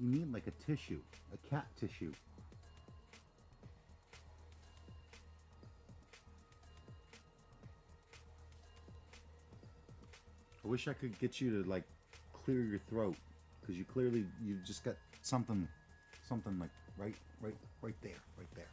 You need like a tissue, a cat tissue. I wish I could get you to like clear your throat, because you just got something like right there, right there.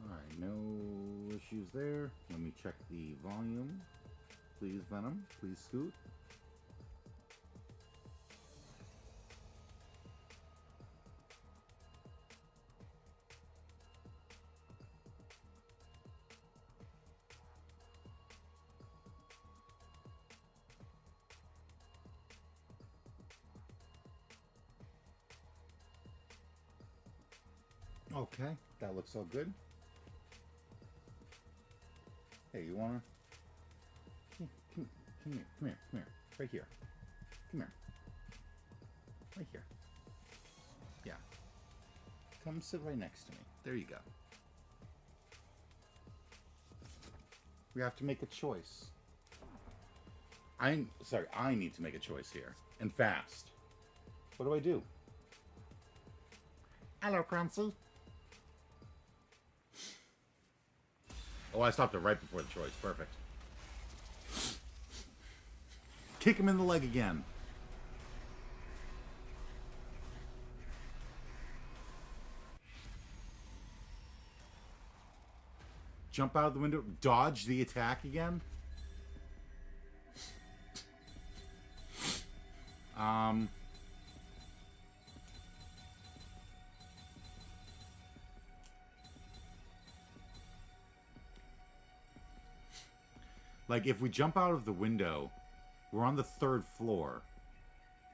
Alright, no issues there. Let me check the volume. Please, Venom. Please, Scoot. Okay, that looks all good. Hey, you wanna... Come here. Right here. Come here. Right here. Yeah. Come sit right next to me. There you go. We have to make a choice. I need to make a choice here. And fast. What do I do? Hello, Crunchy. Oh, I stopped it right before the choice. Perfect. Kick him in the leg again. Jump out of the window. Dodge the attack again. Like, if we jump out of the window, we're on the 3rd floor.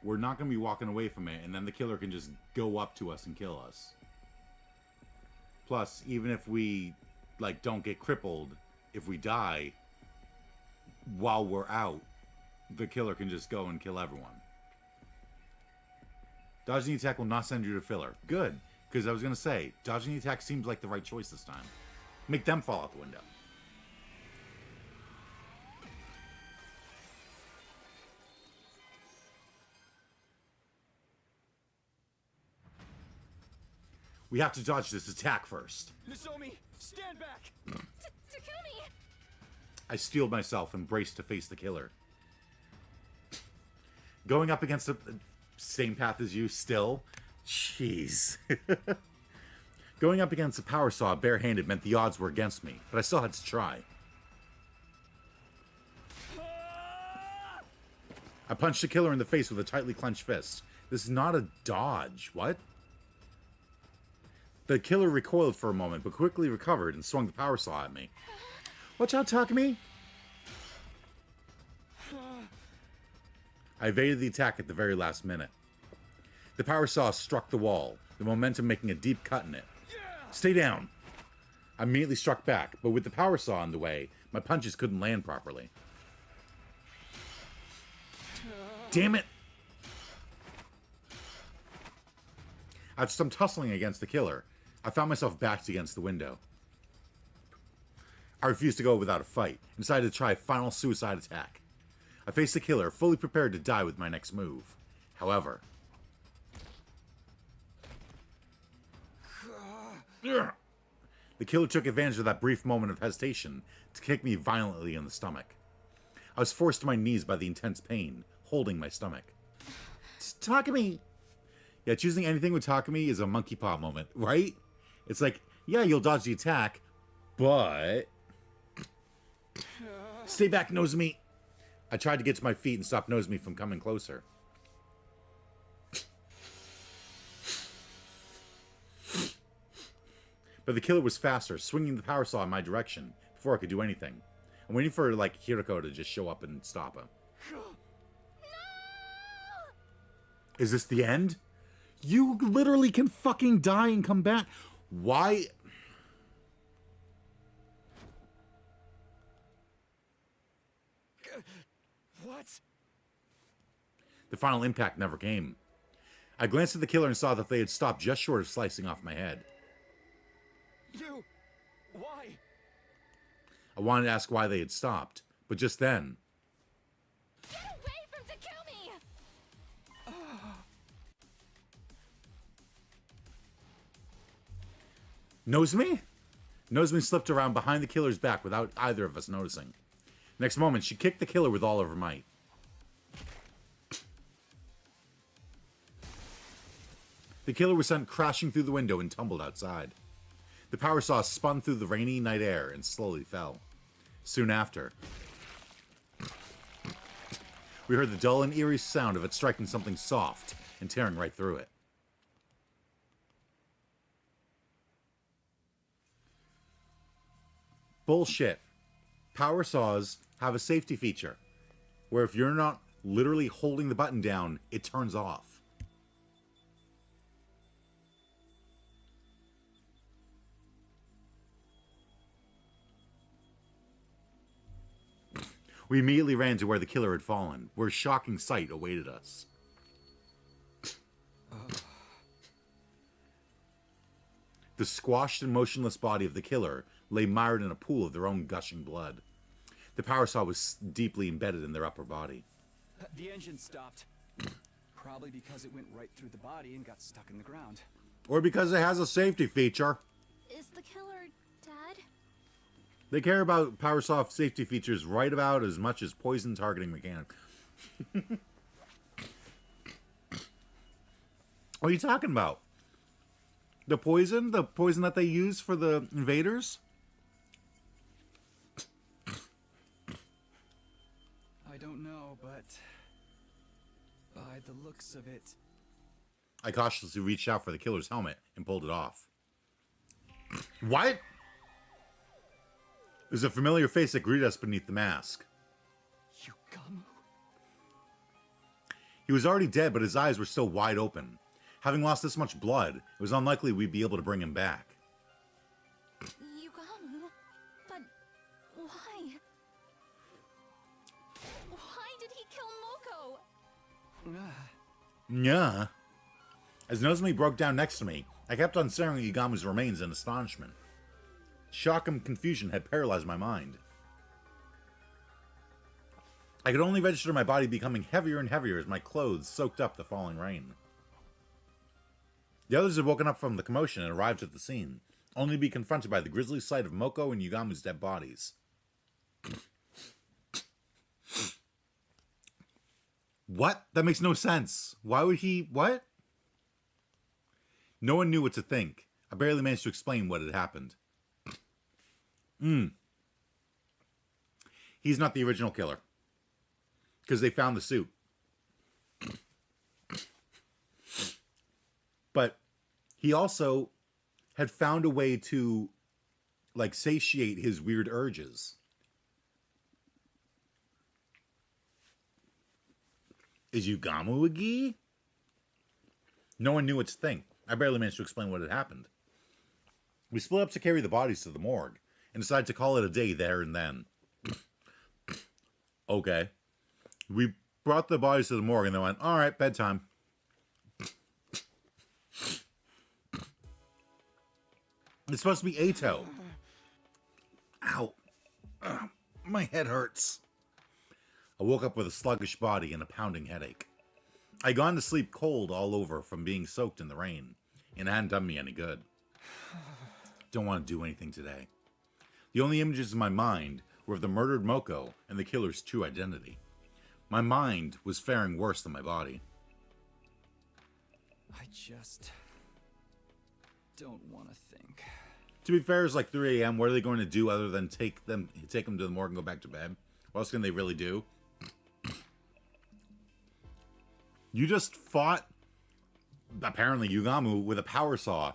We're not going to be walking away from it, and then the killer can just go up to us and kill us. Plus, even if we, like, don't get crippled, if we die while we're out, the killer can just go and kill everyone. Dodging the attack will not send you to filler. Good, because I was going to say, dodging the attack seems like the right choice this time. Make them fall out the window. We have to dodge this attack first. Nozomi, stand back! Takumi! I steeled myself and braced to face the killer. Going up against the same path as you still? Jeez. Going up against a power saw barehanded meant the odds were against me, but I still had to try. I punched the killer in the face with a tightly clenched fist. This is not a dodge. What? The killer recoiled for a moment, but quickly recovered and swung the power saw at me. Watch out, Takumi! I evaded the attack at the very last minute. The power saw struck the wall, the momentum making a deep cut in it. Stay down! I immediately struck back, but with the power saw in the way, my punches couldn't land properly. Damn it! After some tussling against the killer, I found myself backed against the window. I refused to go without a fight and decided to try a final suicide attack. I faced the killer, fully prepared to die with my next move. However... the killer took advantage of that brief moment of hesitation to kick me violently in the stomach. I was forced to my knees by the intense pain, holding my stomach. Takumi! Yeah, choosing anything with Takumi is a monkey paw moment, right? It's like, yeah, you'll dodge the attack, but... Stay back, Nozomi! I tried to get to my feet and stop Nozomi from coming closer. But the killer was faster, swinging the power saw in my direction before I could do anything. I'm waiting for, like, Hiroko to just show up and stop him. No! Is this the end? You literally can fucking die and come back. Why? What? The final impact never came. I glanced at the killer and saw that they had stopped just short of slicing off my head. You... Why? I wanted to ask why they had stopped, but just then... Get away from Takumi! Nozomi? Nozomi slipped around behind the killer's back without either of us noticing. Next moment, she kicked the killer with all of her might. The killer was sent crashing through the window and tumbled outside. The power saw spun through the rainy night air and slowly fell. Soon after, we heard the dull and eerie sound of it striking something soft and tearing right through it. Bullshit. Power saws have a safety feature where if you're not literally holding the button down, it turns off. We immediately ran to where the killer had fallen, where a shocking sight awaited us. The squashed and motionless body of the killer lay mired in a pool of their own gushing blood. The power saw was deeply embedded in their upper body. The engine stopped. Probably because it went right through the body and got stuck in the ground. Or because it has a safety feature. Is the killer dead? They care about power saw safety features right about as much as poison targeting mechanics. What are you talking about? The poison? The poison that they use for the invaders? I don't know, but... by the looks of it... I cautiously reached out for the killer's helmet and pulled it off. What? There's a familiar face that greeted us beneath the mask. Yugamu? He was already dead, but his eyes were still wide open. Having lost this much blood, it was unlikely we'd be able to bring him back. Yugamu? But why? Why did he kill Moko? Yeah. As Nozomi broke down next to me, I kept on staring at Yugamu's remains in astonishment. Shock and confusion had paralyzed my mind. I could only register my body becoming heavier and heavier as my clothes soaked up the falling rain. The others had woken up from the commotion and arrived at the scene, only to be confronted by the grisly sight of Moko and Yugamu's dead bodies. What? That makes no sense. Why would he... What? No one knew what to think. I barely managed to explain what had happened. He's not the original killer. Because they found the suit. But he also had found a way to, like, satiate his weird urges. Is Yugamu a Gi? No one knew what to think. I barely managed to explain what had happened. We split up to carry the bodies to the morgue, and decided to call it a day there and then. Okay. We brought the bodies to the morgue, and they went, alright, bedtime. It's supposed to be Ato. Ow. Ugh, my head hurts. I woke up with a sluggish body and a pounding headache. I'd gone to sleep cold all over from being soaked in the rain, and it hadn't done me any good. Don't want to do anything today. The only images in my mind were of the murdered Moko and the killer's true identity. My mind was faring worse than my body. I just don't want to think. To be fair, it's like 3 a.m. What are they going to do other than take them to the morgue and go back to bed? What else can they really do? You just fought, apparently, Yugamu with a power saw.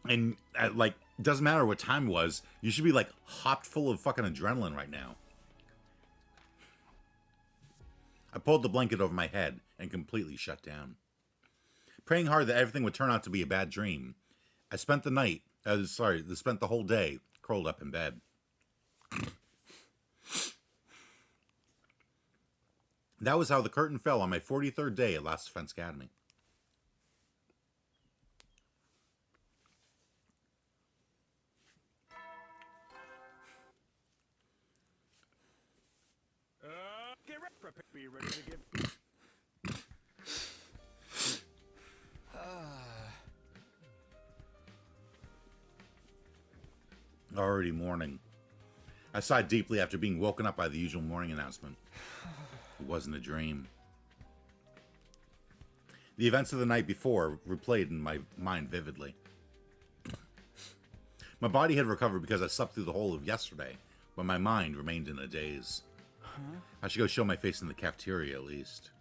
And, like, doesn't matter what time it was. You should be, like, hopped full of fucking adrenaline right now. I pulled the blanket over my head and completely shut down. Praying hard that everything would turn out to be a bad dream, I spent the whole day curled up in bed. That was how the curtain fell on my 43rd day at Last Defense Academy. Be ready to give. Already morning. I sighed deeply after being woken up by the usual morning announcement. It wasn't a dream. The events of the night before replayed in my mind vividly. My body had recovered because I slept through the whole of yesterday, but my mind remained in a daze. I should go show my face in the cafeteria at least.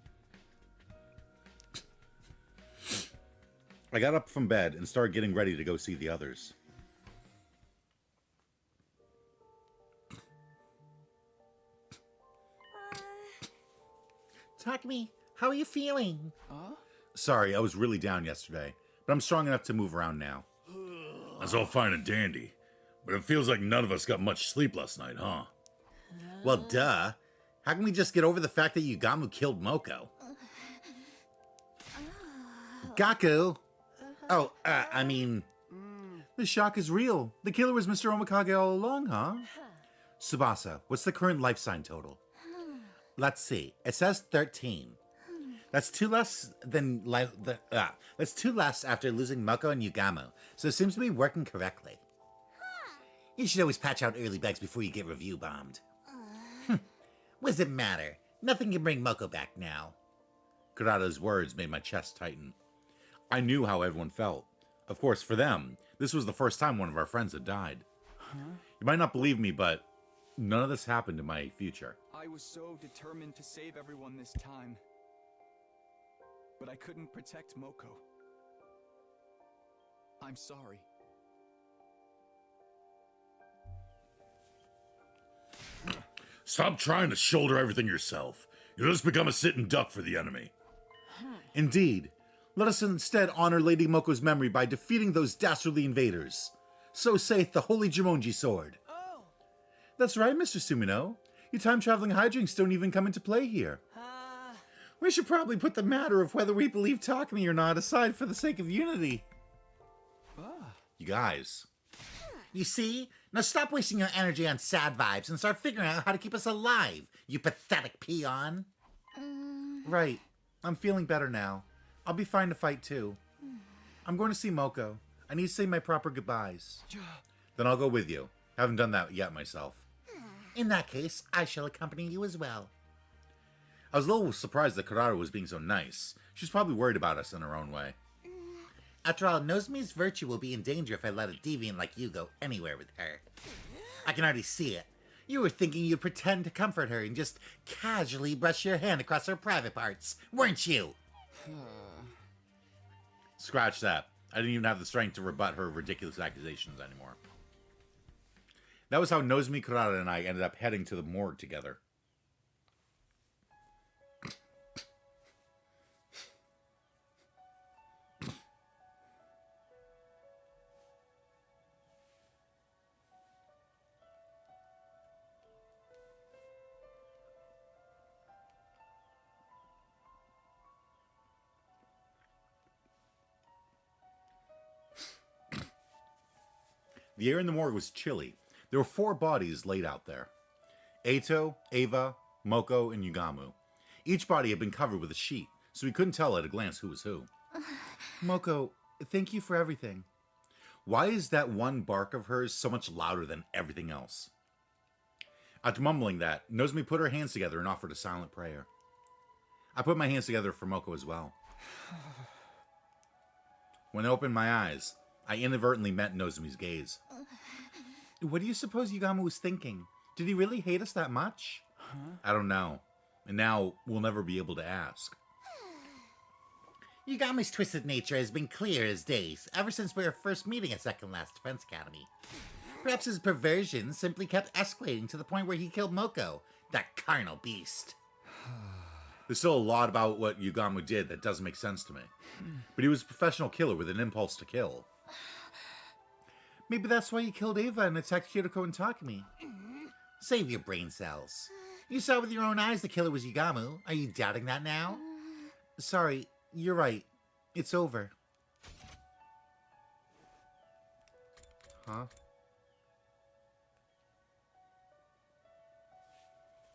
I got up from bed and started getting ready to go see the others. Takumi, how are you feeling? Sorry, I was really down yesterday, but I'm strong enough to move around now. That's all fine and dandy, but it feels like none of us got much sleep last night, huh? Well, duh. How can we just get over the fact that Yugamu killed Moko? Gaku! Oh, I mean... The shock is real. The killer was Mr. Omikage all along, huh? Tsubasa, what's the current life sign total? Let's see. It says 13. That's two less than that's two less after losing Moko and Yugamu, so it seems to be working correctly. You should always patch out early bags before you get review bombed. What does it matter? Nothing can bring Moko back now. Kurata's words made my chest tighten. I knew how everyone felt. Of course, for them, this was the first time one of our friends had died. You might not believe me, but none of this happened in my future. I was so determined to save everyone this time. But I couldn't protect Moko. I'm sorry. Stop trying to shoulder everything yourself. You'll just become a sitting duck for the enemy. Indeed. Let us instead honor Lady Moko's memory by defeating those dastardly invaders. So saith the Holy Jumonji Sword. Oh. That's right, Mr. Sumino. Your time-traveling hijinks don't even come into play here. We should probably put the matter of whether we believe Takumi or not aside for the sake of unity. You guys. You see? Now stop wasting your energy on sad vibes and start figuring out how to keep us alive, you pathetic peon. Right. I'm feeling better now. I'll be fine to fight too. I'm going to see Moko. I need to say my proper goodbyes. Then I'll go with you. Haven't done that yet myself. In that case, I shall accompany you as well. I was a little surprised that Kurata was being so nice. She's probably worried about us in her own way. After all, Nozomi's virtue will be in danger if I let a deviant like you go anywhere with her. I can already see it. You were thinking you'd pretend to comfort her and just casually brush your hand across her private parts, weren't you? Scratch that. I didn't even have the strength to rebut her ridiculous accusations anymore. That was how Nozomi, Kurata, and I ended up heading to the morgue together. The air in the morgue was chilly. There were 4 bodies laid out there. Eito, Ava, Moko, and Yugamu. Each body had been covered with a sheet, so we couldn't tell at a glance who was who. Moko, thank you for everything. Why is that one bark of hers so much louder than everything else? After mumbling that, Nozomi put her hands together and offered a silent prayer. I put my hands together for Moko as well. When I opened my eyes, I inadvertently met Nozomi's gaze. What do you suppose Yugamu was thinking? Did he really hate us that much? I don't know. And now we'll never be able to ask. Yugamu's twisted nature has been clear as days, ever since we were first meeting at Second Last Defense Academy. Perhaps his perversion simply kept escalating to the point where he killed Moko, that carnal beast. There's still a lot about what Yugamu did that doesn't make sense to me. But he was a professional killer with an impulse to kill. Maybe that's why he killed Ava and attacked Kiriko and Takumi. Save your brain cells. You saw with your own eyes the killer was Yugamu. Are you doubting that now? Sorry, you're right. It's over. Huh?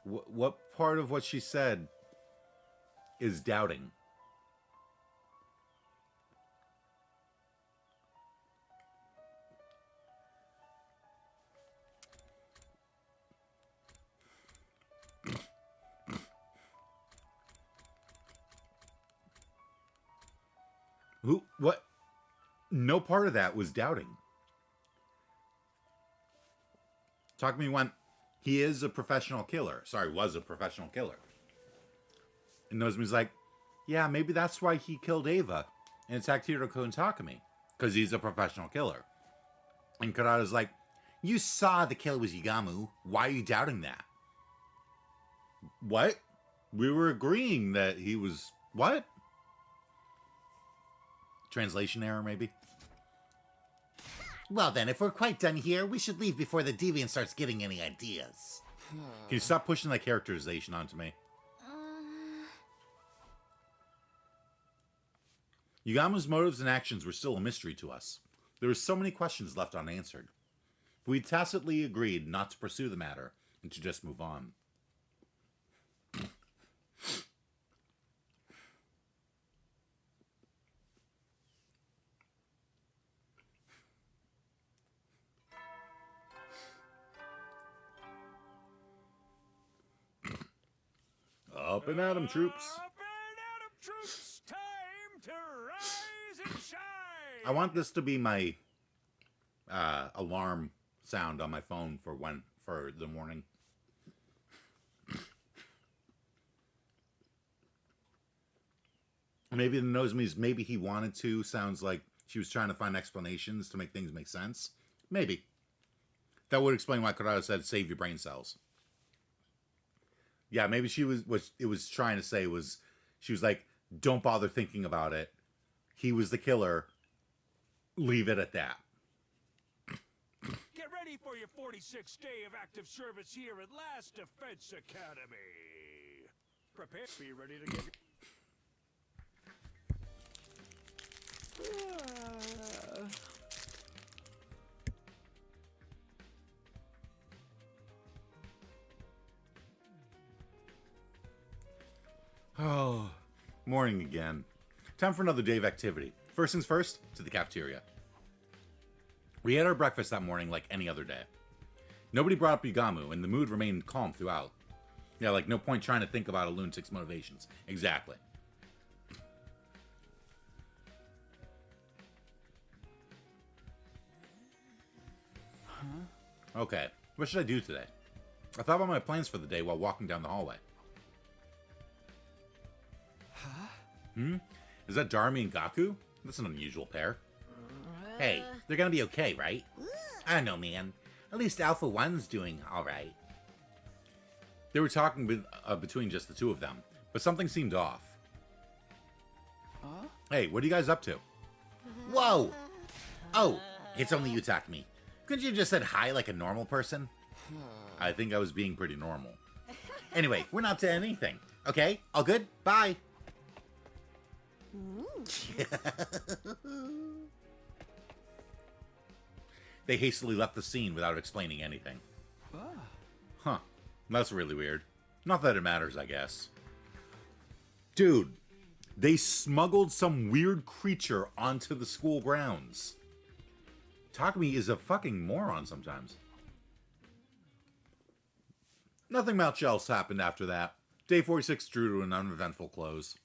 What part of what she said is doubting? Who? What? No part of that was doubting. Takumi went, he is a professional killer. Sorry, was a professional killer. And Nozomi's like, yeah, maybe that's why he killed Ava and attacked Hiroko and Takumi. Because he's a professional killer. And Kurata's like, You saw the killer was Yugamu. Why are you doubting that? what? We were agreeing that he was... What? Translation error, maybe? Well then, if we're quite done here, we should leave before the deviant starts getting any ideas. Can you stop pushing that characterization onto me? Yugamu's motives and actions were still a mystery to us. There were so many questions left unanswered. We tacitly agreed not to pursue the matter and to just move on. Up and at 'em, troops. Up and at 'em, troops! Time to rise and shine! I want this to be my alarm sound on my phone for the morning. Maybe the Nozomi's maybe he wanted to sounds like she was trying to find explanations to make things make sense. Maybe. That would explain why Kurata said save your brain cells. Yeah, maybe she was what it was trying to say was she was like, don't bother thinking about it. He was the killer. Leave it at that. Get ready for your 46th day of active service here at Last Defense Academy. Prepare to be ready to give Oh, morning again. Time for another day of activity. First things first, to the cafeteria. We had our breakfast that morning like any other day. Nobody brought up Yugamu, and the mood remained calm throughout. Yeah, like no point trying to think about a lunatic's motivations. Exactly. Okay, what should I do today? I thought about my plans for the day while walking down the hallway. Is that Darumi and Gaku? That's an unusual pair. Hey, they're gonna be okay, right? I don't know, man. At least Alpha 1's doing alright. They were talking between just the two of them, but something seemed off. Hey, what are you guys up to? Whoa! Oh, it's only you, Takumi. Couldn't you have just said hi like a normal person? I think I was being pretty normal. Anyway, we're not to anything. Okay? All good? Bye! they hastily left the scene without explaining anything. Huh. That's really weird. Not that it matters, I guess. Dude, they smuggled some weird creature onto the school grounds. Takumi is a fucking moron sometimes. Nothing much else happened after that. Day 46 drew to an uneventful close.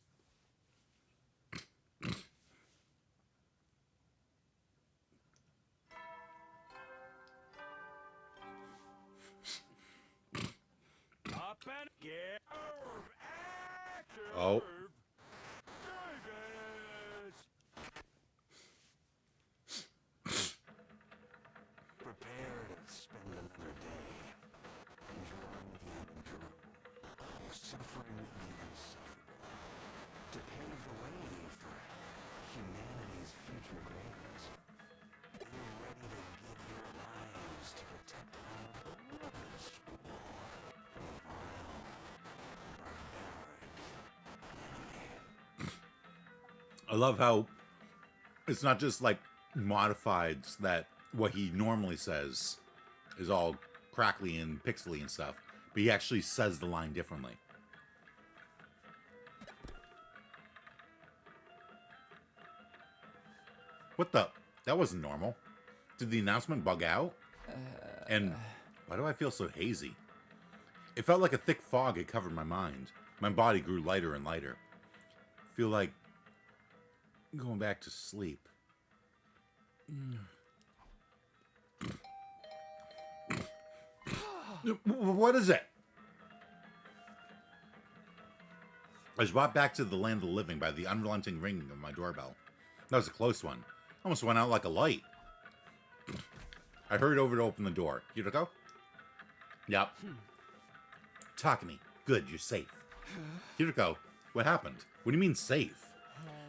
Up and get active. Oh. Davis. Prepare to spend another day enjoying the unendurable, suffering the insufferable, to pave the way for humanity's future greatness. Are you ready to give your lives to protect our beloved school from a vile, barbaric enemy? I love how it's not just like modifieds that what he normally says is all crackly and pixely and stuff, but he actually says the line differently. What the? That wasn't normal. Did the announcement bug out? And why do I feel so hazy? It felt like a thick fog had covered my mind. My body grew lighter and lighter. I feel like going back to sleep. What is it? I was brought back to the land of the living by the unrelenting ringing of my doorbell. That was a close one. Almost went out like a light. I hurried over to open the door. Hiroko? Yep. Takumi. Good, you're safe. Hiroko, what happened? What do you mean safe?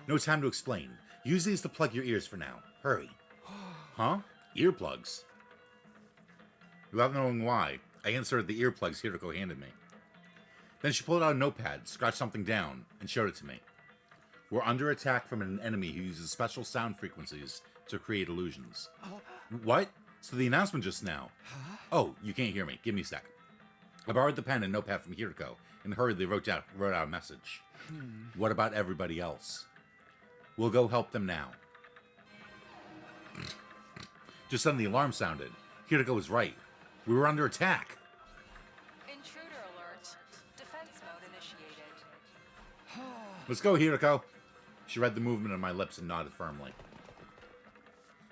No time to explain. Use these to plug your ears for now. Hurry. Huh? Earplugs? Without knowing why, I inserted the earplugs Hiroko handed me. Then she pulled out a notepad, scratched something down, and showed it to me. We're under attack from an enemy who uses special sound frequencies to create illusions. What? So the announcement just now. Oh, you can't hear me. Give me a sec. I borrowed the pen and notepad from Hiroko and hurriedly wrote out a message. What about everybody else? We'll go help them now. Just then the alarm sounded. Hiroko was right. We were under attack. Intruder alert. Defense mode initiated. Let's go, Hiroko. She read the movement of my lips and nodded firmly.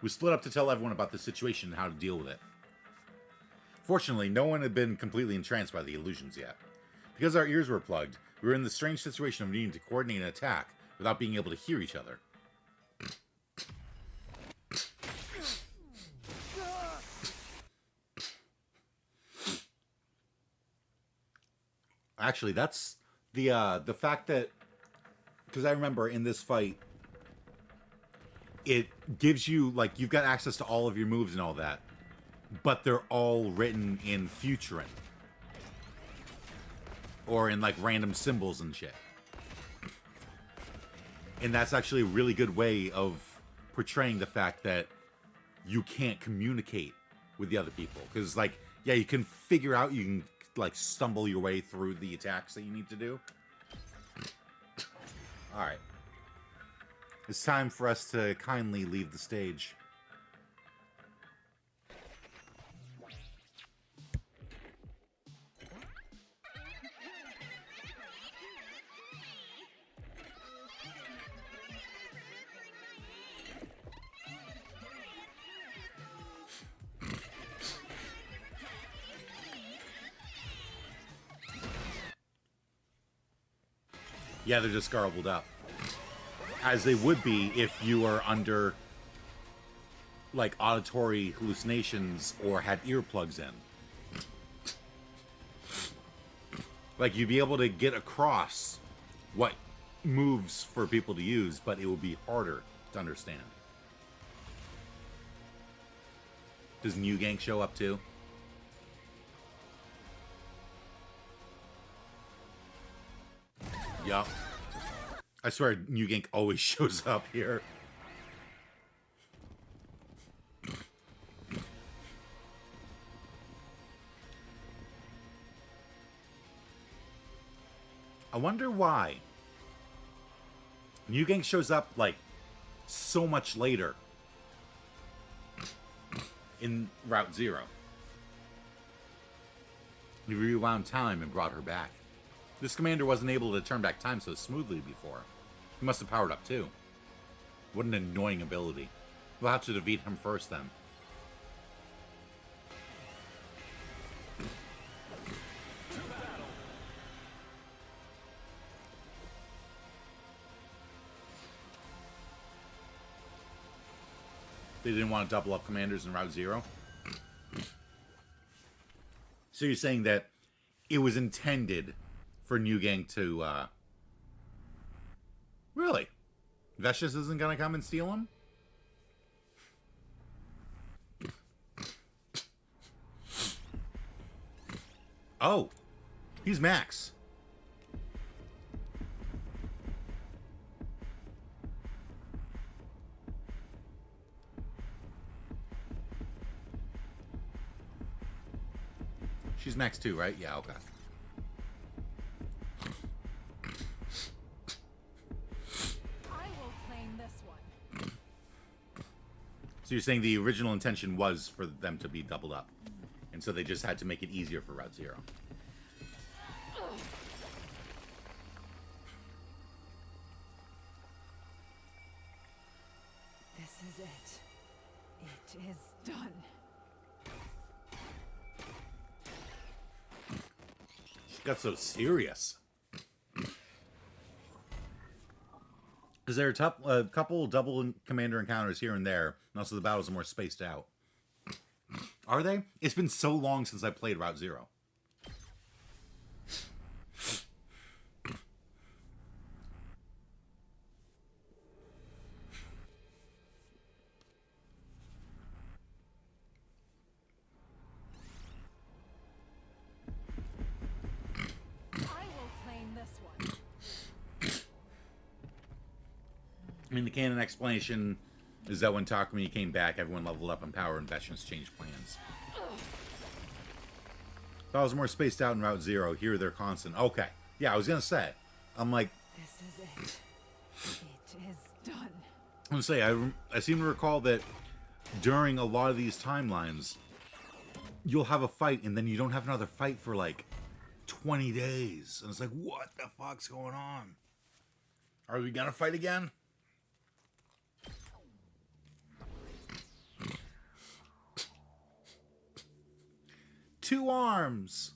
We split up to tell everyone about the situation and how to deal with it. Fortunately, no one had been completely entranced by the illusions yet. Because our ears were plugged, we were in the strange situation of needing to coordinate an attack without being able to hear each other. Actually, that's the fact that, because I remember in this fight, it gives you, like, you've got access to all of your moves and all that, but they're all written in Futurin. Or in, like, random symbols and shit. And that's actually a really good way of portraying the fact that you can't communicate with the other people. Because, like, yeah, you can figure out, you can, like, stumble your way through the attacks that you need to do. Alright. It's time for us to kindly leave the stage. Yeah, they're just garbled up. As they would be if you were under, like, auditory hallucinations or had earplugs in. Like, you'd be able to get across what moves for people to use, but it would be harder to understand. Does New Gang show up too? Yup. I swear New Gank always shows up here. I wonder why. New Gang shows up, like, so much later in Route Zero. He rewound time and brought her back. This commander wasn't able to turn back time so smoothly before. He must have powered up too. What an annoying ability. We'll have to defeat him first then. They didn't want to double up commanders in Route Zero. So you're saying that it was intended for New Gang to, Really? Vicious isn't gonna come and steal him? Oh! He's Max. She's Max too, right? Yeah, okay. I will claim this one. So you're saying the original intention was for them to be doubled up. And so they just had to make it easier for Route Zero. This is it. It is done. She got so serious. Because there are a couple double commander encounters here and there, and also the battles are more spaced out. Are they? It's been so long since I played Route Zero. I will claim this one. I mean, the canon explanation is that when Takumi came back, everyone leveled up in power and Veshans changed plans. Battles more spaced out in Route Zero. Here they're constant. Okay. Yeah, I was going to say. I'm like... This is it. It is done. I'm going to say, I seem to recall that during a lot of these timelines, you'll have a fight and then you don't have another fight for like 20 days. And it's like, what the fuck's going on? Are we going to fight again? Two arms.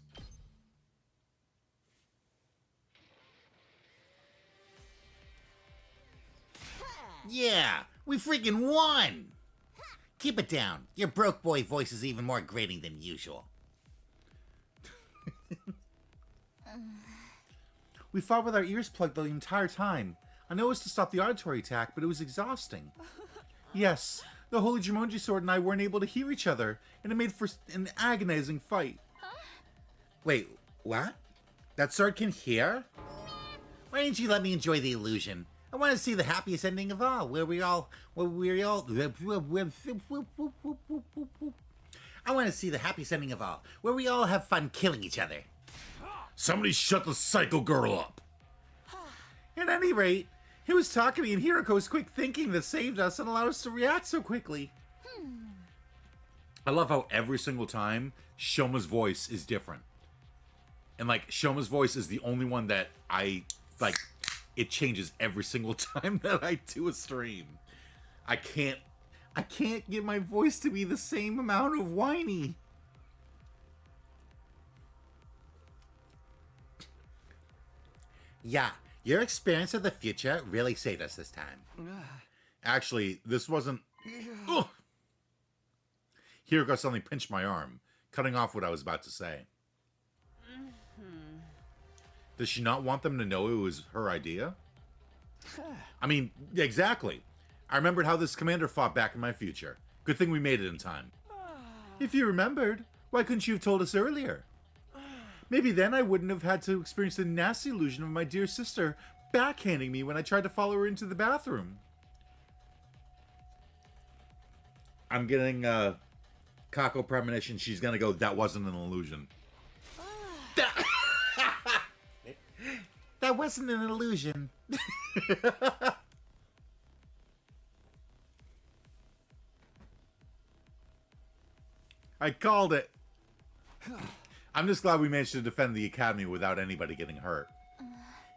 Yeah, we freaking won! Keep it down. Your broke boy voice is even more grating than usual. We fought with our ears plugged the entire time. I know it was to stop the auditory attack, but it was exhausting. Yes, the Holy Jumonji Sword and I weren't able to hear each other, and it made for an agonizing fight. Wait, what? That sword can hear? Why didn't you let me enjoy the illusion? I want to see the happiest ending of all, I want to see the happiest ending of all, where we all have fun killing each other. Somebody shut the psycho girl up. At any rate, it was Takumi and Hiroko's quick thinking that saved us and allowed us to react so quickly. I love how every single time Shoma's voice is different. And like Shoma's voice is the only one that I like. It changes every single time that I do a stream. I can't get my voice to be the same amount of whiny. Yeah, your experience of the future really saved us this time. Actually, this wasn't. Ugh. Hiroko suddenly pinched my arm, cutting off what I was about to say. Does she not want them to know it was her idea? I mean, exactly. I remembered how this commander fought back in my future. Good thing we made it in time. If you remembered, why couldn't you have told us earlier? Maybe then I wouldn't have had to experience the nasty illusion of my dear sister backhanding me when I tried to follow her into the bathroom. I'm getting a Kako premonition. She's gonna go, that wasn't an illusion. That wasn't an illusion. I called it. I'm just glad we managed to defend the academy without anybody getting hurt.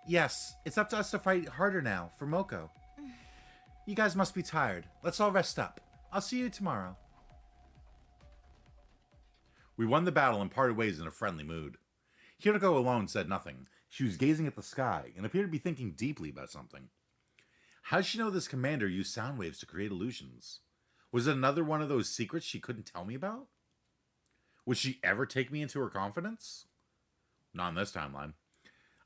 Yes, it's up to us to fight harder now for Moko. You guys must be tired. Let's all rest up. I'll see you tomorrow. We won the battle and parted ways in a friendly mood. Hiroko alone said nothing. She was gazing at the sky and appeared to be thinking deeply about something. How did she know this commander used sound waves to create illusions? Was it another one of those secrets she couldn't tell me about? Would she ever take me into her confidence? Not in this timeline.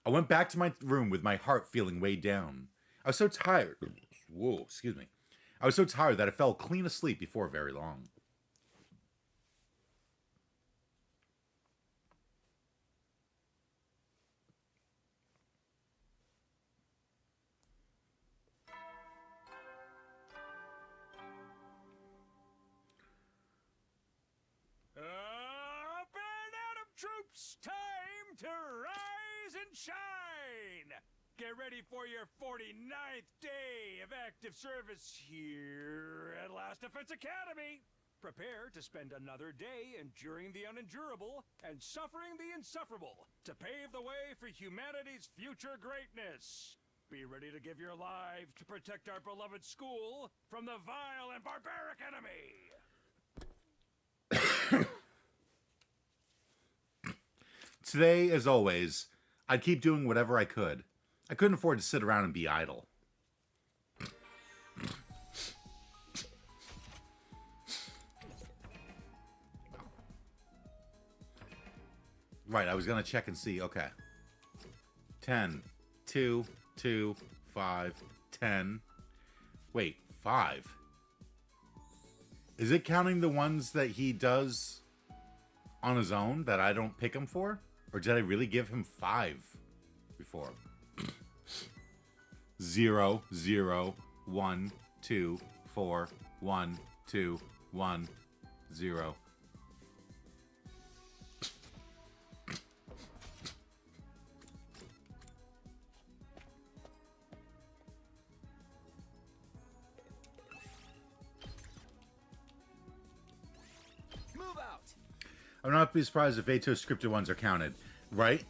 I went back to my room with my heart feeling weighed down. I was so tired. Whoa, excuse me. I was so tired that I fell clean asleep before very long. Up and Atom troops, time to rise and shine! Get ready for your 49th day of active service here at Last Defense Academy. Prepare to spend another day enduring the unendurable and suffering the insufferable to pave the way for humanity's future greatness. Be ready to give your lives to protect our beloved school from the vile and barbaric enemy. Today, as always, I'd keep doing whatever I could. I couldn't afford to sit around and be idle. Right, I was going to check and see. Okay. 10, 2, 2, 5, 10. Wait, 5. Is it counting the ones that he does on his own that I don't pick him for? Or did I really give him 5 before? 0, 0, 1, 2, 4, 1, 2, 1, 0. Move out! I'm not be surprised if Ato's scripted ones are counted, right?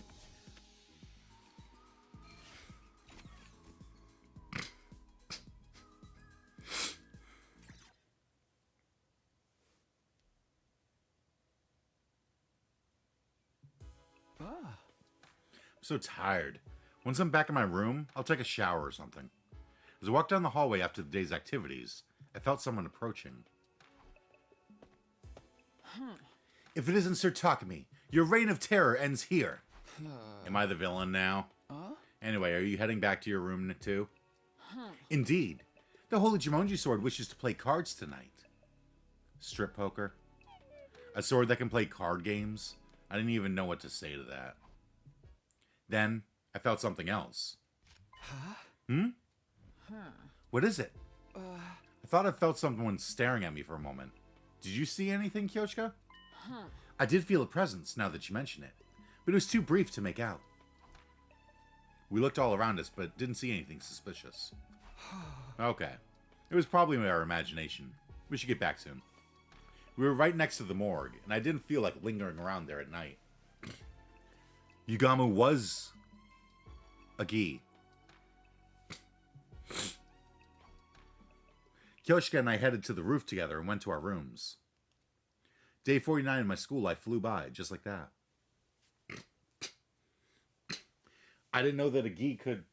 I'm so tired. Once I'm back in my room, I'll take a shower or something. As I walked down the hallway after the day's activities, I felt someone approaching. If it isn't Sir Takumi, your reign of terror ends here. Am I the villain now? Anyway, are you heading back to your room too? Indeed. The Holy Jumonji sword wishes to play cards tonight. Strip poker? A sword that can play card games? I didn't even know what to say to that. Then, I felt something else. What is it? I thought I felt someone staring at me for a moment. Did you see anything, Kyoshka? I did feel a presence, now that you mention it, but it was too brief to make out. We looked all around us, but didn't see anything suspicious. Okay. It was probably our imagination. We should get back soon. We were right next to the morgue, and I didn't feel like lingering around there at night. Yugamu was a gi. Kyoshika and I headed to the roof together and went to our rooms. Day 49 in my school life flew by, just like that. I didn't know that a gi could,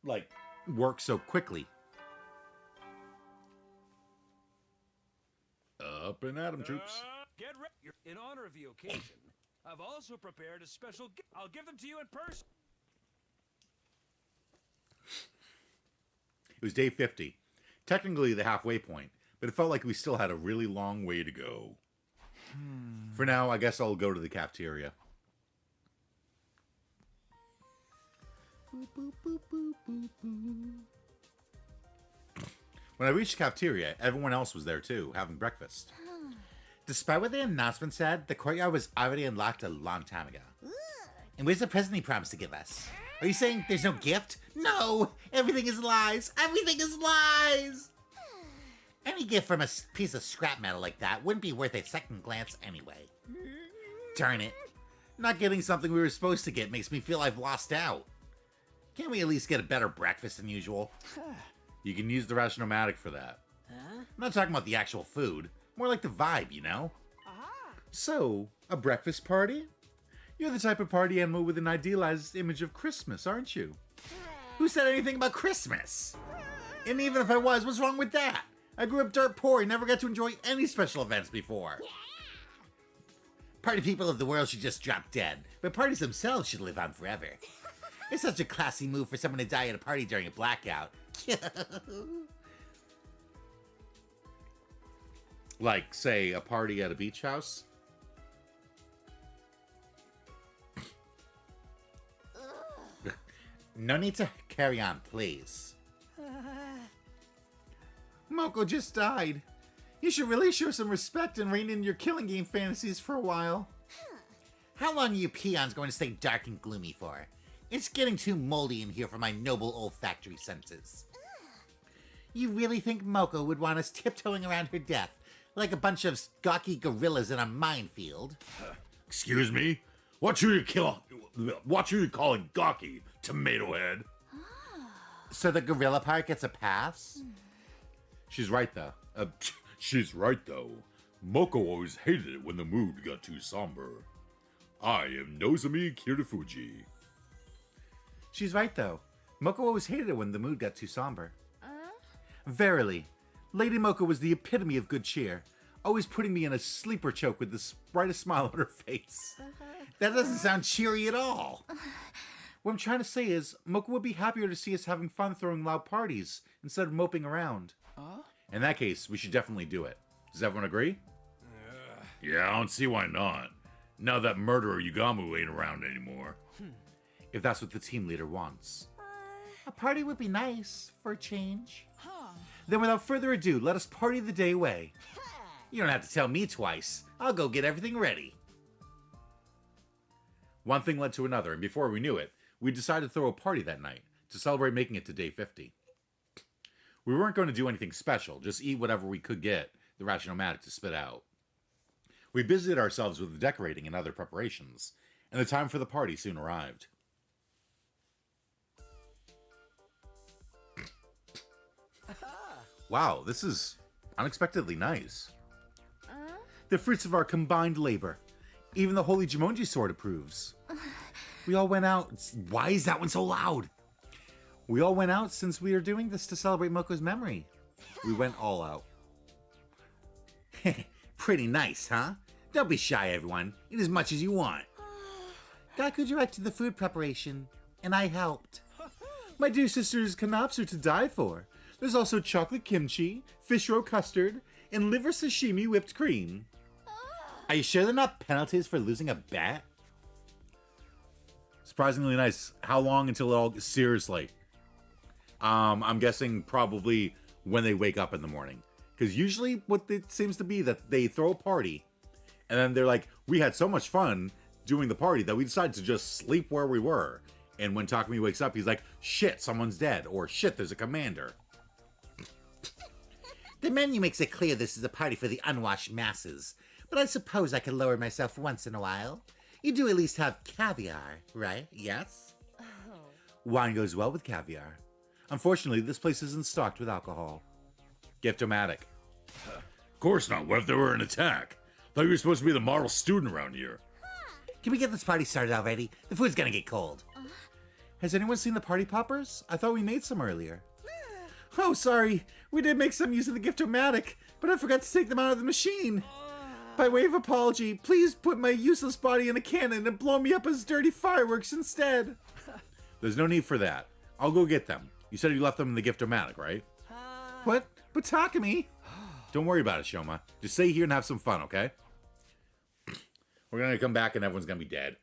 like, work so quickly. Up and at 'em, troops. Get ready. In honor of the occasion, I've also prepared a special gift. I'll give them to you in person. It was day 50. Technically the halfway point, but it felt like we still had a really long way to go. For now, I guess I'll go to the cafeteria. When I reached the cafeteria, everyone else was there too, having breakfast. Despite what the announcement said, the courtyard was already unlocked a long time ago. And where's the present he promised to give us? Are you saying there's no gift? No! Everything is lies! Everything is lies! Any gift from a piece of scrap metal like that wouldn't be worth a second glance anyway. Darn it. Not getting something we were supposed to get makes me feel I've lost out. Can't we at least get a better breakfast than usual? You can use the Rationomatic for that. I'm not talking about the actual food. More like the vibe, you know? So, a breakfast party? You're the type of party animal with an idealized image of Christmas, aren't you? Who said anything about Christmas? And even if I was, what's wrong with that? I grew up dirt poor and never got to enjoy any special events before. Party people of the world should just drop dead, but parties themselves should live on forever. It's such a classy move for someone to die at a party during a blackout. Like, say, a party at a beach house? No need to carry on, please. Moko just died. You should really show some respect and rein in your killing game fantasies for a while. How long are you peons going to stay dark and gloomy for? It's getting too moldy in here for my noble olfactory senses. You really think Moko would want us tiptoeing around her death like a bunch of gawky gorillas in a minefield? Excuse me? What you calling gawky, tomato head? So the gorilla part gets a pass? She's right, though. She's right, though. Moko always hated it when the mood got too somber. I am Nozomi Kirifuji. She's right, though. Moko always hated it when the mood got too somber. Verily, Lady Moko was the epitome of good cheer, always putting me in a sleeper choke with the brightest smile on her face. That doesn't sound cheery at all. What I'm trying to say is, Moko would be happier to see us having fun throwing loud parties instead of moping around. In that case, we should definitely do it. Does everyone agree? Yeah, I don't see why not. Now that murderer Yugamu ain't around anymore. If that's what the team leader wants. A party would be nice, for a change. Then without further ado, let us party the day away. You don't have to tell me twice. I'll go get everything ready. One thing led to another, and before we knew it, we decided to throw a party that night to celebrate making it to day 50. We weren't going to do anything special, just eat whatever we could get the Rationomatic to spit out. We busied ourselves with the decorating and other preparations, and the time for the party soon arrived. Wow, this is unexpectedly nice. The fruits of our combined labor. Even the Holy Jumonji sword approves. We all went out. Why is that one so loud? We all went out since we are doing this to celebrate Moko's memory. We went all out. Pretty nice, huh? Don't be shy, everyone. Eat as much as you want. Gaku directed the food preparation, and I helped. My dear sisters, kanaps are to die for. There's also chocolate kimchi, fish roe custard, and liver sashimi whipped cream. Are you sure they're not penalties for losing a bet? Surprisingly nice. How long until it all... Seriously. I'm guessing probably when they wake up in the morning. Because usually what it seems to be that they throw a party, and then they're like, we had so much fun doing the party that we decided to just sleep where we were. And when Takumi wakes up, he's like, shit, someone's dead. Or shit, there's a commander. The menu makes it clear this is a party for the unwashed masses, but I suppose I can lower myself once in a while. You do at least have caviar, right? Yes? Wine goes well with caviar. Unfortunately, this place isn't stocked with alcohol. Gift-o-matic. Of course not. What if there were an attack? Thought you were supposed to be the model student around here. Can we get this party started already? The food's gonna get cold. Has anyone seen the party poppers? I thought we made some earlier. Oh, sorry. We did make some using the Gift-o-matic, but I forgot to take them out of the machine. By way of apology, please put my useless body in a cannon and blow me up as dirty fireworks instead. There's no need for that. I'll go get them. You said you left them in the Gift-o-matic, right? What? But Takumi? Don't worry about it, Shoma. Just stay here and have some fun, okay? We're gonna come back and everyone's gonna be dead.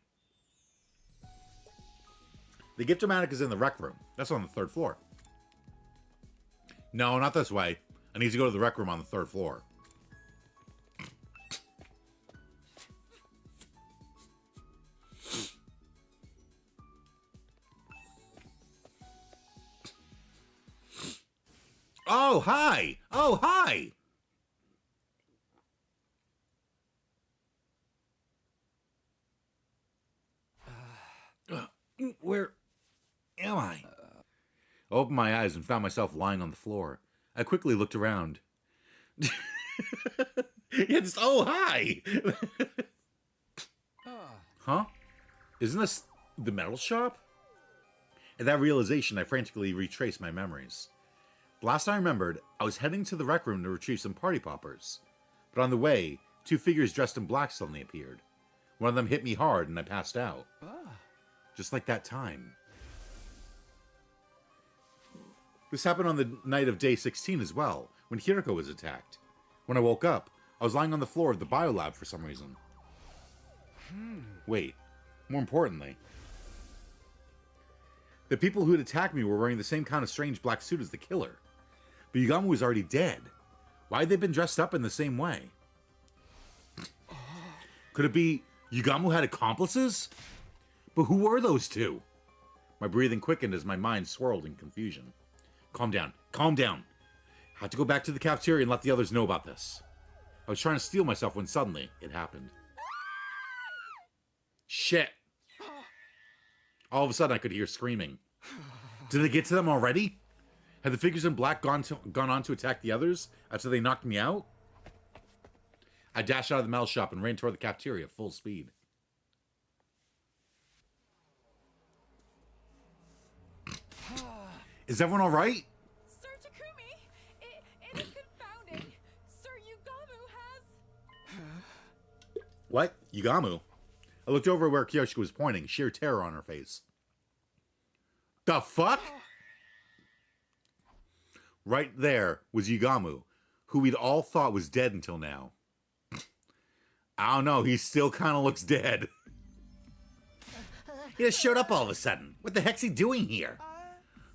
The Gift-o-matic is in the rec room. That's on the 3rd floor. No, not this way. I need to go to the rec room on the 3rd floor. Oh, hi! Oh, hi! Where am I? I opened my eyes and found myself lying on the floor. I quickly looked around. It's oh hi. Huh? Isn't this the metal shop? At that realization, I frantically retraced my memories. The last I remembered, I was heading to the rec room to retrieve some party poppers. But on the way, two figures dressed in black suddenly appeared. One of them hit me hard and I passed out. Just like that time. This happened on the night of day 16 as well, when Hiriko was attacked. When I woke up, I was lying on the floor of the biolab for some reason. Wait, more importantly, the people who had attacked me were wearing the same kind of strange black suit as the killer. But Yugamu was already dead. Why had they been dressed up in the same way? Could it be Yugamu had accomplices? But who were those two? My breathing quickened as my mind swirled in confusion. Calm down. Calm down. I had to go back to the cafeteria and let the others know about this. I was trying to steel myself when suddenly it happened. Shit. All of a sudden I could hear screaming. Did they get to them already? Had the figures in black gone on to attack the others after they knocked me out? I dashed out of the metal shop and ran toward the cafeteria at full speed. Is everyone all right? Sir Takumi, it is confounding. Sir Yugamu has... What? Yugamu? I looked over where Kyoshiko was pointing, sheer terror on her face. The fuck? Right there was Yugamu, who we'd all thought was dead until now. I don't know, he still kind of looks dead. He just showed up all of a sudden. What the heck's he doing here?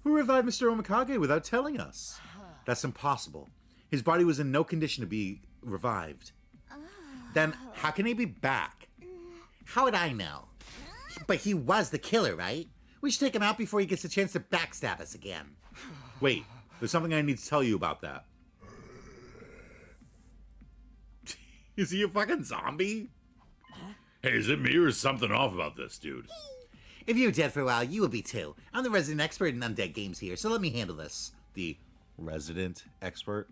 Who revived Mr. Omikage without telling us? That's impossible. His body was in no condition to be revived. Then how can he be back? How would I know? But he was the killer, right? We should take him out before he gets a chance to backstab us again. Wait, there's something I need to tell you about that. Is he a fucking zombie? Hey, is it me or is something off about this, dude? If you're dead for a while, you will be too. I'm the resident expert in undead games here, so let me handle this. The resident expert?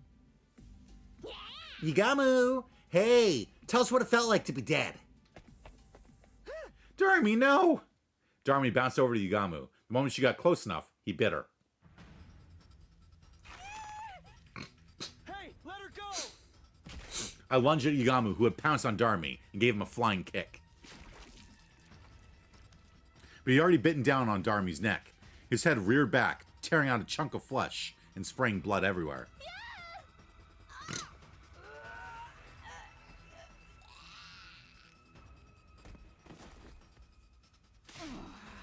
Yugamu! Hey, tell us what it felt like to be dead. Darmy, no! Darmy bounced over to Yugamu. The moment she got close enough, he bit her. Hey, let her go! I lunged at Yugamu, who had pounced on Darmy, and gave him a flying kick. But he'd already bitten down on Darmy's neck. His head reared back, tearing out a chunk of flesh and spraying blood everywhere.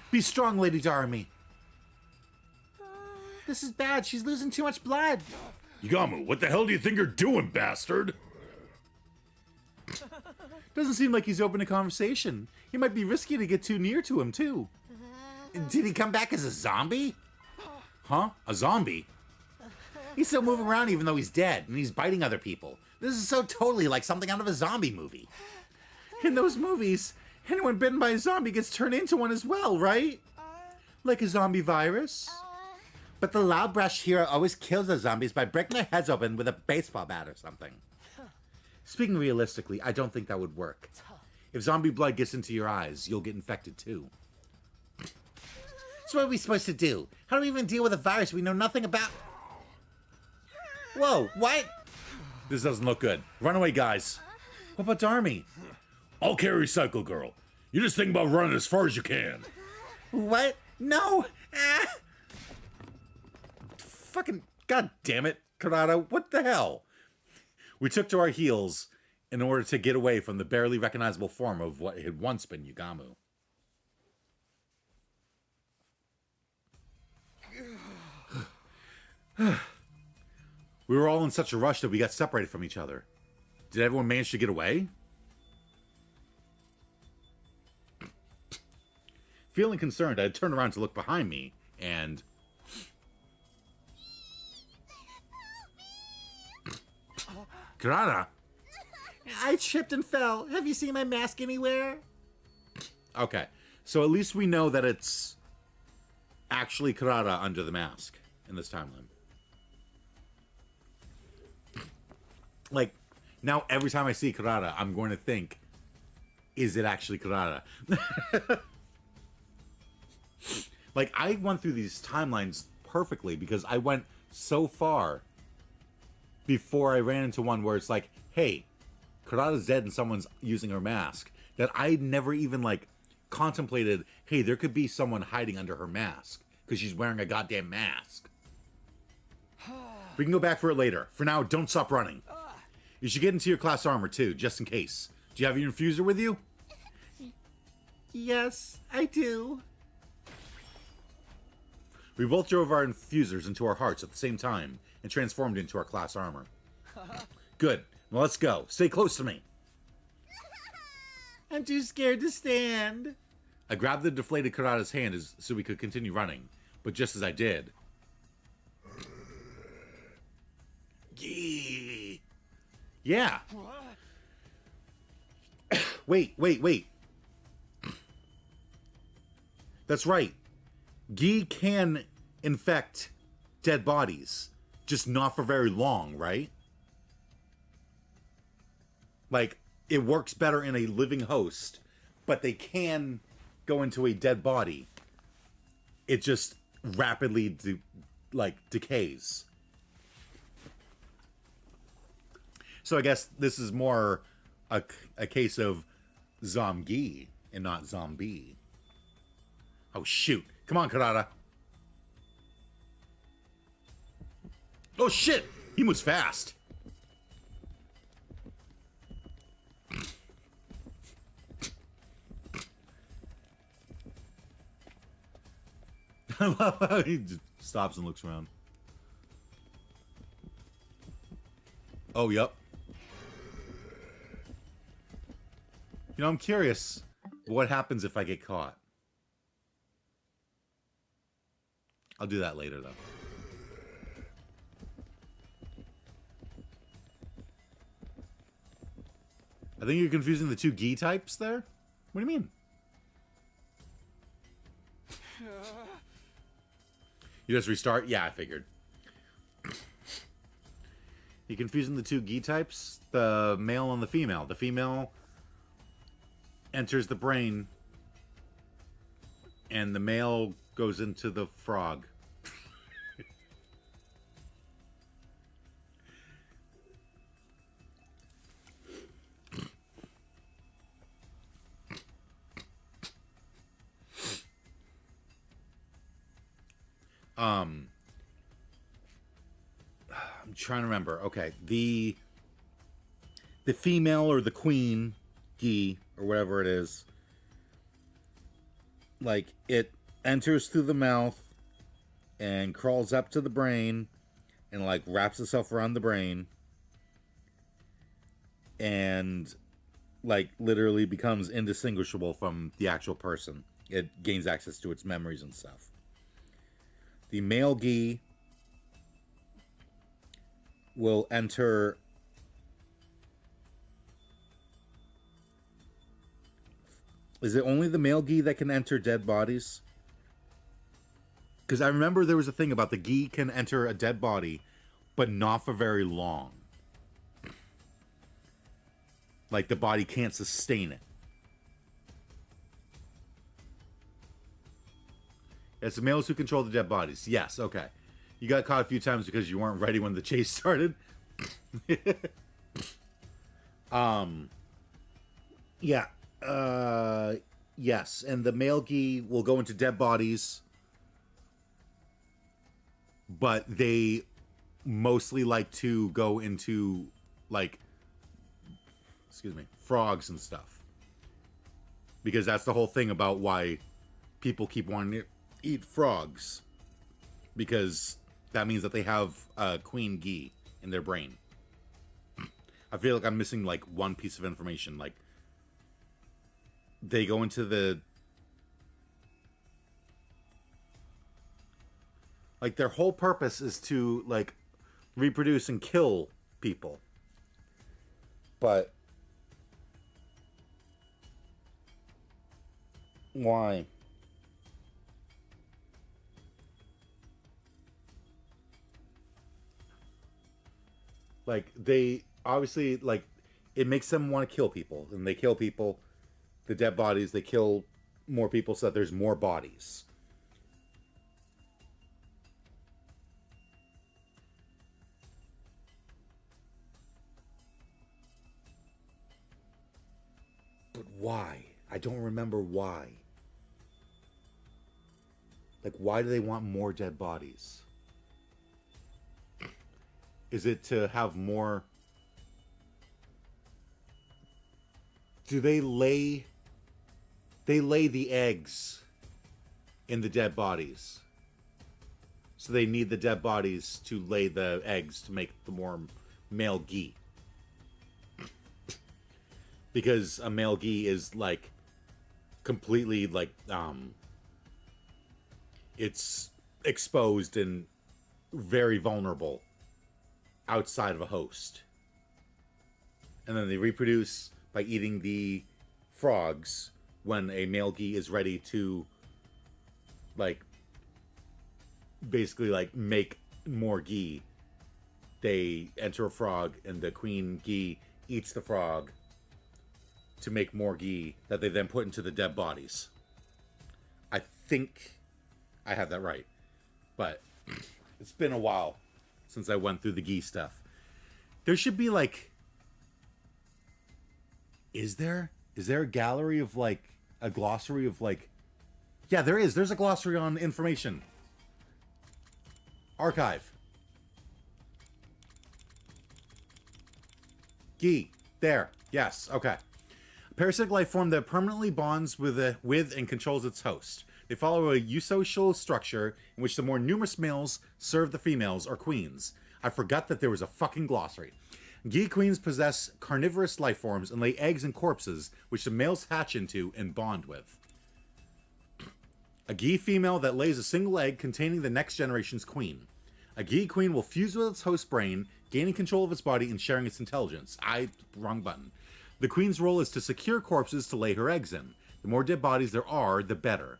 Be strong, Lady Darmy. This is bad. She's losing too much blood. Yugamu, what the hell do you think you're doing, bastard? Doesn't seem like he's open to conversation. It might be risky to get too near to him, too. Did he come back as a zombie? Huh? A zombie? He's still moving around even though he's dead, and he's biting other people. This is so totally like something out of a zombie movie. In those movies, anyone bitten by a zombie gets turned into one as well, right? Like a zombie virus? But the loud brush hero always kills the zombies by breaking their heads open with a baseball bat or something. Speaking realistically, I don't think that would work. If zombie blood gets into your eyes, you'll get infected too. So what are we supposed to do? How do we even deal with a virus we know nothing about? Whoa, what? This doesn't look good. Run away, guys. What about Darmy? I'll carry Cycle Girl. You just think about running as far as you can. What? No! Ah! Fucking god damn it, Karada, what the hell? We took to our heels in order to get away from the barely recognizable form of what had once been Yugamu. We were all in such a rush that we got separated from each other. Did everyone manage to get away? Feeling concerned, I turned around to look behind me, and... Karada. I tripped and fell. Have you seen my mask anywhere? Okay, so at least we know that it's actually Karada under the mask in this timeline. Like, now every time I see Karada, I'm going to think, is it actually Karada? Like, I went through these timelines perfectly because I went so far before I ran into one where it's like, hey, Karada's dead and someone's using her mask, that I never even, like, contemplated, hey, there could be someone hiding under her mask because she's wearing a goddamn mask. We can go back for it later. For now, don't stop running. You should get into your class armor, too, just in case. Do you have your infuser with you? Yes, I do. We both drove our infusers into our hearts at the same time and transformed into our class armor. Good. Well, let's go. Stay close to me. I'm too scared to stand. I grabbed the deflated Karada's hand so we could continue running, but just as I did... Yeah. Wait. That's right. Gi can infect dead bodies, just not for very long, right? Like, it works better in a living host, but they can go into a dead body. It just rapidly, decays. So I guess this is more a case of zombie and not zombie. Oh, shoot. Come on, Karada. Oh, shit! He moves fast. I love how he just stops and looks around. Oh, yep. You know, I'm curious what happens if I get caught. I'll do that later, though. I think you're confusing the two Gi types there? What do you mean? You just restart? Yeah, I figured. You're confusing the two Gi types? The male and the female. The female enters the brain, and the male goes into the frog. I'm trying to remember. Okay, the female or the queen Gi or whatever it is, like, it enters through the mouth and crawls up to the brain and, like, wraps itself around the brain and, like, literally becomes indistinguishable from the actual person. It gains access to its memories and stuff. The male Gi will enter... Is it only the male Gi that can enter dead bodies? Because I remember there was a thing about the Gi can enter a dead body, but not for very long. Like, the body can't sustain it. It's the males who control the dead bodies. Yes, okay. You got caught a few times because you weren't ready when the chase started. Yeah. Yes, and the male Gi will go into dead bodies, but they mostly like to go into, like, frogs and stuff. Because that's the whole thing about why people keep wanting to eat frogs. Because that means that they have queen Gi in their brain. I feel like I'm missing, like, one piece of information. Like, they go into the... Like, their whole purpose is to, like, reproduce and kill people. But why? Like, they obviously, like, it makes them want to kill people, and they kill people, the dead bodies, they kill more people so that there's more bodies. But why? I don't remember why. Like, why do they want more dead bodies? Is it to have more... Do they lay... They lay the eggs in the dead bodies. So they need the dead bodies to lay the eggs to make the more male ghee. Because a male ghee is, like, completely, like, it's exposed and very vulnerable outside of a host. And then they reproduce by eating the frogs when a male ghee is ready to, like, basically, like, make more ghee. They enter a frog, and the queen ghee eats the frog to make more ghee that they then put into the dead bodies. I think I have that right. But it's been a while since I went through the ghee stuff. There should be, like... Is there a gallery of, like, a glossary of, like... Yeah, there is. There's a glossary on information. Archive. Ghee. There. Yes. Okay. A parasitic life form that permanently bonds with and controls its host. They follow a eusocial structure in which the more numerous males serve the females or queens. I forgot that there was a fucking glossary. Ghee queens possess carnivorous life forms and lay eggs in corpses, which the males hatch into and bond with. A ghee female that lays a single egg containing the next generation's queen. A ghee queen will fuse with its host brain, gaining control of its body and sharing its intelligence. Wrong button. The queen's role is to secure corpses to lay her eggs in. The more dead bodies there are, the better.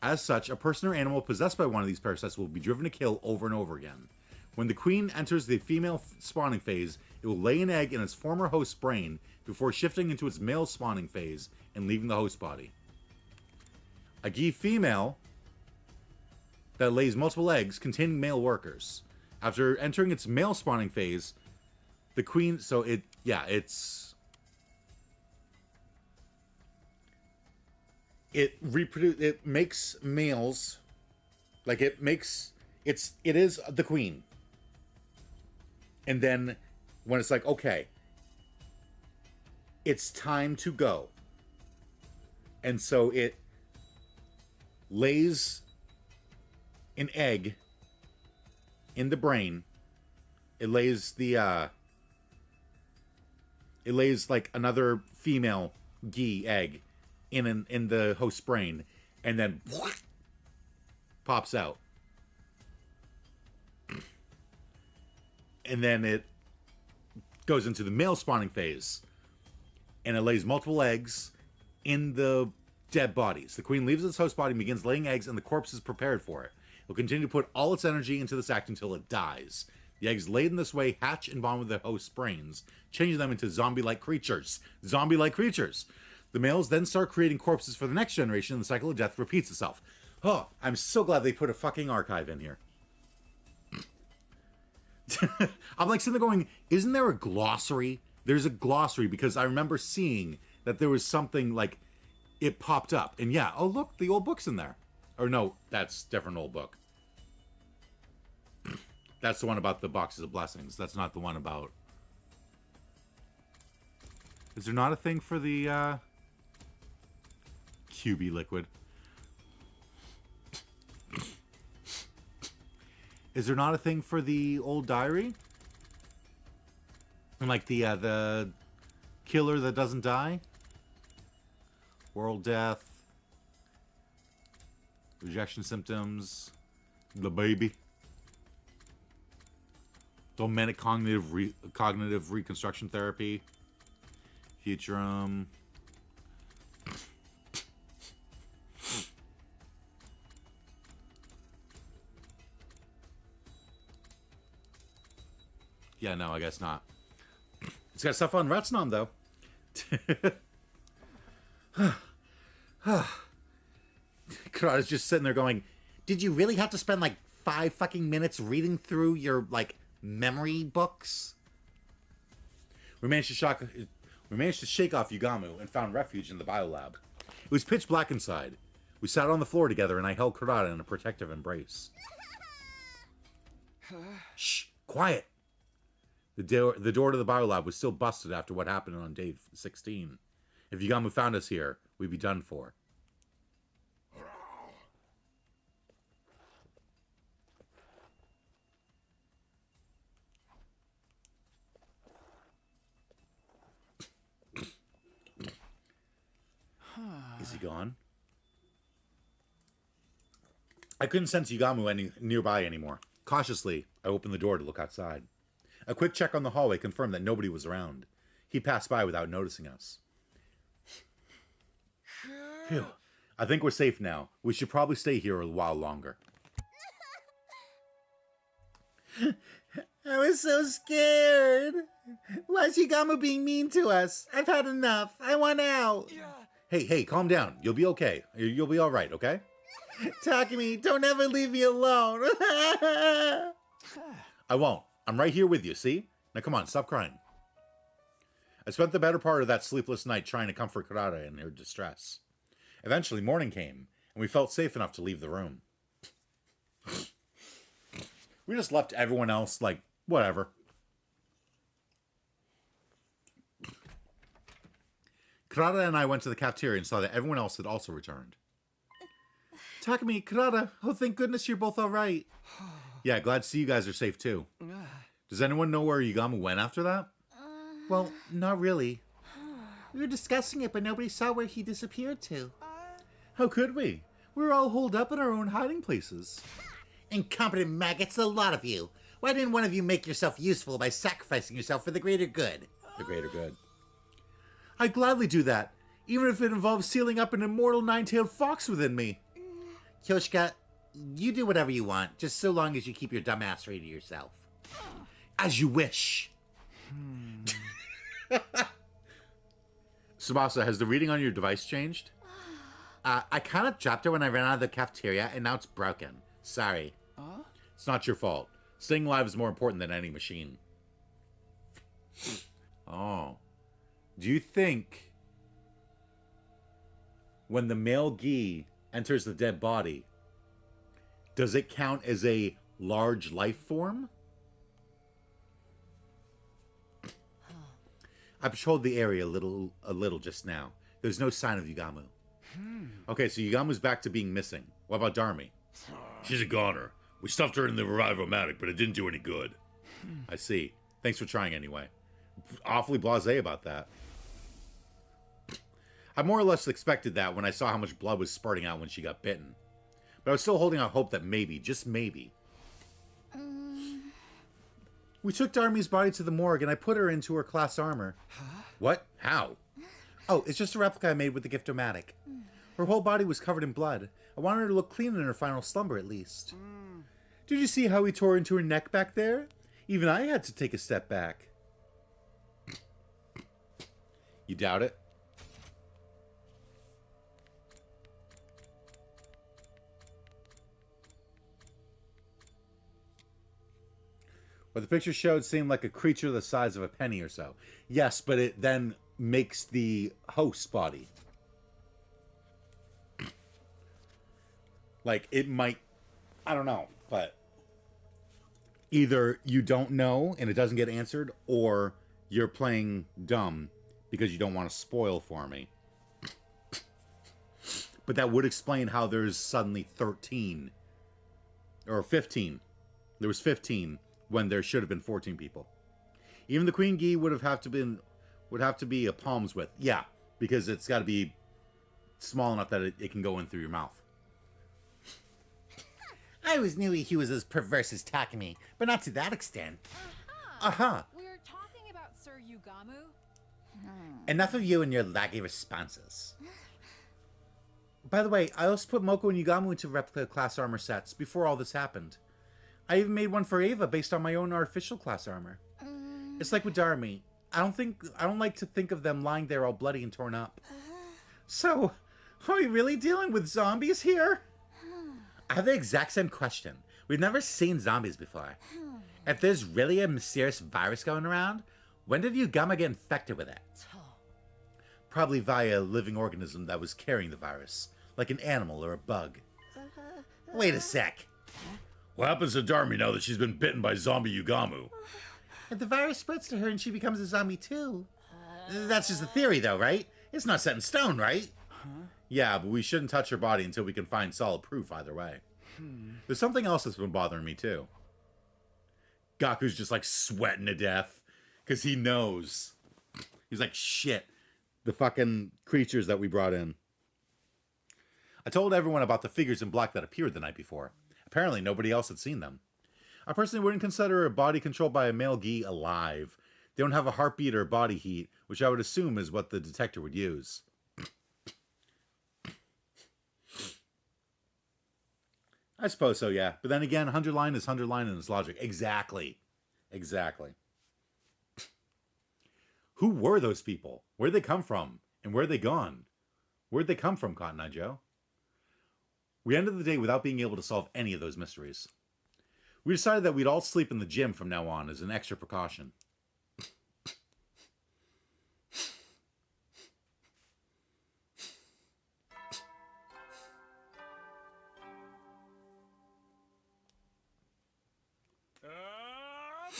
As such, a person or animal possessed by one of these parasites will be driven to kill over and over again. When the queen enters the female spawning phase, it will lay an egg in its former host's brain before shifting into its male spawning phase and leaving the host body. A ghee female that lays multiple eggs containing male workers. After entering its male spawning phase, the queen... So it makes males, like, it is the queen. And then when it's like, okay, it's time to go, and so it lays an egg in the brain. It lays like another female ghee egg in the host's brain, and then pops out. And then it goes into the male spawning phase, and it lays multiple eggs in the dead bodies. The queen leaves its host body and begins laying eggs, and the corpse is prepared for it. It will continue to put all its energy into this act until it dies. The eggs laid in this way hatch and bond with their host's brains, changing them into zombie-like creatures. Zombie-like creatures! The males then start creating corpses for the next generation, and the cycle of death repeats itself. Oh, I'm so glad they put a fucking archive in here. I'm like sitting there going, isn't there a glossary? There's a glossary, because I remember seeing that there was something like it popped up. And yeah, oh look, the old book's in there. Or no, that's a different old book. That's the one about the boxes of blessings. That's not the one about... Is there not a thing for the QB liquid? Is there not a thing for the old diary? And like the killer that doesn't die? World death. Rejection symptoms. The baby. Domenic cognitive reconstruction therapy. Futurum. Yeah, no, I guess not. It's got stuff on Retsnom, though. Karada's just sitting there going, did you really have to spend like 5 fucking minutes reading through your, like, memory books? We managed to shake off Yugamu and found refuge in the biolab. It was pitch black inside. We sat on the floor together and I held Karada in a protective embrace. Shh, quiet. The door to the biolab was still busted after what happened on day 16. If Yugamu found us here, we'd be done for. Is he gone? I couldn't sense Yugamu nearby anymore. Cautiously, I opened the door to look outside. A quick check on the hallway confirmed that nobody was around. He passed by without noticing us. Phew. I think we're safe now. We should probably stay here a while longer. I was so scared. Why's Yugamu being mean to us? I've had enough. I want out. Hey, calm down. You'll be okay. You'll be all right, okay? Takumi, don't ever leave me alone. I won't. I'm right here with you, see? Now come on, stop crying. I spent the better part of that sleepless night trying to comfort Karada in her distress. Eventually, morning came, and we felt safe enough to leave the room. We just left everyone else, like, whatever. Karada and I went to the cafeteria and saw that everyone else had also returned. Takumi, Karada, oh, thank goodness you're both all right. Yeah, glad to see you guys are safe, too. Does anyone know where Yugamu went after that? Well, not really. We were discussing it, but nobody saw where he disappeared to. How could we? We were all holed up in our own hiding places. Incompetent maggots, a lot of you. Why didn't one of you make yourself useful by sacrificing yourself for the greater good? The greater good. I'd gladly do that, even if it involves sealing up an immortal nine-tailed fox within me. Kyoshika, you do whatever you want, just so long as you keep your dumb ass to yourself. As you wish. Tsubasa, has the reading on your device changed? I kind of dropped it when I ran out of the cafeteria, and now it's broken. Sorry. It's not your fault. Staying alive is more important than any machine. Oh. Do you think when the male Gi enters the dead body, does it count as a large life form? I patrolled the area a little just now. There's no sign of Yugamu. Okay, so Yugamu's back to being missing. What about Darmi? She's a goner. We stuffed her in the revivomatic, but it didn't do any good. I see. Thanks for trying anyway. Awfully blasé about that. I more or less expected that when I saw how much blood was spurting out when she got bitten. But I was still holding out hope that maybe, just maybe. We took Darmi's body to the morgue and I put her into her class armor. What? How? Oh, it's just a replica I made with the Giftomatic. Her whole body was covered in blood. I wanted her to look clean in her final slumber, at least. Did you see how he tore into her neck back there? Even I had to take a step back. You doubt it? What the picture showed seemed like a creature the size of a penny or so. Yes, but it then makes the host's body. Like, it might... I don't know, but... Either you don't know and it doesn't get answered, or you're playing dumb because you don't want to spoil for me. But that would explain how there's suddenly 13. Or 15. There was 15 when there should have been 14 people. Even the Queen Gi would have to be a palm's width. Yeah, because it's got to be small enough that it can go in through your mouth. I always knew he was as perverse as Takumi, but not to that extent. We're talking about Sir Yugamu. Enough of you and your laggy responses. By the way, I also put Moko and Yugamu into replica class armor sets before all this happened. I even made one for Ava based on my own artificial class armor. It's like with Darumi. I don't like to think of them lying there all bloody and torn up. So, are we really dealing with zombies here? I have the exact same question. We've never seen zombies before. If there's really a mysterious virus going around, when did Yugama get infected with it? Probably via a living organism that was carrying the virus, like an animal or a bug. Wait a sec. What happens to Darmi now that she's been bitten by zombie Yugamu? If the virus spreads to her and she becomes a zombie too. That's just a theory though, right? It's not set in stone, right? Yeah, but we shouldn't touch her body until we can find solid proof either way. There's something else that's been bothering me too. Gaku's just like sweating to death because he knows. He's like, shit, the fucking creatures that we brought in. I told everyone about the figures in black that appeared the night before. Apparently nobody else had seen them. I personally wouldn't consider a body controlled by a male gi alive. They don't have a heartbeat or body heat, which I would assume is what the detector would use. I suppose so, yeah. But then again, 100 line is 100 line in its logic. Exactly. Exactly. Who were those people? Where'd they come from? And where'd they gone? Where'd they come from, Cotton Eye Joe? We ended the day without being able to solve any of those mysteries. We decided that we'd all sleep in the gym from now on as an extra precaution.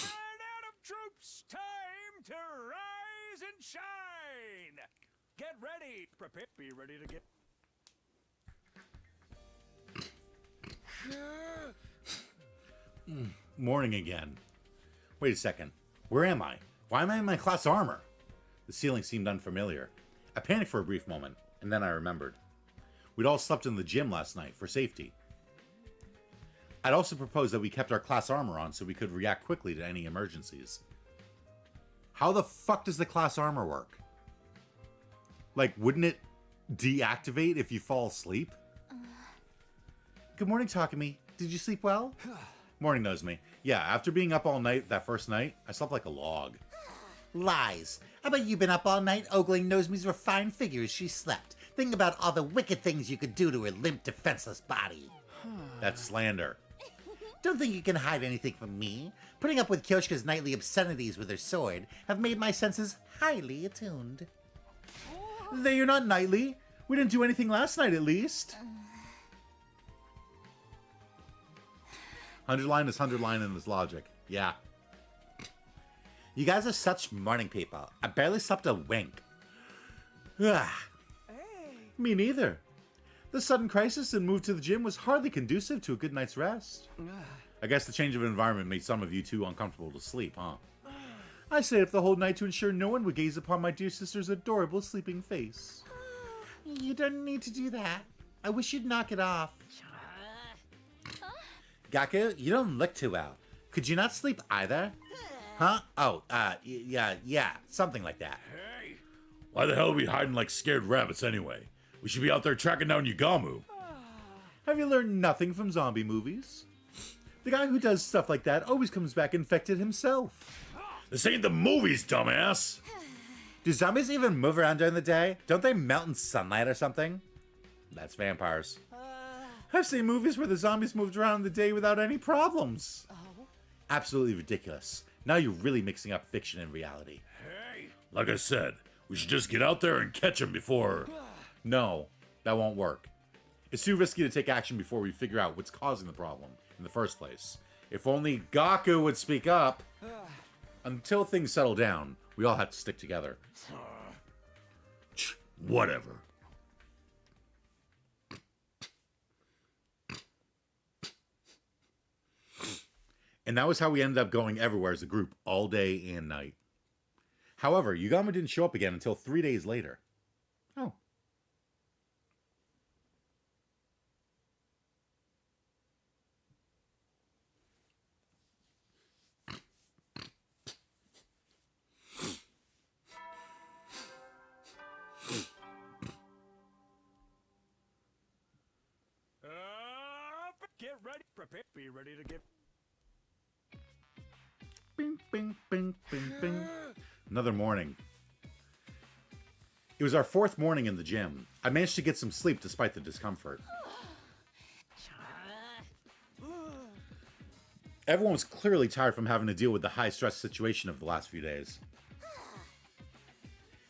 Man out of troops, time to rise and shine. Get ready, prepare, be ready to get. Morning again. Wait a second. Where am I? Why am I in my class armor? The ceiling seemed unfamiliar. I panicked for a brief moment, and then I remembered. We'd all slept in the gym last night for safety. I'd also proposed that we kept our class armor on so we could react quickly to any emergencies. How the fuck does the class armor work? Like, wouldn't it deactivate if you fall asleep? Good morning, Takumi. Did you sleep well? Morning, Nozomi. Yeah, after being up all night that first night, I slept like a log. Lies. How about you been up all night ogling Nozomi's refined figure as she slept, thinking about all the wicked things you could do to her limp, defenseless body? That's slander. Don't think you can hide anything from me. Putting up with Kyoshika's nightly obscenities with her sword have made my senses highly attuned. They are not nightly. We didn't do anything last night, at least. 100 line is 100 line in this logic. Yeah. You guys are such morning people. I barely slept a wink. Me neither. The sudden crisis and move to the gym was hardly conducive to a good night's rest. I guess the change of environment made some of you too uncomfortable to sleep, huh? I stayed up the whole night to ensure no one would gaze upon my dear sister's adorable sleeping face. You don't need to do that. I wish you'd knock it off. Gaku, you don't look too well. Could you not sleep either? Huh? Oh, yeah, something like that. Hey! Why the hell are we hiding like scared rabbits anyway? We should be out there tracking down Yugamu. Have you learned nothing from zombie movies? The guy who does stuff like that always comes back infected himself. This ain't the movies, dumbass! Do zombies even move around during the day? Don't they melt in sunlight or something? That's vampires. I've seen movies where the zombies moved around in the day without any problems. Absolutely ridiculous. Now you're really mixing up fiction and reality. Hey! Like I said, we should just get out there and catch him before... No, that won't work. It's too risky to take action before we figure out what's causing the problem in the first place. If only Gaku would speak up. Until things settle down, we all have to stick together. Whatever. And that was how we ended up going everywhere as a group all day and night. However, Yugama didn't show up again until 3 days later. Oh. prepare. Be ready to get. Bing, bing, bing, bing, bing. Another morning. It was our 4th morning in the gym. I managed to get some sleep despite the discomfort. Everyone was clearly tired from having to deal with the high-stress situation of the last few days.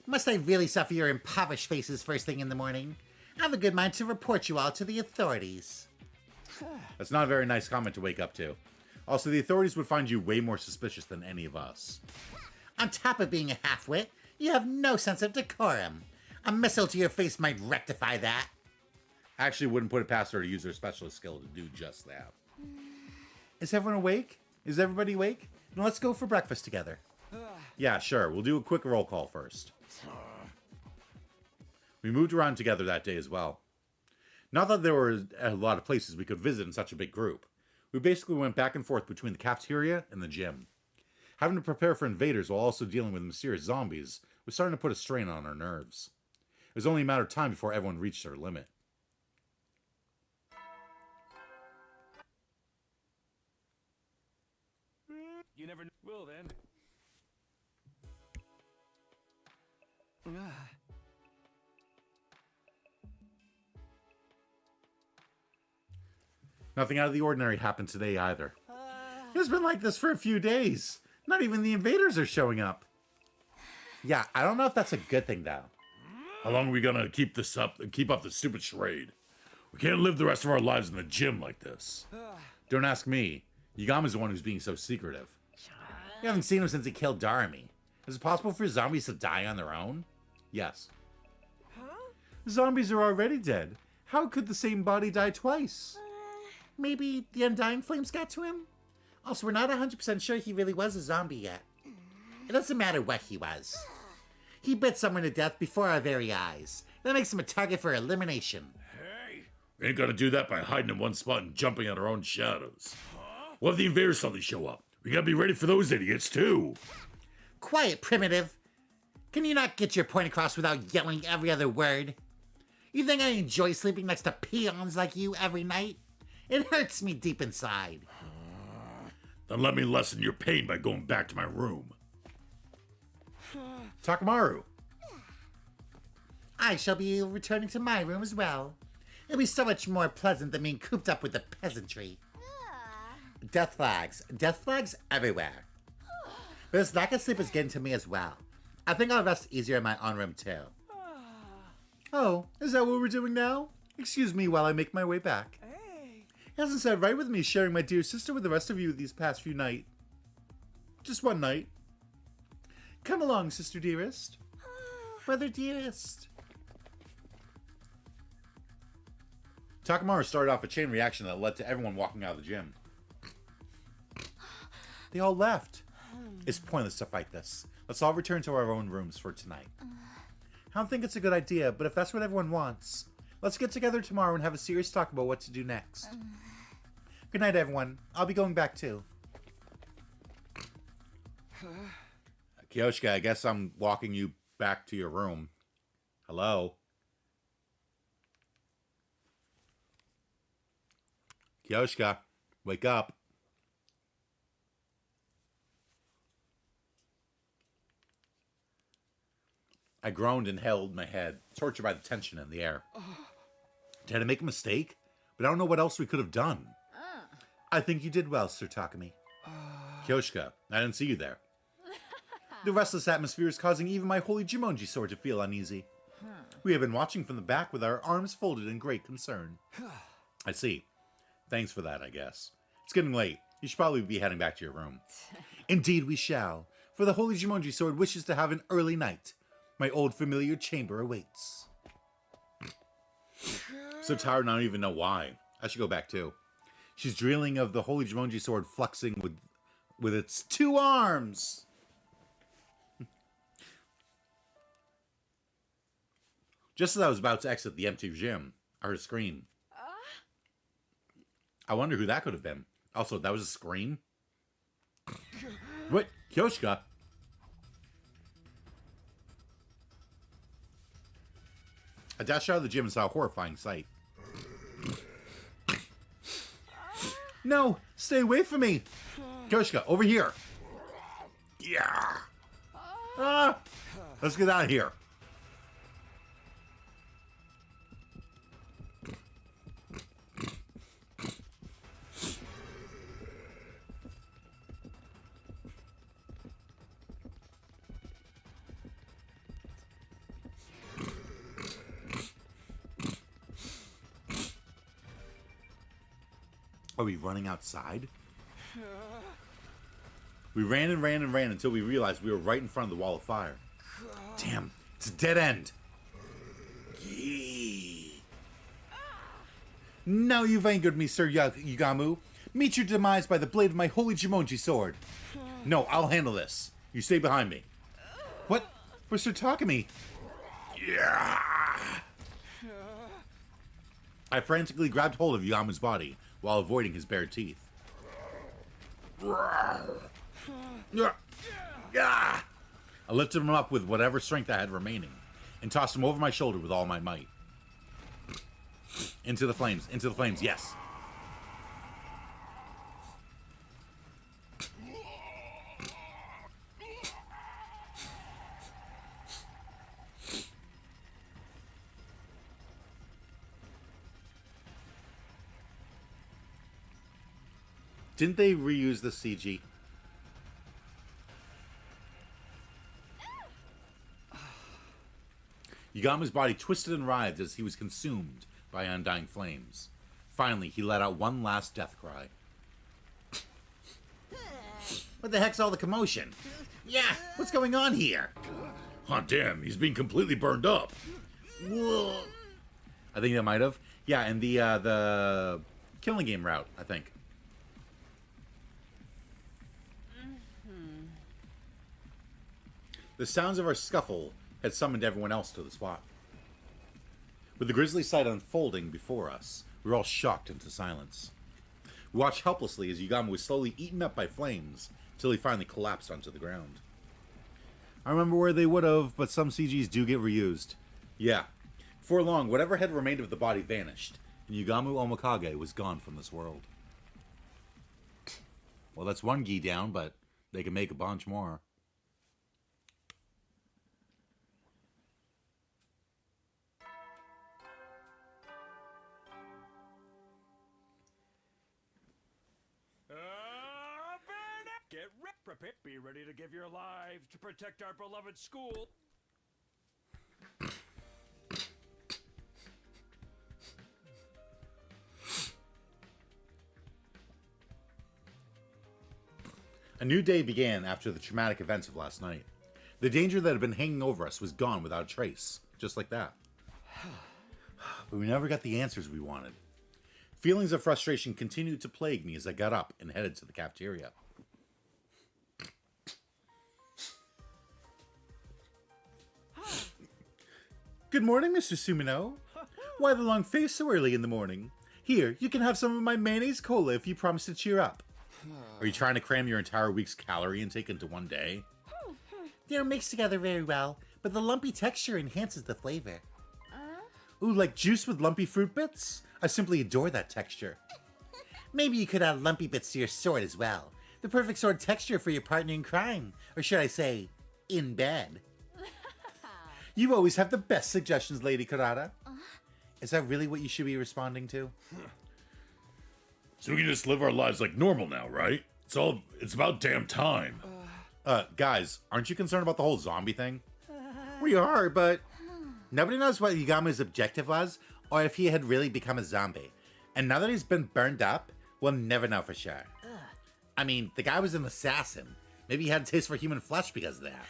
Must I really suffer your impoverished faces first thing in the morning? I have a good mind to report you all to the authorities. That's not a very nice comment to wake up to. Also, the authorities would find you way more suspicious than any of us. On top of being a half-wit, you have no sense of decorum. A missile to your face might rectify that. I actually wouldn't put it past her to use her specialist skill to do just that. Is everyone awake? Is everybody awake? Now let's go for breakfast together. Yeah, sure. We'll do a quick roll call first. We moved around together that day as well. Not that there were a lot of places we could visit in such a big group. We basically went back and forth between the cafeteria and the gym. Having to prepare for invaders while also dealing with mysterious zombies was starting to put a strain on our nerves. It was only a matter of time before everyone reached their limit. You never will then. Nothing out of the ordinary happened today either. It's been like this for a few days. Not even the invaders are showing up. Yeah, I don't know if that's a good thing though. How long are we gonna keep this up? Keep up this stupid charade? We can't live the rest of our lives in the gym like this. Don't ask me. Yagama's the one who's being so secretive. You haven't seen him since he killed Darami. Is it possible for zombies to die on their own? Yes. Zombies are already dead. How could the same body die twice? Maybe the Undying Flames got to him? Also, we're not 100% sure he really was a zombie yet. It doesn't matter what he was. He bit someone to death before our very eyes. That makes him a target for elimination. Hey, we ain't gonna do that by hiding in one spot and jumping at our own shadows. What if the invaders suddenly show up? We gotta be ready for those idiots too. Quiet, primitive. Can you not get your point across without yelling every other word? You think I enjoy sleeping next to peons like you every night? It hurts me deep inside. Then let me lessen your pain by going back to my room. Takamaru. I shall be returning to my room as well. It'll be so much more pleasant than being cooped up with the peasantry. Death flags everywhere. But this lack of sleep is getting to me as well. I think I'll rest easier in my own room too. Oh, is that what we're doing now? Excuse me while I make my way back. It hasn't sat right with me sharing my dear sister with the rest of you these past few nights. Just one night. Come along, sister dearest. Brother dearest. Takamaru started off a chain reaction that led to everyone walking out of the gym. They all left. It's pointless to fight this. Let's all return to our own rooms for tonight. I don't think it's a good idea, but if that's what everyone wants, let's get together tomorrow and have a serious talk about what to do next. Good night, everyone. I'll be going back too. Kyoshka, I guess I'm walking you back to your room. Hello? Kyoshka, wake up. I groaned and held my head, tortured by the tension in the air. Did I make a mistake? But I don't know what else we could have done. I think you did well, Sir Takumi. Kyoshka, I didn't see you there. The restless atmosphere is causing even my holy Jumonji sword to feel uneasy. We have been watching from the back with our arms folded in great concern. I see. Thanks for that, I guess. It's getting late. You should probably be heading back to your room. Indeed we shall, for the holy Jumonji sword wishes to have an early night. My old familiar chamber awaits. So tired, I don't even know why. I should go back too. She's dreaming of the holy Jumonji sword flexing with its 2 arms. Just as I was about to exit the empty gym, I heard a scream. I wonder who that could have been. Also, that was a scream? What? Kyoshka? I dashed out of the gym and saw a horrifying sight. No, stay away from me. Koshka, over here. Yeah. Ah, let's get out of here. Are we running outside? We ran and ran and ran until we realized we were right in front of the wall of fire. Damn, it's a dead end. Yee. Now you've angered me, Sir Yugamu. Meet your demise by the blade of my holy Jumonji sword. No, I'll handle this. You stay behind me. What? Where's Sir Takumi? Yeah. I frantically grabbed hold of Yugamu's body while avoiding his bare teeth. I lifted him up with whatever strength I had remaining and tossed him over my shoulder with all my might. Into the flames, yes. Didn't they reuse the CG? Yugamu's body twisted and writhed as he was consumed by undying flames. Finally, he let out one last death cry. What the heck's all the commotion? Yeah, what's going on here? Oh, damn, he's being completely burned up. Whoa. I think that might have. Yeah, and the killing game route, I think. The sounds of our scuffle had summoned everyone else to the spot. With the grisly sight unfolding before us, we were all shocked into silence. We watched helplessly as Yugamu was slowly eaten up by flames till he finally collapsed onto the ground. I remember where they would have, but some CGs do get reused. Yeah. Before long, whatever had remained of the body vanished, and Yugamu Omokage was gone from this world. Well, that's one gi down, but they can make a bunch more. Get prepared. Be ready to give your lives to protect our beloved school. A new day began after the traumatic events of last night. The danger that had been hanging over us was gone without a trace, just like that. But we never got the answers we wanted. Feelings of frustration continued to plague me as I got up and headed to the cafeteria. Good morning, Mr. Sumino. Why the long face so early in the morning? Here, you can have some of my mayonnaise cola if you promise to cheer up. Are you trying to cram your entire week's calorie intake into one day? They're mixed together very well, but the lumpy texture enhances the flavor. Ooh, like juice with lumpy fruit bits? I simply adore that texture. Maybe you could add lumpy bits to your sword as well. The perfect sword texture for your partner in crime. Or should I say, in bed. You always have the best suggestions, Lady Kurata. Is that really what you should be responding to? So we can just live our lives like normal now, right? It's about damn time. Guys, aren't you concerned about the whole zombie thing? We are, but nobody knows what Yugamu's objective was, or if he had really become a zombie. And now that he's been burned up, we'll never know for sure. I mean, the guy was an assassin. Maybe he had a taste for human flesh because of that.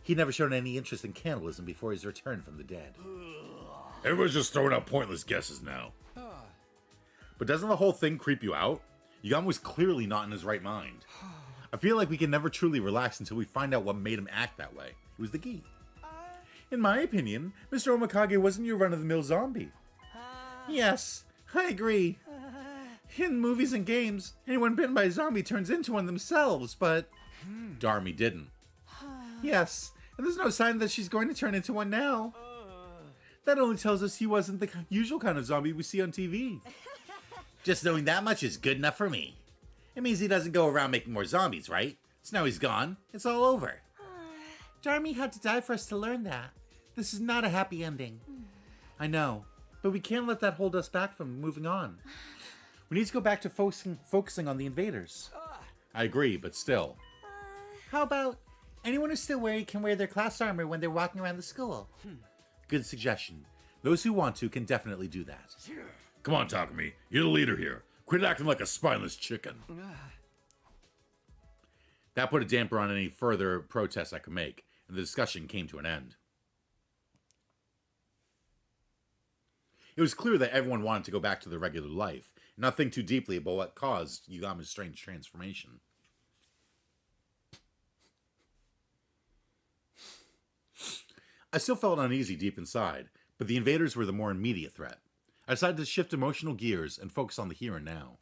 He never showed any interest in cannibalism before his return from the dead. Everyone's just throwing out pointless guesses now. But doesn't the whole thing creep you out? Yugamu was clearly not in his right mind. I feel like we can never truly relax until we find out what made him act that way. It was the gi. In my opinion, Mr. Omokage wasn't your run-of-the-mill zombie. Yes, I agree. In movies and games, anyone bitten by a zombie turns into one themselves, but Darmy didn't. Yes, and there's no sign that she's going to turn into one now. That only tells us he wasn't the usual kind of zombie we see on TV. Just knowing that much is good enough for me. It means he doesn't go around making more zombies, right? So now he's gone. It's all over. Jarmy had to die for us to learn that. This is not a happy ending. I know, but we can't let that hold us back from moving on. We need to go back to focusing on the invaders. I agree, but still. How about anyone who's still wearing can wear their class armor when they're walking around the school? Good suggestion. Those who want to can definitely do that. Come on, Takumi. You're the leader here. Quit acting like a spineless chicken. That put a damper on any further protests I could make, and the discussion came to an end. It was clear that everyone wanted to go back to their regular life, and not think too deeply about what caused Yugama's strange transformation. I still felt uneasy deep inside, but the invaders were the more immediate threat. I decided to shift emotional gears and focus on the here and now.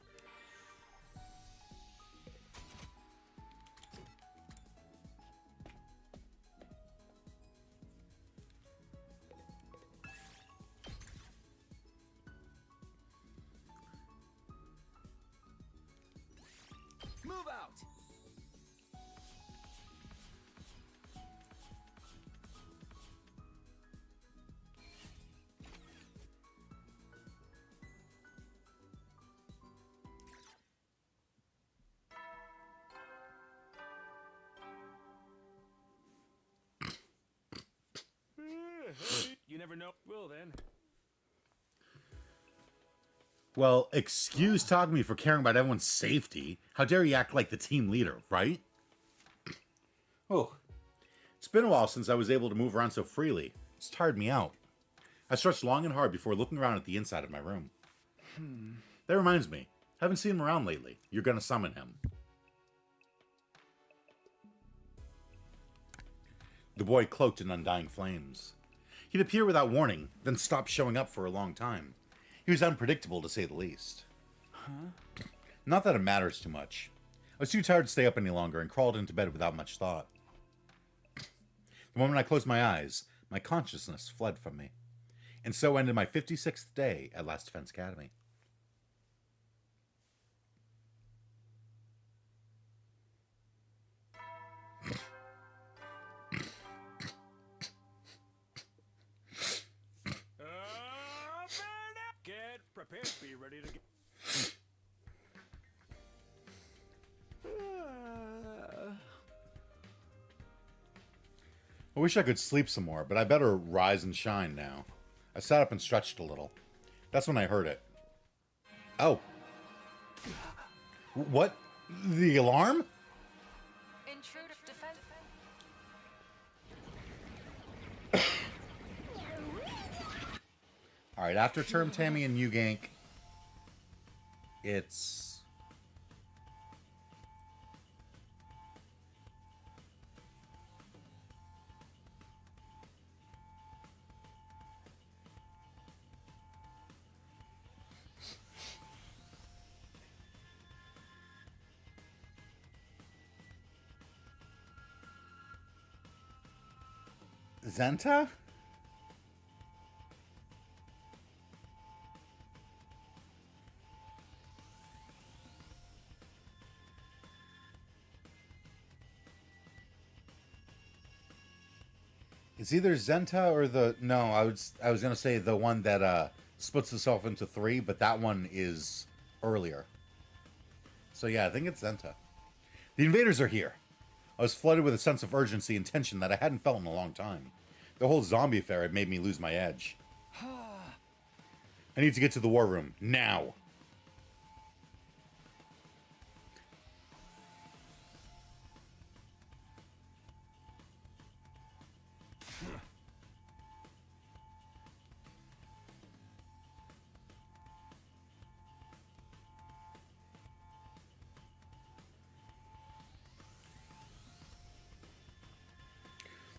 Move out! You never know. Will then. Well, excuse Takumi for caring about everyone's safety. How dare he act like the team leader, right? Oh, it's been a while since I was able to move around so freely. It's tired me out. I stretched long and hard before looking around at the inside of my room. That reminds me, I haven't seen him around lately. You're gonna summon him. The boy cloaked in undying flames. He'd appear without warning, then stop showing up for a long time. He was unpredictable, to say the least. Not that it matters too much. I was too tired to stay up any longer and crawled into bed without much thought. The moment I closed my eyes, my consciousness fled from me. And so ended my 56th day at Last Defense Academy. Get prepared. Be ready to get. I wish I could sleep some more, but I better rise and shine now. I sat up and stretched a little. That's when I heard it. Oh. What? The alarm? Intruder defense. Alright, after Term Tammy and Ugank, it's... Zenta? It's either Zenta or the... No, I was going to say the one that splits itself into three, but that one is earlier. So yeah, I think it's Zenta. The invaders are here. I was flooded with a sense of urgency and tension that I hadn't felt in a long time. The whole zombie affair had made me lose my edge. I need to get to the war room, now.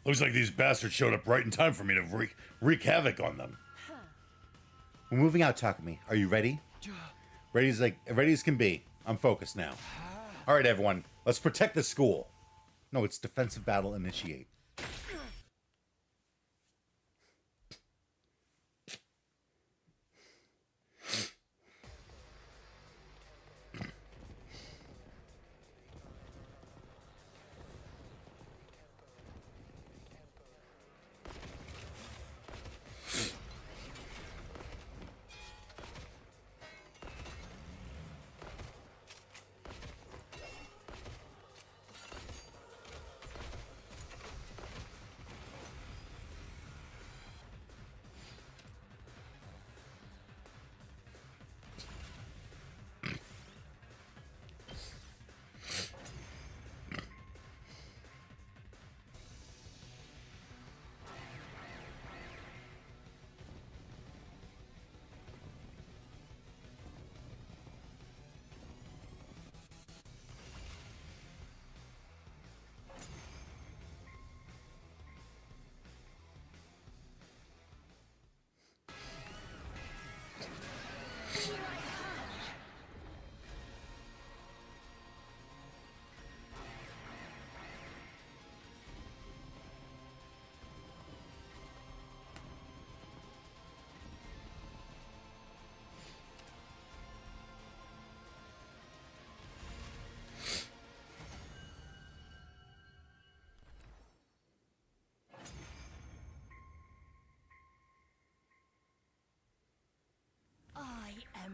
Looks like these bastards showed up right in time for me to wreak havoc on them. We're moving out, Takumi. Are you ready? Ready as can be. I'm focused now. All right, everyone. Let's protect the school. No, it's defensive battle initiate.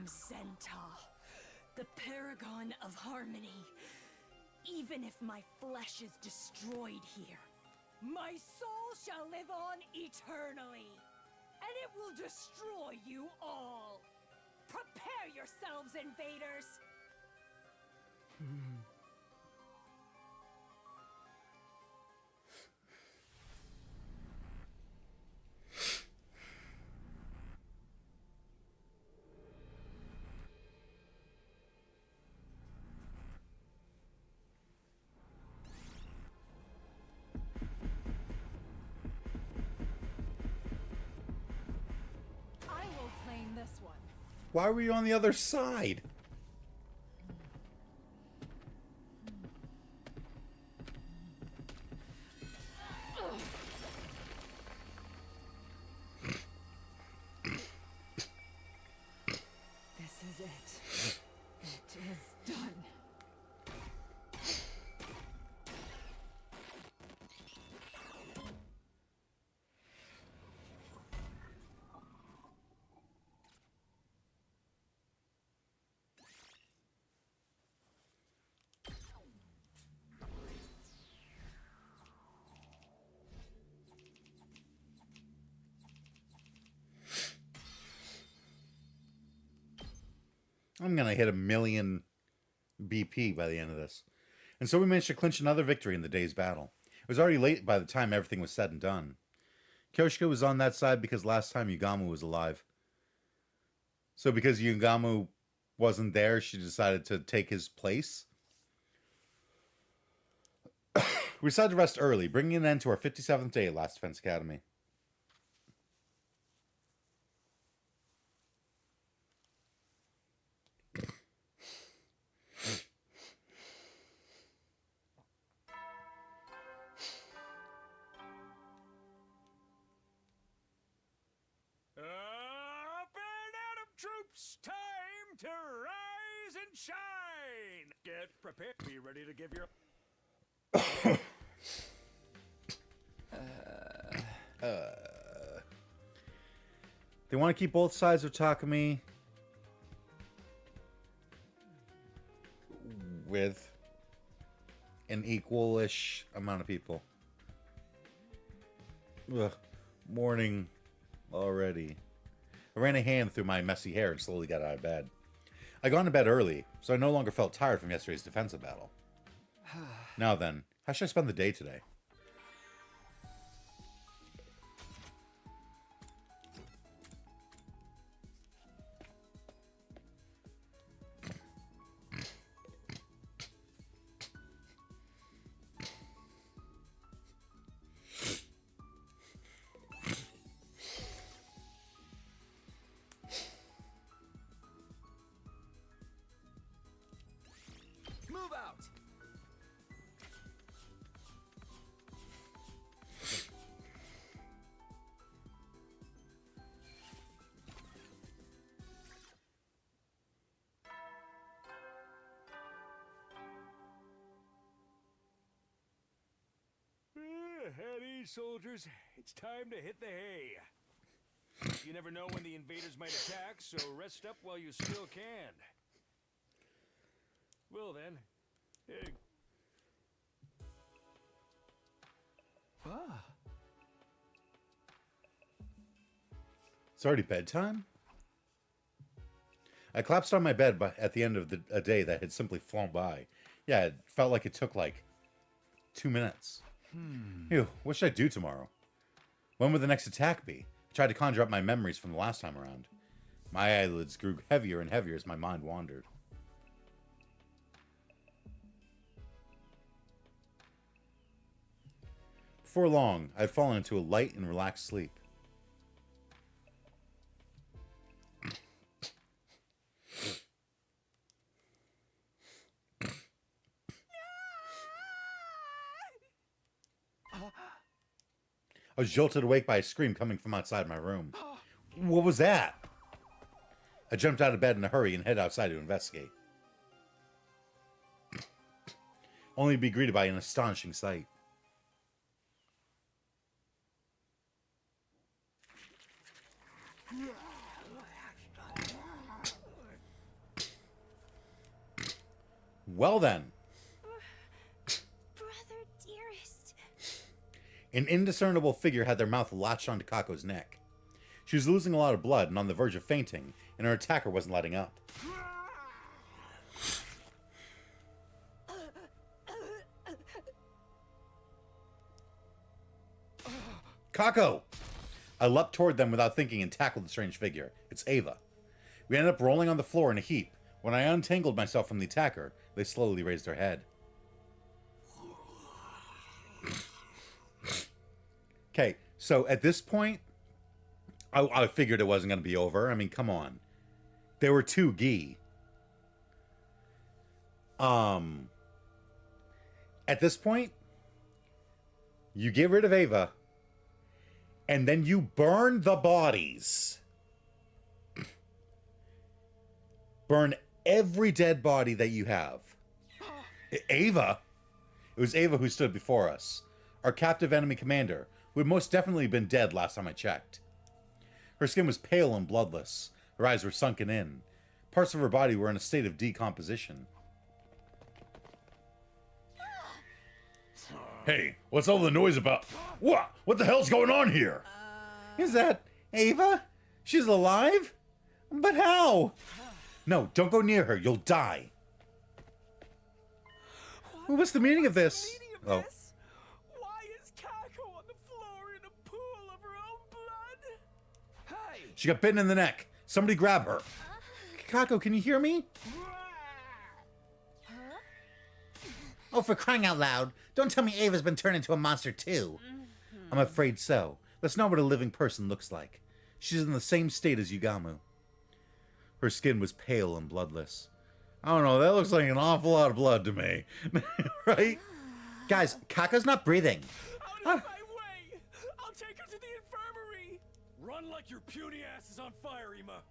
Zenta, the paragon of harmony. Even if my flesh is destroyed here, my soul shall live on eternally, and it will destroy you all. Prepare yourselves, invaders! I will claim this one. Why were you on the other side? This is it. It is done. I'm gonna hit 1,000,000 BP by the end of this. And so we managed to clinch another victory in the day's battle. It was already late by the time everything was said and done. Kyoshiko was on that side because last time Yugamu was alive. So because Yugamu wasn't there, she decided to take his place. We decided to rest early, bringing an end to our 57th day at Last Defense Academy. Up and Adam troops, time to rise and shine. Get prepared. Be ready to give your. They want to keep both sides of Takumi with an equal-ish amount of people. Ugh, morning already. I ran a hand through my messy hair and slowly got out of bed. I got to bed early, so I no longer felt tired from yesterday's defensive battle. Now then, how should I spend the day today? Move out! At ease, soldiers. It's time to hit the hay. You never know when the invaders might attack, so rest up while you still can. Well then, It's already bedtime? I collapsed on my bed at the end of a day that had simply flown by. Yeah, it felt like it took like 2 minutes. Ew, what should I do tomorrow? When would the next attack be? I tried to conjure up my memories from the last time around. My eyelids grew heavier and heavier as my mind wandered. Before long, I had fallen into a light and relaxed sleep. I was jolted awake by a scream coming from outside my room. What was that? I jumped out of bed in a hurry and headed outside to investigate. Only to be greeted by an astonishing sight. Well then. Brother dearest. An indiscernible figure had their mouth latched onto Kako's neck. She was losing a lot of blood and on the verge of fainting, and her attacker wasn't letting up. Kako! I leapt toward them without thinking and tackled the strange figure. It's Ava. We ended up rolling on the floor in a heap. When I untangled myself from the attacker, they slowly raised their head. Okay, so at this point, I figured it wasn't going to be over. I mean, come on. There were two Gi. At this point, you get rid of Ava, and then you burn the bodies. Burn every dead body that you have. Ava? It was Ava who stood before us. Our captive enemy commander, who had most definitely been dead last time I checked. Her skin was pale and bloodless. Her eyes were sunken in. Parts of her body were in a state of decomposition. Hey, what's all the noise about? What? What the hell's going on here? Is that Ava? She's alive? But how? No, don't go near her. You'll die. What's the meaning of this? Oh. Why is Kako on the floor in a pool of her own blood? Hey! She got bitten in the neck. Somebody grab her. Kako, can you hear me? Oh, for crying out loud. Don't tell me Ava's been turned into a monster too. I'm afraid so. That's not what a living person looks like. She's in the same state as Yugamu. Her skin was pale and bloodless. I don't know, that looks like an awful lot of blood to me. Right? Guys, Kaka's not breathing. Out of my way! I'll take her to the infirmary! Run like your puny ass is on fire, Ima.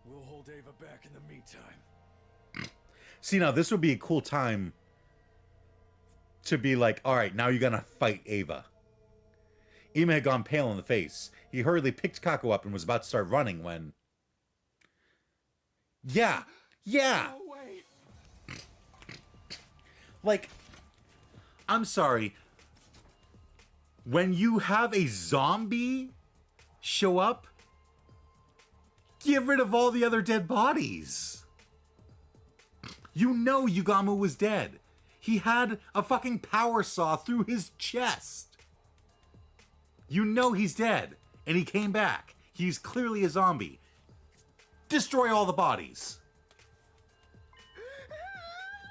We'll hold Ava back in the meantime. See, now this would be a cool time to be like, alright, now you're gonna fight Ava. Ima had gone pale in the face. He hurriedly picked Kako up and was about to start running when... Yeah! Oh, wait. Like, I'm sorry. When you have a zombie show up, get rid of all the other dead bodies. You know Yugamu was dead. He had a fucking power saw through his chest. You know he's dead, and he came back. He's clearly a zombie. Destroy all the bodies.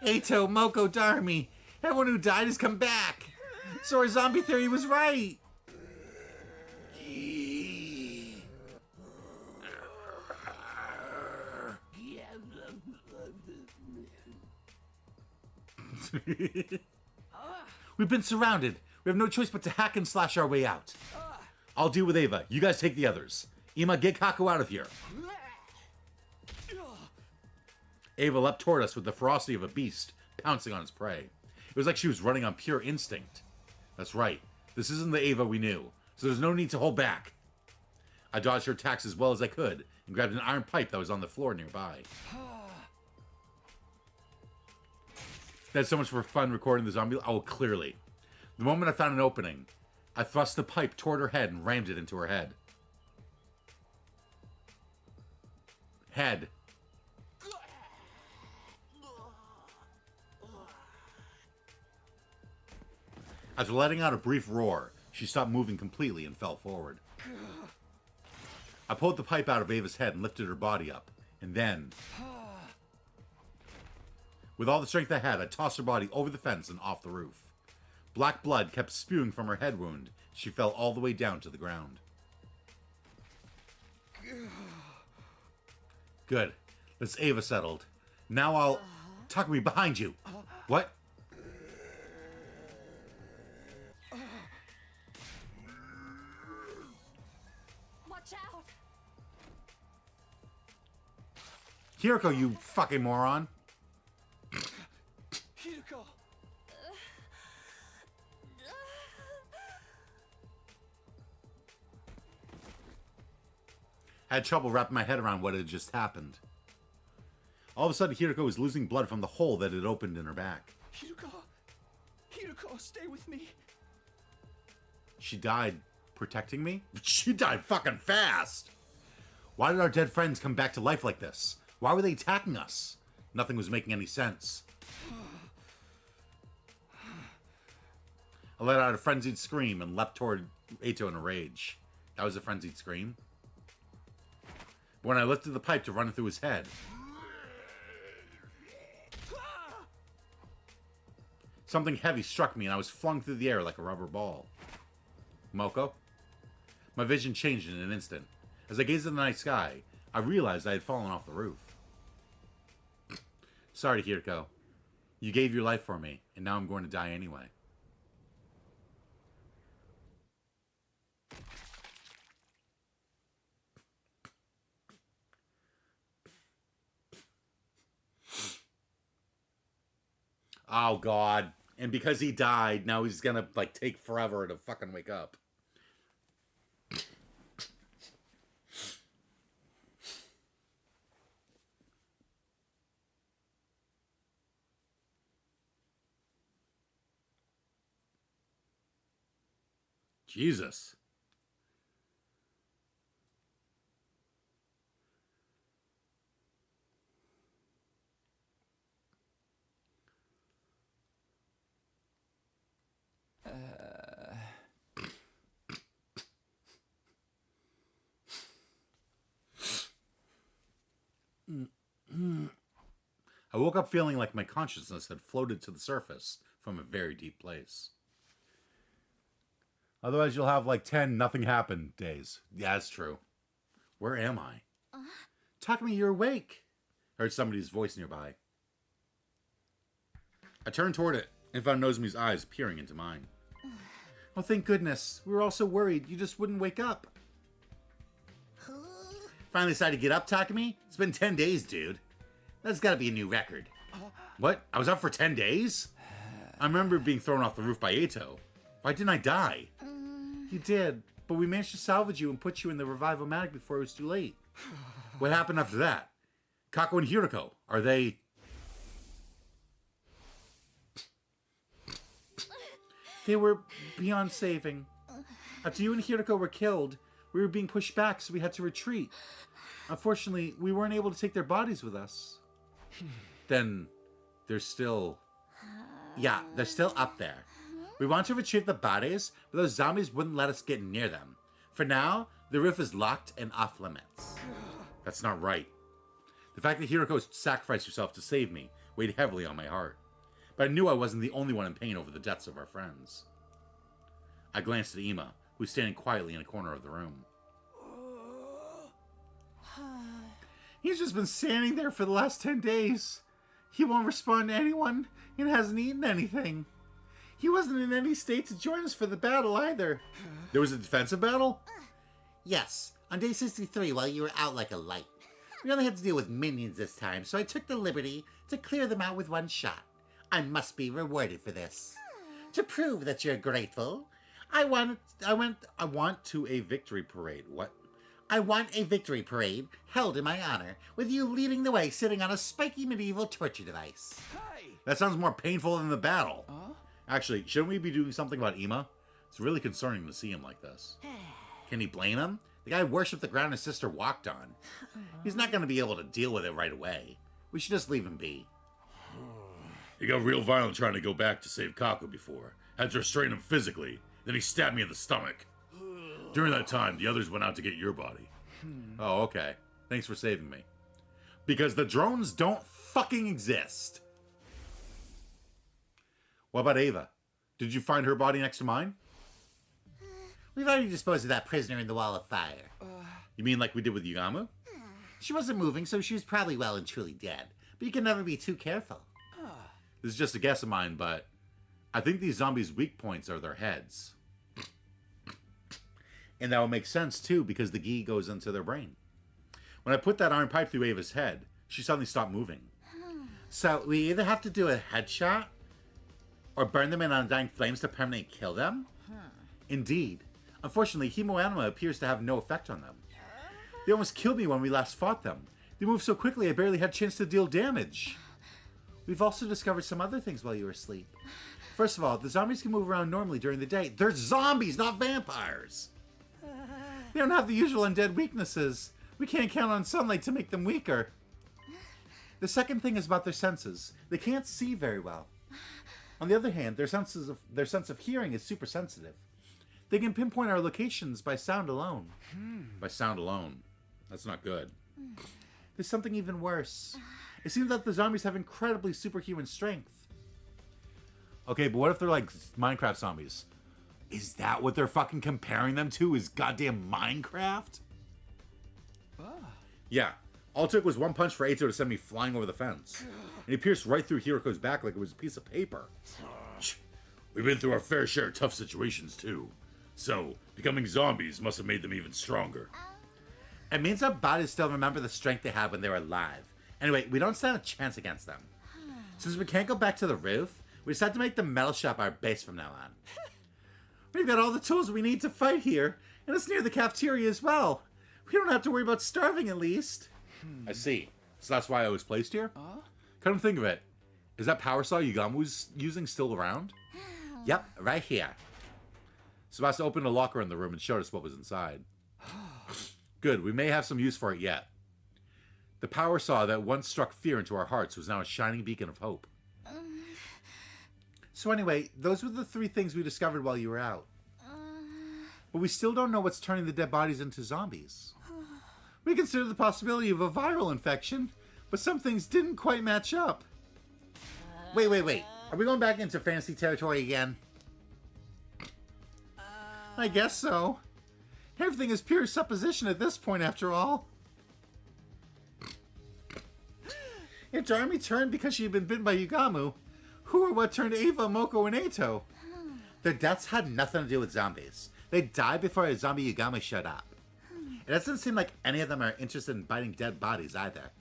Eito, Moko, Darmi. Everyone who died has come back. So our zombie theory was right. We've been surrounded. We have no choice but to hack and slash our way out. I'll deal with Ava. You guys take the others. Ima, get Kako out of here. Ava leapt toward us with the ferocity of a beast, pouncing on its prey. It was like she was running on pure instinct. That's right. This isn't the Ava we knew, so there's no need to hold back. I dodged her attacks as well as I could, and grabbed an iron pipe that was on the floor nearby. That's so much for fun recording the zombie. Oh, clearly. The moment I found an opening, I thrust the pipe toward her head and rammed it into her head. Head. After letting out a brief roar, she stopped moving completely and fell forward. I pulled the pipe out of Ava's head and lifted her body up. And then, with all the strength I had, I tossed her body over the fence and off the roof. Black blood kept spewing from her head wound. She fell all the way down to the ground. Good. That's Ava settled. Now I'll... Takumi, behind you. What? Watch out! Hiroko, you fucking moron. Hideko! I had trouble wrapping my head around what had just happened. All of a sudden, Hiroko was losing blood from the hole that had opened in her back. Hiruko! Hiruko, stay with me! She died protecting me? She died fucking fast! Why did our dead friends come back to life like this? Why were they attacking us? Nothing was making any sense. I let out a frenzied scream and leapt toward Eito in a rage. That was a frenzied scream. But when I lifted the pipe to run it through his head, something heavy struck me and I was flung through the air like a rubber ball. Moko? My vision changed in an instant. As I gazed at the night sky, I realized I had fallen off the roof. Sorry, Hiroko. You gave your life for me, and now I'm going to die anyway. Oh, God. And because he died, now he's gonna, like, take forever to fucking wake up. Jesus. I woke up feeling like my consciousness had floated to the surface from a very deep place. Otherwise, you'll have like 10 nothing happened days. Yeah, that's true. Where am I? Takumi, you're awake. I heard somebody's voice nearby. I turned toward it and found Nozomi's eyes peering into mine. Oh, thank goodness. We were all so worried you just wouldn't wake up. Finally decided to get up, Takumi? It's been 10 days, dude. That's gotta be a new record. What? I was up for 10 days? I remember being thrown off the roof by Eito. Why didn't I die? You did, but we managed to salvage you and put you in the Revive-O-Matic before it was too late. What happened after that? Kako and Hiroko, are they... They were beyond saving. After you and Hiroko were killed, we were being pushed back, so we had to retreat. Unfortunately, we weren't able to take their bodies with us. Then, they're still... Yeah, they're still up there. We want to retrieve the bodies, but those zombies wouldn't let us get near them. For now, the roof is locked and off limits. That's not right. The fact that Hiroko sacrificed herself to save me weighed heavily on my heart. But I knew I wasn't the only one in pain over the deaths of our friends. I glanced at Ima, who was standing quietly in a corner of the room. He's just been standing there for the last 10 days. He won't respond to anyone and hasn't eaten anything. He wasn't in any state to join us for the battle either. There was a defensive battle? Yes, on day 63 while you were out like a light. We only had to deal with minions this time, so I took the liberty to clear them out with one shot. I must be rewarded for this. To prove that you're grateful, I want to a victory parade. What? I want a victory parade held in my honor, with you leading the way sitting on a spiky medieval torture device. That sounds more painful than the battle. Actually, shouldn't we be doing something about Ima? It's really concerning to see him like this. Can he blame him? The guy worshipped the ground his sister walked on. He's not going to be able to deal with it right away. We should just leave him be. He got real violent trying to go back to save Kaku before. Had to restrain him physically. Then he stabbed me in the stomach. During that time, the others went out to get your body. Oh, okay. Thanks for saving me. Because the drones don't fucking exist. What about Ava? Did you find her body next to mine? We've already disposed of that prisoner in the Wall of Fire. You mean like we did with Yugamu? She wasn't moving, so she was probably well and truly dead. But you can never be too careful. This is just a guess of mine, but I think these zombies' weak points are their heads. And that would make sense, too, because the ghee goes into their brain. When I put that iron pipe through Ava's head, she suddenly stopped moving. So we either have to do a headshot, or burn them in undying flames to permanently kill them? Indeed. Unfortunately, Hemoanima appears to have no effect on them. They almost killed me when we last fought them. They moved so quickly I barely had a chance to deal damage. We've also discovered some other things while you were asleep. First of all, the zombies can move around normally during the day. They're zombies, not vampires! They don't have the usual undead weaknesses. We can't count on sunlight to make them weaker. The second thing is about their senses. They can't see very well. On the other hand, their sense of hearing is super sensitive. They can pinpoint our locations by sound alone. By sound alone. That's not good. There's something even worse. It seems that the zombies have incredibly superhuman strength. Okay, but what if they're like Minecraft zombies? Is that what they're fucking comparing them to? Is goddamn Minecraft? Yeah. All it took was one punch for Eito to send me flying over the fence. And he pierced right through Hiroko's back like it was a piece of paper. We've been through our fair share of tough situations, too. So, becoming zombies must have made them even stronger. It means our bodies still remember the strength they had when they were alive. Anyway, we don't stand a chance against them. Since we can't go back to the roof, we decided to make the metal shop our base from now on. We've got all the tools we need to fight here, and it's near the cafeteria as well. We don't have to worry about starving, at least. I see. So that's why I was placed here? Come to think of it, is that power saw Yugama was using still around? Yep, right here. Sebasta opened a locker in the room and showed us what was inside. Good, we may have some use for it yet. The power saw that once struck fear into our hearts was now a shining beacon of hope. So anyway, those were the 3 things we discovered while you were out. But we still don't know what's turning the dead bodies into zombies. We considered the possibility of a viral infection, but some things didn't quite match up. Wait. Are we going back into fantasy territory again? I guess so. Everything is pure supposition at this point, after all. If Jarmi turned because she had been bitten by Yugamu, who or what turned Ava, Moko, and Eito? Their deaths had nothing to do with zombies. They died before a zombie Yugamu showed up. It doesn't seem like any of them are interested in biting dead bodies either.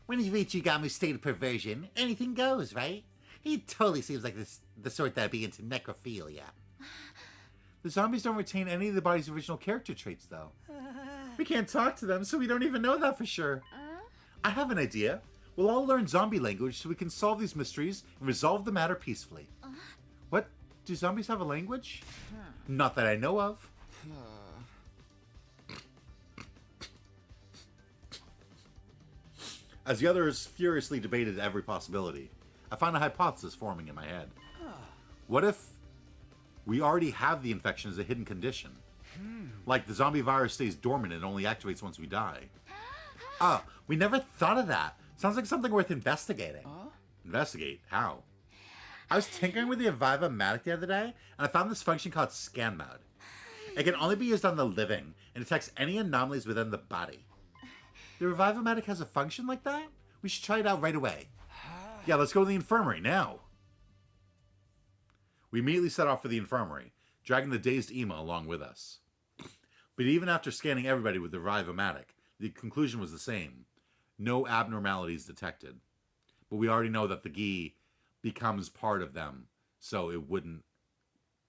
When you reach Yugamu's state of perversion, anything goes, right? He totally seems like the sort that'd be into necrophilia. The zombies don't retain any of the body's original character traits, though. We can't talk to them, so we don't even know that for sure. I have an idea. We'll all learn zombie language so we can solve these mysteries and resolve the matter peacefully. What? Do zombies have a language? Not that I know of. As the others furiously debated every possibility, I found a hypothesis forming in my head. What if we already have the infection as a hidden condition? Like the zombie virus stays dormant and only activates once we die. Oh, we never thought of that. Sounds like something worth investigating. Investigate? How? I was tinkering with the Revive-O-Matic the other day, and I found this function called Scan Mode. It can only be used on the living, and detects any anomalies within the body. The Revive-O-Matic has a function like that? We should try it out right away. Yeah, let's go to the infirmary now. We immediately set off for the infirmary, dragging the dazed Ima along with us. But even after scanning everybody with the Revive-O-Matic, the conclusion was the same. No abnormalities detected. But we already know that the Gi becomes part of them, so it wouldn't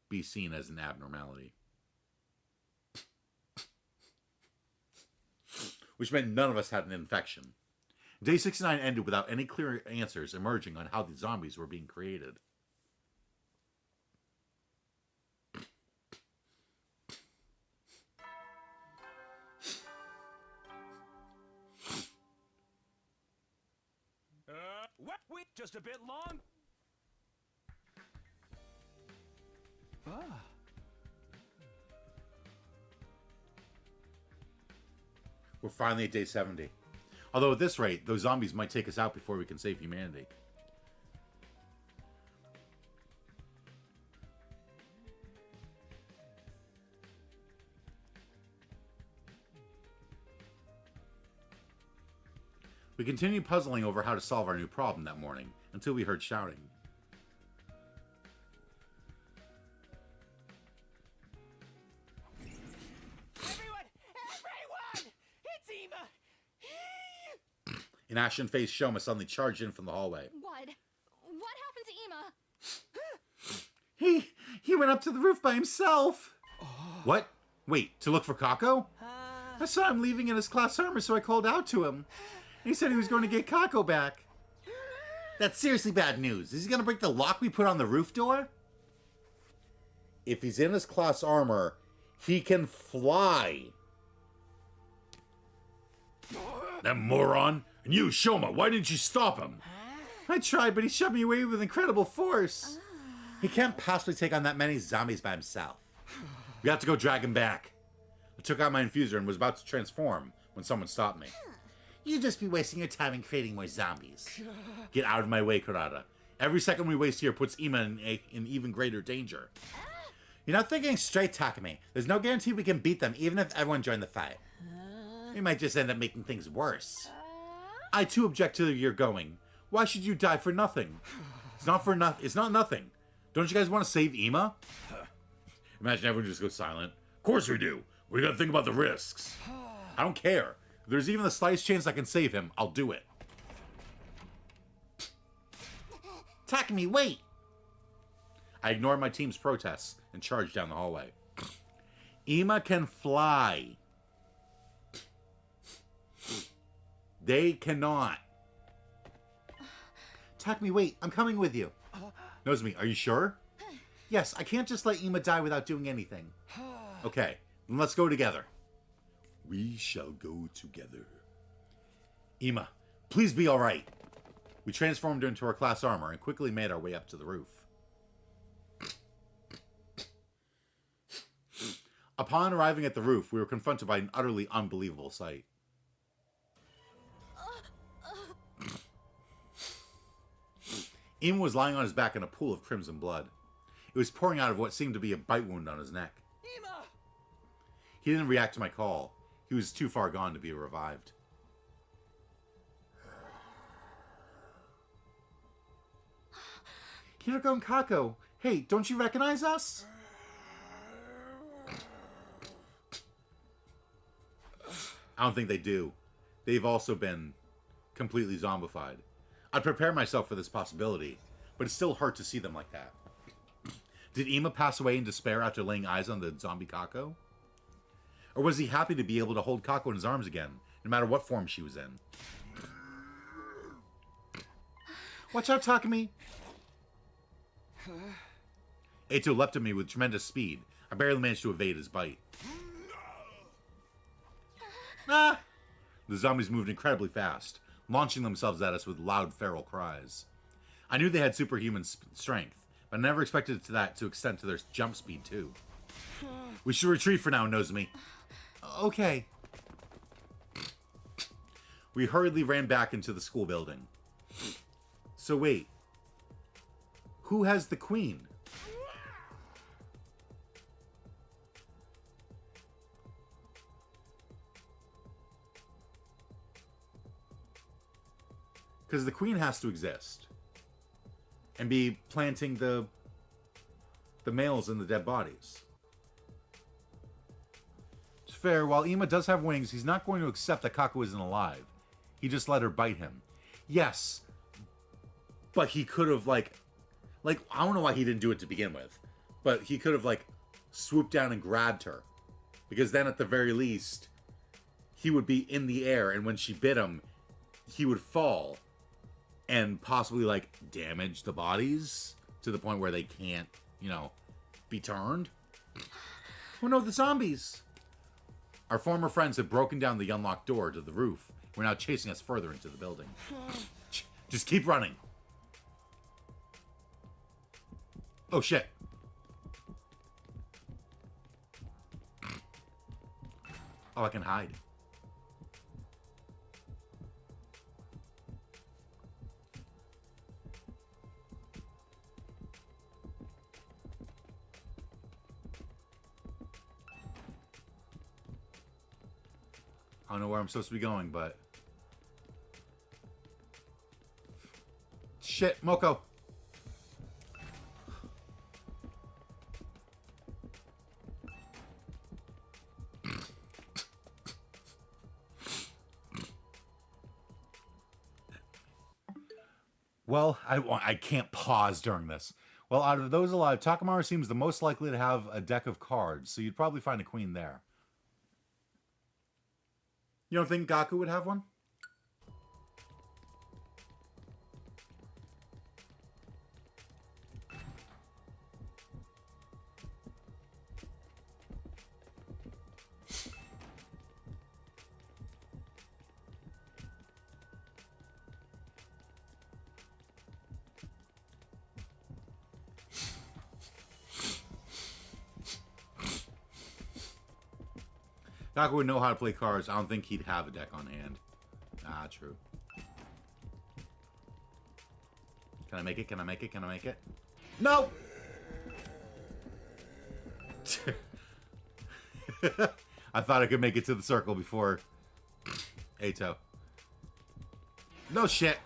be seen as an abnormality. Which meant none of us had an infection. Day 69 ended without any clear answers emerging on how the zombies were being created. What? Wait, just a bit long? We're finally at day 70. Although at this rate, those zombies might take us out before we can save humanity. We continued puzzling over how to solve our new problem that morning, until we heard shouting. Everyone! It's Ima! An ashen-faced Shoma suddenly charged in from the hallway. What? What happened to Ima? He went up to the roof by himself. What? Wait, to look for Kako? I saw him leaving in his class armor, so I called out to him. He said he was going to get Kako back. That's seriously bad news. Is he going to break the lock we put on the roof door? If he's in his class armor, he can fly. That moron! And you, Shoma, why didn't you stop him? I tried, but he shoved me away with incredible force. He can't possibly take on that many zombies by himself. We have to go drag him back. I took out my infuser and was about to transform when someone stopped me. You'd just be wasting your time in creating more zombies. Get out of my way, Kurata. Every second we waste here puts Ima in even greater danger. You're not thinking straight, Takumi. There's no guarantee we can beat them, even if everyone joined the fight. We might just end up making things worse. I too object to your going. Why should you die for nothing? It's not for nothing. It's not nothing. Don't you guys want to save Ima? Imagine everyone just goes silent. Of course we do. We gotta think about the risks. I don't care. If there's even the slightest chance I can save him, I'll do it. Takumi, wait! I ignored my team's protests and charged down the hallway. Ima can fly. They cannot. Takumi, wait. I'm coming with you. Nozomi, are you sure? Yes, I can't just let Ima die without doing anything. Okay, then let's go together. We shall go together. Ima, please be alright. We transformed into our class armor and quickly made our way up to the roof. Upon arriving at the roof, we were confronted by an utterly unbelievable sight. Ima was lying on his back in a pool of crimson blood. It was pouring out of what seemed to be a bite wound on his neck. Ima! He didn't react to my call. He was too far gone to be revived. Hiroko and Kako, hey, don't you recognize us? I don't think they do. They've also been completely zombified. I'd prepare myself for this possibility, but it still hurt to see them like that. Did Ima pass away in despair after laying eyes on the zombie Kako? Or was he happy to be able to hold Kako in his arms again, no matter what form she was in? Watch out, Takumi. Eito leapt at me with tremendous speed. I barely managed to evade his bite. Ah! The zombies moved incredibly fast, launching themselves at us with loud feral cries. I knew they had superhuman strength, but I never expected that to extend to their jump speed too. We should retreat for now, Nozomi. Okay. We hurriedly ran back into the school building. So wait. Who has the queen? Because the queen has to exist. And be planting the males in the dead bodies. It's fair, while Ima does have wings, he's not going to accept that Kaku isn't alive. He just let her bite him. Yes. But he could have, like, I don't know why he didn't do it to begin with. But he could have, like, swooped down and grabbed her. Because then, at the very least, he would be in the air, and when she bit him, he would fall. And possibly, like, damage the bodies to the point where they can't, you know, be turned. Oh no, the zombies! Our former friends had broken down the unlocked door to the roof. We're now chasing us further into the building. Just keep running. Oh, shit. Oh, I can hide. I don't know where I'm supposed to be going, but... Shit, Moko. Well, I can't pause during this. Well, out of those alive, Takamaru seems the most likely to have a deck of cards, so you'd probably find a queen there. You don't think Gaku would have one? Gaku would know how to play cards. I don't think he'd have a deck on hand. Ah, true. Can I make it? Can I make it? Can I make it? No! I thought I could make it to the circle before Ato. No shit.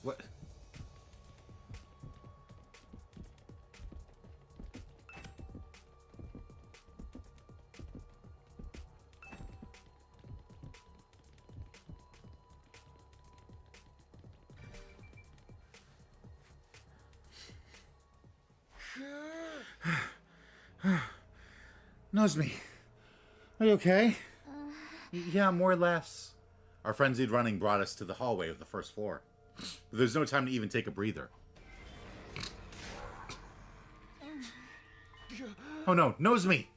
What? Nozomi, are you okay? Yeah, more or less. Our frenzied running brought us to the hallway of the first floor. But there's no time to even take a breather. Oh no, Nozomi!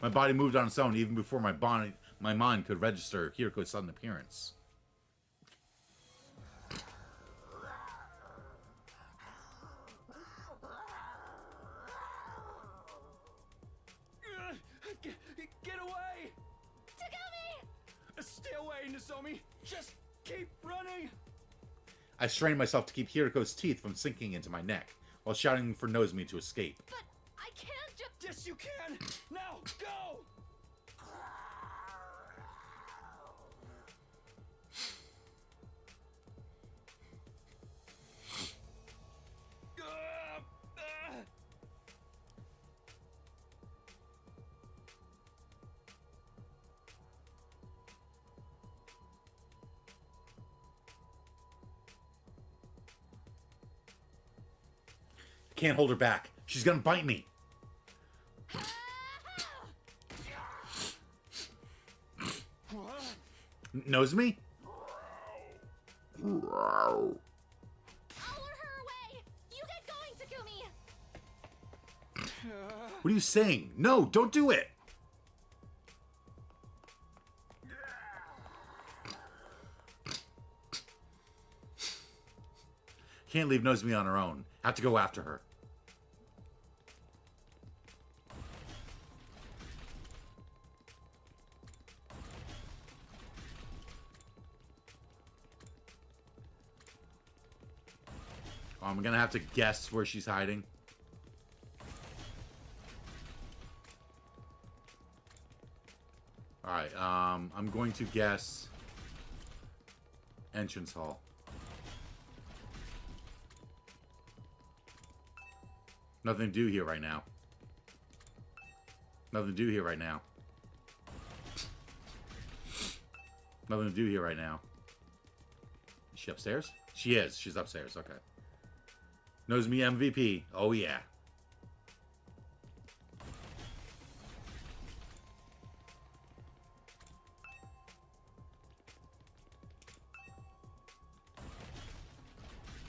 My body moved on its own even before my mind could register Hiroko's sudden appearance. Get away! Takumi! Stay away, Nozomi! Just keep running! I strained myself to keep Hiroko's teeth from sinking into my neck, while shouting for Nozomi to escape. But I can't just... Yes, you can! Now, go! Can't hold her back. She's gonna bite me. Nozomi? I'll lure her away! You get going, Takumi! What are you saying? No, don't do it! Can't leave Nozomi on her own. Have to go after her. I'm gonna have to guess where she's hiding. Alright, I'm going to guess entrance hall. Nothing to do here right now. Nothing to do here right now. Nothing to do here right now. Is she upstairs? She is. She's upstairs. Okay. Nozomi MVP. Oh, yeah.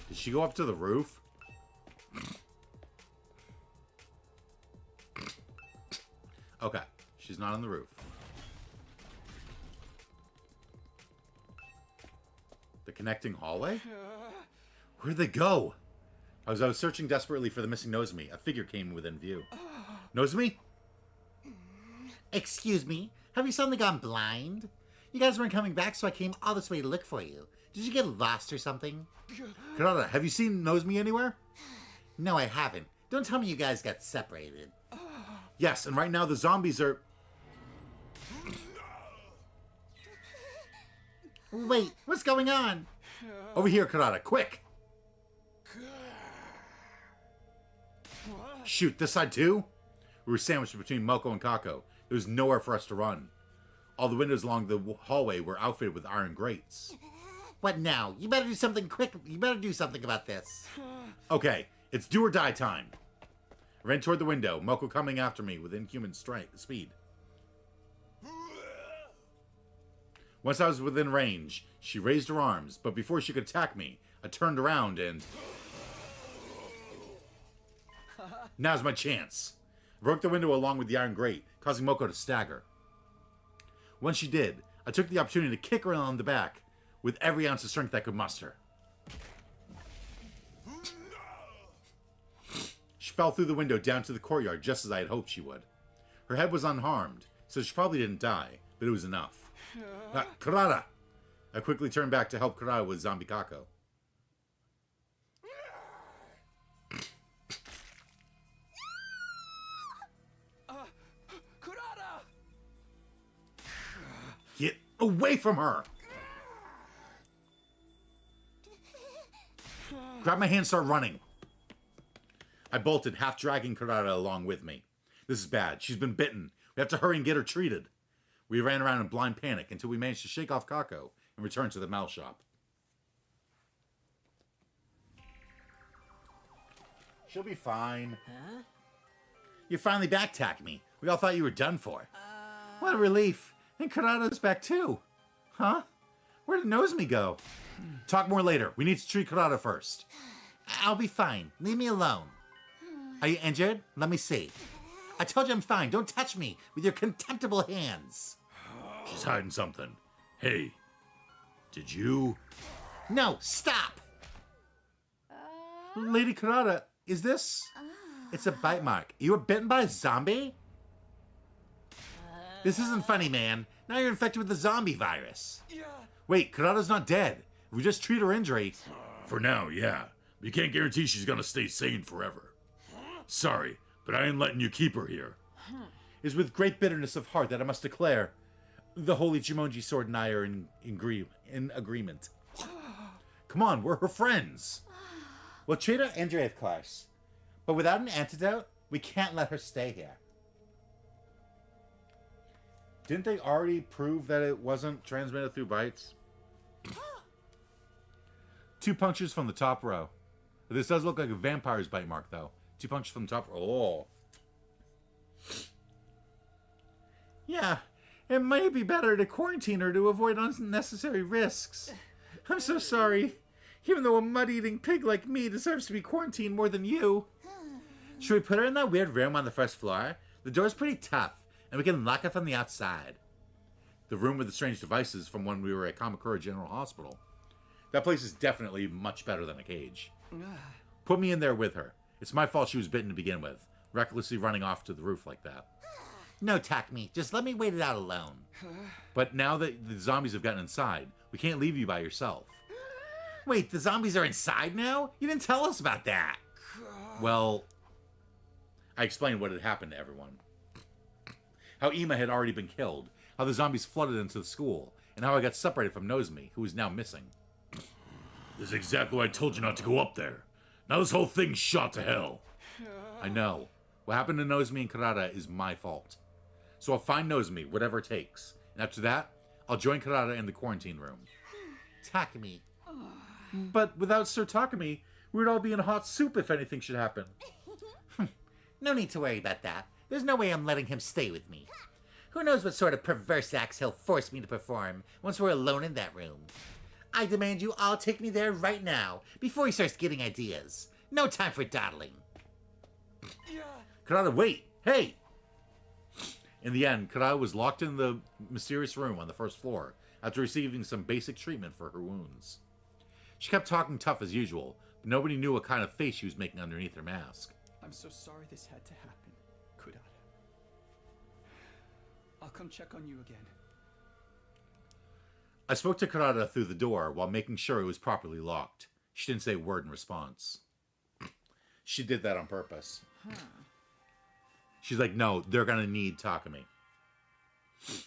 Did she go up to the roof? Okay. She's not on the roof. The connecting hallway? Where'd they go? As I was searching desperately for the missing Nozomi, a figure came within view. Nozomi? Excuse me, have you suddenly gone blind? You guys weren't coming back, so I came all this way to look for you. Did you get lost or something? Kurata, have you seen Nozomi anywhere? No, I haven't. Don't tell me you guys got separated. Yes, and right now the zombies are... Wait, what's going on? Over here, Kurata, quick! Shoot, this side too? We were sandwiched between Moko and Kako. There was nowhere for us to run. All the windows along the hallway were outfitted with iron grates. What now? You better do something quick. You better do something about this. Okay, it's do or die time. I ran toward the window, Moko coming after me with inhuman speed. Once I was within range, she raised her arms, but before she could attack me, I turned around and... Now's my chance. I broke the window along with the iron grate, causing Moko to stagger. Once she did, I took the opportunity to kick her on the back with every ounce of strength I could muster. She fell through the window down to the courtyard just as I had hoped she would. Her head was unharmed, so she probably didn't die, but it was enough. Kurata! I quickly turned back to help Kurata with Zombie Kako. Kurata! Get away from her! Grab my hand and start running. I bolted, half dragging Kurata along with me. This is bad. She's been bitten. We have to hurry and get her treated. We ran around in blind panic until we managed to shake off Kako and return to the Mal shop. She'll be fine. Huh? You finally back me. We all thought you were done for. What a relief. And Kurata's back too. Huh? Where did Nozomi go? Talk more later. We need to treat Kurata first. I'll be fine. Leave me alone. Are you injured? Let me see. I told you I'm fine. Don't touch me with your contemptible hands. She's hiding something. Hey, did you? No, stop! Lady Kurata, is this? It's a bite mark. You were bitten by a zombie? This isn't funny, man. Now you're infected with the zombie virus. Wait, Kurata's not dead. If we just treat her injury... For now, yeah. But you can't guarantee she's gonna stay sane forever. Sorry, but I ain't letting you keep her here. It is with great bitterness of heart that I must declare the holy Jumonji sword and I are in agreement. Come on, we're her friends. We'll treat her injury, of course. But without an antidote, we can't let her stay here. Didn't they already prove that it wasn't transmitted through bites? 2 punctures from the top row. This does look like a vampire's bite mark, though. 2 punctures from the top row. Oh. Yeah, it might be better to quarantine her to avoid unnecessary risks. I'm so sorry. Even though a mud-eating pig like me deserves to be quarantined more than you. Should we put her in that weird room on the first floor? The door's pretty tough, and we can lock it from the outside. The room with the strange devices from when we were at Kamakura General Hospital. That place is definitely much better than a cage. Put me in there with her. It's my fault she was bitten to begin with, recklessly running off to the roof like that. No, Takumi. Just let me wait it out alone. But now that the zombies have gotten inside, we can't leave you by yourself. Wait, the zombies are inside now? You didn't tell us about that. Well, I explained what had happened to everyone. How Ima had already been killed, how the zombies flooded into the school, and how I got separated from Nozomi, who is now missing. This is exactly why I told you not to go up there. Now this whole thing's shot to hell. I know. What happened to Nozomi and Kurata is my fault. So I'll find Nozomi, whatever it takes. And after that, I'll join Kurata in the quarantine room. Takumi. But without Sir Takumi, we'd all be in hot soup if anything should happen. No need to worry about that. There's no way I'm letting him stay with me. Who knows what sort of perverse acts he'll force me to perform once we're alone in that room. I demand you all take me there right now, before he starts getting ideas. No time for dawdling. Kurata, wait! Hey! In the end, Kurata was locked in the mysterious room on the first floor after receiving some basic treatment for her wounds. She kept talking tough as usual, but nobody knew what kind of face she was making underneath her mask. I'm so sorry this had to happen, Kurata. I'll come check on you again. I spoke to Kurata through the door while making sure it was properly locked. She didn't say a word in response. She did that on purpose. She's like, no, they're going to need Takumi.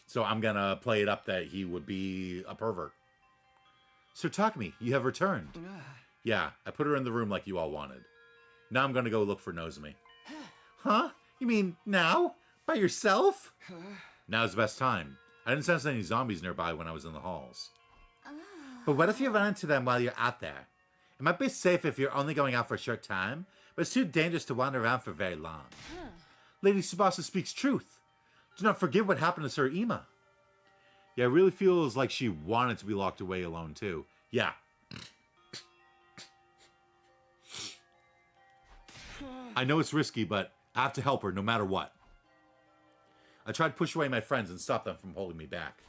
So I'm going to play it up that he would be a pervert. Sir Takumi, you have returned. Yeah, I put her in the room like you all wanted. Now I'm going to go look for Nozomi. Huh? You mean now? By yourself? Now's the best time. I didn't sense any zombies nearby when I was in the halls. But what if you run into them while you're out there? It might be safe if you're only going out for a short time, but it's too dangerous to wander around for very long. Lady Tsubasa speaks truth. Do not forget what happened to Sir Ima. Yeah, it really feels like she wanted to be locked away alone, too. Yeah. I know it's risky, but I have to help her no matter what. I tried to push away my friends and stop them from holding me back.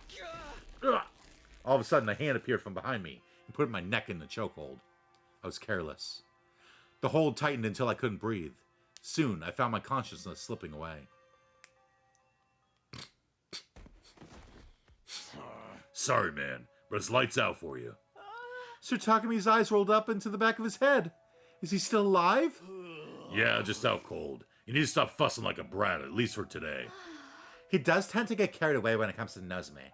All of a sudden, a hand appeared from behind me and put my neck in the chokehold. I was careless. The hold tightened until I couldn't breathe. Soon, I found my consciousness slipping away. Sorry, man, but it's lights out for you. Sir Takami's eyes rolled up into the back of his head. Is he still alive? Yeah, just out cold. You need to stop fussing like a brat, at least for today. He does tend to get carried away when it comes to Nozomi.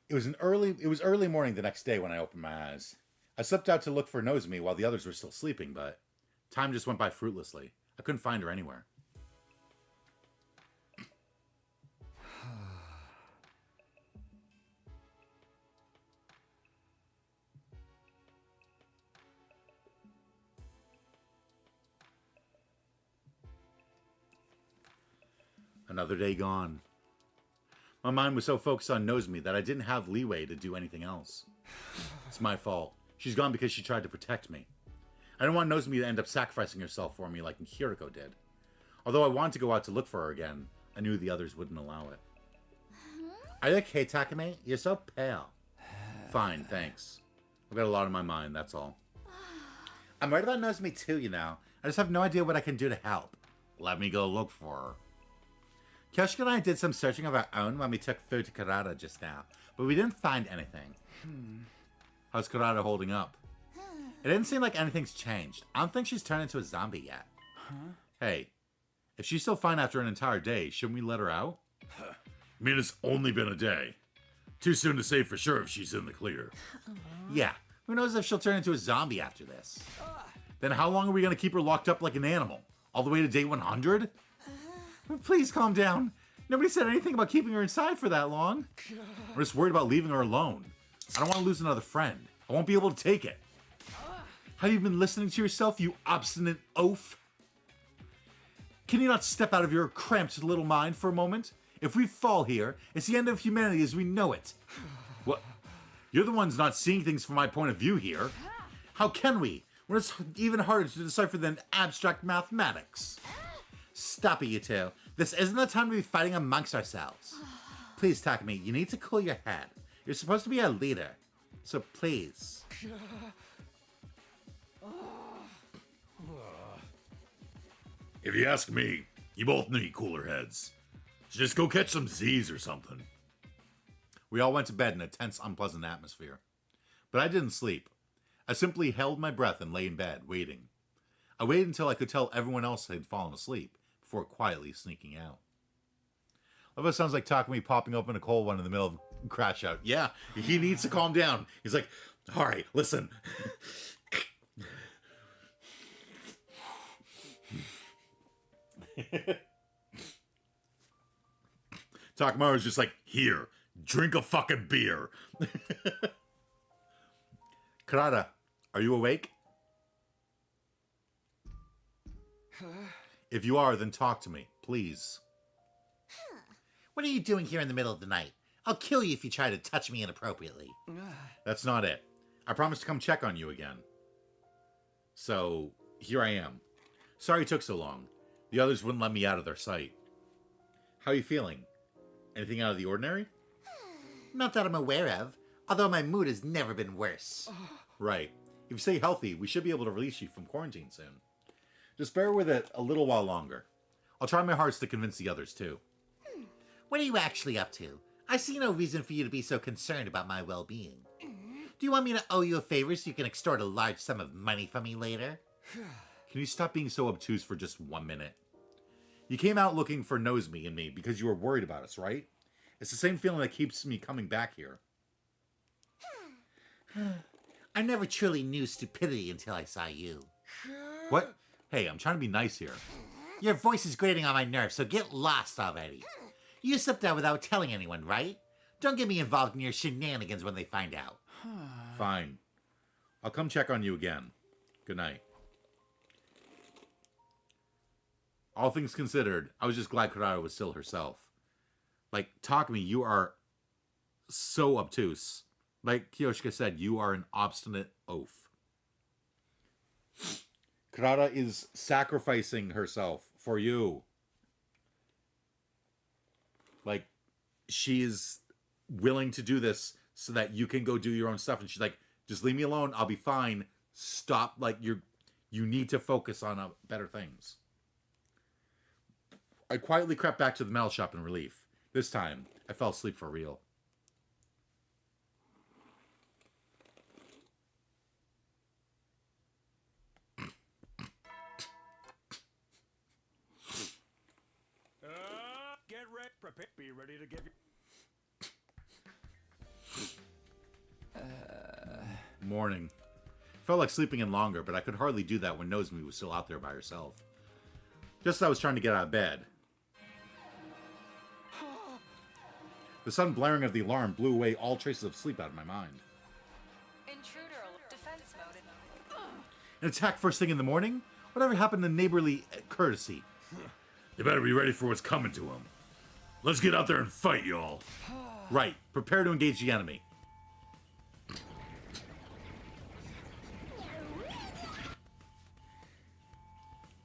It was early morning the next day when I opened my eyes. I slipped out to look for Nozomi while the others were still sleeping, but time just went by fruitlessly. I couldn't find her anywhere. Another day gone. My mind was so focused on Nozomi that I didn't have leeway to do anything else. It's my fault. She's gone because she tried to protect me. I didn't want Nozomi to end up sacrificing herself for me like Kiriko did. Although I wanted to go out to look for her again, I knew the others wouldn't allow it. Are you okay, Takami? You're so pale. Fine, thanks. I've got a lot on my mind, that's all. I'm worried about Nozomi too, you know. I just have no idea what I can do to help. Let me go look for her. Kyoshika and I did some searching of our own when we took food to Karada just now, but we didn't find anything. How's Karada holding up? It didn't seem like anything's changed. I don't think she's turned into a zombie yet. Hey, if she's still fine after an entire day, shouldn't we let her out? I mean, it's only been a day. Too soon to say for sure if she's in the clear. Yeah, who knows if she'll turn into a zombie after this. Then how long are we going to keep her locked up like an animal? All the way to day 100? Please calm down. Nobody said anything about keeping her inside for that long. I'm just worried about leaving her alone. I don't want to lose another friend. I won't be able to take it. Have you been listening to yourself, you obstinate oaf? Can you not step out of your cramped little mind for a moment? If we fall here, it's the end of humanity as we know it. What? You're the ones not seeing things from my point of view here. How can we, when it's even harder to decipher than abstract mathematics? Stop it, you two. This isn't the time to be fighting amongst ourselves. Please, Takami, you need to cool your head. You're supposed to be a leader. So please. If you ask me, you both need cooler heads. So just go catch some Z's or something. We all went to bed in a tense, unpleasant atmosphere. But I didn't sleep. I simply held my breath and lay in bed, waiting. I waited until I could tell everyone else had fallen asleep before quietly sneaking out. Love, it sounds like Takami popping open a cold one in the middle of crash out. Yeah, he needs to calm down. He's like, all right, listen. Takamaru's just like, here, drink a fucking beer. Karada, are you awake? If you are, then talk to me, please. What are you doing here in the middle of the night? I'll kill you if you try to touch me inappropriately. That's not it. I promised to come check on you again. So, here I am. Sorry it took so long. The others wouldn't let me out of their sight. How are you feeling? Anything out of the ordinary? Not that I'm aware of, although my mood has never been worse. Right. If you stay healthy, we should be able to release you from quarantine soon. Just bear with it a little while longer. I'll try my hardest to convince the others, too. What are you actually up to? I see no reason for you to be so concerned about my well-being. Do you want me to owe you a favor so you can extort a large sum of money from me later? Can you stop being so obtuse for just 1 minute? You came out looking for Nozomi and me because you were worried about us, right? It's the same feeling that keeps me coming back here. I never truly knew stupidity until I saw you. What? Hey, I'm trying to be nice here. Your voice is grating on my nerves, so get lost already. You slipped out without telling anyone, right? Don't get me involved in your shenanigans when they find out. Fine. I'll come check on you again. Good night. All things considered, I was just glad Kurata was still herself. Like, Takumi, you are so obtuse. Like Kiyoshika said, you are an obstinate oaf. Kurata is sacrificing herself for you. Like, she is willing to do this so that you can go do your own stuff. And she's like, just leave me alone. I'll be fine. Stop. Like, you need to focus on better things. I quietly crept back to the metal shop in relief. This time, I fell asleep for real. Get ready, prepare, be ready to give you. Morning. Felt like sleeping in longer, but I could hardly do that when Nozomi was still out there by herself. Just as I was trying to get out of bed. The sudden blaring of the alarm blew away all traces of sleep out of my mind. Intruder defense mode. An attack first thing in the morning? Whatever happened to neighborly courtesy? They better be ready for what's coming to them. Let's get out there and fight, y'all. Right. Prepare to engage the enemy.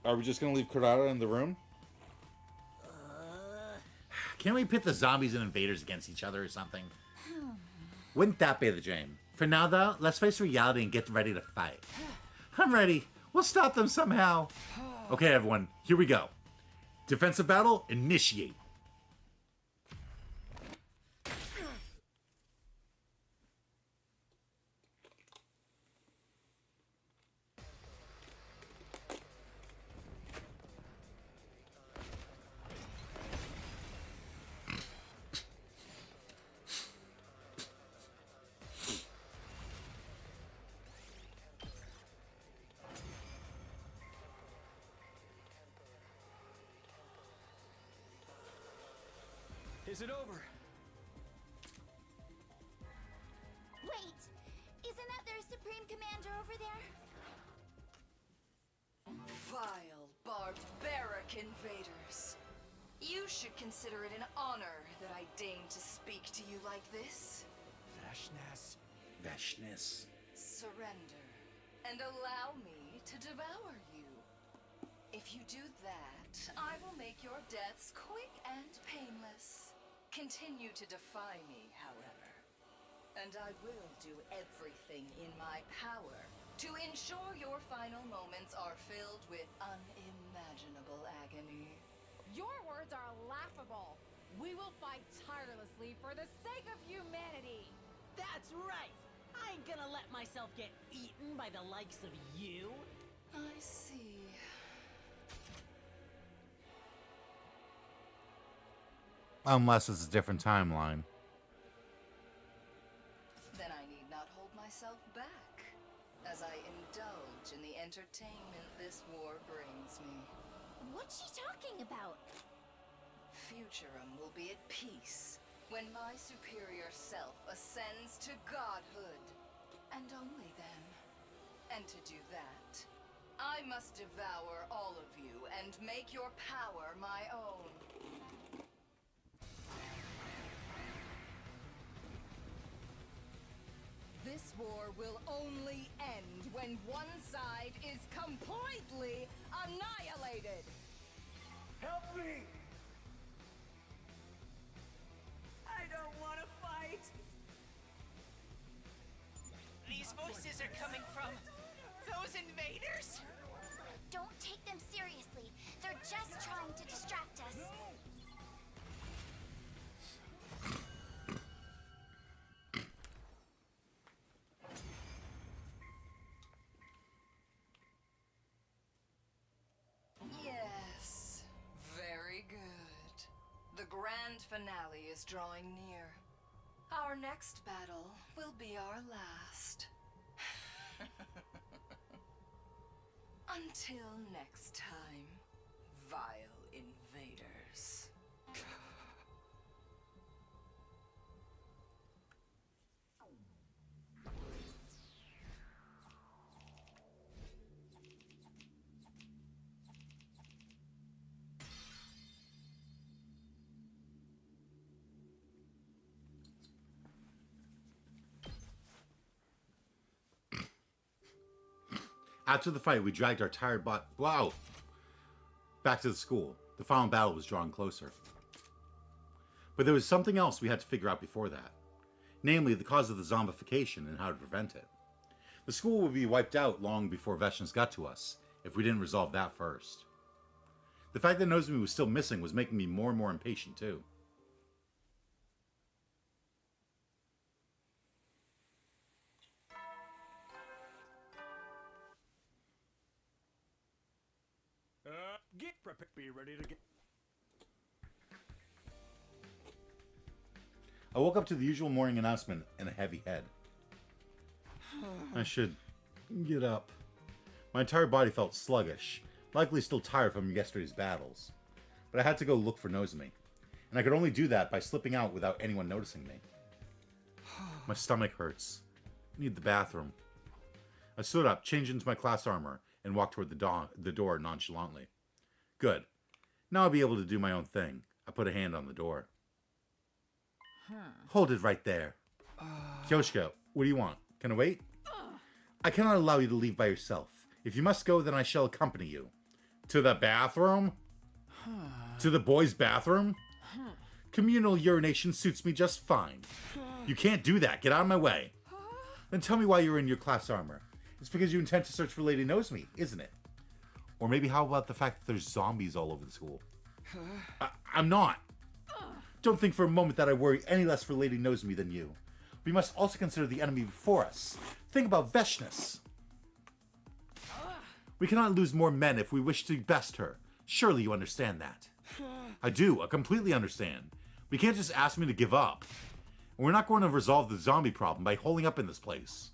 Are we just going to leave Kurata in the room? Can't we pit the zombies and invaders against each other or something? Wouldn't that be the dream? For now, though, let's face reality and get ready to fight. I'm ready. We'll stop them somehow. Okay, everyone. Here we go. Defensive battle, initiate. Is it over? Wait! Isn't that their Supreme Commander over there? Vile, barbaric invaders. You should consider it an honor that I deign to speak to you like this. Veshness. Surrender, and allow me to devour you. If you do that, I will make your deaths quick and painless. Continue to defy me, however, and I will do everything in my power to ensure your final moments are filled with unimaginable agony. Your words are laughable. We will fight tirelessly for the sake of humanity. That's right! I ain't gonna let myself get eaten by the likes of you. I see. Unless it's a different timeline. Then I need not hold myself back, as I indulge in the entertainment this war brings me. What's she talking about? Futurum will be at peace when my superior self ascends to godhood. And only then. And to do that, I must devour all of you and make your power my own. This war will only end when one side is completely annihilated. Help me! I don't want to fight. These voices are coming from those invaders? Don't take them seriously. They're just trying to distract us. Yes, very finale is drawing near. Our next battle will be our last. Until next time, vile invaders. After the fight, we dragged our tired back to the school. The final battle was drawing closer. But there was something else we had to figure out before that. Namely, the cause of the zombification and how to prevent it. The school would be wiped out long before Veshness got to us, if we didn't resolve that first. The fact that Nozomi was still missing was making me more and more impatient, too. Get prepared. Be ready to get. I woke up to the usual morning announcement and a heavy head. I should get up. My entire body felt sluggish, likely still tired from yesterday's battles. But I had to go look for Nozomi, and I could only do that by slipping out without anyone noticing me. My stomach hurts. I need the bathroom. I stood up, changed into my class armor, and walked toward the door nonchalantly. Good. Now I'll be able to do my own thing. I put a hand on the door. Hold it right there. Kyoshka, what do you want? Can I wait? I cannot allow you to leave by yourself. If you must go, then I shall accompany you. To the bathroom? To the boys' bathroom? Communal urination suits me just fine. You can't do that. Get out of my way. Then tell me why you're in your class armor. It's because you intend to search for Lady Nozomi, isn't it? Or maybe how about the fact that there's zombies all over the school? I'm not. Don't think for a moment that I worry any less for Lady Nozomi than you. We must also consider the enemy before us. Think about Veshness. We cannot lose more men if we wish to best her. Surely you understand that. I do. I completely understand. We can't just ask me to give up. And we're not going to resolve the zombie problem by holding up in this place.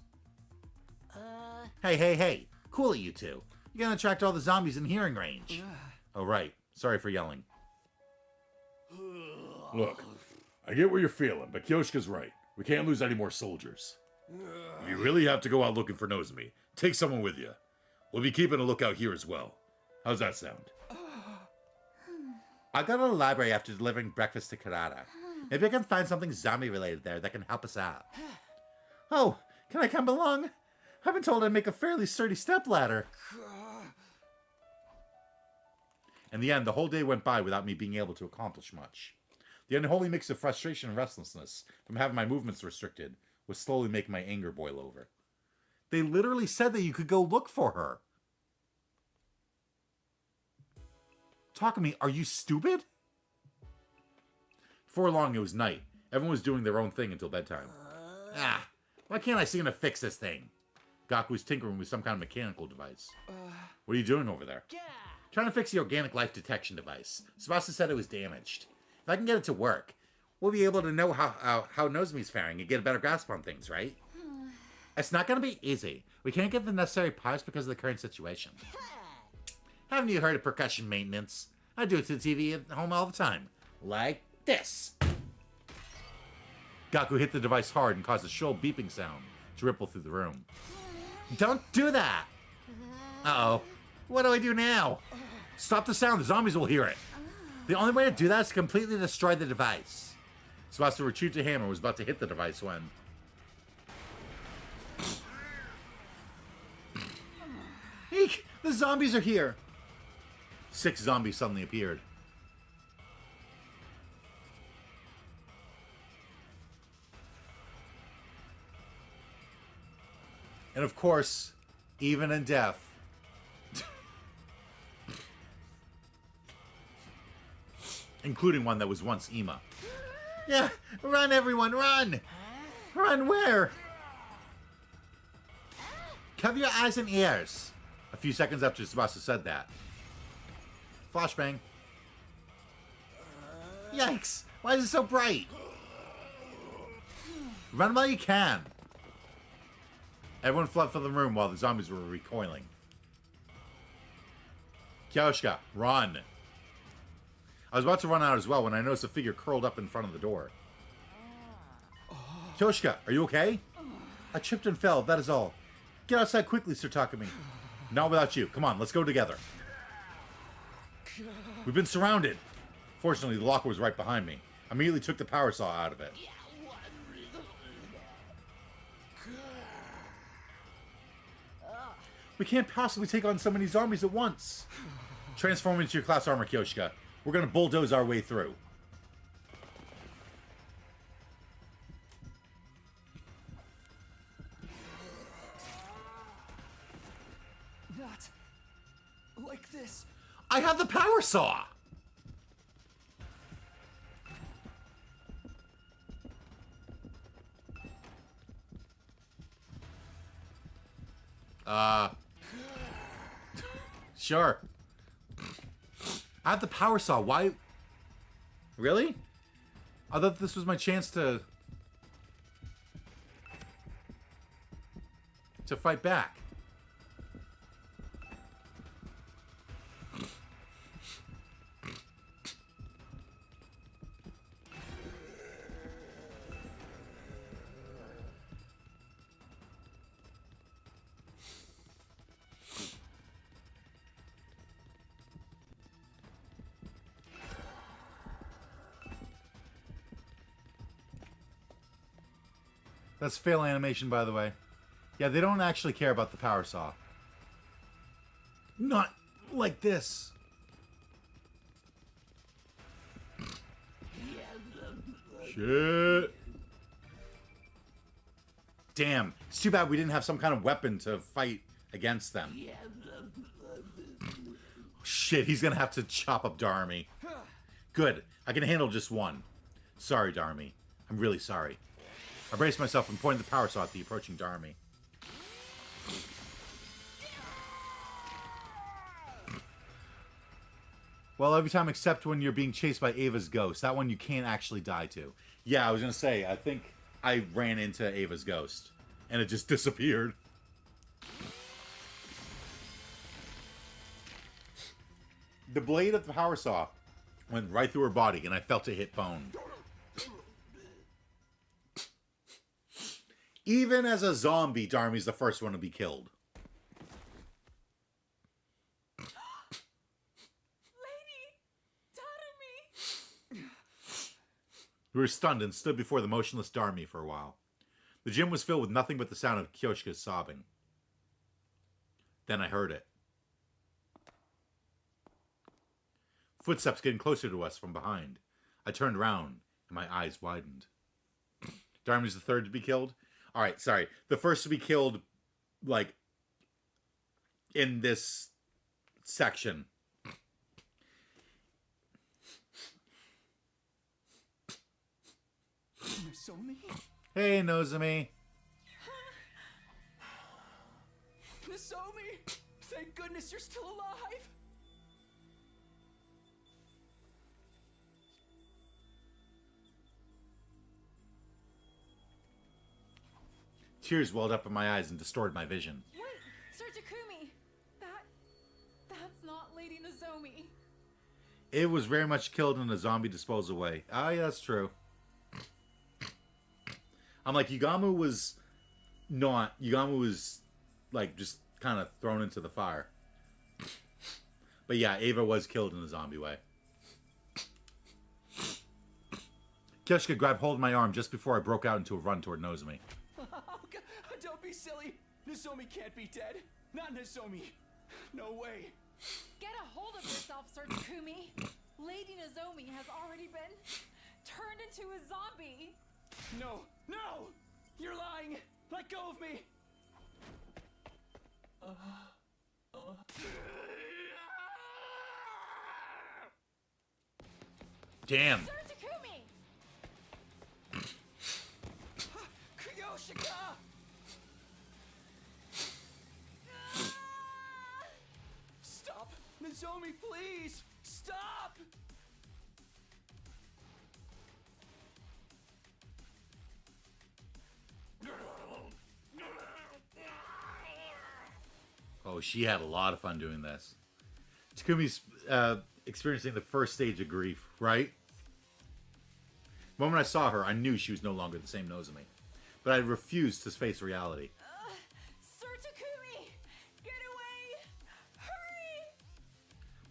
Hey. Cool it, you two. You're gonna attract all the zombies in hearing range. Oh, right. Sorry for yelling. Look, I get what you're feeling, but Kyoshka's right. We can't lose any more soldiers. If you really have to go out looking for Nozomi, take someone with you. We'll be keeping a lookout here as well. How's that sound? I got to the library after delivering breakfast to Karada. Maybe I can find something zombie-related there that can help us out. Oh, can I come along? I've been told I make a fairly sturdy stepladder. In the end, the whole day went by without me being able to accomplish much. The unholy mix of frustration and restlessness from having my movements restricted was slowly making my anger boil over. They literally said that you could go look for her. Takumi, are you stupid? Before long, it was night. Everyone was doing their own thing until bedtime. Why can't I seem to fix this thing? Gaku was tinkering with some kind of mechanical device. What are you doing over there? Trying to fix the organic life detection device. Tsubasa said it was damaged. If I can get it to work, we'll be able to know how Nozomi's faring and get a better grasp on things, right? It's not going to be easy. We can't get the necessary parts because of the current situation. Haven't you heard of percussion maintenance? I do it to the TV at home all the time. Like this. Gaku hit the device hard and caused a shrill beeping sound to ripple through the room. Don't do that! Uh-oh. What do I do now? Stop the sound. The zombies will hear it. The only way to do that is to completely destroy the device. Tsubasa retrieved a hammer and was about to hit the device when... Eek! The zombies are here! 6 zombies suddenly appeared. And of course, even in death, including one that was once Ima. Yeah, run everyone, run! Run where? Cover your eyes and ears. A few seconds after Tsubasa said that. Flashbang. Yikes! Why is it so bright? Run while you can. Everyone fled from the room while the zombies were recoiling. Kyoshka, run. I was about to run out as well when I noticed a figure curled up in front of the door. Kyoshka, are you okay? I tripped and fell, that is all. Get outside quickly, Sir Takumi. Not without you. Come on, let's go together. We've been surrounded. Fortunately, the locker was right behind me. I immediately took the power saw out of it. We can't possibly take on so many zombies at once. Transform into your class armor, Kyoshka. We're gonna bulldoze our way through. Not like this. I have the power saw! Sure. I have the power saw. Why? Really? I thought this was my chance to fight back. That's fail animation, by the way. Yeah, they don't actually care about the power saw. Not like this. Shit. Damn. It's too bad we didn't have some kind of weapon to fight against them. Shit, he's gonna have to chop up Darmy. Good. I can handle just one. Sorry, Darmy. I'm really sorry. I braced myself and pointed the power saw at the approaching Darmy. Well, every time except when you're being chased by Ava's ghost. That one you can't actually die to. Yeah, I was gonna say, I think I ran into Ava's ghost. And it just disappeared. The blade of the power saw went right through her body, and I felt it hit bone. Even as a zombie, Darmy's the first one to be killed. We were stunned and stood before the motionless Darmy for a while. The gym was filled with nothing but the sound of Kyoshka's sobbing. Then I heard it. Footsteps getting closer to us from behind. I turned around and my eyes widened. Darmy's the third to be killed? Alright, sorry. The first to be killed, like, in this section. Nozomi? Hey, Nozomi. Nozomi! Thank goodness you're still alive! Tears welled up in my eyes and distorted my vision. Wait, Sir Takumi! That's not Lady Nozomi. It was very much killed in a zombie disposal way. Ah, yeah, that's true. I'm like, Yugamu was not. Yugamu was, like, just kind of thrown into the fire. But yeah, Ava was killed in a zombie way. Kyoshka grabbed hold of my arm just before I broke out into a run toward Nozomi. Oh, God, don't be silly. Nozomi can't be dead. Not Nozomi. No way. Get a hold of yourself, Sir Takumi. Lady Nozomi has already been turned into a zombie. No, no! You're lying! Let go of me! Damn. Sir Takumi! Kyoshika! Stop! Nozomi, please! Stop! Oh, she had a lot of fun doing this. Takumi's experiencing the first stage of grief, right? The moment I saw her, I knew she was no longer the same Nozomi. But I refused to face reality. Sir Takumi! Get away! Hurry!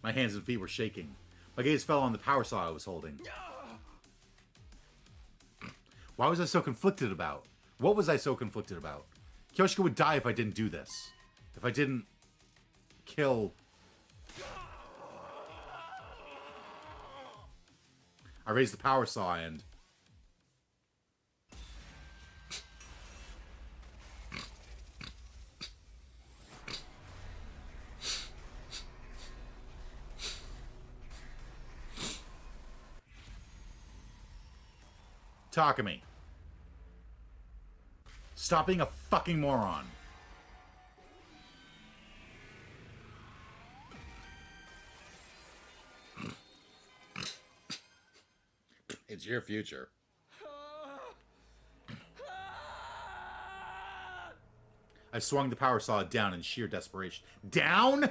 My hands and feet were shaking. My gaze fell on the power saw I was holding. Why was I so conflicted about? What was I so conflicted about? Kyoshika would die if I didn't do this. If I didn't kill... I raised the power saw and... Takumi. Stop being a fucking moron. It's your future. I swung the power saw down in sheer desperation. Down?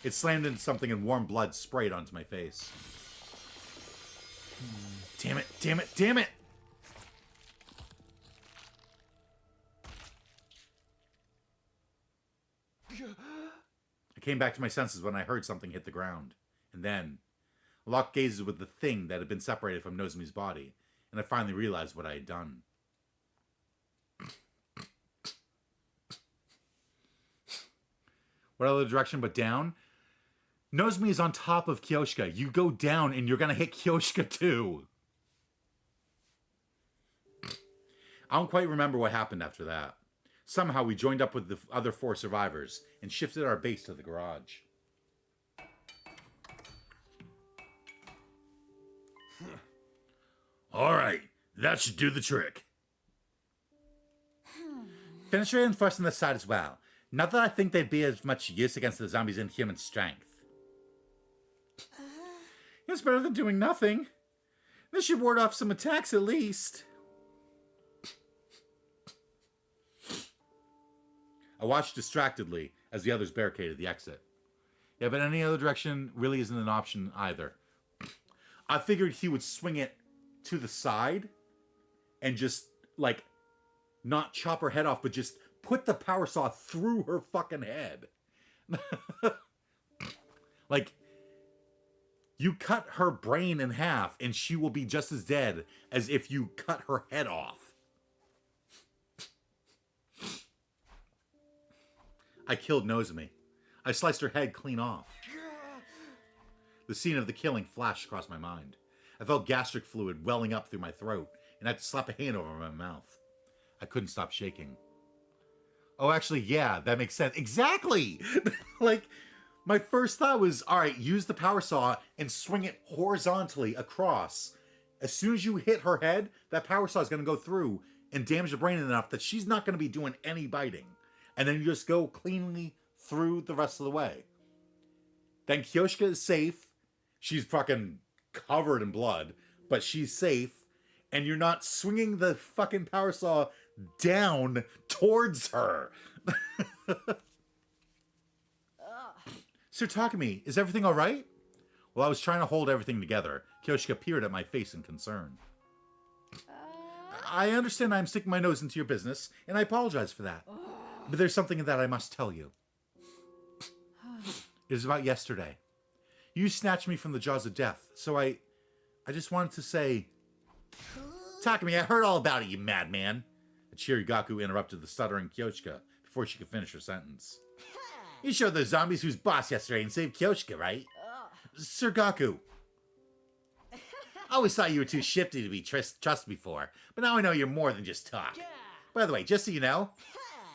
It slammed into something and warm blood sprayed onto my face. Damn it, damn it, damn it! I came back to my senses when I heard something hit the ground. And then, I locked gazes with the thing that had been separated from Nozomi's body, and I finally realized what I had done. What other direction but down? Nozomi is on top of Kyoshika. You go down and you're gonna hit Kyoshika too. I don't quite remember what happened after that. Somehow we joined up with the other 4 survivors and shifted our base to the garage. Alright, that should do the trick. Finish reinforcing this side as well. Not that I think they'd be as much use against the zombies' inhuman strength. It's better than doing nothing. This should ward off some attacks at least. I watched distractedly as the others barricaded the exit. Yeah, but any other direction really isn't an option either. I figured he would swing it to the side and just, like, not chop her head off, but just put the power saw through her fucking head. Like, you cut her brain in half and she will be just as dead as if you cut her head off. I killed Nozomi. I sliced her head clean off. The scene of the killing flashed across my mind. I felt gastric fluid welling up through my throat, and I had to slap a hand over my mouth. I couldn't stop shaking. Oh, actually, yeah, that makes sense. Exactly! Like, my first thought was, alright, use the power saw and swing it horizontally across. As soon as you hit her head, that power saw is going to go through and damage the brain enough that she's not going to be doing any biting. And then you just go cleanly through the rest of the way. Then Kyoshika is safe. She's fucking covered in blood, but she's safe. And you're not swinging the fucking power saw down towards her. Sir Takumi, is everything all right? While I was trying to hold everything together, Kyoshika peered at my face in concern. I understand I'm sticking my nose into your business, and I apologize for that. But there's something that I must tell you. It is about yesterday. You snatched me from the jaws of death, so I just wanted to say... Takumi, I heard all about it, you madman. Chirigaku interrupted the stuttering Kyoshika before she could finish her sentence. You showed those zombies who's boss yesterday and saved Kyoshika, right? Sir Gaku. I always thought you were too shifty to be trusted before, but now I know you're more than just talk. By the way, just so you know,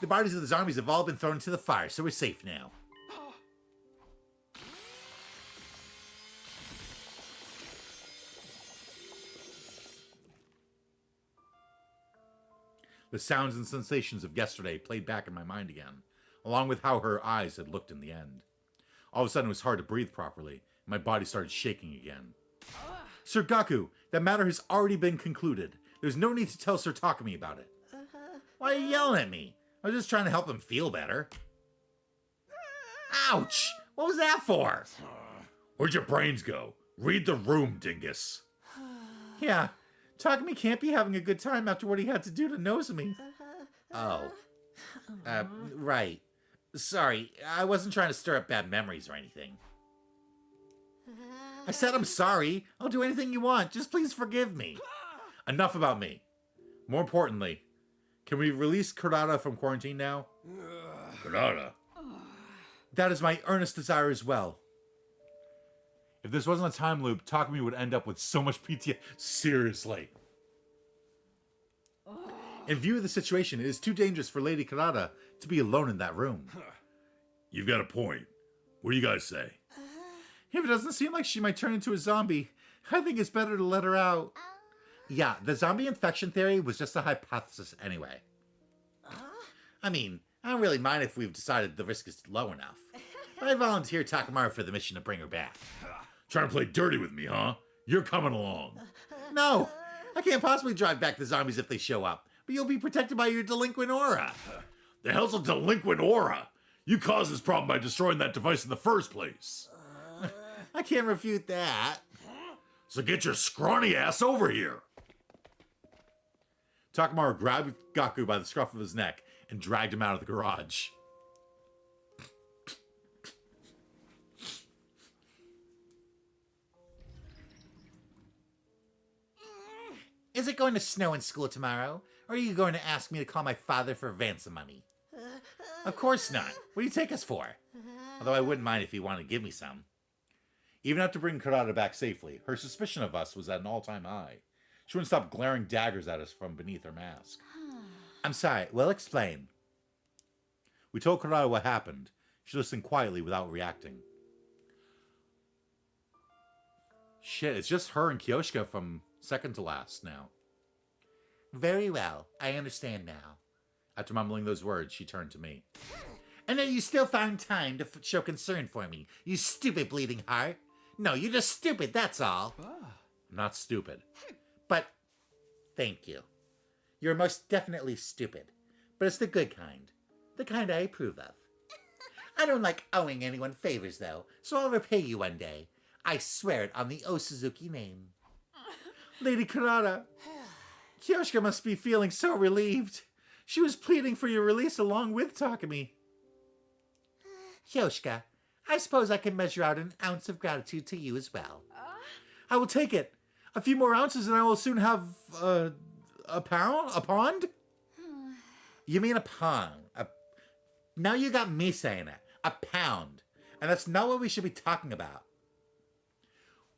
the bodies of the zombies have all been thrown into the fire, so we're safe now. The sounds and sensations of yesterday played back in my mind again, along with how her eyes had looked in the end. All of a sudden, it was hard to breathe properly, and my body started shaking again. Sir Gaku, that matter has already been concluded. There's no need to tell Sir Takumi about it. Why are you yelling at me? I was just trying to help him feel better. Ouch! What was that for? Where'd your brains go? Read the room, dingus. Yeah, Takumi can't be having a good time after what he had to do to Nozomi. Oh. Right. Sorry, I wasn't trying to stir up bad memories or anything. I said I'm sorry. I'll do anything you want. Just please forgive me. Enough about me. More importantly, can we release Kurata from quarantine now? Kurata? That is my earnest desire as well. If this wasn't a time loop, Takumi would end up with so much PTSD. Seriously. In view of the situation, it is too dangerous for Lady Kurata to be alone in that room. You've got a point. What do you guys say? If it doesn't seem like she might turn into a zombie, I think it's better to let her out. Yeah, the zombie infection theory was just a hypothesis anyway. I mean, I don't really mind if we've decided the risk is low enough. But I volunteer Takamaru for the mission to bring her back. Trying to play dirty with me, huh? You're coming along. No, I can't possibly drive back the zombies if they show up. But you'll be protected by your delinquent aura. The hell's a delinquent aura? You caused this problem by destroying that device in the first place. I can't refute that. So get your scrawny ass over here. Takamaru grabbed Gaku by the scruff of his neck and dragged him out of the garage. Is it going to snow in school tomorrow? Or are you going to ask me to call my father for ransom money? Of course not. What do you take us for? Although I wouldn't mind if you wanted to give me some. Even after bringing Kurata back safely, her suspicion of us was at an all-time high. She wouldn't stop glaring daggers at us from beneath her mask. I'm sorry, we'll explain. We told Kurata what happened. She listened quietly without reacting. Shit, it's just her and Kyoshika from second to last now. Very well, I understand now. After mumbling those words, she turned to me. And then you still found time to show concern for me, you stupid bleeding heart. No, you're just stupid, that's all. I'm not stupid. But, thank you. You're most definitely stupid. But it's the good kind. The kind I approve of. I don't like owing anyone favors, though, so I'll repay you one day. I swear it on the Osuzuki name. Lady Kurata, Kyoshika must be feeling so relieved. She was pleading for your release along with Takumi. Kyoshika, I suppose I can measure out an ounce of gratitude to you as well. I will take it. A few more ounces and I will soon have, a pound? A pond? You mean a pond? Now you got me saying it. A pound. And that's not what we should be talking about.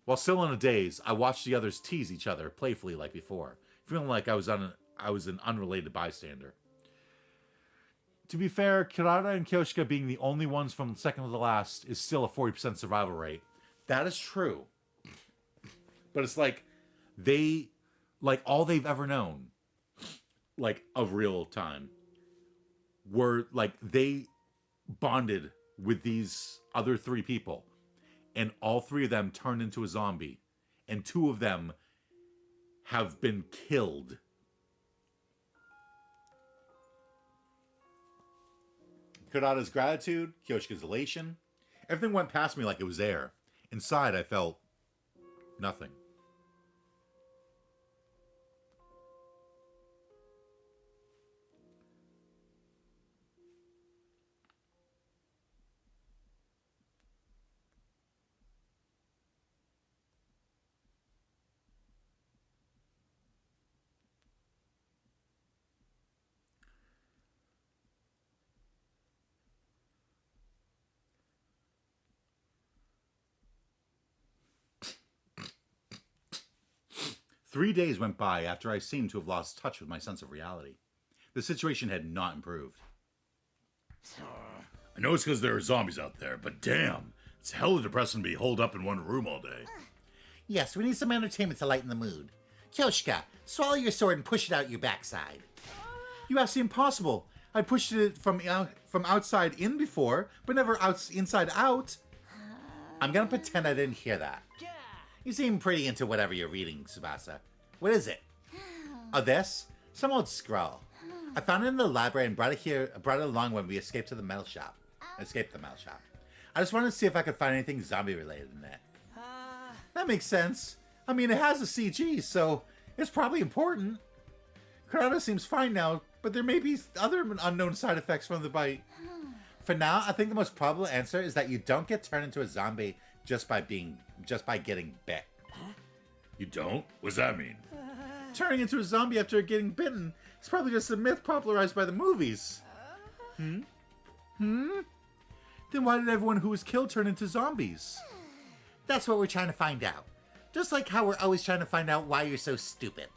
While still in a daze, I watched the others tease each other playfully like before, feeling like I was an unrelated bystander. To be fair, Kurata and Kyoshika being the only ones from second to the last is still a 40% survival rate. That is true. But it's like, all they've ever known, like, of real time, were, like, they bonded with these other three people. And all three of them turned into a zombie. And two of them have been killed. Kurata's gratitude, Kyoshika's elation. Everything went past me like it was air. Inside, I felt nothing. Three days went by after I seemed to have lost touch with my sense of reality. The situation had not improved. I know it's because there are zombies out there, but damn, it's hella depressing to be holed up in one room all day. Yes, we need some entertainment to lighten the mood. Kyoshika, swallow your sword and push it out your backside. You asked the impossible. I pushed it from outside in before, but never inside out. I'm gonna pretend I didn't hear that. You seem pretty into whatever you're reading, Tsubasa. What is it? Oh, this? Some old scroll. I found it in the library and brought it along when we escaped the metal shop. I just wanted to see if I could find anything zombie related in it. That makes sense. I mean, it has a CG, so it's probably important. Corrado seems fine now, but there may be other unknown side effects from the bite. For now, I think the most probable answer is that you don't get turned into a zombie just by getting bit. You don't? What's that mean? Turning into a zombie after getting bitten is probably just a myth popularized by the movies. Then why did everyone who was killed turn into zombies? That's what we're trying to find out. Just like how we're always trying to find out why you're so stupid.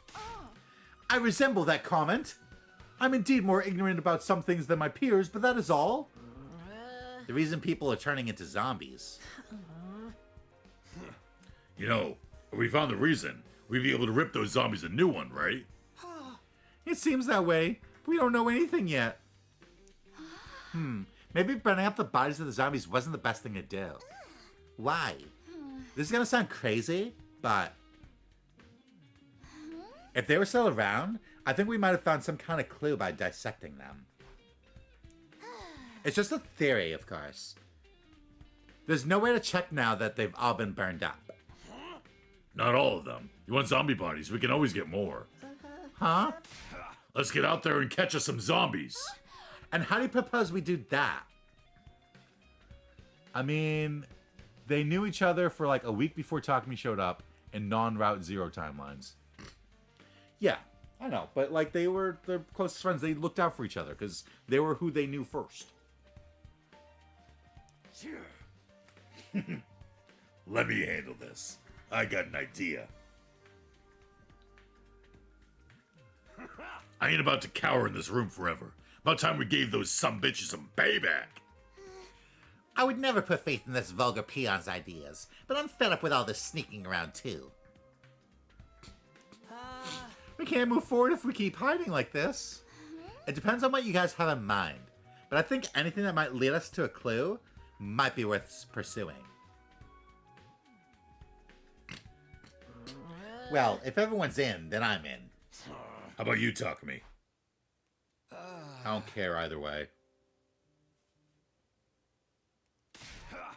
I resemble that comment. I'm indeed more ignorant about some things than my peers, but that is all. The reason people are turning into zombies. You know, if we found the reason, we'd be able to rip those zombies a new one, right? It seems that way. We don't know anything yet. Maybe burning up the bodies of the zombies wasn't the best thing to do. Why? This is gonna sound crazy, but if they were still around, I think we might have found some kind of clue by dissecting them. It's just a theory, of course. There's no way to check now that they've all been burned up. Not all of them. You want zombie bodies? We can always get more. Huh? Let's get out there and catch us some zombies. And how do you propose we do that? I mean, they knew each other for like a week before Takumi showed up in non-Route Zero timelines. Yeah, I know, but like they were their closest friends. They looked out for each other because they were who they knew first. Let me handle this. I got an idea. I ain't about to cower in this room forever. About time we gave those sumbitches some payback. I would never put faith in this vulgar peon's ideas, but I'm fed up with all this sneaking around too. We can't move forward if we keep hiding like this. It depends on what you guys have in mind, but I think anything that might lead us to a clue might be worth pursuing. Well, if everyone's in, then I'm in. How about you, Takumi? I don't care either way.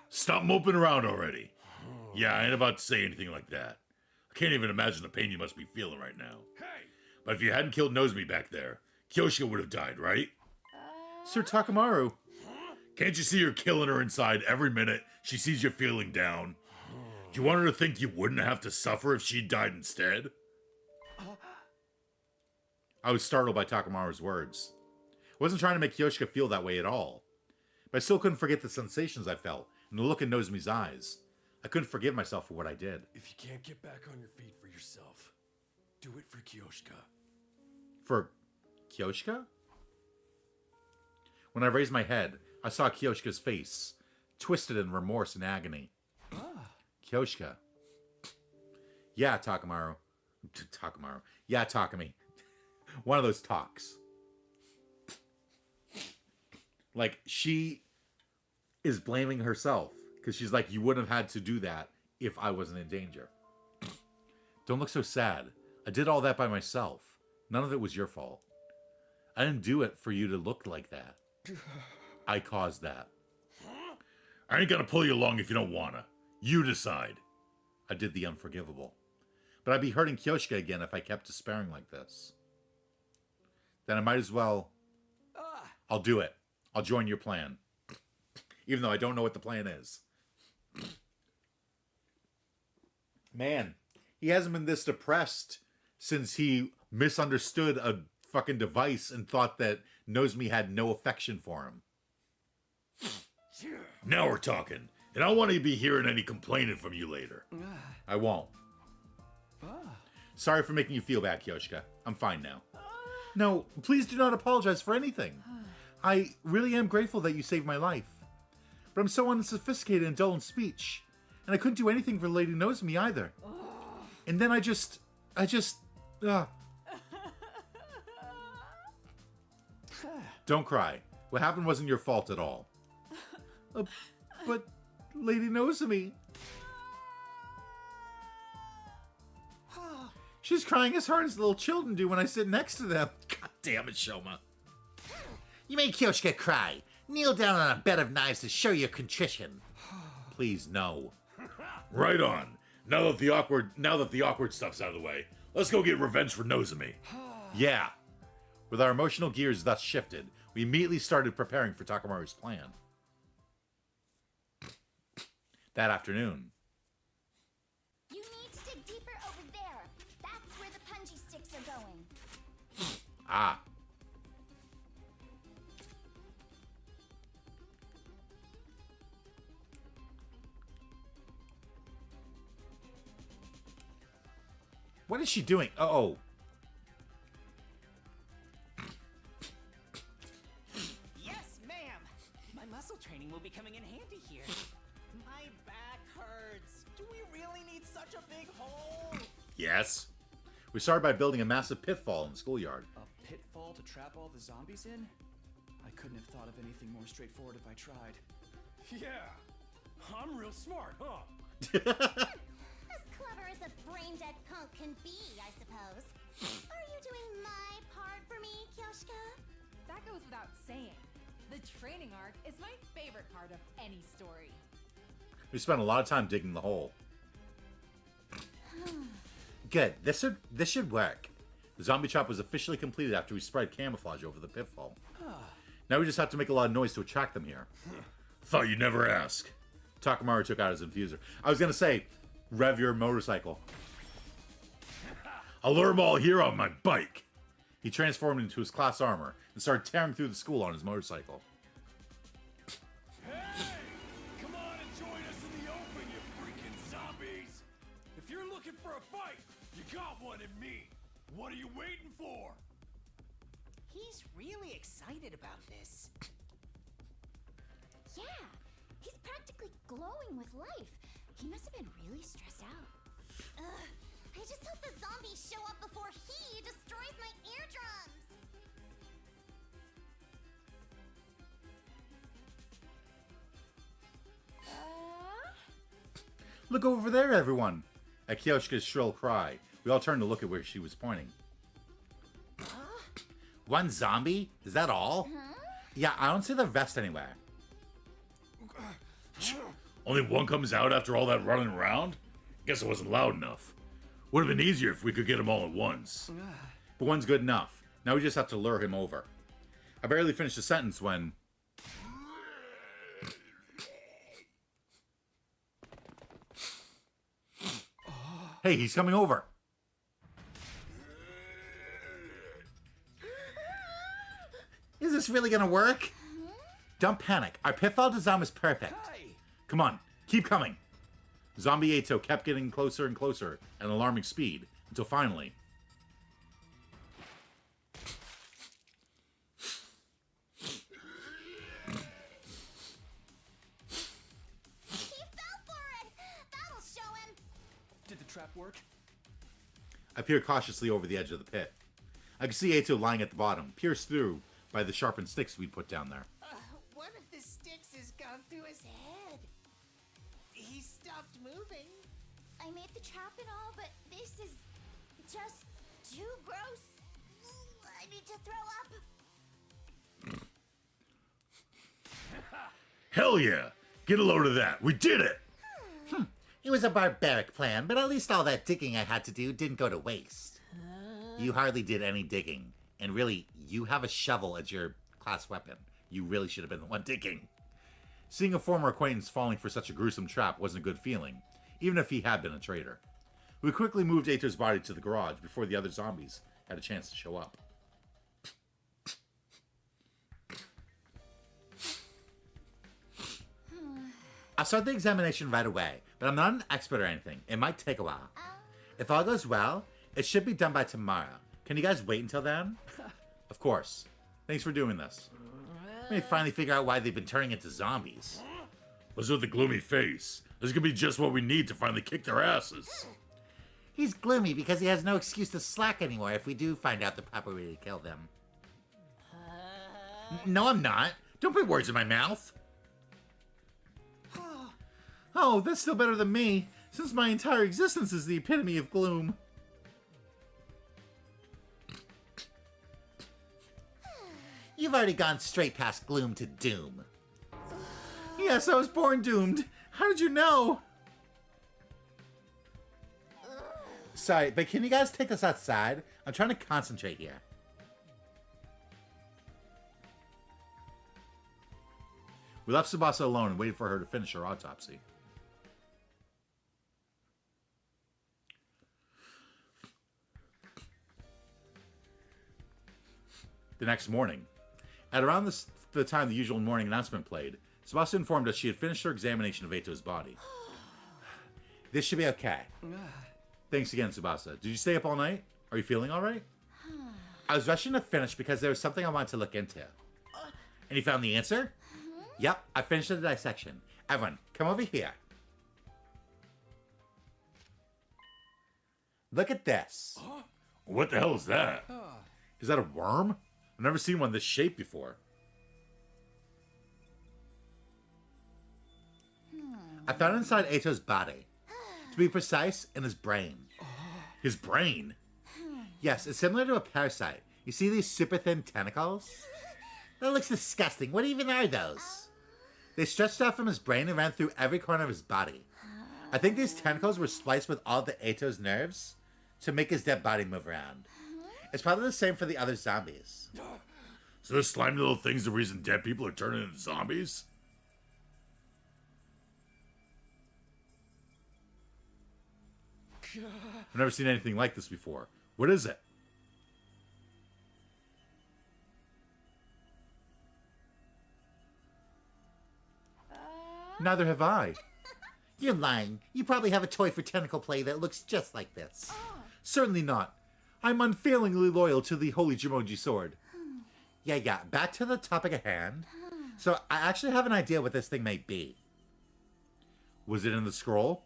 Stop moping around already. Yeah, I ain't about to say anything like that. I can't even imagine the pain you must be feeling right now. But if you hadn't killed Nozomi back there, Kyoshika would have died, right? Sir Takamaru. Can't you see her killing her inside every minute she sees you feeling down? Do you want her to think you wouldn't have to suffer if she died instead? I was startled by Takamaru's words. I wasn't trying to make Kyoshika feel that way at all. But I still couldn't forget the sensations I felt and the look in Nozomi's eyes. I couldn't forgive myself for what I did. If you can't get back on your feet for yourself, do it for Kyoshika. For Kyoshika? When I raised my head, I saw Kyoshika's face, twisted in remorse and agony. Kyoshika. Yeah, Takamaru. Yeah, Takumi. One of those talks. Like, she is blaming herself because she's like, you wouldn't have had to do that if I wasn't in danger. Don't look so sad. I did all that by myself. None of it was your fault. I didn't do it for you to look like that. I caused that. I ain't gonna pull you along if you don't wanna. You decide. I did the unforgivable. But I'd be hurting Kyoshika again if I kept despairing like this. Then I might as well... I'll do it. I'll join your plan. Even though I don't know what the plan is. Man, he hasn't been this depressed since he misunderstood a fucking device and thought that Nozomi had no affection for him. Now we're talking. And I don't want to be hearing any complaining from you later. I won't. Sorry for making you feel bad, Kyoshika. I'm fine now. No, please do not apologize for anything. I really am grateful that you saved my life. But I'm so unsophisticated and dull in speech. And I couldn't do anything for Lady Nozomi either. And then I just... Don't cry. What happened wasn't your fault at all. But Lady Nozomi... She's crying as hard as little children do when I sit next to them. God damn it, Shoma. You made Kyoshka cry. Kneel down on a bed of knives to show your contrition. Please, no. Right on. Now that the awkward stuff's out of the way, let's go get revenge for Nozomi. Yeah. With our emotional gears thus shifted, we immediately started preparing for Takamaru's plan. That afternoon. You need to dig deeper over there. That's where the punji sticks are going. Ah. What is she doing? Uh-oh. Yes, ma'am. My muscle training will be coming in handy here. My back hurts. Do we really need such a big hole? Yes. We started by building a massive pitfall in the schoolyard. A pitfall to trap all the zombies in? I couldn't have thought of anything more straightforward if I tried. Yeah, I'm real smart, huh? As clever as a brain-dead punk can be, I suppose. Are you doing my part for me, Kyoshka? That goes without saying. The training arc is my favorite part of any story. We spent a lot of time digging the hole. Good. This should work. The zombie trap was officially completed after we spread camouflage over the pitfall. Now we just have to make a lot of noise to attract them here. Thought you'd never ask. Takamaru took out his infuser. I was gonna say, rev your motorcycle. I'll lure 'em all here on my bike. He transformed into his class armor and started tearing through the school on his motorcycle. Hey! Come on and join us in the open, you freaking zombies! If you're looking for a fight, you got one in me. What are you waiting for? He's really excited about this. Yeah, he's practically glowing with life. He must have been really stressed out. Ugh, I just hope the zombies show up before he destroys my eardrums. Look over there, everyone! At Kyoshka's shrill cry, we all turned to look at where she was pointing. One zombie? Is that all? Yeah, I don't see the vest anywhere. Only one comes out after all that running around? Guess it wasn't loud enough. Would have been easier if we could get them all at once. But one's good enough. Now we just have to lure him over. I barely finished the sentence when... Hey, he's coming over. Is this really gonna work? Don't panic. Our pitfall design is perfect. Come on, keep coming. Zombie Ato kept getting closer and closer at an alarming speed until finally... He fell for it! That'll show him! Did the trap work? I peered cautiously over the edge of the pit. I could see Ato lying at the bottom, pierced through by the sharpened sticks we'd put down there. One of the sticks has gone through his head. He stopped moving. I made the trap and all, but this is just too gross. I need to throw up. Hell yeah! Get a load of that. We did it! It was a barbaric plan, but at least all that digging I had to do didn't go to waste. You hardly did any digging. And really, you have a shovel as your class weapon. You really should have been the one digging. Seeing a former acquaintance falling for such a gruesome trap wasn't a good feeling, even if he had been a traitor. We quickly moved Ato's body to the garage before the other zombies had a chance to show up. I'll start the examination right away, but I'm not an expert or anything. It might take a while. If all goes well, it should be done by tomorrow. Can you guys wait until then? Of course. Thanks for doing this. Let me finally figure out why they've been turning into zombies. What's with the gloomy face? This could be just what we need to finally kick their asses. He's gloomy because he has no excuse to slack anymore if we do find out the proper way to kill them. No, I'm not. Don't put words in my mouth. Oh, that's still better than me, since my entire existence is the epitome of gloom. You've already gone straight past gloom to doom. Yes, I was born doomed. How did you know? Sorry, but can you guys take us outside? I'm trying to concentrate here. We left Tsubasa alone and waited for her to finish her autopsy. The next morning, at around the time the usual morning announcement played, Tsubasa informed us she had finished her examination of Eito's body. This should be okay. Thanks again, Tsubasa. Did you stay up all night? Are you feeling all right? I was rushing to finish because there was something I wanted to look into. And you found the answer? Yep, I finished the dissection. Everyone, come over here. Look at this. What the hell is that? Is that a worm? I've never seen one this shape before. I found it inside Eito's body. To be precise, in his brain. His brain? Yes, it's similar to a parasite. You see these super thin tentacles? That looks disgusting. What even are those? They stretched out from his brain and ran through every corner of his body. I think these tentacles were spliced with all the Eito's nerves to make his dead body move around. It's probably the same for the other zombies. So those slimy little things the reason dead people are turning into zombies? I've never seen anything like this before. What is it? Neither have I. You're lying. You probably have a toy for tentacle play that looks just like this. Certainly not. I'm unfailingly loyal to the Holy Jumonji sword. Yeah, back to the topic at hand. So, I actually have an idea what this thing may be. Was it in the scroll?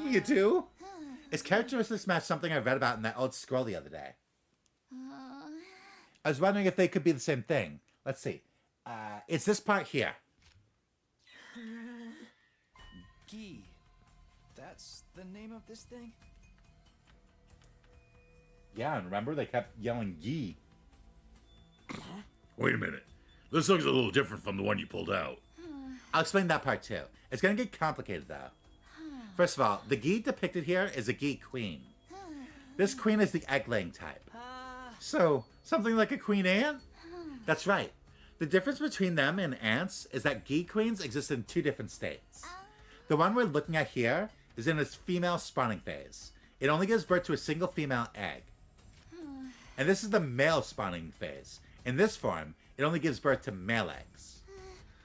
You do? Its characteristics match something I read about in that old scroll the other day. I was wondering if they could be the same thing. Let's see. It's this part here. Gi. That's the name of this thing? Yeah, and remember they kept yelling Gi. Wait a minute. This looks a little different from the one you pulled out. I'll explain that part too. It's gonna get complicated though. First of all, the Gi depicted here is a Gi queen. This queen is the egg-laying type. So, something like a queen ant? That's right. The difference between them and ants is that Gi queens exist in two different states. The one we're looking at here is in its female spawning phase. It only gives birth to a single female egg. And this is the male spawning phase. In this form, it only gives birth to male eggs.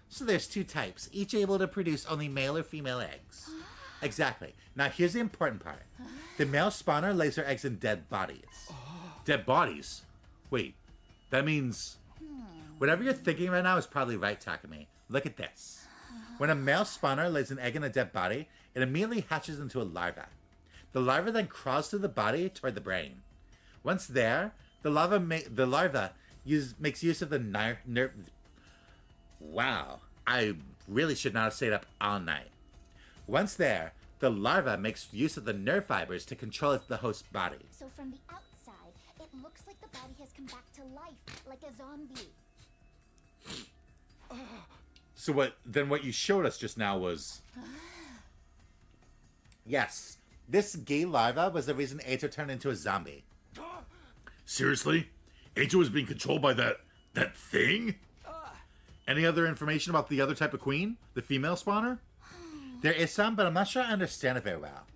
So there's two types, each able to produce only male or female eggs. Exactly. Now here's the important part. The male spawner lays her eggs in dead bodies. Dead bodies? Wait, that means... Whatever you're thinking right now is probably right, Takumi. Look at this. When a male spawner lays an egg in a dead body, it immediately hatches into a larva. The larva then crawls through the body toward the brain. Once there, the larva makes use of the nerve... Wow, I really should not have stayed up all night. Once there, the larva makes use of the nerve fibers to control the host body. So from the outside, it looks like the body has come back to life, like a zombie. So what you showed us just now was... Yes, this gay larva was the reason Eito turned into a zombie. Seriously? Eito is being controlled by that thing? Any other information about the other type of queen? The female spawner? There is some, but I'm not sure I understand it very well.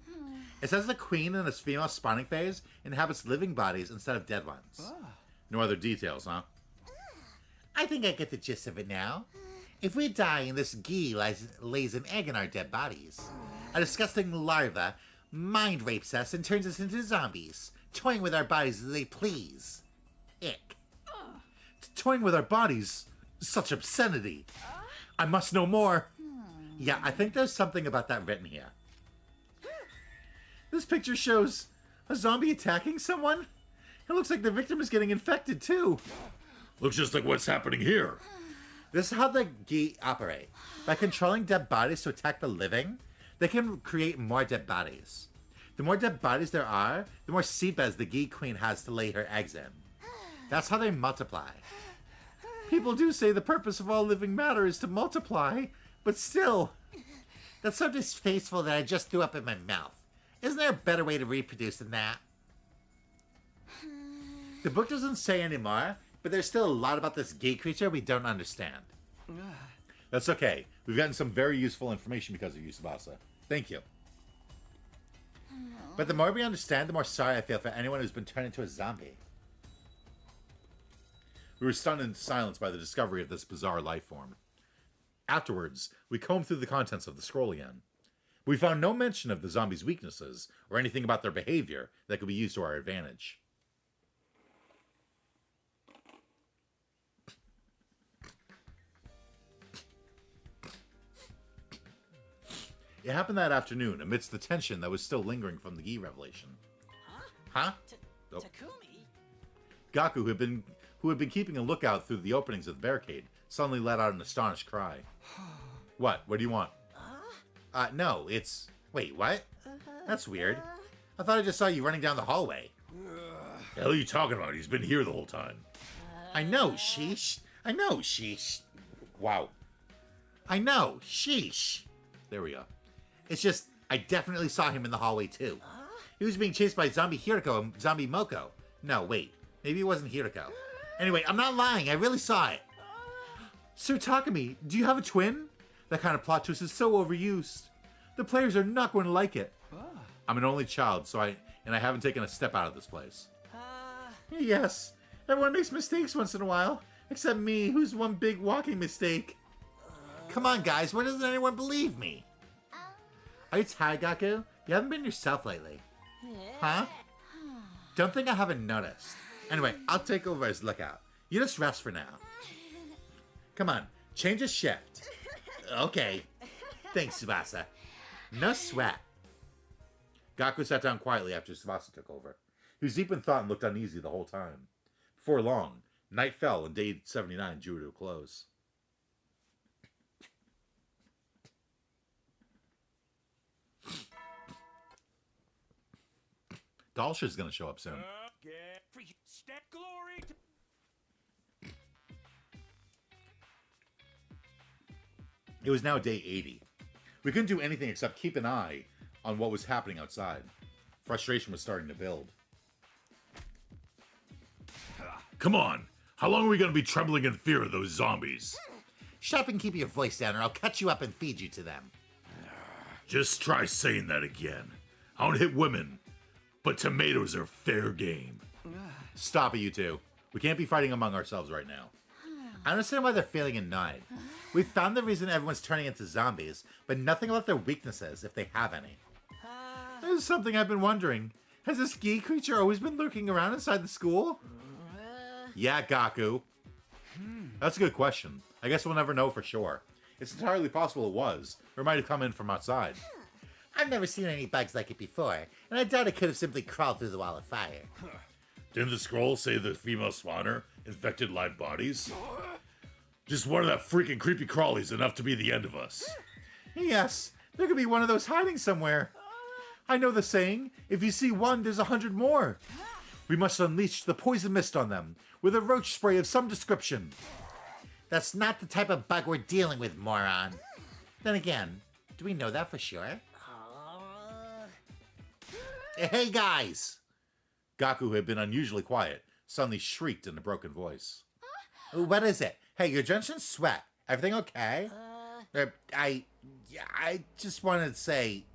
It says the queen in its female spawning phase inhabits living bodies instead of dead ones. No other details, huh? I think I get the gist of it now. If we die and this Gi lays an egg in our dead bodies, a disgusting larva mind rapes us and turns us into zombies, toying with our bodies as they please. Ick. Toying with our bodies? Such obscenity. I must know more. Yeah, I think there's something about that written here. This picture shows a zombie attacking someone. It looks like the victim is getting infected too. Looks just like what's happening here. This is how the Gi operate. By controlling dead bodies to attack the living, they can create more dead bodies. The more dead bodies there are, the more seed beds the Gi Queen has to lay her eggs in. That's how they multiply. People do say the purpose of all living matter is to multiply, but still, that's so distasteful that I just threw up in my mouth. Isn't there a better way to reproduce than that? The book doesn't say anymore, but there's still a lot about this Gi creature we don't understand. That's okay. We've gotten some very useful information because of you, Tsubasa. Thank you. But the more we understand, the more sorry I feel for anyone who's been turned into a zombie. We were stunned into silence by the discovery of this bizarre life form. Afterwards, we combed through the contents of the scroll again. We found no mention of the zombies' weaknesses or anything about their behavior that could be used to our advantage. It happened that afternoon, amidst the tension that was still lingering from the Gi revelation. Huh? Oh. Takumi? Gaku, who had been keeping a lookout through the openings of the barricade, suddenly let out an astonished cry. What? What do you want? No, it's... Wait, what? That's weird. I thought I just saw you running down the hallway. The hell are you talking about? He's been here the whole time. I know, sheesh. I know, sheesh. Wow. I know, sheesh. There we go. It's just, I definitely saw him in the hallway too. He was being chased by zombie Hiriko and zombie Moko. No, wait. Maybe it wasn't Hiriko. Anyway, I'm not lying. I really saw it. Sir Takumi, do you have a twin? That kind of plot twist is so overused. The players are not going to like it. I'm an only child, so I haven't taken a step out of this place. Yes, everyone makes mistakes once in a while, except me, who's one big walking mistake. Come on, guys. Why doesn't anyone believe me? Are you tired, Gaku? You haven't been yourself lately. Huh? Don't think I haven't noticed. Anyway, I'll take over as lookout. You just rest for now. Come on, change a shift. Okay. Thanks, Tsubasa. No sweat. Gaku sat down quietly after Tsubasa took over. He was deep in thought and looked uneasy the whole time. Before long, night fell and day 79 drew to a close. Dalsha's gonna show up soon. Get free stack glory to It was now day 80. We couldn't do anything except keep an eye on what was happening outside. Frustration was starting to build. Come on. How long are we going to be trembling in fear of those zombies? Shut up and keep your voice down or I'll cut you up and feed you to them. Just try saying that again. I don't hit women, but tomatoes are fair game. Stop it, you two. We can't be fighting among ourselves right now. I understand why they're feeling annoyed. We've found the reason everyone's turning into zombies, but nothing about their weaknesses, if they have any. There's something I've been wondering. Has this Gi creature always been lurking around inside the school? Yeah, Gaku. That's a good question. I guess we'll never know for sure. It's entirely possible it was, or it might have come in from outside. I've never seen any bugs like it before, and I doubt it could have simply crawled through the wall of fire. Didn't the scroll say the female spawner infected live bodies? Just one of that freaking creepy crawlies enough to be the end of us. Yes, there could be one of those hiding somewhere. I know the saying, if you see one, there's 100 more. We must unleash the poison mist on them, with a roach spray of some description. That's not the type of bug we're dealing with, moron. Then again, do we know that for sure? Hey, guys! Gaku, who had been unusually quiet, suddenly shrieked in a broken voice. What is it? Hey, you're drenched in sweat. Everything okay? I just wanted to say...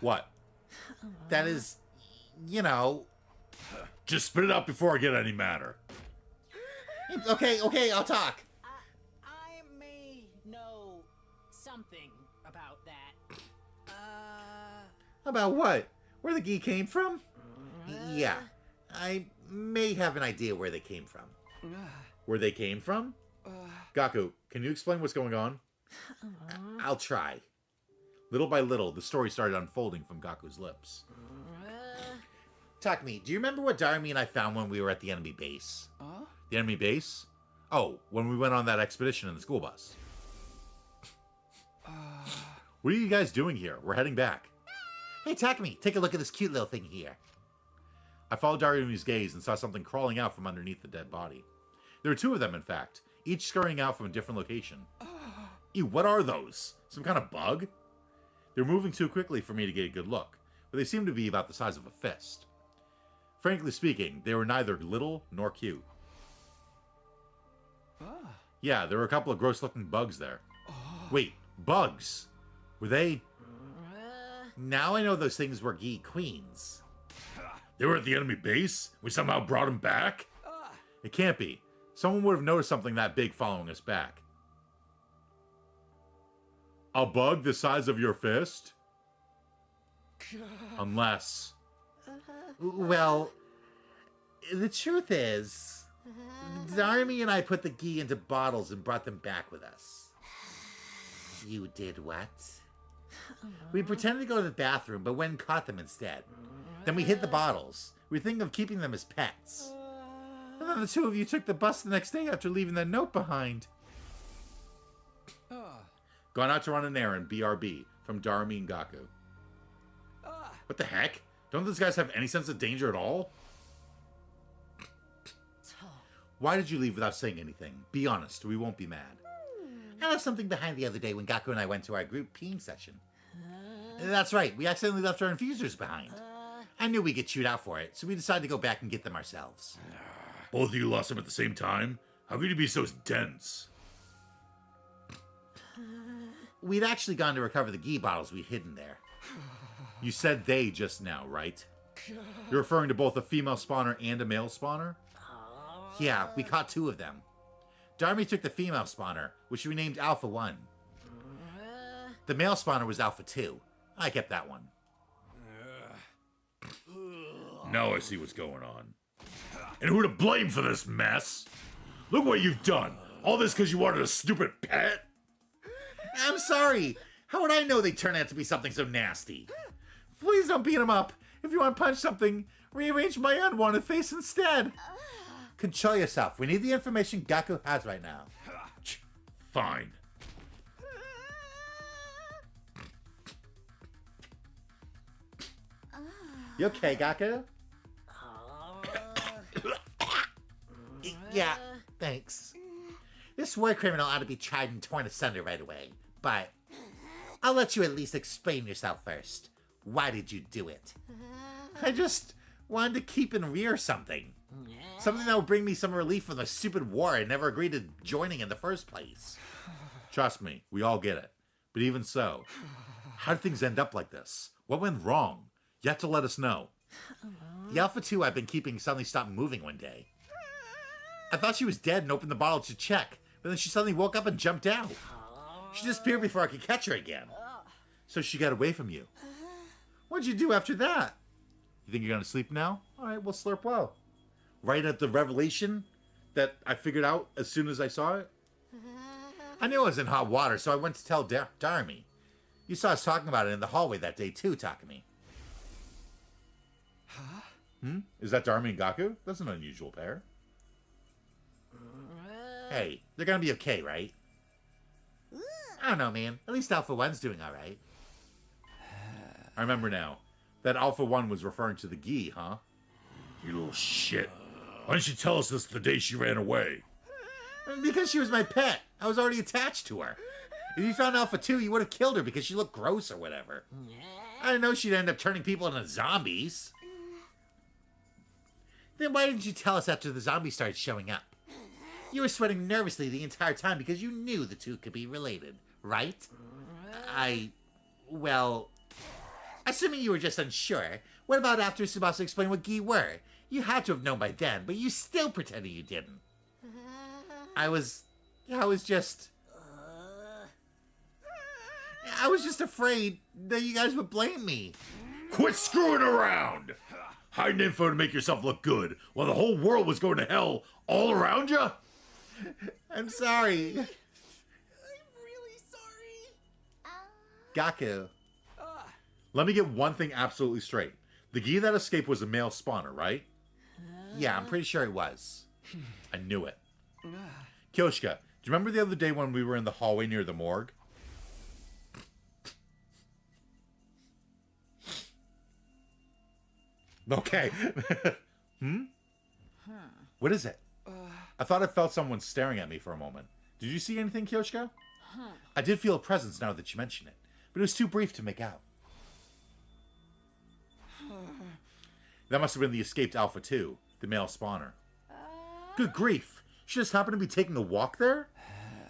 What? That is... You know... Just spit it out before I get any madder. Okay, I'll talk. I may know something about that. About what? Where the Gi came from? Yeah, I may have an idea where they came from. Where they came from? Gaku, can you explain what's going on? I'll try. Little by little, the story started unfolding from Gaku's lips. Takumi, do you remember what Darumi and I found when we were at the enemy base? The enemy base? Oh, when we went on that expedition in the school bus. What are you guys doing here? We're heading back. Hey, Takumi, take a look at this cute little thing here. I followed Darumi's gaze and saw something crawling out from underneath the dead body. There were 2 of them, in fact, each scurrying out from a different location. Ew, what are those? Some kind of bug? They were moving too quickly for me to get a good look, but they seemed to be about the size of a fist. Frankly speaking, they were neither little nor cute. Yeah, there were a couple of gross-looking bugs there. Wait, bugs? Were they... Now I know those things were Gi queens. They were at the enemy base? We somehow brought them back? It can't be. Someone would have noticed something that big following us back. A bug the size of your fist? Unless... Well, the truth is, Darmy and I put the Gi into bottles and brought them back with us. You did what? We pretended to go to the bathroom, but went and caught them instead. Then we hid the bottles. We were thinking of keeping them as pets. And then the 2 of you took the bus the next day after leaving that note behind. Gone out to run an errand, BRB, from Darumi and Gaku. What the heck? Don't those guys have any sense of danger at all? Why did you leave without saying anything? Be honest, we won't be mad. I left something behind the other day when Gaku and I went to our group peeing session. That's right, we accidentally left our infusers behind. I knew we'd get chewed out for it, so we decided to go back and get them ourselves. Both of you lost them at the same time? How could you be so dense? We'd actually gone to recover the Gi bottles we'd hidden there. You said they just now, right? You're referring to both a female spawner and a male spawner? Yeah, we caught 2 of them. Darmy took the female spawner, which we named Alpha 1. The male spawner was Alpha 2. I kept that one. Now I see what's going on. And who to blame for this mess? Look what you've done! All this because you wanted a stupid pet? I'm sorry. How would I know they'd turn out to be something so nasty? Please don't beat him up. If you want to punch something, rearrange my unwanted face instead. Control yourself. We need the information Gaku has right now. Fine. You okay, Gaku? Yeah, thanks. This war criminal ought to be tried and torn asunder right away, but I'll let you at least explain yourself first. Why did you do it? I just wanted to keep in rear something. Something that would bring me some relief from the stupid war I never agreed to joining in the first place. Trust me, we all get it. But even so, how did things end up like this? What went wrong? You have to let us know. The Alpha 2 I've been keeping suddenly stopped moving one day. I thought she was dead and opened the bottle to check, but then she suddenly woke up and jumped out. She disappeared before I could catch her again. So she got away from you. What'd you do after that? You think you're gonna sleep now? Alright, we'll slurp well. Right at the revelation that I figured out as soon as I saw it? I knew I was in hot water, so I went to tell Darmy. You saw us talking about it in the hallway that day too, Takumi. Is that Darmy and Gaku? That's an unusual pair. Hey, they're gonna be okay, right? I don't know, man. At least Alpha 1's doing alright. I remember now. That Alpha 1 was referring to the Gi, huh? You little shit. Why didn't you tell us this the day she ran away? Because she was my pet. I was already attached to her. If you found Alpha 2, you would have killed her because she looked gross or whatever. I didn't know she'd end up turning people into zombies. Then why didn't you tell us after the zombies started showing up? You were sweating nervously the entire time because you knew the 2 could be related, right? Well, assuming you were just unsure, what about after Tsubasa explained what Gi were? You had to have known by then, but you still pretended you didn't. I was just afraid that you guys would blame me. Quit screwing around! Hiding info to make yourself look good while the whole world was going to hell all around you? I'm sorry. I'm really sorry. Gaku. Let me get one thing absolutely straight. The Gi that escaped was a male spawner, right? Yeah, I'm pretty sure it was. I knew it. Kyoshka, do you remember the other day when we were in the hallway near the morgue? Okay. What is it? I thought I felt someone staring at me for a moment. Did you see anything, Kyoshka? I did feel a presence now that you mention it, but it was too brief to make out. That must have been the escaped Alpha 2, the male spawner. Good grief! She just happened to be taking a walk there?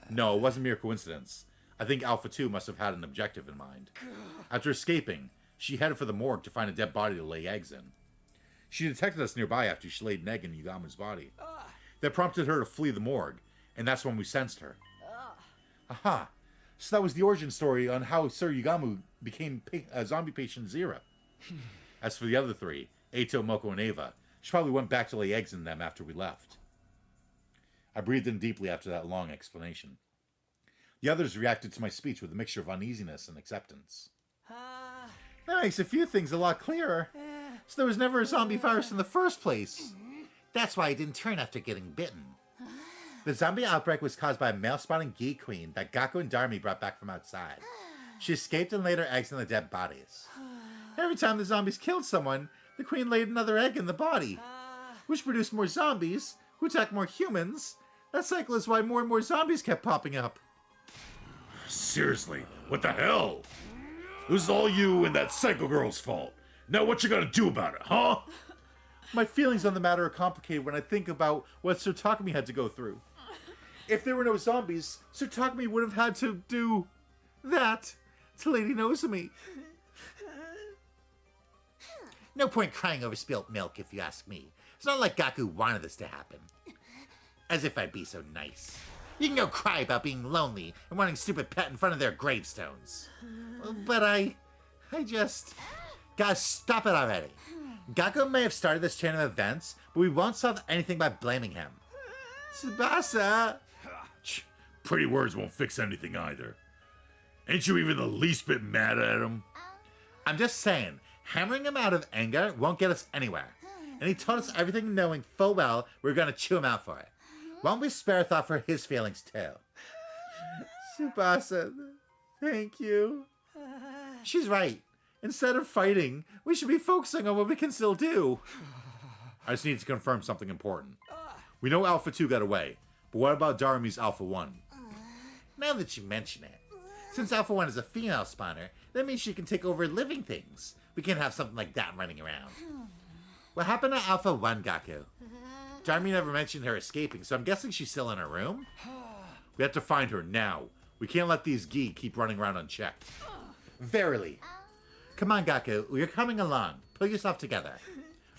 No, it wasn't mere coincidence. I think Alpha 2 must have had an objective in mind. After escaping, she headed for the morgue to find a dead body to lay eggs in. She detected us nearby after she laid an egg in Yugama's body. That prompted her to flee the morgue, and that's when we sensed her. Aha! So that was the origin story on how Sir Yugamu became zombie patient Zira. As for the other three, Eito, Moko, and Ava, she probably went back to lay eggs in them after we left. I breathed in deeply after that long explanation. The others reacted to my speech with a mixture of uneasiness and acceptance. That makes a few things a lot clearer. So there was never a zombie virus in the first place. That's why I didn't turn after getting bitten. The zombie outbreak was caused by a male-spawning Gi queen that Gaku and Darmi brought back from outside. She escaped and laid her eggs in the dead bodies. Every time the zombies killed someone, the queen laid another egg in the body, which produced more zombies, who attacked more humans. That cycle is why more and more zombies kept popping up. Seriously, what the hell? It was all you and that psycho girl's fault. Now what you gonna do about it, huh? My feelings on the matter are complicated when I think about what Sir Takumi had to go through. If there were no zombies, Sir Takumi would have had to do that to Lady Nozomi. No point crying over spilt milk, if you ask me. It's not like Gaku wanted this to happen. As if I'd be so nice. You can go cry about being lonely and wanting stupid pet in front of their gravestones. But I just... Gotta stop it already. Gaku may have started this chain of events, but we won't solve anything by blaming him. Tsubasa! Pretty words won't fix anything either. Ain't you even the least bit mad at him? I'm just saying, hammering him out of anger won't get us anywhere. And he told us everything knowing full well we're gonna chew him out for it. Won't we spare a thought for his feelings too? Tsubasa, thank you. She's right. Instead of fighting, we should be focusing on what we can still do. I just need to confirm something important. We know Alpha 2 got away, but what about Darumi's Alpha 1? Now that you mention it, since Alpha 1 is a female spawner, that means she can take over living things. We can't have something like that running around. What happened to Alpha 1, Gaku? Darumi never mentioned her escaping, so I'm guessing she's still in her room? We have to find her now. We can't let these Gi keep running around unchecked. Verily. Come on, Gaku. You're coming along. Pull yourself together.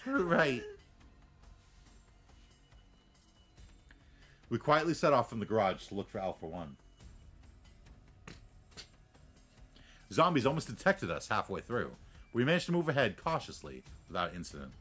Right. We quietly set off from the garage to look for Alpha 1. Zombies almost detected us halfway through. We managed to move ahead cautiously without incident.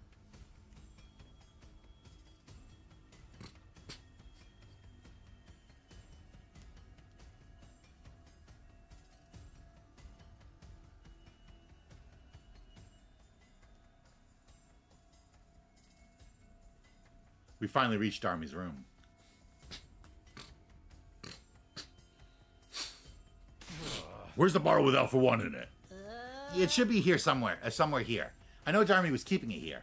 We finally reached Darmi's room. Where's the bottle with Alpha 1 in it? It should be here somewhere. Somewhere here. I know Darmi was keeping it here.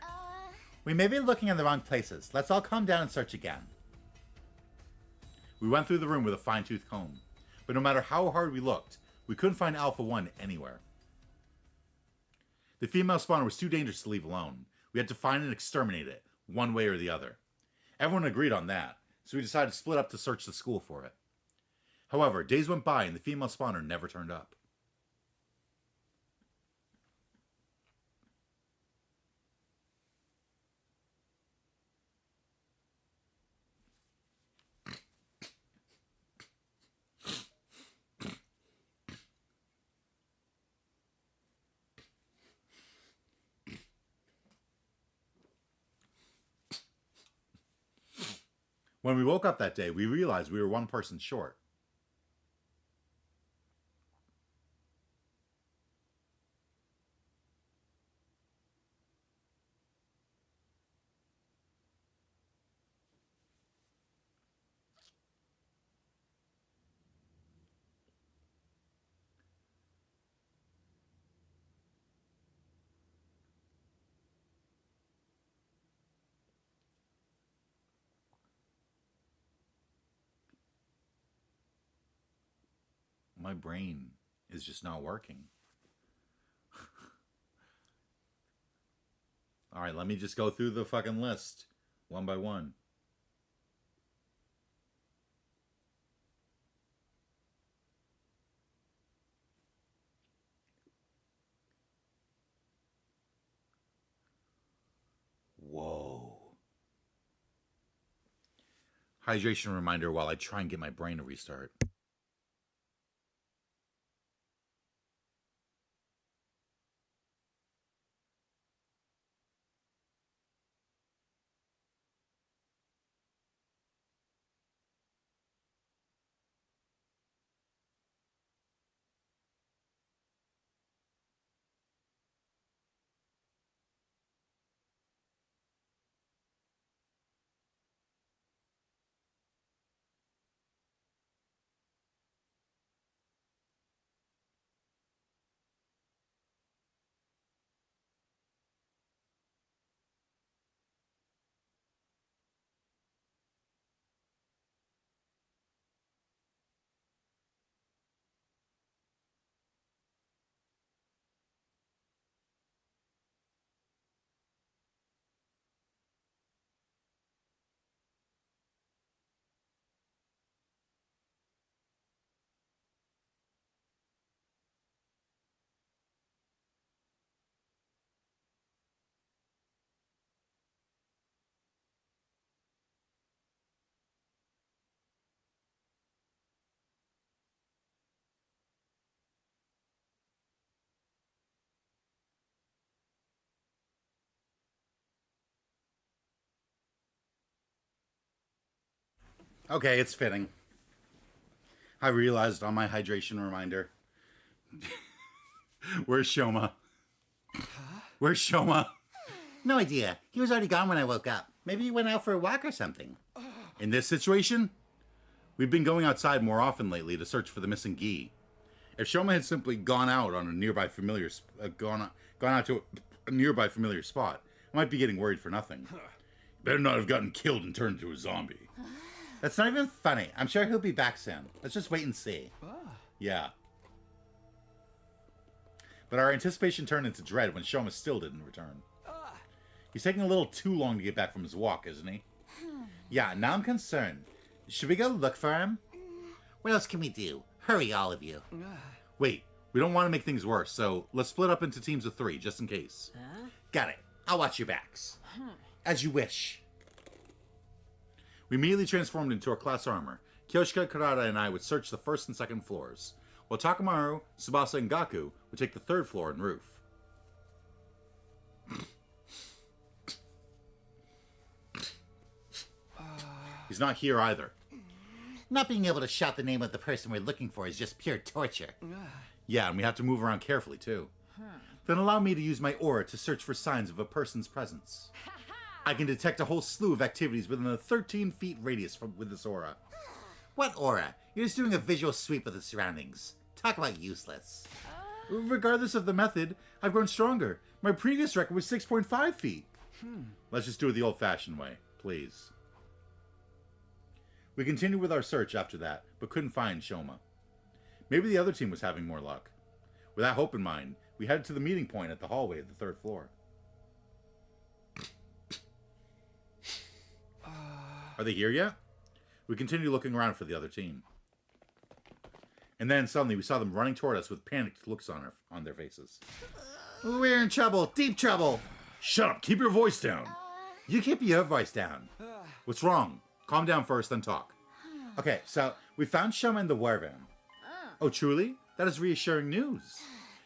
We may be looking in the wrong places. Let's all calm down and search again. We went through the room with a fine-tooth comb. But no matter how hard we looked, we couldn't find Alpha 1 anywhere. The female spawner was too dangerous to leave alone. We had to find and exterminate it, one way or the other. Everyone agreed on that, so we decided to split up to search the school for it. However, days went by and the female spawner never turned up. When we woke up that day, we realized we were one person short. My brain is just not working. All right, let me just go through the fucking list one by one. Whoa. Hydration reminder while I try and get my brain to restart. Okay, it's fitting. I realized on my hydration reminder. Where's Shoma? Where's Shoma? No idea. He was already gone when I woke up. Maybe he went out for a walk or something. In this situation, we've been going outside more often lately to search for the missing Gi. If Shoma had simply gone out on a nearby familiar, gone out to a nearby familiar spot, I might be getting worried for nothing. Better not have gotten killed and turned into a zombie. That's not even funny. I'm sure he'll be back soon. Let's just wait and see. Yeah. But our anticipation turned into dread when Shoma still didn't return. He's taking a little too long to get back from his walk, isn't he? Yeah, now I'm concerned. Should we go look for him? What else can we do? Hurry, all of you. Wait, we don't want to make things worse, so let's split up into teams of 3, just in case. Got it. I'll watch your backs. As you wish. We immediately transformed into our class armor. Kyoshika, Karada, and I would search the first and second floors, while Takamaru, Tsubasa, and Gaku would take the third floor and roof. He's not here either. Not being able to shout the name of the person we're looking for is just pure torture. Yeah, and we have to move around carefully, too. Then allow me to use my aura to search for signs of a person's presence. I can detect a whole slew of activities within a 13-feet radius with this aura. What aura? You're just doing a visual sweep of the surroundings. Talk about useless. Regardless of the method, I've grown stronger. My previous record was 6.5 feet. Let's just do it the old-fashioned way, please. We continued with our search after that, but couldn't find Shoma. Maybe the other team was having more luck. With that hope in mind, we headed to the meeting point at the hallway of the third floor. Are they here yet? We continued looking around for the other team. And then suddenly we saw them running toward us with panicked looks on their faces. We're in trouble. Deep trouble. Shut up. Keep your voice down. You keep your voice down. What's wrong? Calm down first, then talk. Okay, so we found Shoma in the war room. Oh, truly? That is reassuring news.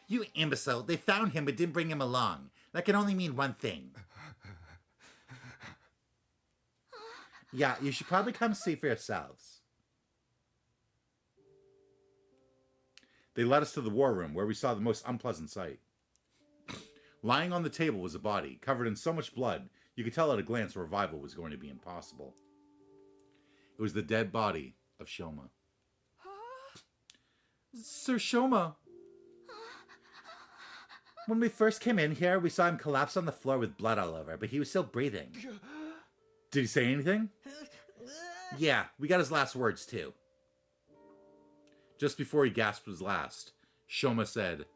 You imbecile. They found him but didn't bring him along. That can only mean one thing. Yeah, you should probably come see for yourselves. They led us to the war room, where we saw the most unpleasant sight. Lying on the table was a body, covered in so much blood, you could tell at a glance revival was going to be impossible. It was the dead body of Shoma. Sir Shoma! When we first came in here, we saw him collapse on the floor with blood all over, but he was still breathing. Did he say anything? Yeah, we got his last words, too. Just before he gasped his last, Shoma said,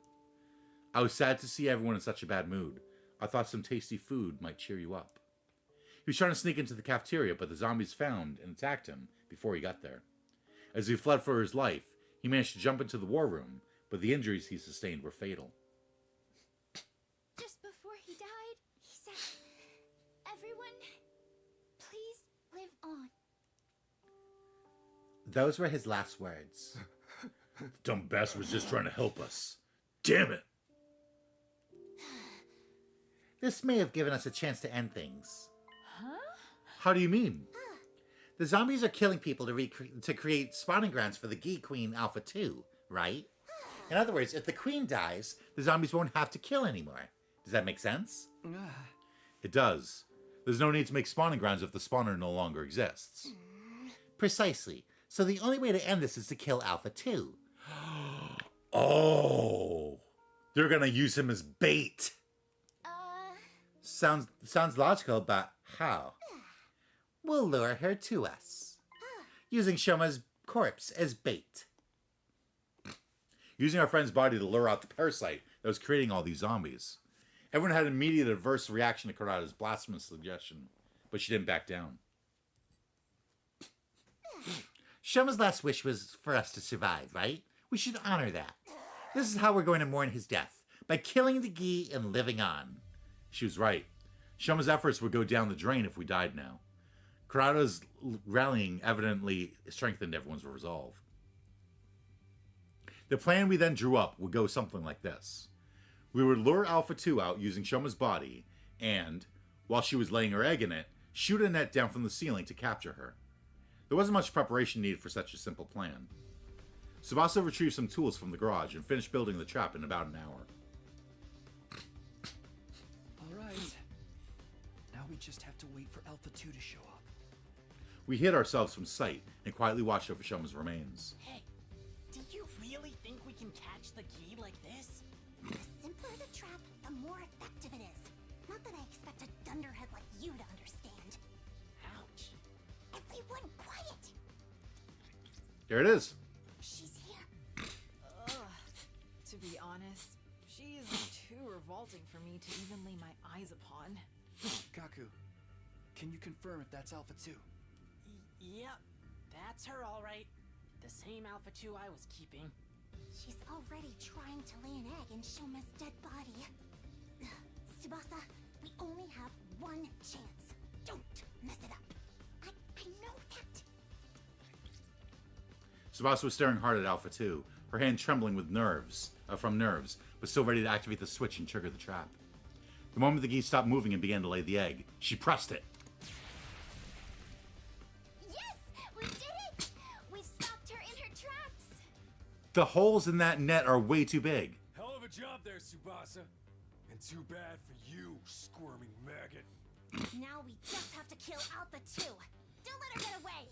"I was sad to see everyone in such a bad mood. I thought some tasty food might cheer you up." He was trying to sneak into the cafeteria, but the zombies found and attacked him before he got there. As he fled for his life, he managed to jump into the war room, but the injuries he sustained were fatal. Just before he died, he said, "Everyone, please live on." Those were his last words. The dumb bastard was just trying to help us. Damn it! This may have given us a chance to end things. How do you mean? The zombies are killing people to create spawning grounds for the Gi Queen Alpha 2, right? In other words, if the queen dies, the zombies won't have to kill anymore. Does that make sense? It does. There's no need to make spawning grounds if the spawner no longer exists. Precisely. So the only way to end this is to kill Alpha 2. Oh! They're gonna use him as bait! Sounds logical, but how? We'll lure her to us, using Shoma's corpse as bait. Using our friend's body to lure out the parasite that was creating all these zombies. Everyone had an immediate adverse reaction to Kurata's blasphemous suggestion, but she didn't back down. Shoma's last wish was for us to survive, right? We should honor that. This is how we're going to mourn his death, by killing the Gi and living on. She was right. Shoma's efforts would go down the drain if we died now. Kurata's rallying evidently strengthened everyone's resolve. The plan we then drew up would go something like this. We would lure Alpha 2 out using Shoma's body, and, while she was laying her egg in it, shoot a net down from the ceiling to capture her. There wasn't much preparation needed for such a simple plan. Tsubasa retrieved some tools from the garage and finished building the trap in about an hour. Alright. Now we just have to wait for Alpha 2 to show up. We hid ourselves from sight and quietly watched over Shoma's remains. Hey, do you really think we can catch the Gi like this? The simpler the trap, the more effective it is. Not that I expect a dunderhead like you to understand. Ouch. Everyone quiet! There it is. She's here. To be honest, she is too revolting for me to even lay my eyes upon. Gaku, can you confirm if that's Alpha 2? Yep, that's her all right. The same Alpha 2 I was keeping. She's already trying to lay an egg in Shoma's dead body. Tsubasa, we only have one chance. Don't mess it up. I know that. Tsubasa was staring hard at Alpha 2, her hand trembling with nerves, but still ready to activate the switch and trigger the trap. The moment the Gi stopped moving and began to lay the egg, she pressed it. Yes! We did it! We stopped her in her tracks! The holes in that net are way too big. Hell of a job there, Tsubasa. And too bad for you, squirming maggot. Now we just have to kill Alpha 2. Don't let her get away!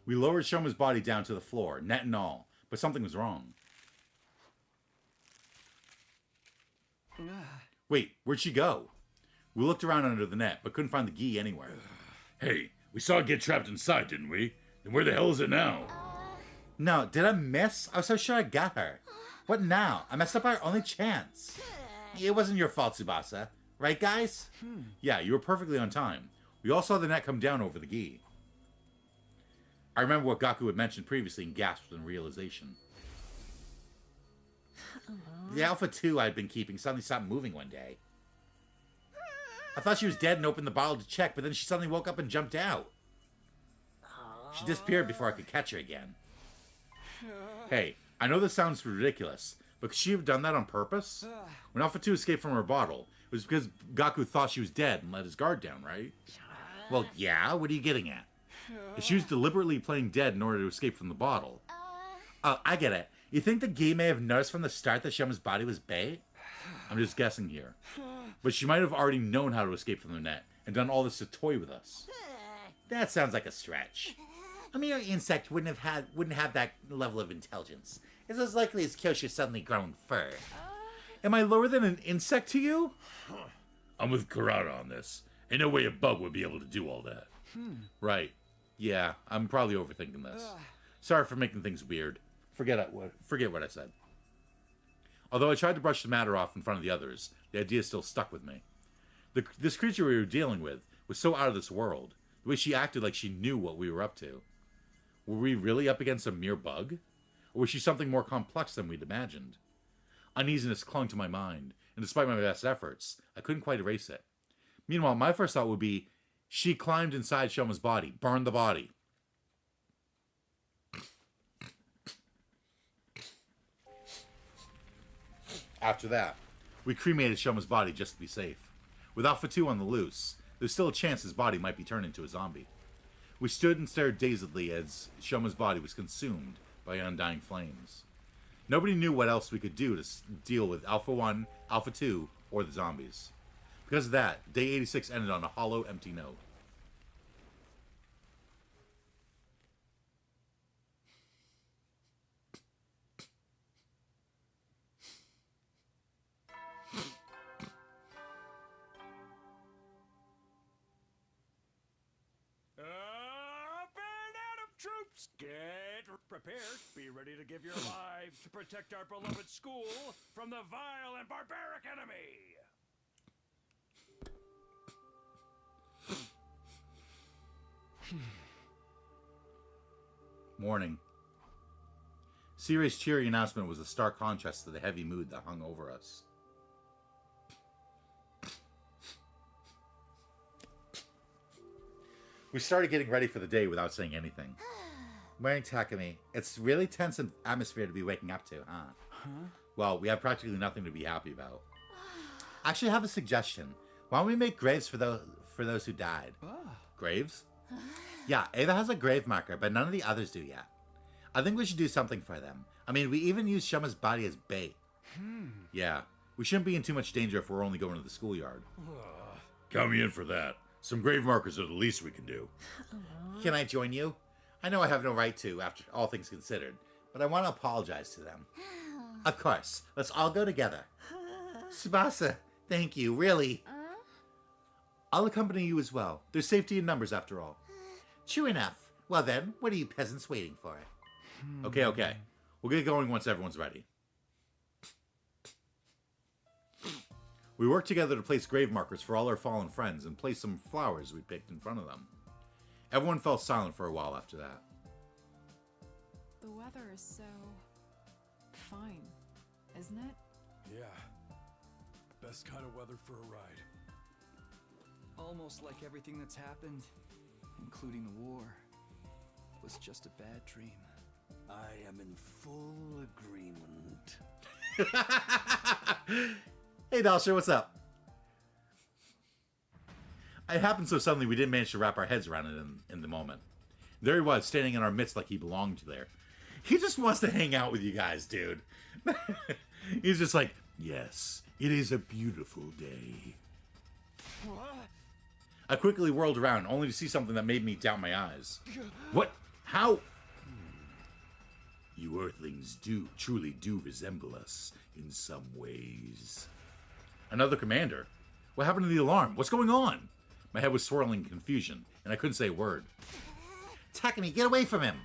We lowered Shoma's body down to the floor, net and all, but something was wrong. Wait, where'd she go? We looked around under the net, but couldn't find the Gi anywhere. Hey, we saw it get trapped inside, didn't we? Then where the hell is it now? No, did I miss? I was so sure I got her. What now? I messed up our only chance. It wasn't your fault, Tsubasa. Right, guys? Yeah, you were perfectly on time. We all saw the net come down over the Gi. I remember what Gaku had mentioned previously and gasped in realization. The Alpha 2 I'd been keeping suddenly stopped moving one day. I thought she was dead and opened the bottle to check, but then she suddenly woke up and jumped out. She disappeared before I could catch her again. Hey, I know this sounds ridiculous, but could she have done that on purpose? When Alpha 2 escaped from her bottle, it was because Gaku thought she was dead and let his guard down, right? Well, yeah, what are you getting at? If she was deliberately playing dead in order to escape from the bottle. Oh, I get it. You think the Gi may have noticed from the start that Shoma's body was bait? I'm just guessing here. But she might have already known how to escape from the net and done all this to toy with us. That sounds like a stretch. A mere insect wouldn't have that level of intelligence. It's as likely as Kyoshi suddenly growing fur. Am I lower than an insect to you? I'm with Kurata on this. Ain't no way a bug would be able to do all that. Right. Yeah, I'm probably overthinking this. Sorry for making things weird. Forget what I said. Although I tried to brush the matter off in front of the others, the idea still stuck with me. This creature we were dealing with was so out of this world. The way she acted like she knew what we were up to. Were we really up against a mere bug? Or was she something more complex than we'd imagined? Uneasiness clung to my mind, and despite my best efforts, I couldn't quite erase it. Meanwhile, my first thought would be, she climbed inside Shoma's body, burned the body. After that, we cremated Shoma's body just to be safe. With Alpha 2 on the loose, there's still a chance his body might be turned into a zombie. We stood and stared dazedly as Shoma's body was consumed by undying flames. Nobody knew what else we could do to deal with Alpha 1, Alpha 2, or the zombies. Because of that, Day 86 ended on a hollow, empty note. Troops, get prepared. Be ready to give your lives to protect our beloved school from the vile and barbaric enemy. Morning. Siri's cheery announcement was a stark contrast to the heavy mood that hung over us. We started getting ready for the day without saying anything. Morning, Takumi. It's really tense atmosphere to be waking up to, huh? Well, we have practically nothing to be happy about. I actually have a suggestion. Why don't we make graves for those who died? Graves? Yeah, Ava has a grave marker, but none of the others do yet. I think we should do something for them. I mean, we even use Shoma's body as bait. Yeah, we shouldn't be in too much danger if we're only going to the schoolyard. Count me in for that. Some grave markers are the least we can do. Can I join you? I know I have no right to, after all things considered, but I want to apologize to them. Of course. Let's all go together. Tsubasa, thank you, really. I'll accompany you as well. There's safety in numbers, after all. True enough. Well then, what are you peasants waiting for? Okay. We'll get going once everyone's ready. We worked together to place grave markers for all our fallen friends and place some flowers we picked in front of them. Everyone fell silent for a while after that. The weather is so fine, isn't it? Yeah. Best kind of weather for a ride. Almost like everything that's happened, including the war, was just a bad dream. I am in full agreement. Hey, Dalsher, what's up? It happened so suddenly we didn't manage to wrap our heads around it in the moment. There he was, standing in our midst like he belonged there. He just wants to hang out with you guys, dude. He's just like, yes, it is a beautiful day. I quickly whirled around, only to see something that made me doubt my eyes. What? How? You Earthlings truly do resemble us in some ways. Another commander? What happened to the alarm? What's going on? My head was swirling in confusion, and I couldn't say a word. Takumi, get away from him!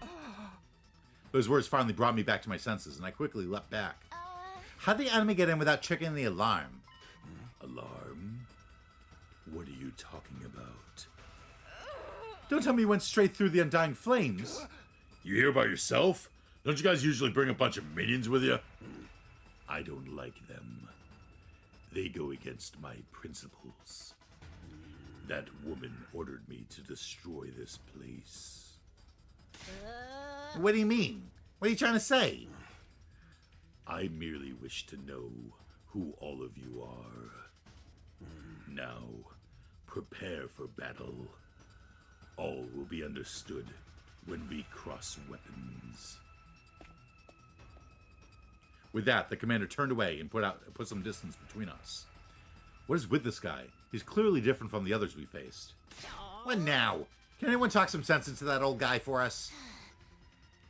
Those words finally brought me back to my senses, and I quickly leapt back. How'd the enemy get in without triggering the alarm? Alarm? What are you talking about? Don't tell me you went straight through the undying flames. You here by yourself? Don't you guys usually bring a bunch of minions with you? I don't like them. They go against my principles. That woman ordered me to destroy this place. What do you mean? What are you trying to say? I merely wish to know who all of you are. Now, prepare for battle. All will be understood when we cross weapons. With that, the commander turned away and put some distance between us. What is with this guy? He's clearly different from the others we faced. What now? Can anyone talk some sense into that old guy for us?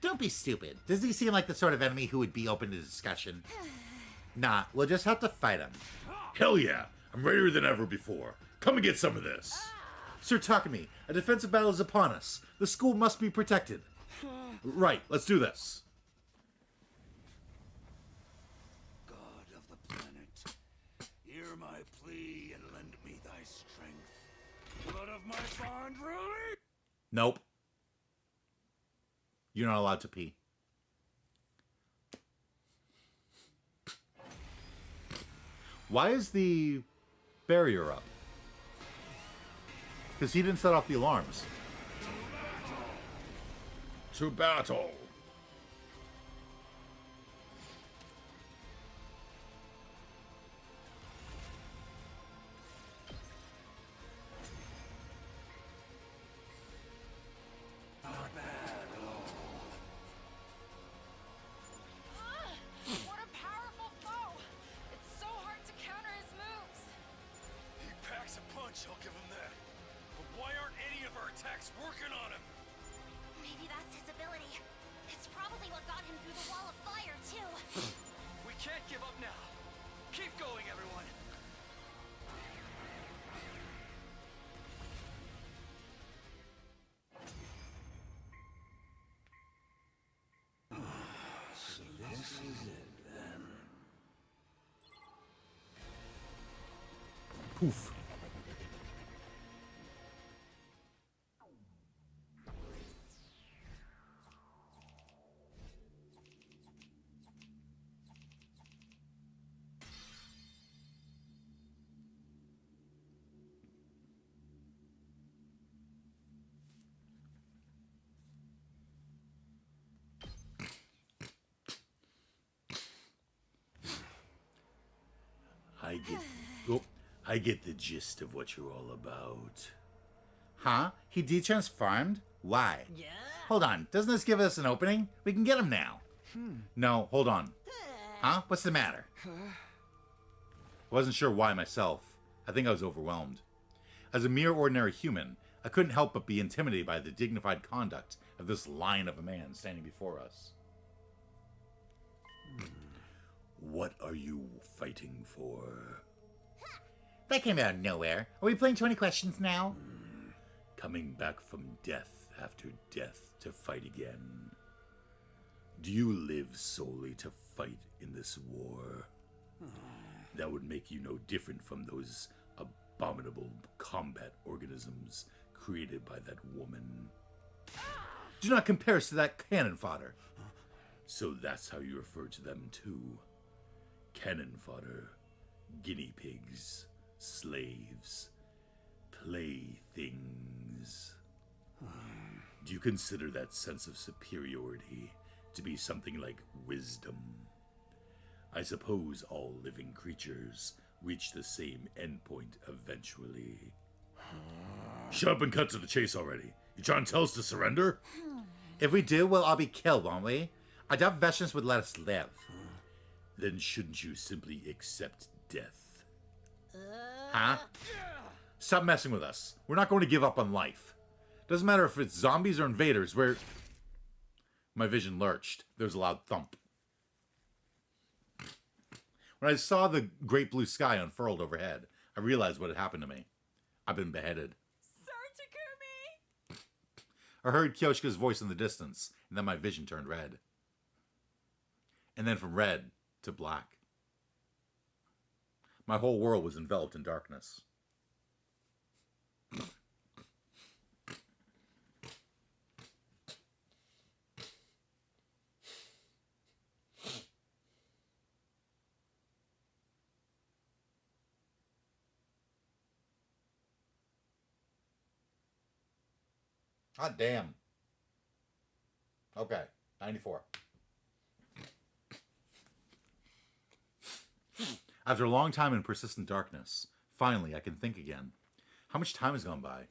Don't be stupid. Does he seem like the sort of enemy who would be open to discussion? Nah, we'll just have to fight him. Hell yeah! I'm readier than ever before. Come and get some of this. Sir Takumi, a defensive battle is upon us. The school must be protected. Right, let's do this. God of the planet, hear my plea and lend me thy strength. Blood of my bond, really? Nope. You're not allowed to pee. Why is the barrier up? Because he didn't set off the alarms. To battle. What a powerful foe! It's so hard to counter his moves. He packs a punch, I'll give him that. But why aren't any of our attacks working on him? Maybe that's his ability. It's probably what got him through the wall of fire, too. We can't give up now. Keep going, everyone. So this is it then. Poof. I get the gist of what you're all about. Huh? He detransformed? Why? Yeah? Hold on. Doesn't this give us an opening? We can get him now. No, hold on. Huh? What's the matter? Wasn't sure why myself. I think I was overwhelmed. As a mere ordinary human, I couldn't help but be intimidated by the dignified conduct of this lion of a man standing before us. What are you fighting for? That came out of nowhere. Are we playing 20 questions now? Coming back from death after death to fight again. Do you live solely to fight in this war? That would make you no different from those abominable combat organisms created by that woman. Do not compare us to that cannon fodder. So that's how you refer to them too. Cannon fodder, guinea pigs, slaves, playthings. Do you consider that sense of superiority to be something like wisdom? I suppose all living creatures reach the same endpoint eventually. Shut up and cut to the chase already. You trying to tell us to surrender? If we do, we'll all be killed, won't we? I doubt Vestians would let us live. Then shouldn't you simply accept death? Huh? Stop messing with us. We're not going to give up on life. Doesn't matter if it's zombies or invaders, we're... My vision lurched. There was a loud thump. When I saw the great blue sky unfurled overhead, I realized what had happened to me. I've been beheaded. Sir Takumi! I heard Kyoshika's voice in the distance, and then my vision turned red. And then from red to black. My whole world was enveloped in darkness. God damn. Okay, 94. After a long time in persistent darkness, finally I can think again. How much time has gone by?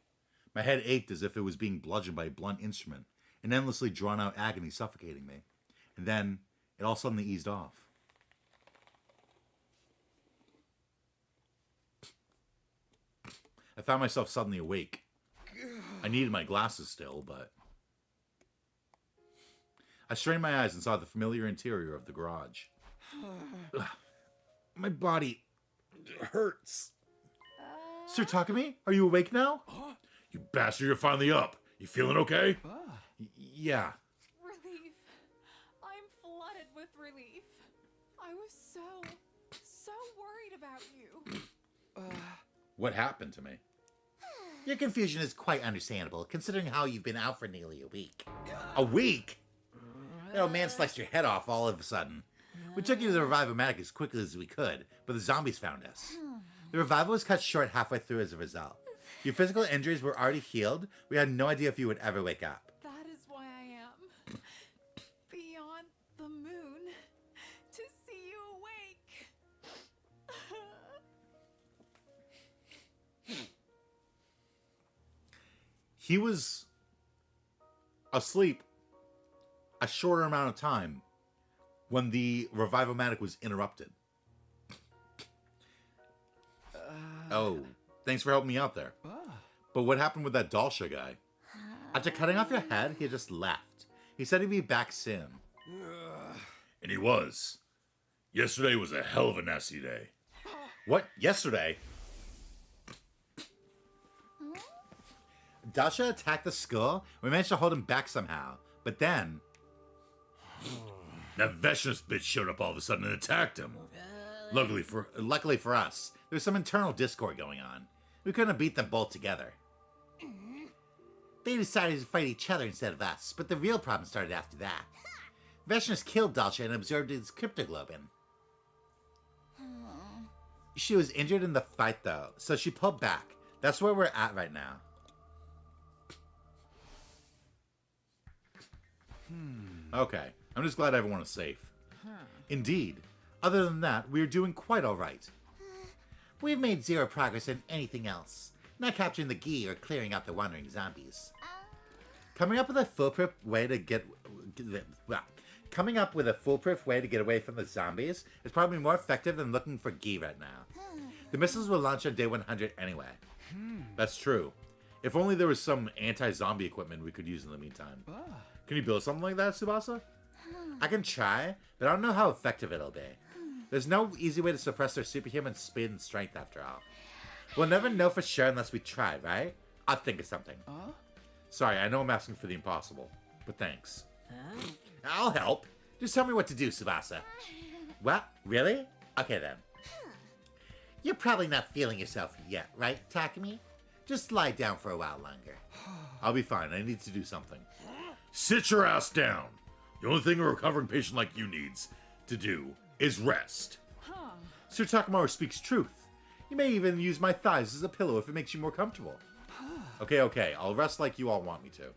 My head ached as if it was being bludgeoned by a blunt instrument, an endlessly drawn-out agony suffocating me. And then, it all suddenly eased off. I found myself suddenly awake. I needed my glasses still, but... I strained my eyes and saw the familiar interior of the garage. Ugh. My body hurts. Sir Takumi, are you awake now? You bastard, you're finally up. You feeling okay? Yeah. about you. What happened to me? Your confusion is quite understandable, considering how you've been out for nearly a week. A week? That old man sliced your head off all of a sudden. We took you to the Revive-O-Matic as quickly as we could, but the zombies found us. The revival was cut short halfway through as a result. Your physical injuries were already healed. We had no idea if you would ever wake up. That is why I am beyond the moon to see you awake. He was asleep a shorter amount of time when the Revive-O-Matic was interrupted. Oh, thanks for helping me out there. But what happened with that Dalsha guy? After cutting off your head, he just left. He said he'd be back soon. And he was. Yesterday was a hell of a nasty day. What? Yesterday? Dalsha attacked the skull. We managed to hold him back somehow. But then... That Veshnus bitch showed up all of a sudden and attacked him. Luckily for us, there was some internal discord going on. We couldn't have beat them both together. They decided to fight each other instead of us, but the real problem started after that. Veshnus killed Dalsha and absorbed his cryptoglobin. She was injured in the fight though, so she pulled back. That's where we're at right now. Okay, I'm just glad everyone is safe. Indeed. Other than that, we are doing quite alright. We've made zero progress in anything else. Not capturing the Gi or clearing out the wandering zombies. Coming up with a foolproof way to get away from the zombies is probably more effective than looking for Gi right now. The missiles will launch on day 100 anyway. That's true. If only there was some anti-zombie equipment we could use in the meantime. Can you build something like that, Tsubasa? I can try, but I don't know how effective it'll be. There's no easy way to suppress their superhuman speed and strength after all. We'll never know for sure unless we try, right? I'll think of something. Sorry, I know I'm asking for the impossible, but thanks. I'll help. Just tell me what to do, Tsubasa. What? Really? Okay then. You're probably not feeling yourself yet, right, Takumi? Just lie down for a while longer. I'll be fine. I need to do something. Sit your ass down. The only thing a recovering patient like you needs to do is rest. Sir Takamaru speaks truth. You may even use my thighs as a pillow if it makes you more comfortable. Okay, I'll rest like you all want me to.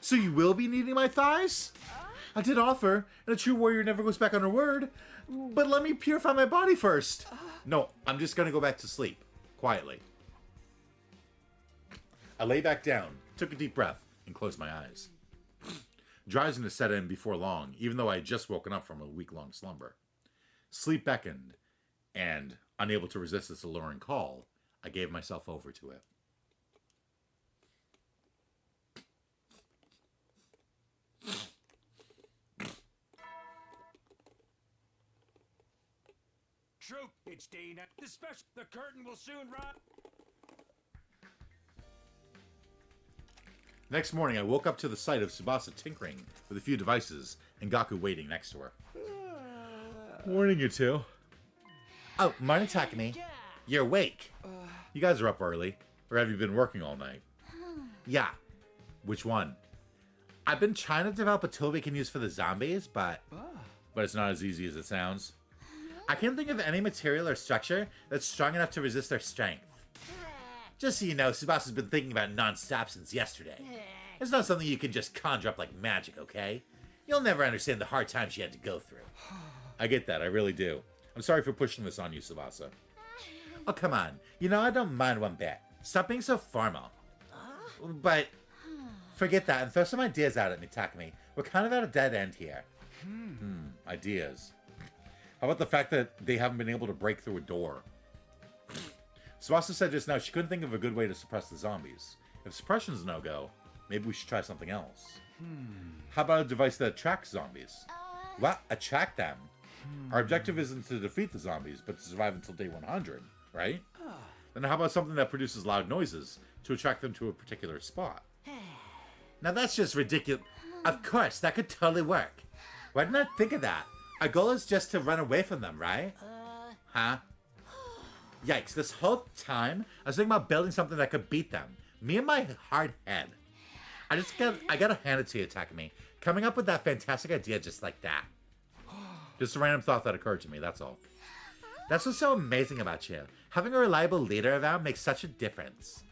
So you will be needing my thighs? I did offer, and a true warrior never goes back on her word. But let me purify my body first. No, I'm just gonna go back to sleep. Quietly. I lay back down, took a deep breath, and closed my eyes. Drowsiness set in before long, even though I had just woken up from a week-long slumber. Sleep beckoned, and, unable to resist its alluring call, I gave myself over to it. Troop, it's Dana. The curtain will soon rise. Next morning, I woke up to the sight of Tsubasa tinkering with a few devices and Gaku waiting next to her. Morning, you two. Oh, morning, Takumi. You're awake. You guys are up early, or have you been working all night? Yeah. Which one? I've been trying to develop a tool we can use for the zombies, but it's not as easy as it sounds. I can't think of any material or structure that's strong enough to resist their strength. Just so you know, Tsubasa's been thinking about it non-stop since yesterday. It's not something you can just conjure up like magic, okay? You'll never understand the hard times she had to go through. I get that, I really do. I'm sorry for pushing this on you, Tsubasa. Oh, come on. You know, I don't mind one bit. Stop being so formal. But forget that and throw some ideas out at me, Takumi. We're kind of at a dead end here. Ideas. How about the fact that they haven't been able to break through a door? Tsubasa said just now she couldn't think of a good way to suppress the zombies. If suppression's no-go, maybe we should try something else. How about a device that attracts zombies? What? Attract them? Our objective isn't to defeat the zombies, but to survive until day 100, right? Then how about something that produces loud noises to attract them to a particular spot? Now that's just ridiculous. Of course, that could totally work. Why didn't I think of that? Our goal is just to run away from them, right? Huh? Yikes, this whole time, I was thinking about building something that could beat them. Me and my hard head. I gotta hand it to you, Takumi. Coming up with that fantastic idea just like that. Just a random thought that occurred to me, that's all. That's what's so amazing about you. Having a reliable leader around makes such a difference.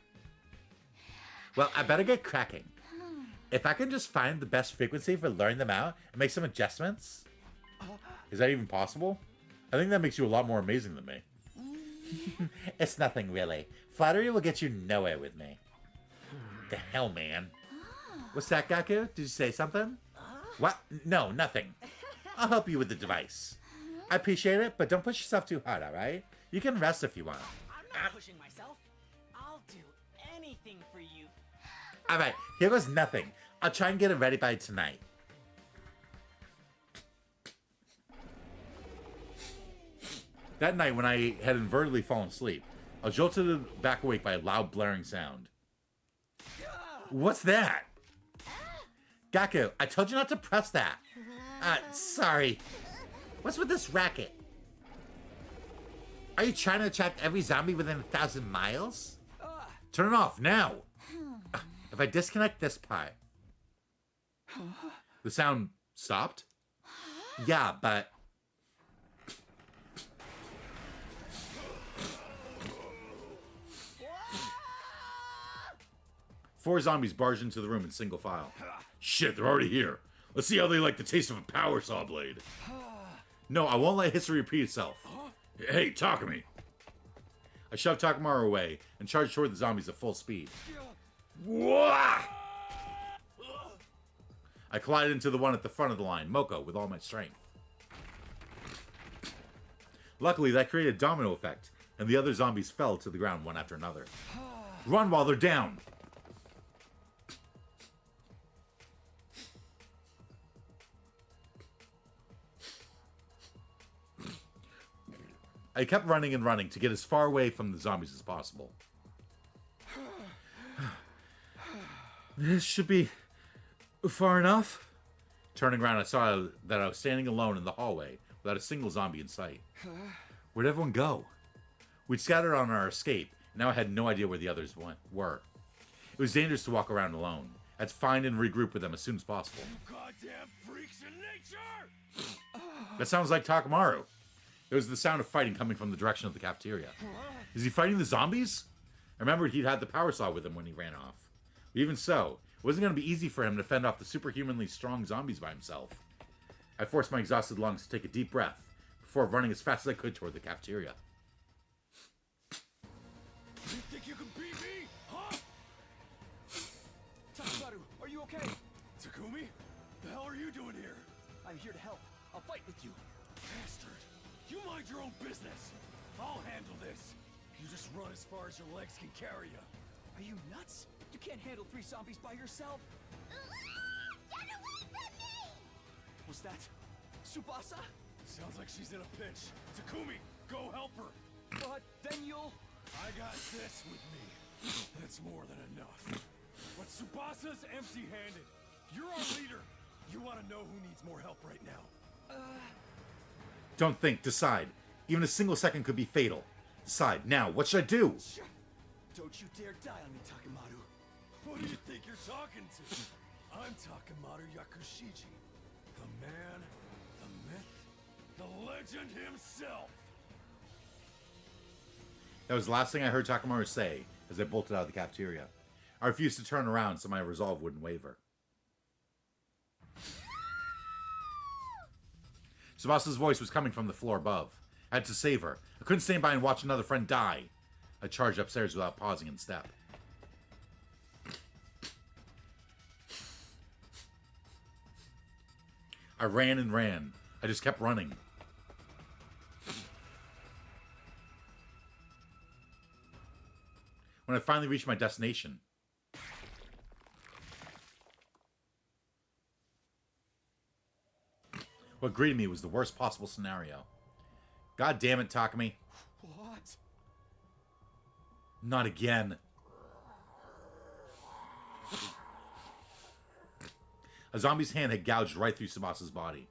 Well, I better get cracking. If I can just find the best frequency for luring them out and make some adjustments... Is that even possible? I think that makes you a lot more amazing than me. It's nothing, really. Flattery will get you nowhere with me. The hell, man. What's that, Gaku? Did you say something? What? No, nothing. I'll help you with the device. I appreciate it, but don't push yourself too hard, alright? You can rest if you want. I'm not pushing myself. I'll do anything for you. Alright, here goes nothing. I'll try and get it ready by tonight. That night, when I had inadvertently fallen asleep, I was jolted back awake by a loud blaring sound. What's that? Gaku, I told you not to press that. Sorry. What's with this racket? Are you trying to attract every zombie within 1,000 miles? Turn it off, now! If I disconnect this part... The sound stopped? Yeah, but... Four zombies barged into the room in single file. Shit, they're already here. Let's see how they like the taste of a power saw blade. No, I won't let history repeat itself. Hey, Takumi. I shoved Takamaru away and charged toward the zombies at full speed. Wah! I collided into the one at the front of the line, Moko, with all my strength. Luckily, that created a domino effect, and the other zombies fell to the ground one after another. Run while they're down! I kept running and running to get as far away from the zombies as possible. This should be far enough. Turning around, I saw that I was standing alone in the hallway without a single zombie in sight. Where'd everyone go? We'd scattered on our escape, and now I had no idea where the others were. It was dangerous to walk around alone. I had to find and regroup with them as soon as possible. Goddamn freaks in nature! That sounds like Takamaru. It was the sound of fighting coming from the direction of the cafeteria. Is he fighting the zombies? I remembered he'd had the power saw with him when he ran off. But even so, it wasn't going to be easy for him to fend off the superhumanly strong zombies by himself. I forced my exhausted lungs to take a deep breath before running as fast as I could toward the cafeteria. You think you can beat me, huh? Takamaru, are you okay? Takumi? The hell are you doing here? I'm here to help. I'll fight with you. Bastard! You mind your own business! I'll handle this! You just run as far as your legs can carry you. Are you nuts? You can't handle 3 zombies by yourself. Get away from me! Was that Tsubasa? Sounds like she's in a pinch. Takumi, go help her! But then you'll... I got this with me. That's more than enough. But Tsubasa's empty-handed. You're our leader. You want to know who needs more help right now? Don't think, decide. Even a single second could be fatal. Decide, now, what should I do? Don't you dare die on me, Takamaru. Who do you think you're talking to? I'm Takamaru Yakushiji. The man, the myth, the legend himself. That was the last thing I heard Takamaru say as I bolted out of the cafeteria. I refused to turn around so my resolve wouldn't waver. Tsubasa's voice was coming from the floor above. I had to save her. I couldn't stand by and watch another friend die. I charged upstairs without pausing in step. I ran and ran. I just kept running. When I finally reached my destination, what greeted me was the worst possible scenario. God damn it, Takumi. What? Not again. A zombie's hand had gouged right through Tsubasa's body.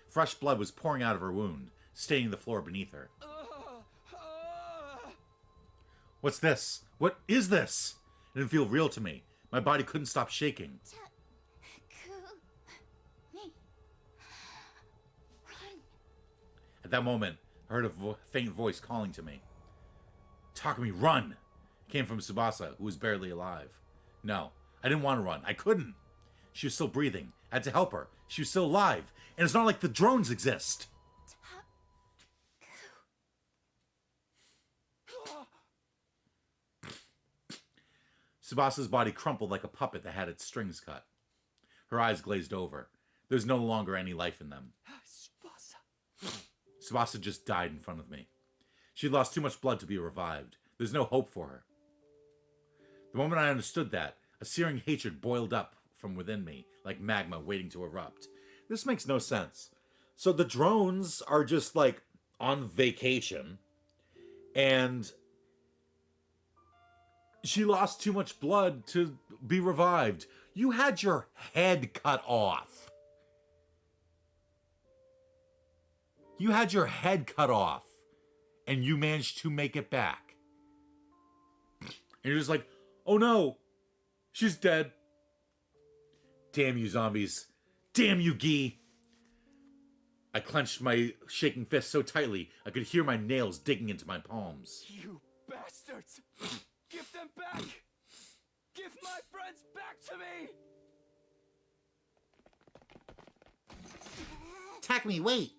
Fresh blood was pouring out of her wound, staining the floor beneath her. What's this? What is this? It didn't feel real to me. My body couldn't stop shaking. Me. Run. At that moment, I heard a faint voice calling to me. Takumi, run! It came from Tsubasa, who was barely alive. No, I didn't want to run. I couldn't. She was still breathing. I had to help her. She was still alive. And it's not like the drones exist. Tsubasa's body crumpled like a puppet that had its strings cut. Her eyes glazed over. There's no longer any life in them. Tsubasa just died in front of me. She had lost too much blood to be revived. There's no hope for her. The moment I understood that, a searing hatred boiled up from within me, like magma waiting to erupt. This makes no sense. So the drones are just, like, on vacation, and she lost too much blood to be revived. You had your head cut off. You had your head cut off, and you managed to make it back. And you're just like, oh no, she's dead. Damn you, zombies. Damn you, Guy. I clenched my shaking fist so tightly I could hear my nails digging into my palms. You bastards! Give them back! Give my friends back to me! Takumi, wait!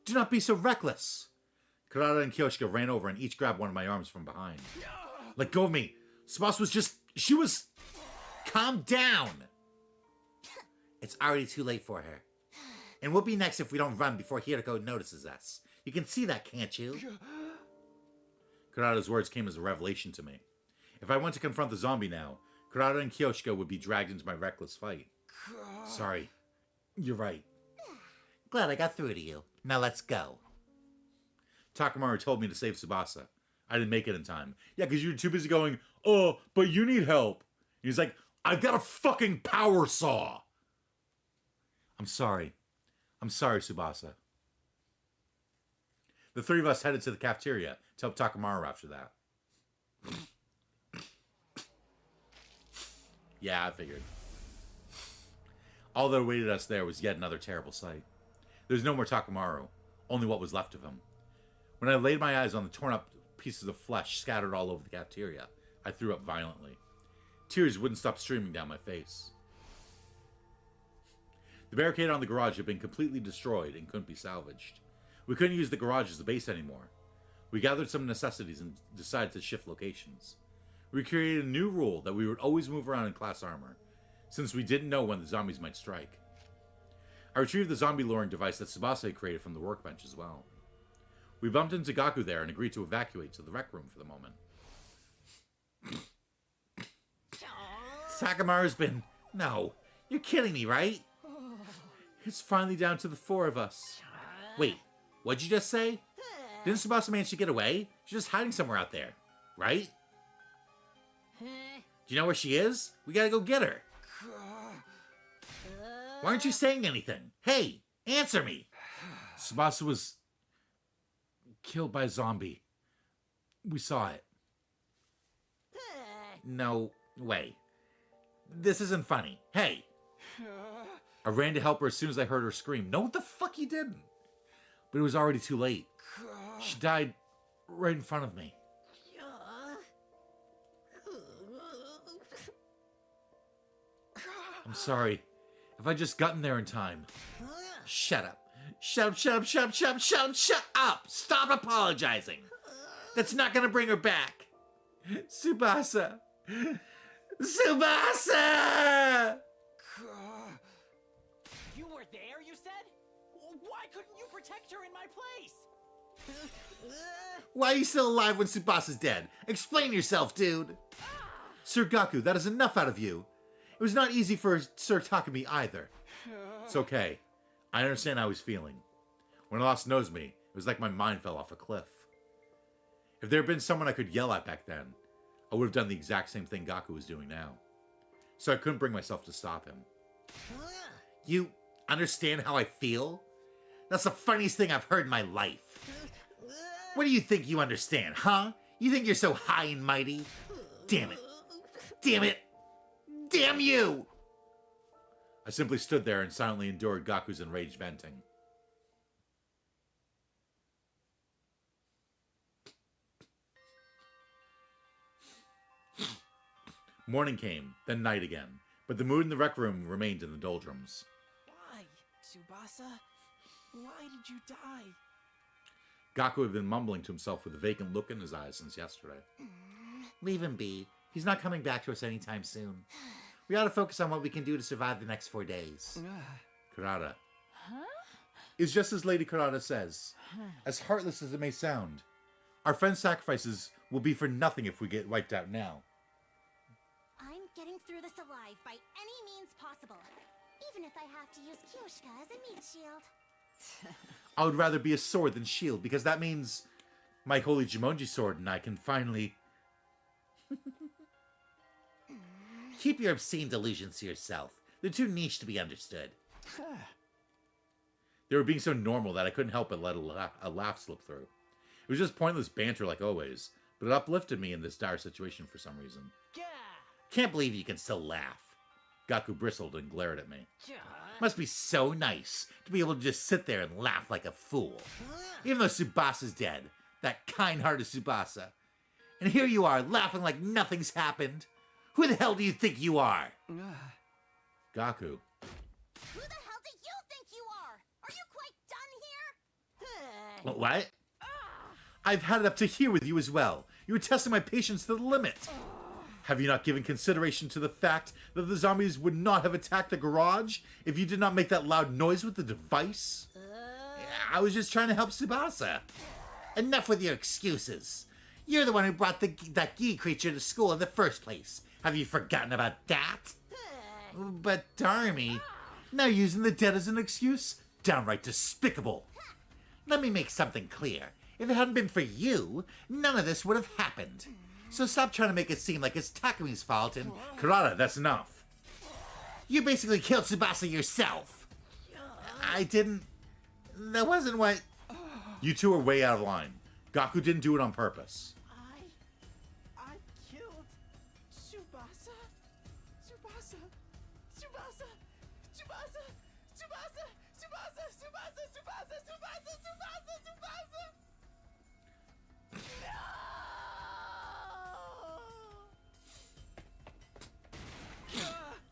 Do not be so reckless! Kurata and Kyoshika ran over and each grabbed one of my arms from behind. Let go of me! Tsubasa was just... She was... Calm down! It's already too late for her. And we'll be next if we don't run before Hirako notices us. You can see that, can't you? Kurata's words came as a revelation to me. If I went to confront the zombie now, Kurata and Kyoshika would be dragged into my reckless fight. Sorry. You're right. Glad I got through to you. Now let's go. Takamaru told me to save Tsubasa. I didn't make it in time. Yeah, because you were too busy going, oh, but you need help. He's like, I've got a fucking power saw. I'm sorry. I'm sorry, Tsubasa. The three of us headed to the cafeteria to help Takamaru after that. Yeah, I figured. All that awaited us there was yet another terrible sight. There's no more Takamaru, only what was left of him. When I laid my eyes on the torn up pieces of flesh scattered all over the cafeteria, I threw up violently. Tears wouldn't stop streaming down my face. The barricade on the garage had been completely destroyed and couldn't be salvaged. We couldn't use the garage as a base anymore. We gathered some necessities and decided to shift locations. We created a new rule that we would always move around in class armor, since we didn't know when the zombies might strike. I retrieved the zombie luring device that Tsubasa had created from the workbench as well. We bumped into Gaku there and agreed to evacuate to the rec room for the moment. Takamaru's been... No, you're kidding me, right? It's finally down to the four of us. Wait, what'd you just say? Didn't Tsubasa manage to get away? She's just hiding somewhere out there, right? Do you know where she is? We gotta go get her. Why aren't you saying anything? Hey, answer me. Tsubasa was killed by a zombie. We saw it. No way. This isn't funny. Hey. I ran to help her as soon as I heard her scream. No, what the fuck you didn't? But it was already too late. She died right in front of me. I'm sorry. If I just gotten there in time. Shut up. Shut up, shut up, shut up, shut up, shut up, shut up! Stop apologizing! That's not gonna bring her back! Tsubasa! Tsubasa! You were there, you said? Why couldn't you protect her in my place? Why are you still alive when Tsubasa's dead? Explain yourself, dude! Sir Gaku, that is enough out of you. It was not easy for Sir Takumi either. It's okay. I understand how he's feeling. When I lost Nozomi, it was like my mind fell off a cliff. If there had been someone I could yell at back then, I would have done the exact same thing Gaku was doing now. So I couldn't bring myself to stop him. You understand how I feel? That's the funniest thing I've heard in my life. What do you think you understand, huh? You think you're so high and mighty? Damn it. Damn it. Damn you! I simply stood there and silently endured Gaku's enraged venting. Morning came, then night again, but the mood in the rec room remained in the doldrums. Why, Tsubasa? Why did you die? Gaku had been mumbling to himself with a vacant look in his eyes since yesterday. Leave him be. He's not coming back to us anytime soon. We ought to focus on what we can do to survive the next 4 days. Kurata. It's just as Lady Kurata says. As heartless as it may sound, our friend's sacrifices will be for nothing if we get wiped out now. I'm getting through this alive by any means possible. Even if I have to use Kyoshika as a meat shield. I would rather be a sword than shield, because that means my holy Jumonji sword and I can finally... Keep your obscene delusions to yourself. They're too niche to be understood. They were being so normal that I couldn't help but let a laugh slip through. It was just pointless banter like always, but it uplifted me in this dire situation for some reason. Can't believe you can still laugh. Gaku bristled and glared at me. Must be so nice to be able to just sit there and laugh like a fool. Even though Tsubasa's dead, that kind-hearted Tsubasa. And here you are, laughing like nothing's happened. Who the hell do you think you are? Gaku. Who the hell do you think you are? Are you quite done here? What? I've had it up to here with you as well. You were testing my patience to the limit. Have you not given consideration to the fact that the zombies would not have attacked the garage if you did not make that loud noise with the device? I was just trying to help Tsubasa. Enough with your excuses. You're the one who brought that Gi creature to school in the first place. Have you forgotten about that? But Darmy, now using the dead as an excuse? Downright despicable. Let me make something clear. If it hadn't been for you, none of this would have happened. So stop trying to make it seem like it's Takumi's fault and... Kurata, that's enough. You basically killed Tsubasa yourself. I didn't... That wasn't what... You two are way out of line. Gaku didn't do it on purpose. I killed Tsubasa? Tsubasa? Tsubasa? Tsubasa? Tsubasa? Tsubasa? Tsubasa? Tsubasa? Tsubasa? Tsubasa? Tsubasa?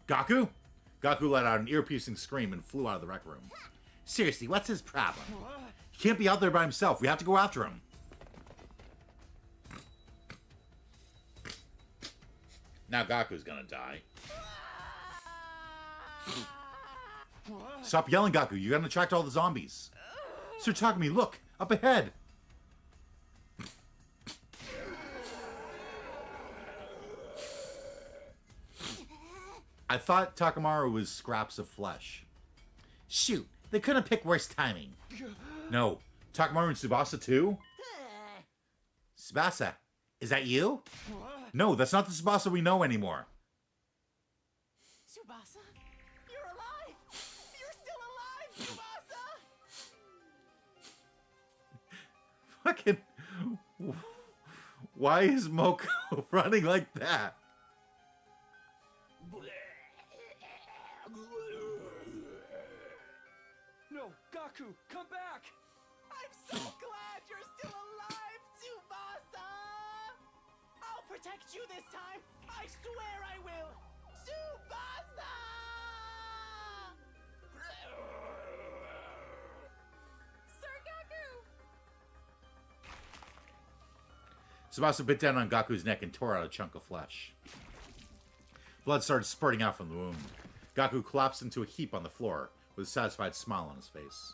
Gaku? Gaku let out an ear-piercing scream and flew out of the rec room. Seriously, what's his problem? He can't be out there by himself. We have to go after him. Now Gaku's gonna die. Stop yelling, Gaku. You're gonna attract all the zombies. Sir Takumi, look! Up ahead! I thought Takamaru was scraps of flesh. Shoot, they couldn't pick worse timing. No. Takamaru and Tsubasa too? Tsubasa, is that you? No, that's not the Tsubasa we know anymore. Tsubasa? You're alive! You're still alive, Tsubasa! Fucking... Why is Moko running like that? No, Gaku, come back! I'm so glad you're still alive, Tsubasa! I'll protect you this time! I swear I will! Tsubasa! Sir Gaku! Tsubasa bit down on Gaku's neck and tore out a chunk of flesh. Blood started spurting out from the wound. Gaku collapsed into a heap on the floor with a satisfied smile on his face.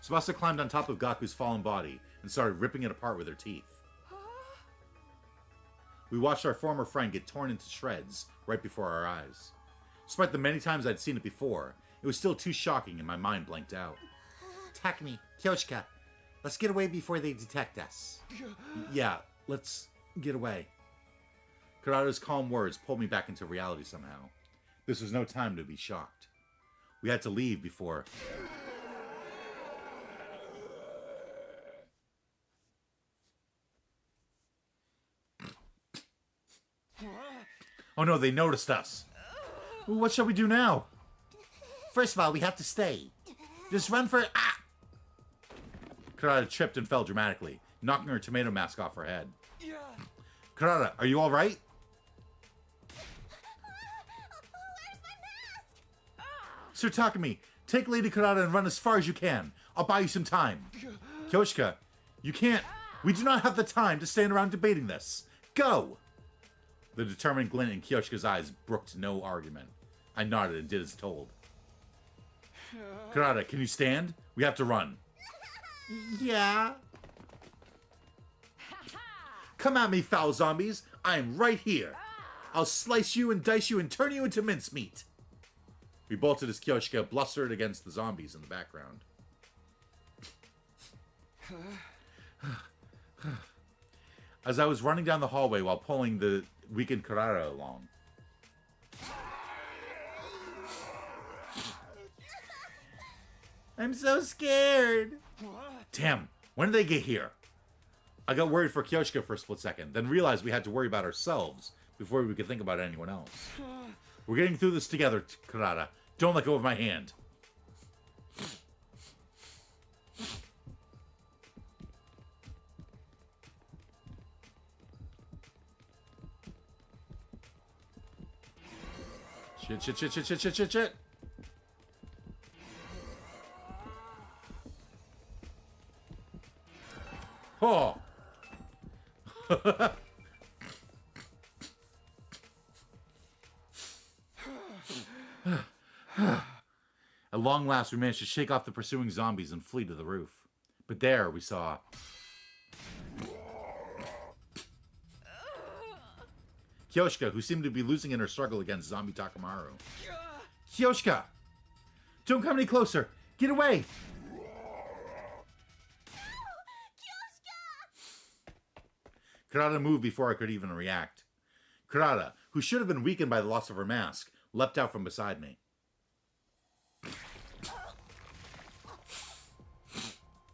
Tsubasa climbed on top of Gaku's fallen body and started ripping it apart with her teeth. We watched our former friend get torn into shreds right before our eyes. Despite the many times I'd seen it before, it was still too shocking and my mind blanked out. Takumi, Kyoshika, let's get away before they detect us. Yeah, let's get away. Kurata's calm words pulled me back into reality somehow. This was no time to be shocked. We had to leave before... Oh no, they noticed us. Well, what shall we do now? First of all, we have to stay. Just run for... Ah! Kurata tripped and fell dramatically, knocking her tomato mask off her head. Kurata, are you alright? Where's my mask? Sir Takumi, take Lady Kurata and run as far as you can. I'll buy you some time. Kyoshika, you can't... We do not have the time to stand around debating this. Go! The determined glint in Kyoshika's eyes brooked no argument. I nodded and did as told. Kurata, can you stand? We have to run. Yeah. Come at me, foul zombies. I am right here. I'll slice you and dice you and turn you into mincemeat. We bolted as Kyoshika blustered against the zombies in the background. As I was running down the hallway while pulling the weakened Kurata along. I'm so scared. Damn, when did they get here? I got worried for Kyoshika for a split second, then realized we had to worry about ourselves before we could think about anyone else. We're getting through this together, Kurata. Don't let go of my hand. Shit. Oh. At long last, we managed to shake off the pursuing zombies and flee to the roof. But there, we saw... Kyoshika, who seemed to be losing in her struggle against zombie Takamaru. Kyoshika! Don't come any closer! Get away! Kurata moved before I could even react. Kurata, who should have been weakened by the loss of her mask, leapt out from beside me.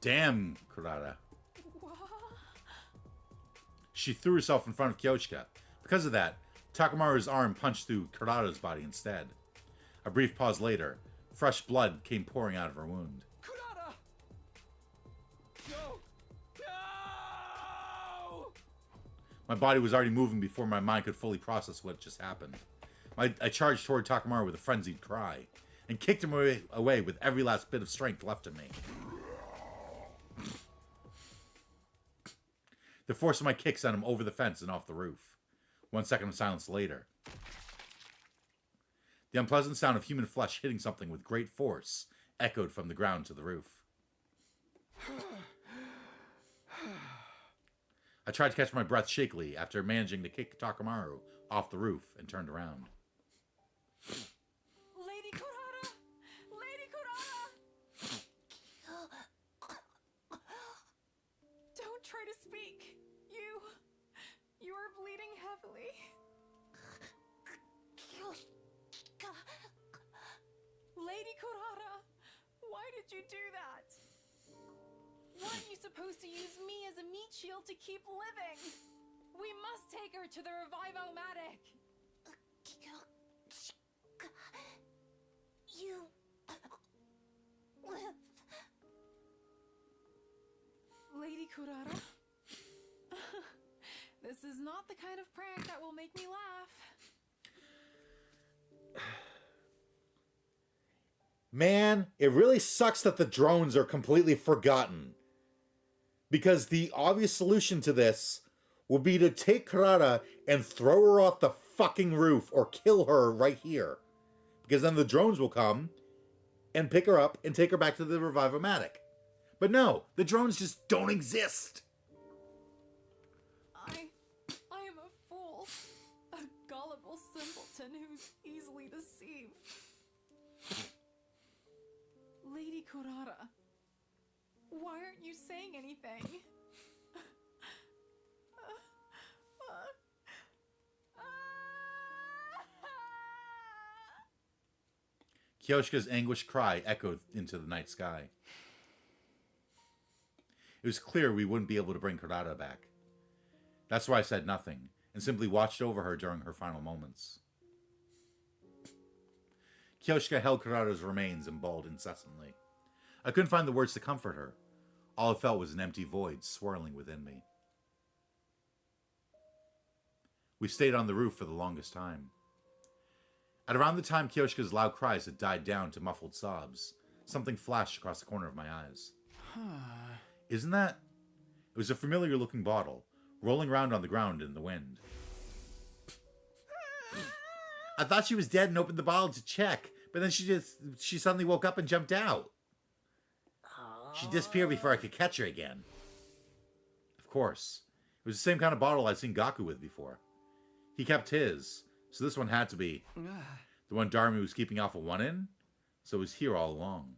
Damn, Kurata. She threw herself in front of Kyoshika. Because of that, Takamaru's arm punched through Kurata's body instead. A brief pause later, fresh blood came pouring out of her wound. Kurata! No! No! My body was already moving before my mind could fully process what just happened. I charged toward Takamaru with a frenzied cry, and kicked him away with every last bit of strength left in me. The force of my kick sent him over the fence and off the roof. 1 second of silence later, the unpleasant sound of human flesh hitting something with great force echoed from the ground to the roof. I tried to catch my breath shakily after managing to kick Takamaru off the roof and turned around. Lady Kurata! Lady Kurata! Don't try to speak. You are bleeding heavily. Lady Kurata, why did you do that? Weren't you supposed to use me as a meat shield to keep living? We must take her to the Revive-O-Matic. You live. Lady Kurata? This is not the kind of prank that will make me laugh. Man, it really sucks that the drones are completely forgotten. Because the obvious solution to this would be to take Kurata and throw her off the fucking roof or kill her right here. Because then the drones will come and pick her up and take her back to the Revive-O-Matic. But no, the drones just don't exist. I am a fool. A gullible simpleton who's easily deceived. Lady Kurata, why aren't you saying anything? Kyoshka's anguished cry echoed into the night sky. It was clear we wouldn't be able to bring Kurata back. That's why I said nothing, and simply watched over her during her final moments. Kyoshka held Kurata's remains and bawled incessantly. I couldn't find the words to comfort her. All I felt was an empty void swirling within me. We stayed on the roof for the longest time. At around the time Kyoshka's loud cries had died down to muffled sobs, something flashed across the corner of my eyes. Isn't that... It was a familiar-looking bottle, rolling around on the ground in the wind. I thought she was dead and opened the bottle to check, but then she suddenly woke up and jumped out. She disappeared before I could catch her again. Of course. It was the same kind of bottle I'd seen Gaku with before. He kept his, so this one had to be the one Darumi was keeping Alpha 1 in, so it was here all along.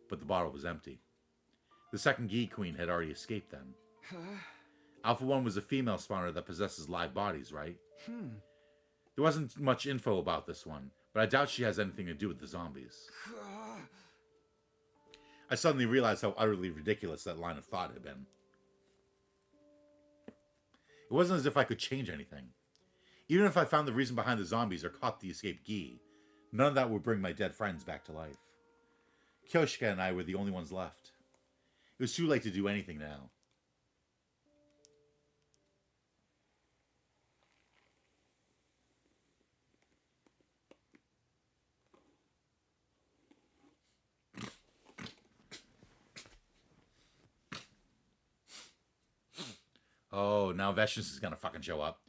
But the bottle was empty. The second Gi Queen had already escaped then. Alpha 1 was a female spawner that possesses live bodies, right? There wasn't much info about this one, but I doubt she has anything to do with the zombies. I suddenly realized how utterly ridiculous that line of thought had been. It wasn't as if I could change anything. Even if I found the reason behind the zombies or caught the escaped Gi, none of that would bring my dead friends back to life. Kyoshka and I were the only ones left. It was too late to do anything now. Oh, now Veshnis is gonna fucking show up.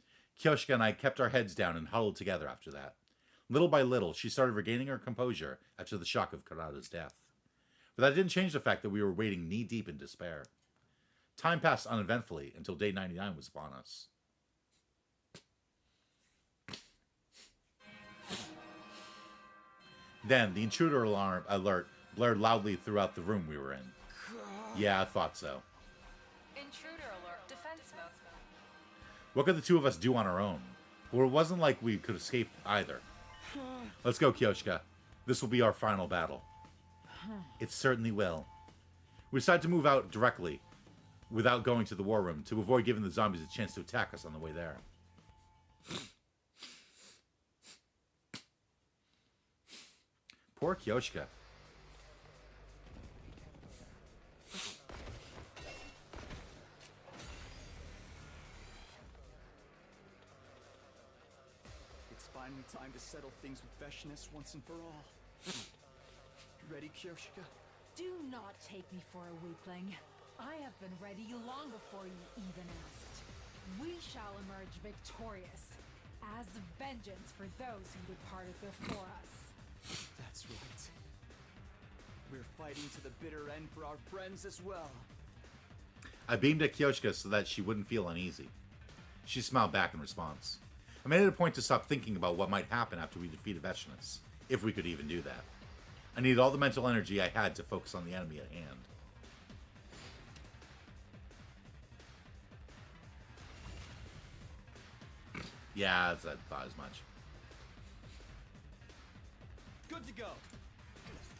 Kyoshka and I kept our heads down and huddled together after that. Little by little, she started regaining her composure after the shock of Kurata's death. But that didn't change the fact that we were wading knee-deep in despair. Time passed uneventfully until day 99 was upon us. Then, the intruder alarm alert blared loudly throughout the room we were in. Yeah, I thought so. Intruder alert, defense mode. What could the two of us do on our own? Well, it wasn't like we could escape either. Let's go, Kyoshka. This will be our final battle. It certainly will. We decided to move out directly, without going to the war room, to avoid giving the zombies a chance to attack us on the way there. Poor Kyoshka. It's finally time to settle things with Veshnis once and for all. Ready, Kyoshka? Do not take me for a weakling. I have been ready long before you even asked. We shall emerge victorious, as vengeance for those who departed before us. That's right. We're fighting to the bitter end for our friends as well. I beamed at Kyoshka so that she wouldn't feel uneasy. She smiled back in response. I made it a point to stop thinking about what might happen after we defeated Veshnis, if we could even do that. I needed all the mental energy I had to focus on the enemy at hand. Yeah, I thought as much. Good to go.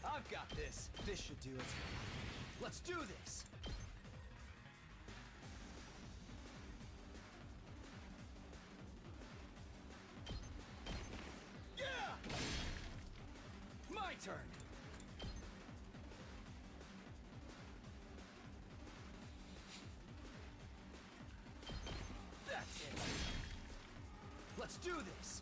I've got this. This should do it. Let's do this. Yeah! My turn. That's it. Let's do this.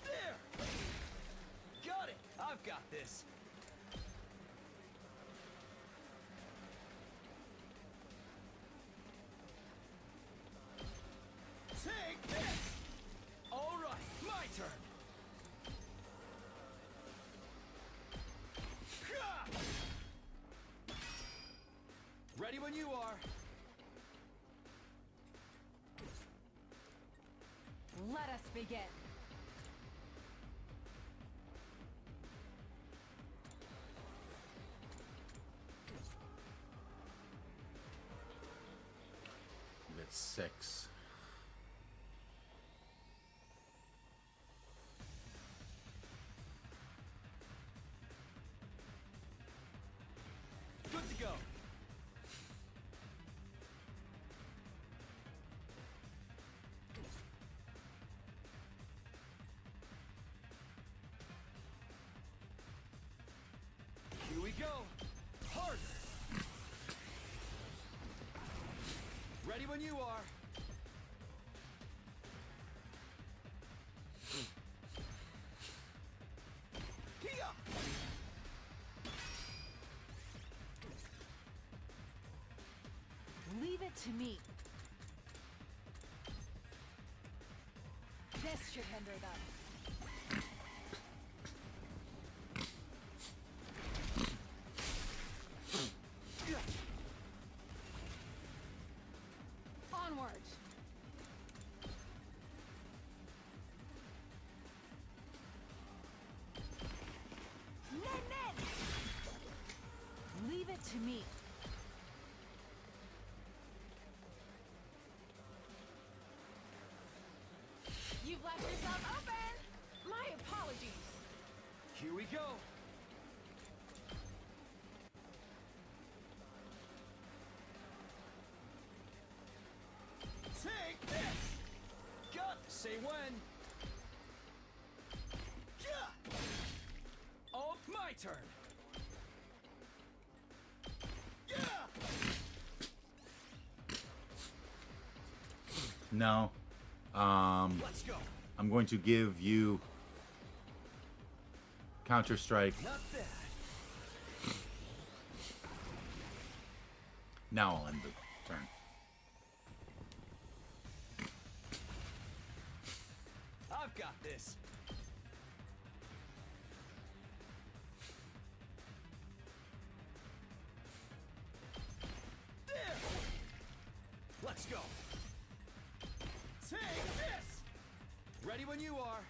There! Got it! I've got this. Take this! All right, my turn. Ready when you are. Let us begin. That's 6. Good to go. Here we go. Harder. Ready when you are. Here. Leave it to me. This should hinder them. Onward. Nen! Leave it to me. You've left yourself open! My apologies. Here we go. Take this! Got say when. Yeah! Oh, my turn. Yeah! No. Let's go. I'm going to give you Counter-Strike. Not bad. Now I'll end the turn. I've got this. There. Let's go. Take this. Ready when you are.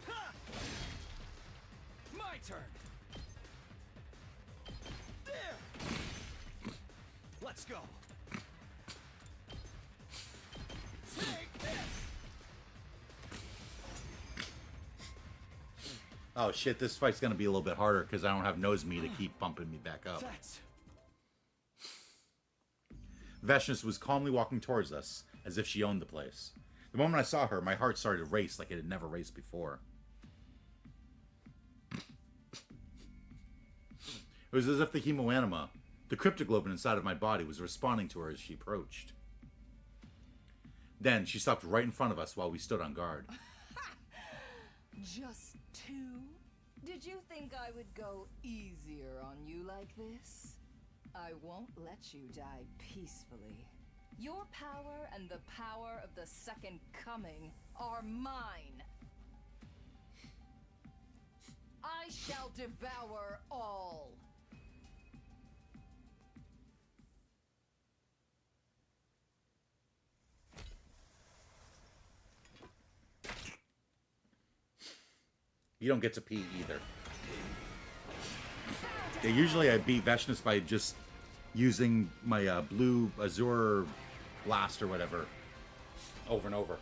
Ha! My turn. There. Let's go. Take this. Oh shit, this fight's gonna be a little bit harder because I don't have Nozomi to keep bumping me back up. That's Vashnis was calmly walking towards us, as if she owned the place. The moment I saw her, my heart started to race like it had never raced before. It was as if the hemoanima, the cryptoglobin inside of my body, was responding to her as she approached. Then, she stopped right in front of us while we stood on guard. Just two? Did you think I would go easier on you like this? I won't let you die peacefully. Your power and the power of the Second Coming are mine. I shall devour all. You don't get to pee either. Yeah, usually I beat Vashnis by just using my blue Azure blast or whatever over and over.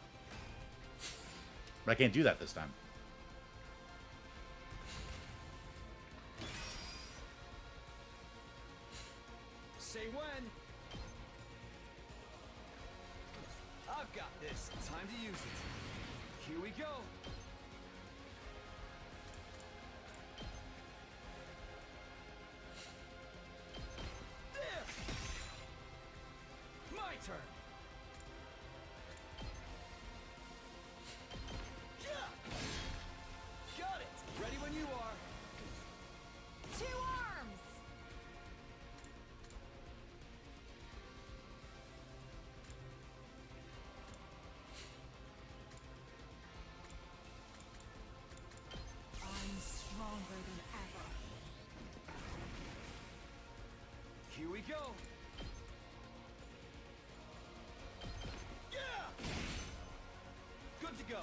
But I can't do that this time. say when. I've got this. Time to use it. Here we go. My turn. Yeah. Got it. Ready when you are. Two arms! I'm stronger than ever. Here we go. Yeah. Good to go.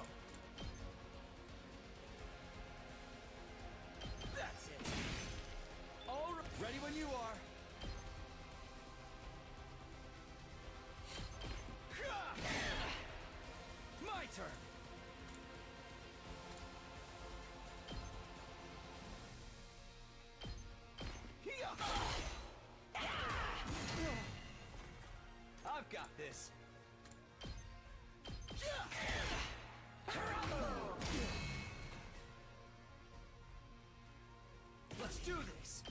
That's it. All right. Ready when you are. My turn. this. Let's do this.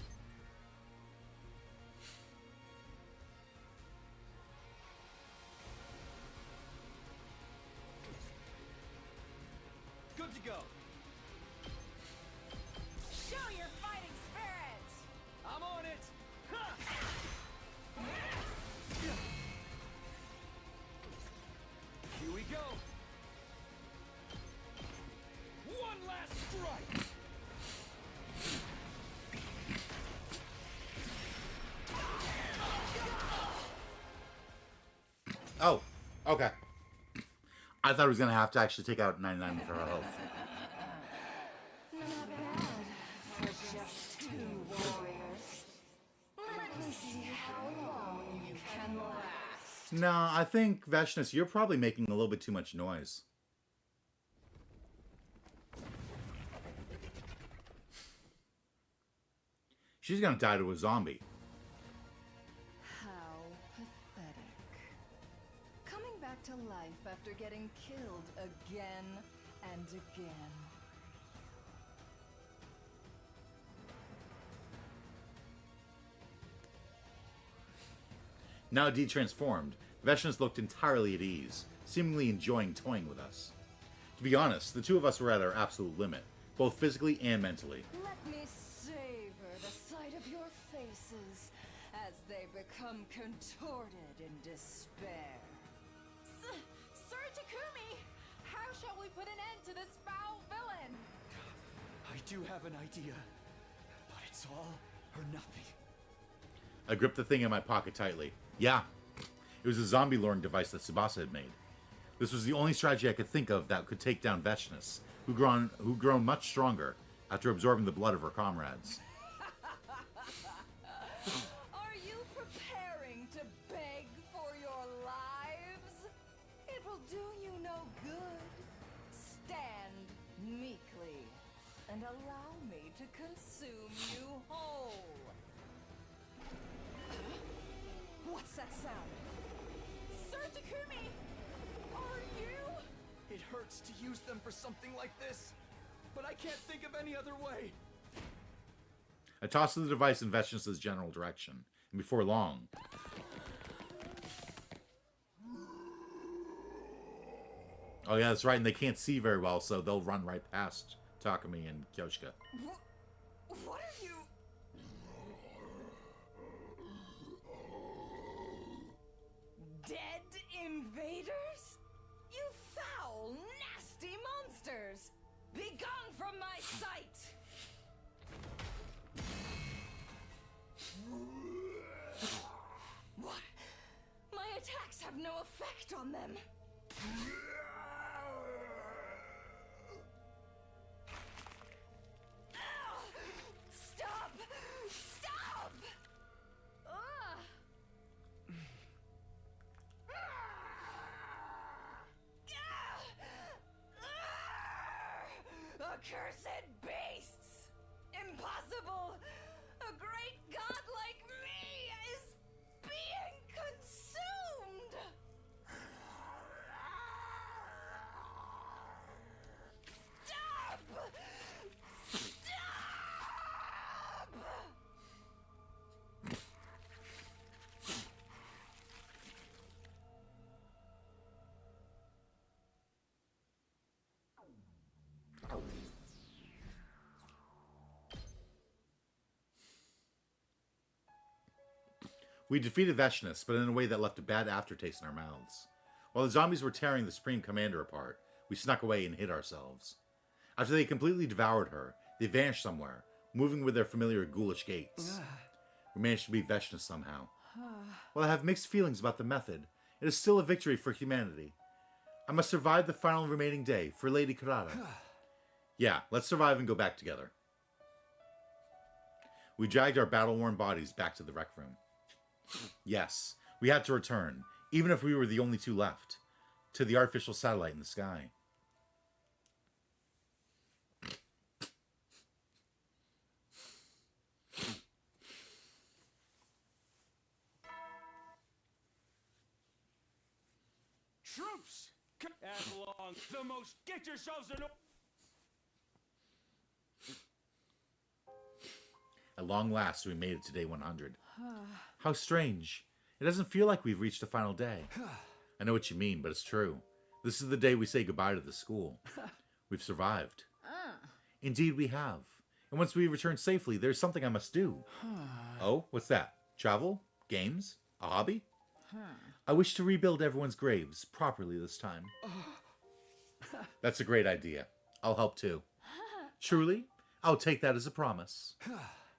Good to go. Show your fighting spirit! I'm on it. Ha! Here we go. One last strike. Oh, okay. I thought he was gonna have to actually take out 99 with her health. Not bad for just 2 warriors. Let me see how long you can last. No, I think Veshnus, you're probably making a little bit too much noise. She's gonna die to a zombie. How pathetic. Coming back to life after getting killed again and again. Now de-transformed, Veshnus looked entirely at ease, seemingly enjoying toying with us. To be honest, the two of us were at our absolute limit, both physically and mentally. Let me savor the sight of your faces as they become contorted in despair. Sir Takumi! How shall we put an end to this foul villain? I do have an idea, but it's all or nothing. I gripped the thing in my pocket tightly. Yeah, it was a zombie luring device that Tsubasa had made. This was the only strategy I could think of that could take down Veshnus, who'd grown much stronger after absorbing the blood of her comrades. Are you preparing to beg for your lives? It will do you no good. Stand meekly and allow me to consume you whole. What's that sound? Sir Takumi! Are you? It hurts to use them for something like this, but I can't think of any other way. I tossed the device in Veshnus' general direction, and before long... Oh yeah, that's right, and they can't see very well, so they'll run right past Takumi and Kyoshika. What are you? Dead invaders? You foul, nasty monsters! Be gone from my sight! What? My attacks have no effect on them. Stop! Stop! Accursed beasts! Impossible! A great god like me is being consumed! Stop! Stop! We defeated Veshnus, but in a way that left a bad aftertaste in our mouths. While the zombies were tearing the Supreme Commander apart, we snuck away and hid ourselves. After they completely devoured her, they vanished somewhere, moving with their familiar ghoulish gaits. We managed to beat Veshnus somehow. While I have mixed feelings about the method, it is still a victory for humanity. I must survive the final remaining day for Lady Kurata. Yeah, let's survive and go back together. We dragged our battle-worn bodies back to the rec room. Yes, we had to return, even if we were the only two left, to the artificial satellite in the sky. Troops, at long the most. Get yourselves in. At long last, we made it to day 100. How strange. It doesn't feel like we've reached the final day. I know what you mean, but it's true. This is the day we say goodbye to the school. We've survived. Indeed, we have. And once we return safely, there's something I must do. Oh, what's that? Travel? Games? A hobby? I wish to rebuild everyone's graves properly this time. That's a great idea. I'll help too. Truly, I'll take that as a promise.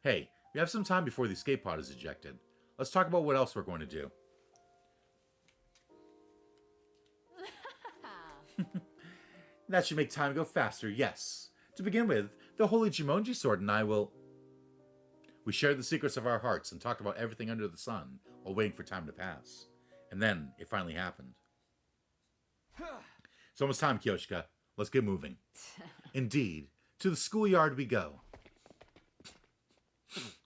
Hey, we have some time before the escape pod is ejected. Let's talk about what else we're going to do. That should make time go faster, yes. To begin with, the Holy Jumonji Sword and I will... We shared the secrets of our hearts and talked about everything under the sun while waiting for time to pass. And then, it finally happened. It's almost time, Kyoshka. Let's get moving. Indeed, to the schoolyard we go.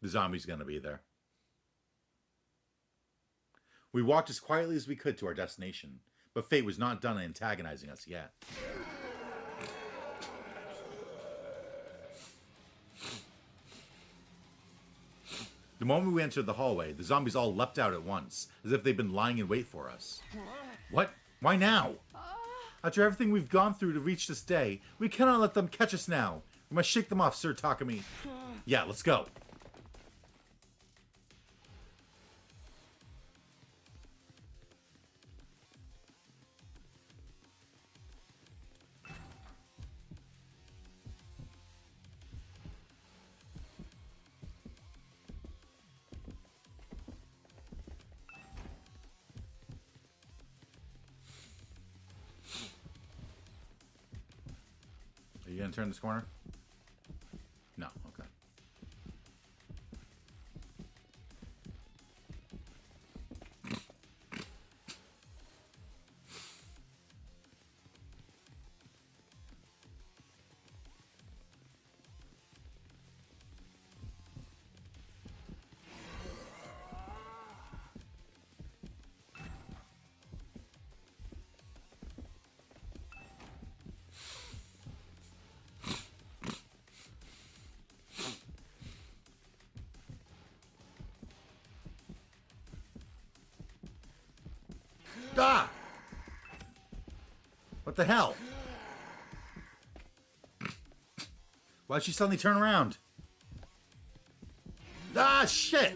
The zombie's gonna be there. We walked as quietly as we could to our destination, but fate was not done antagonizing us yet. The moment we entered the hallway, the zombies all leapt out at once, as if they'd been lying in wait for us. What? Why now? After everything we've gone through to reach this day, we cannot let them catch us now. We must shake them off, Sir Takumi. Yeah, let's go. Are you gonna turn this corner? No, okay. Ah! What the hell? Why'd she suddenly turn around? Ah, shit!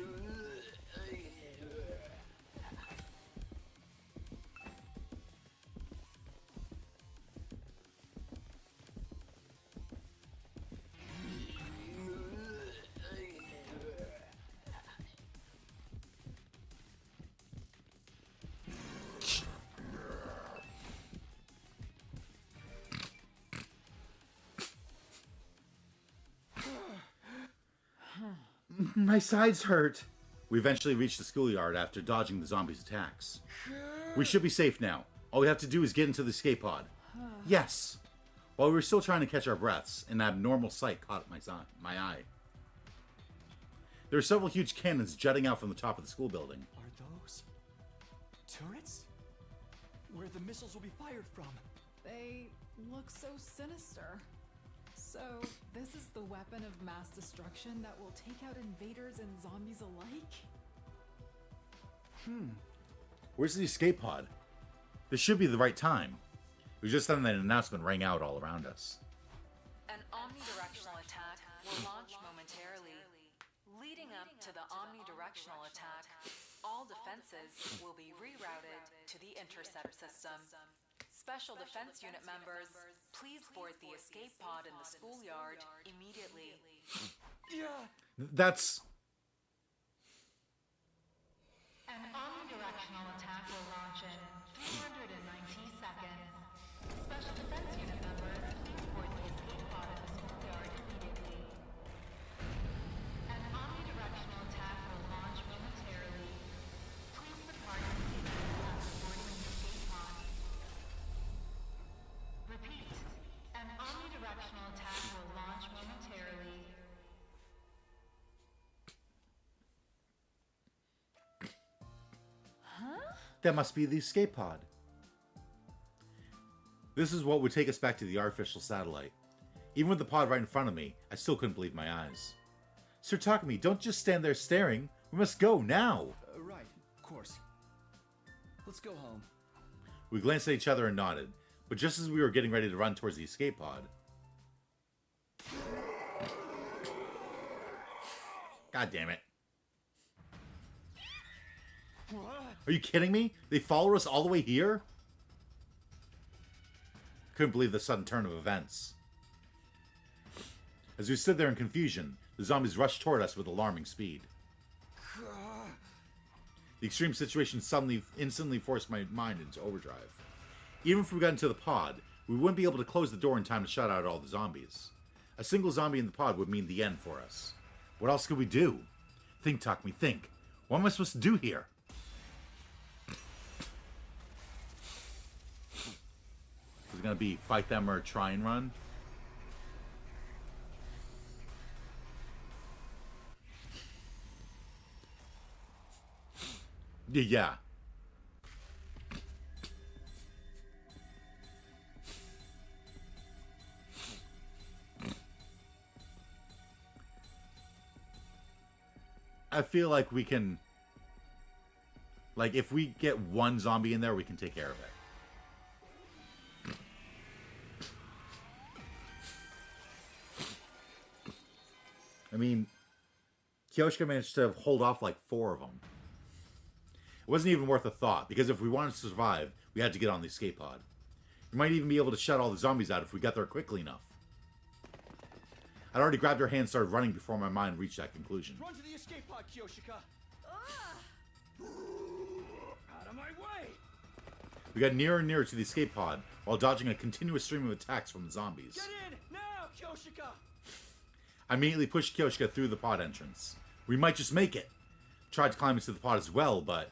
My sides hurt. We eventually reached the schoolyard after dodging the zombies' attacks. We should be safe now. All we have to do is get into the escape pod. Yes. While we were still trying to catch our breaths, an abnormal sight caught my eye. There are several huge cannons jutting out from the top of the school building. Are those turrets? Where the missiles will be fired from? They look so sinister. So, this is the weapon of mass destruction that will take out invaders and zombies alike? Where's the escape pod? This should be the right time. It was just then that an announcement rang out all around us. An omnidirectional attack will launch momentarily. Leading up to the omnidirectional attack, all defenses will be rerouted to the intercept system. Special Defense Unit members, please board the escape pod in the schoolyard immediately. That's... An omnidirectional attack will launch in 390 seconds. Special Defense Unit members, please board the escape pod in the schoolyard immediately. An omnidirectional attack will launch momentarily. Please depart immediately after boarding the escape pod. Repeat, an omnidirectional attack will launch momentarily. That must be the escape pod. This is what would take us back to the artificial satellite. Even with the pod right in front of me, I still couldn't believe my eyes. Sir Takumi, don't just stand there staring. We must go now. Right, of course. Let's go home. We glanced at each other and nodded, but just as we were getting ready to run towards the escape pod... God damn it. Are you kidding me? They followed us all the way here? Couldn't believe the sudden turn of events. As we stood there in confusion, the zombies rushed toward us with alarming speed. The extreme situation instantly forced my mind into overdrive. Even if we got into the pod, we wouldn't be able to close the door in time to shut out all the zombies. A single zombie in the pod would mean the end for us. What else could we do? Think, Takumi, think. What am I supposed to do here? Is it gonna be fight them or try and run? Yeah. I feel like we can... Like, if we get one zombie in there, we can take care of it. I mean, Kyoshika managed to hold off like 4 of them. It wasn't even worth a thought, because if we wanted to survive, we had to get on the escape pod. We might even be able to shut all the zombies out if we got there quickly enough. I'd already grabbed her hand and started running before my mind reached that conclusion. Run to the escape pod, Kyoshika! Out of my way! We got nearer and nearer to the escape pod, while dodging a continuous stream of attacks from the zombies. Get in! Now, Kyoshika! I immediately pushed Kyoshika through the pod entrance. We might just make it. Tried to climb into the pod as well, but...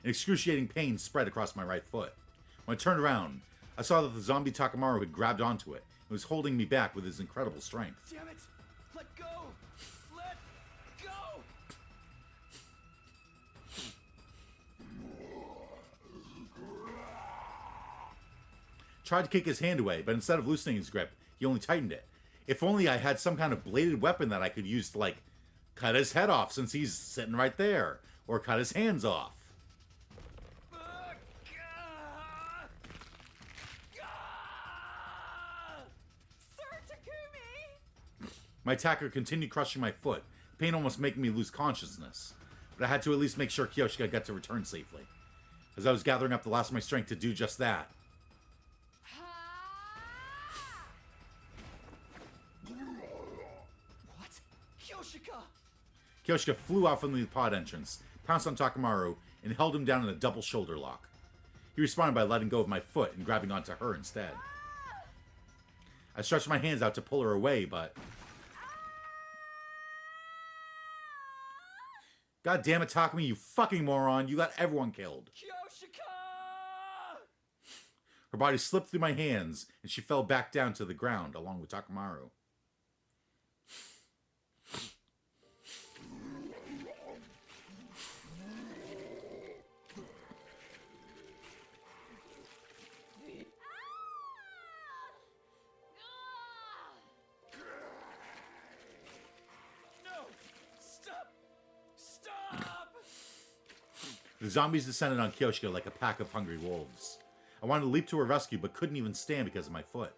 An excruciating pain spread across my right foot. When I turned around, I saw that the zombie Takamaru had grabbed onto it and was holding me back with his incredible strength. Damn it! Let go! Let go! Tried to kick his hand away, but instead of loosening his grip, he only tightened it. If only I had some kind of bladed weapon that I could use to, like, cut his head off since he's sitting right there. Or cut his hands off. My attacker continued crushing my foot, the pain almost making me lose consciousness. But I had to at least make sure Kyoshika got to return safely. As I was gathering up the last of my strength to do just that. What? Kyoshika! Kyoshika flew out from the pod entrance, pounced on Takamaru, and held him down in a double shoulder lock. He responded by letting go of my foot and grabbing onto her instead. I stretched my hands out to pull her away, but... God damn it, Takumi, you fucking moron. You got everyone killed. Kyoshika! Her body slipped through my hands, and she fell back down to the ground along with Takamaru. The zombies descended on Kyoshika like a pack of hungry wolves. I wanted to leap to her rescue, but couldn't even stand because of my foot.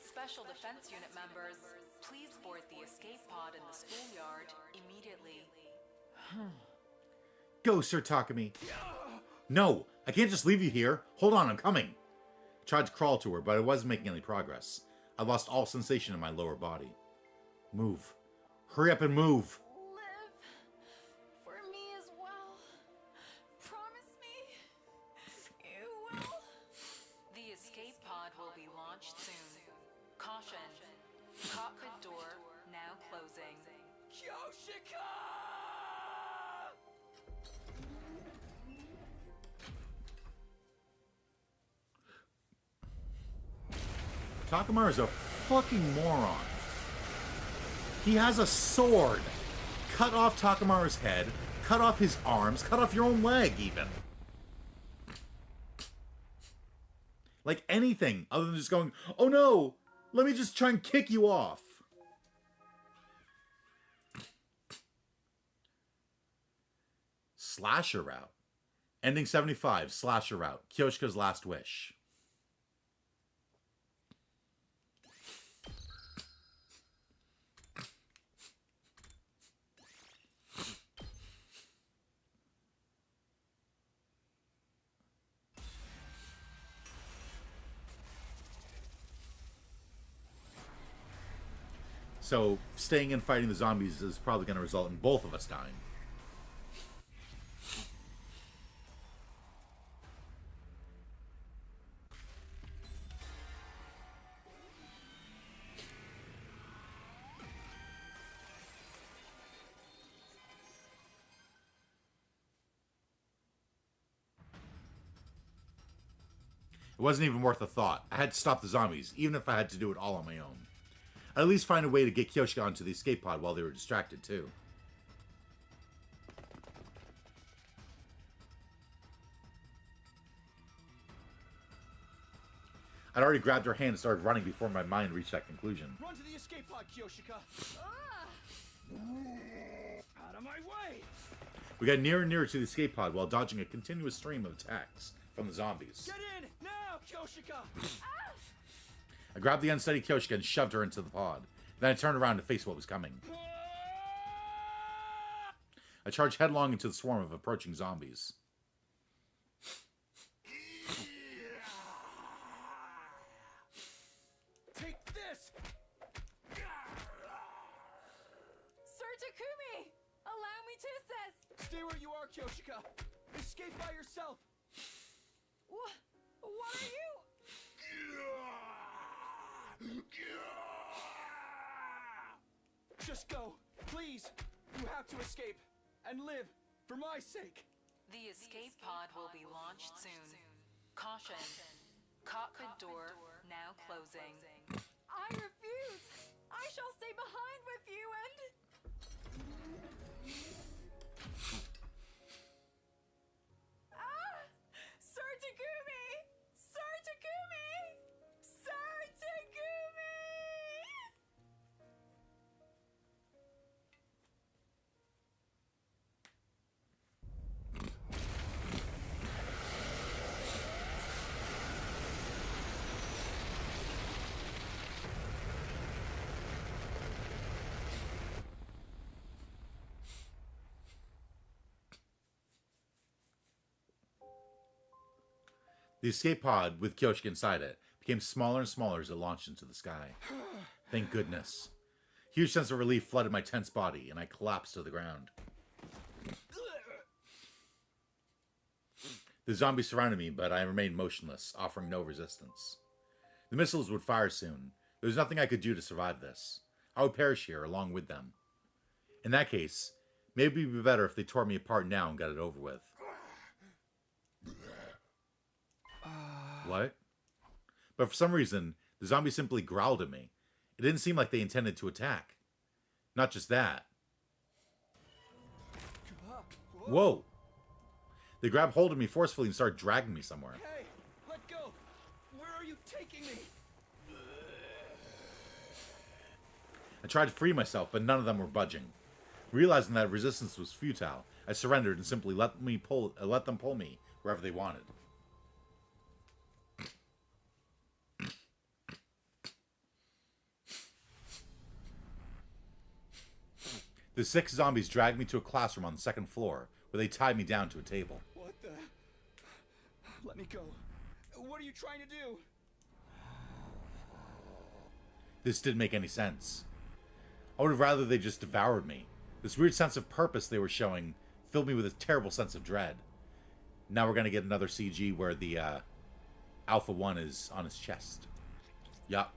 Special Defense Unit members, please board the escape pod in the schoolyard immediately. Go, Sir Takumi. No, I can't just leave you here. Hold on, I'm coming. I tried to crawl to her, but I wasn't making any progress. I lost all sensation in my lower body. Move. Hurry up and move. Cockpit door now closing. Kyoshika! Takamaru's a fucking moron. He has a sword. Cut off Takamaru's head, cut off his arms, cut off your own leg, even. Like anything other than just going, oh no, let me just try and kick you off. Slasher route. Ending 75, slasher route. Kyoshika's last wish. So, staying and fighting the zombies is probably going to result in both of us dying. It wasn't even worth a thought. I had to stop the zombies, even if I had to do it all on my own. I'd at least find a way to get Kyoshika onto the escape pod while they were distracted, too. I'd already grabbed her hand and started running before my mind reached that conclusion. Run to the escape pod, Kyoshika! Out of my way! We got nearer and nearer to the escape pod while dodging a continuous stream of attacks from the zombies. Get in! Now, Kyoshika! I grabbed the unsteady Kyoshika and shoved her into the pod. Then I turned around to face what was coming. I charged headlong into the swarm of approaching zombies. Take this! Sir Takumi! Allow me to assist! Stay where you are, Kyoshika! Escape by yourself! What are you? Just go, please. You have to escape and live for my sake. The escape pod will be launched soon. Caution. Cockpit door now closing. I refuse! I shall stay behind with you and... Sir Takumi! Sir Takumi! Sir Takumi! The escape pod, with Kyoshika inside it, became smaller and smaller as it launched into the sky. Thank goodness. Huge sense of relief flooded my tense body, and I collapsed to the ground. The zombies surrounded me, but I remained motionless, offering no resistance. The missiles would fire soon. There was nothing I could do to survive this. I would perish here along with them. In that case, maybe it would be better if they tore me apart now and got it over with. What? But for some reason, the zombies simply growled at me. It didn't seem like they intended to attack. Not just that. Whoa! They grabbed hold of me forcefully and started dragging me somewhere. Hey, let go! Where are you taking me? I tried to free myself, but none of them were budging. Realizing that resistance was futile, I surrendered and simply let them pull me wherever they wanted. The 6 zombies dragged me to a classroom on the 2nd floor, where they tied me down to a table. What the... Let me go. What are you trying to do? This didn't make any sense. I would have rather they just devoured me. This weird sense of purpose they were showing filled me with a terrible sense of dread. Now we're going to get another CG where the Alpha 1 is on his chest. Yup.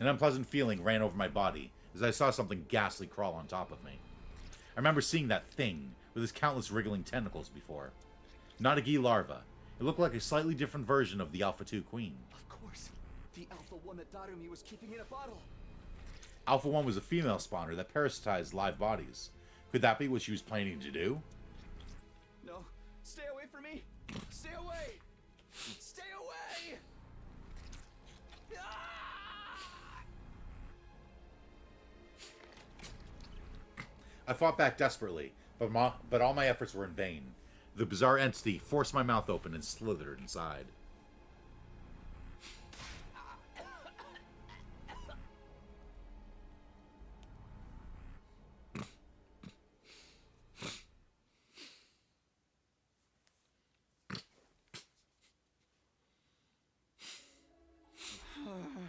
An unpleasant feeling ran over my body as I saw something ghastly crawl on top of me. I remember seeing that thing with its countless wriggling tentacles before. Not a Gi larva. It looked like a slightly different version of the Alpha 2 Queen. Of course. The Alpha 1 that Darumi was keeping in a bottle. Alpha 1 was a female spawner that parasitized live bodies. Could that be what she was planning to do? No, stay away from me! Stay away! Stay away! I fought back desperately, but all my efforts were in vain. The bizarre entity forced my mouth open and slithered inside.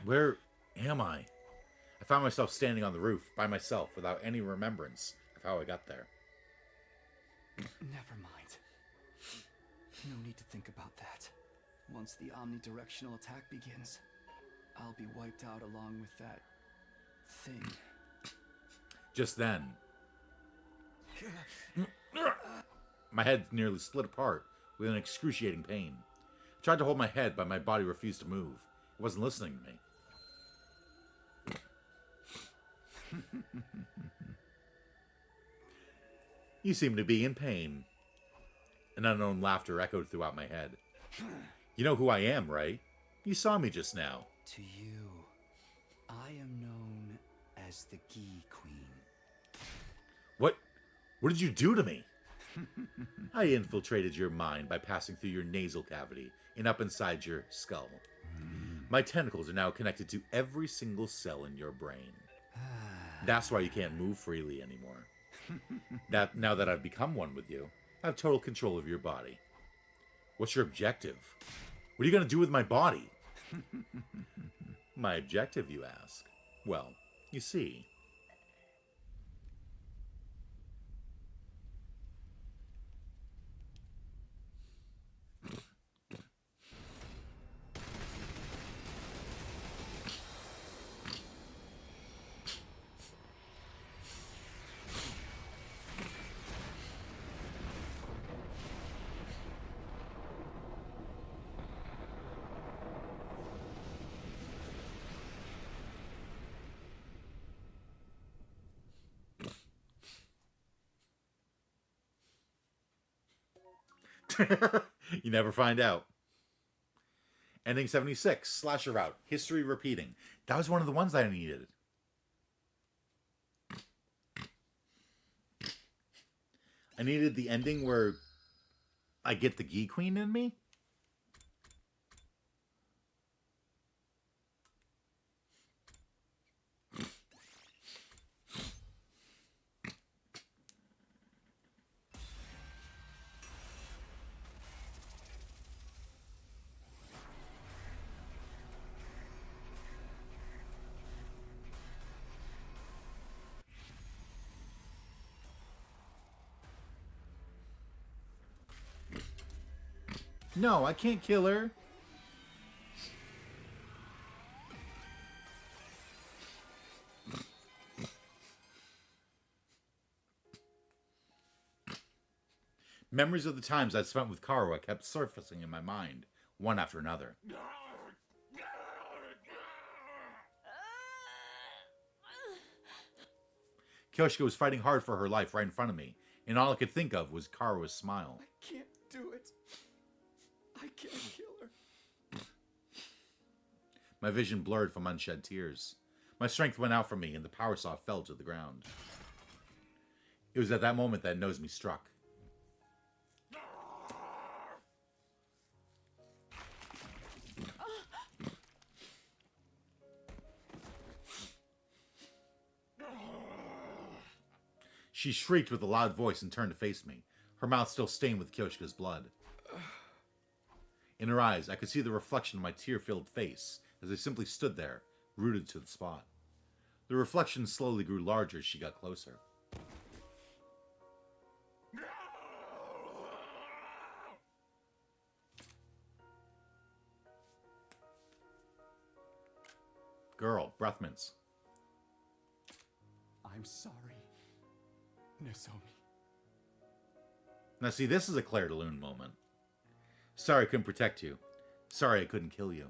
Where am I? I found myself standing on the roof by myself without any remembrance of how I got there. Never mind. No need to think about that. Once the omnidirectional attack begins, I'll be wiped out along with that thing. Just then, my head nearly split apart with an excruciating pain. I tried to hold my head, but my body refused to move. It wasn't listening to me. You seem to be in pain. An unknown laughter echoed throughout my head. You know who I am, right? You saw me just now. To you, I am known as the Gi Queen. What did you do to me? I infiltrated your mind by passing through your nasal cavity and up inside your skull. My tentacles are now connected to every single cell in your brain. That's why you can't move freely anymore. Now that I've become one with you, I have total control of your body. What's your objective? What are you going to do with my body? My objective, you ask? Well, you see. You never find out. Ending 76, Slasher Route, History Repeating. That was one of the ones I needed. I needed the ending where I get the Gi Queen in me. No, I can't kill her. Memories of the times I'd spent with Karua kept surfacing in my mind, one after another. Kyoshika was fighting hard for her life right in front of me, and all I could think of was Karua's smile. I can't do it. I can't kill her. My vision blurred from unshed tears. My strength went out from me, and the power saw fell to the ground. It was at that moment that Nozomi struck. She shrieked with a loud voice and turned to face me, her mouth still stained with Kyoshika's blood. In her eyes, I could see the reflection of my tear-filled face as I simply stood there, rooted to the spot. The reflection slowly grew larger as she got closer. Girl, breath mints. I'm sorry, Nozomi. Now see, this is a Claire de Lune moment. Sorry I couldn't protect you. Sorry I couldn't kill you.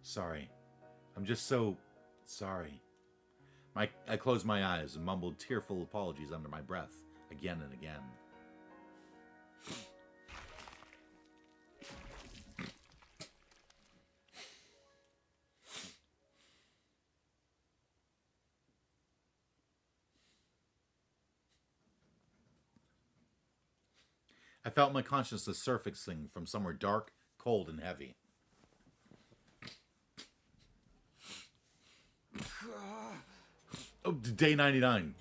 Sorry. I'm just so sorry. I closed my eyes and mumbled tearful apologies under my breath, again and again. I felt my consciousness surfacing from somewhere dark, cold, and heavy. Oh, day 99.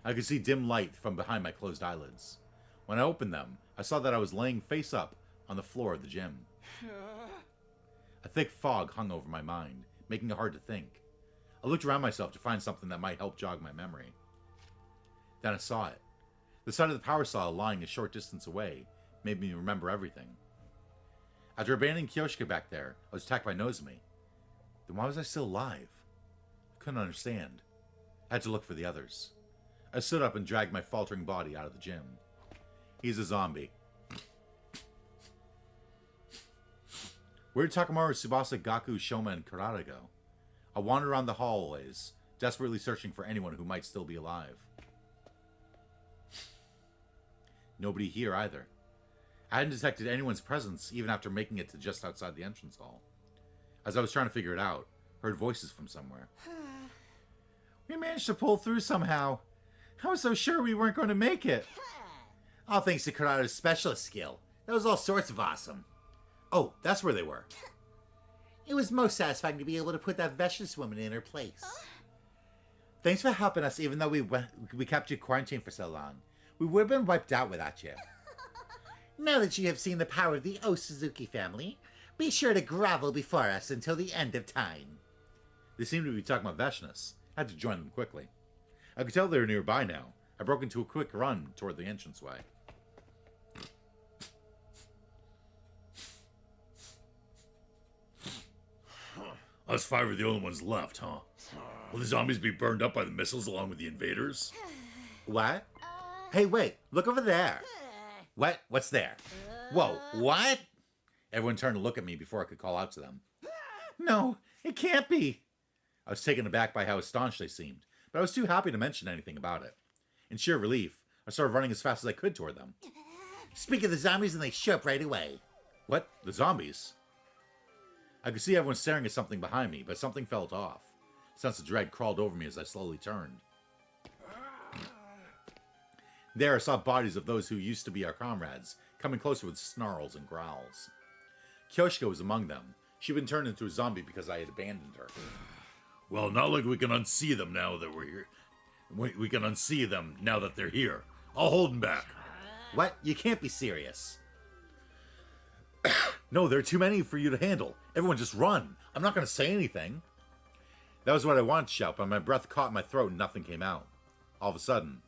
I could see dim light from behind my closed eyelids. When I opened them, I saw that I was laying face up on the floor of the gym. A thick fog hung over my mind, making it hard to think. I looked around myself to find something that might help jog my memory. Then I saw it. The sight of the power saw lying a short distance away made me remember everything. After abandoning Kyoshka back there, I was attacked by Nozomi. Then why was I still alive? I couldn't understand. I had to look for the others. I stood up and dragged my faltering body out of the gym. He's a zombie. Where did Takamaru, Tsubasa, Gaku, Shoma, and Karada go? I wandered around the hallways, desperately searching for anyone who might still be alive. Nobody here either. I hadn't detected anyone's presence even after making it to just outside the entrance hall. As I was trying to figure it out, I heard voices from somewhere. We managed to pull through somehow. I was so sure we weren't going to make it. All thanks to Karada's specialist skill. That was all sorts of awesome. Oh, that's where they were. It was most satisfying to be able to put that vicious woman in her place. Thanks for helping us even though we kept you quarantined for so long. We would have been wiped out without you. Now that you have seen the power of the O Suzuki family, be sure to grovel before us until the end of time. They seemed to be talking about Veshness. I had to join them quickly. I could tell they were nearby now. I broke into a quick run toward the entranceway. Us five are the only ones left, huh? Will the zombies be burned up by the missiles along with the invaders? What? Hey, wait, look over there. What? What's there? Whoa, what? Everyone turned to look at me before I could call out to them. No, it can't be. I was taken aback by how astonished they seemed, but I was too happy to mention anything about it. In sheer relief, I started running as fast as I could toward them. Speak of the zombies and they show up right away. What? The zombies? I could see everyone staring at something behind me, but something felt off. A sense of dread crawled over me as I slowly turned. There I saw bodies of those who used to be our comrades, coming closer with snarls and growls. Kyoshika was among them. She'd been turned into a zombie because I had abandoned her. Well, not like we can unsee them now that we're here. We can unsee them now that they're here. I'll hold them back. What? You can't be serious. No, there are too many for you to handle. Everyone just run. I'm not going to say anything. That was what I wanted to shout, but my breath caught in my throat and nothing came out. All of a sudden,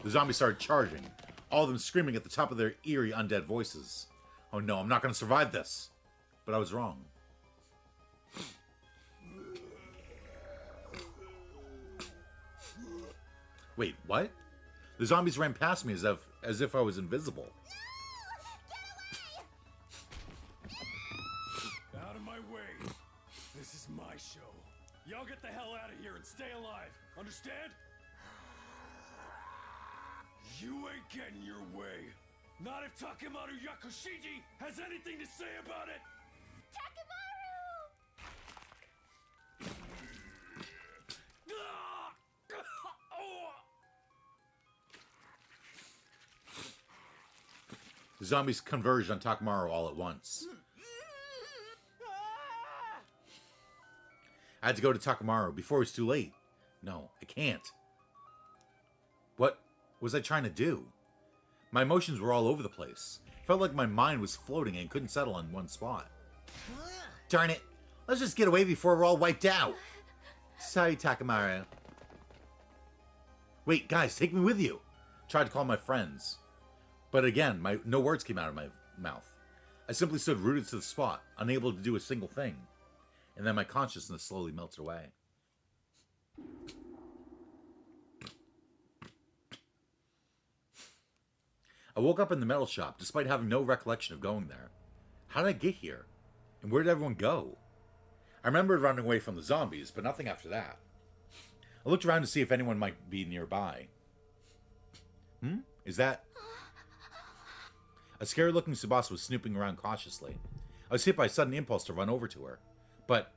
the zombies started charging, all of them screaming at the top of their eerie undead voices. Oh no, I'm not going to survive this. But I was wrong. Wait, what? The zombies ran past me as if I was invisible. Out of my way. This is my show. Y'all get the hell out of here and stay alive. Understand? You ain't getting your way. Not if Takemaru Yakushiji has anything to say about it. The zombies converged on Takamaru all at once. I had to go to Takamaru before it was too late. No, I can't. What was I trying to do? My emotions were all over the place. Felt like my mind was floating and couldn't settle on one spot. Darn it! Let's just get away before we're all wiped out. Sorry, Takamaru. Wait, guys, take me with you. Tried to call my friends. But again, no words came out of my mouth. I simply stood rooted to the spot, unable to do a single thing. And then my consciousness slowly melted away. I woke up in the metal shop despite having no recollection of going there. How did I get here? And where did everyone go? I remembered running away from the zombies, but nothing after that. I looked around to see if anyone might be nearby. Is that... A scary-looking Tsubasa was snooping around cautiously. I was hit by a sudden impulse to run over to her. But,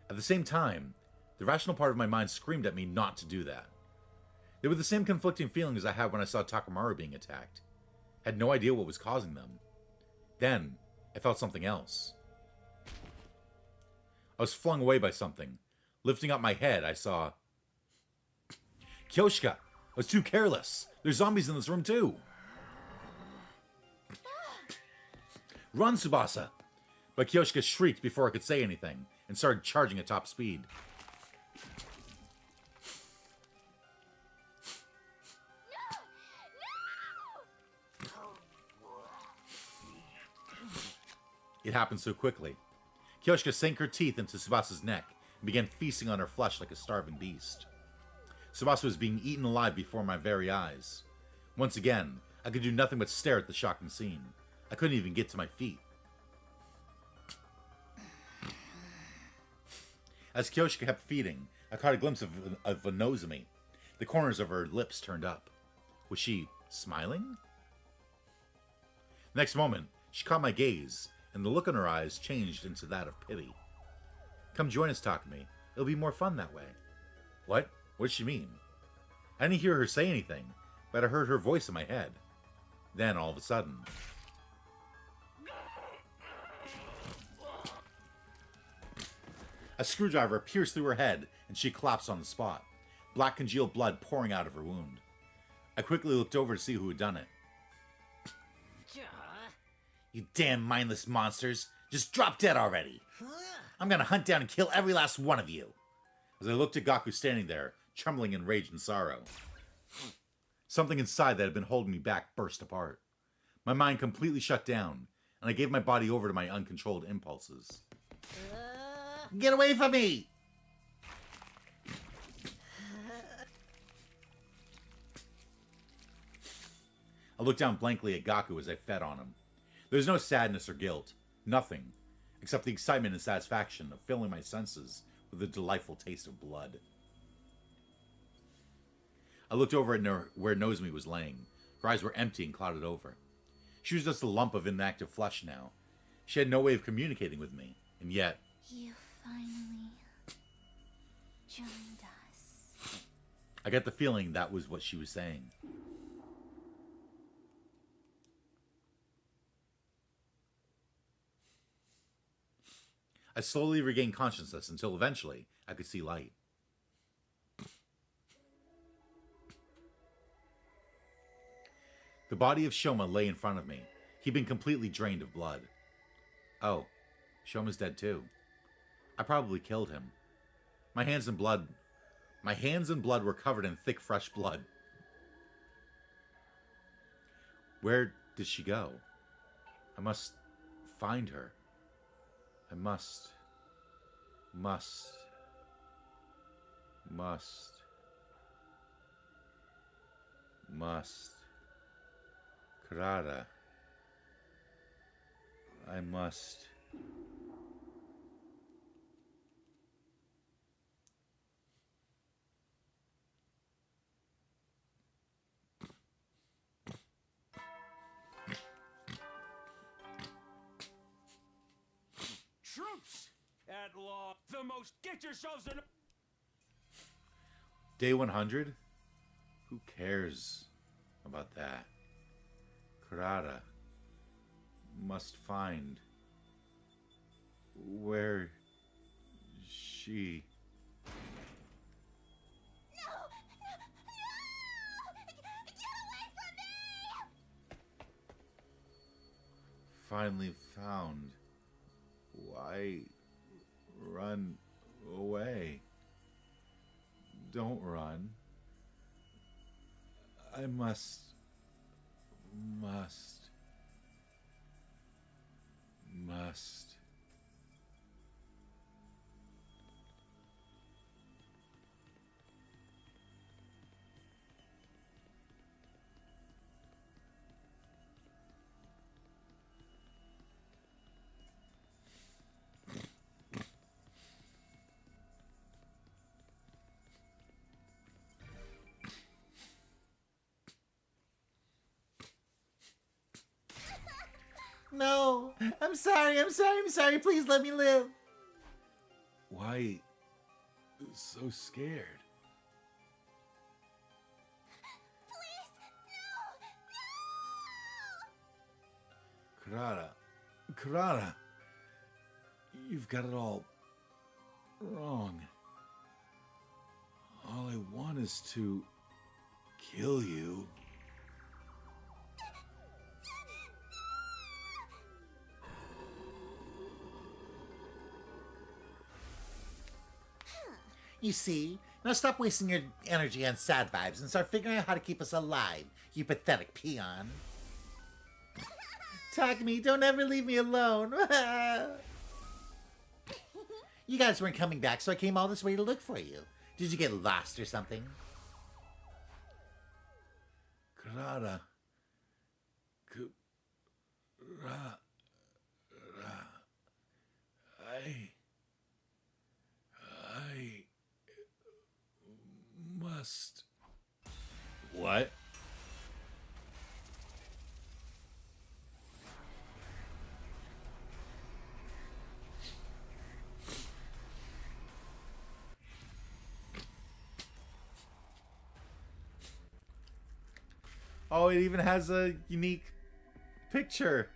at the same time, the rational part of my mind screamed at me not to do that. They were the same conflicting feelings I had when I saw Takamaru being attacked. I had no idea what was causing them. Then, I felt something else. I was flung away by something. Lifting up my head, I saw... Kyoshika! I was too careless! There's zombies in this room too! Run, Tsubasa! But Kyoshika shrieked before I could say anything, and started charging at top speed. It happened so quickly. Kyoshika sank her teeth into Tsubasa's neck and began feasting on her flesh like a starving beast. Tsubasa was being eaten alive before my very eyes. Once again, I could do nothing but stare at the shocking scene. I couldn't even get to my feet. As Kyoshika kept feeding, I caught a glimpse of Nozomi. The corners of her lips turned up. Was she smiling? The next moment, she caught my gaze, and the look in her eyes changed into that of pity. Come join us, Takumi. It'll be more fun that way. What? What did she mean? I didn't hear her say anything, but I heard her voice in my head. Then, all of a sudden... A screwdriver pierced through her head, and she collapsed on the spot, black congealed blood pouring out of her wound. I quickly looked over to see who had done it. You damn mindless monsters! Just drop dead already! I'm gonna hunt down and kill every last one of you! As I looked at Gaku standing there, trembling in rage and sorrow. Something inside that had been holding me back burst apart. My mind completely shut down, and I gave my body over to my uncontrolled impulses. Get away from me! I looked down blankly at Gaku as I fed on him. There was no sadness or guilt. Nothing. Except the excitement and satisfaction of filling my senses with the delightful taste of blood. I looked over at where Nozomi was laying. Her eyes were empty and clouded over. She was just a lump of inactive flesh now. She had no way of communicating with me, and yet... You finally joined us. I got the feeling that was what she was saying. I slowly regained consciousness until eventually I could see light. The body of Shoma lay in front of me. He'd been completely drained of blood. Oh, Shoma's dead too. I probably killed him. My hands and blood were covered in thick, fresh blood. Where did she go? I must find her. I must. Kurata. I must. Troops at law, the most. Get yourselves in. Day 100? Who cares about that? Kurata must find where she... No! Get away from me! Finally found. Why run away? Don't run. I must. No, I'm sorry, I'm sorry, I'm sorry. Please let me live. Why so scared? Kurata, Kurata, you've got it all wrong. All I want is to kill you. You see, now stop wasting your energy on sad vibes and start figuring out how to keep us alive, you pathetic peon. Takumi, don't ever leave me alone. You guys weren't coming back, so I came all this way to look for you. Did you get lost or something? Kurata. I must. What? Oh, it even has a unique picture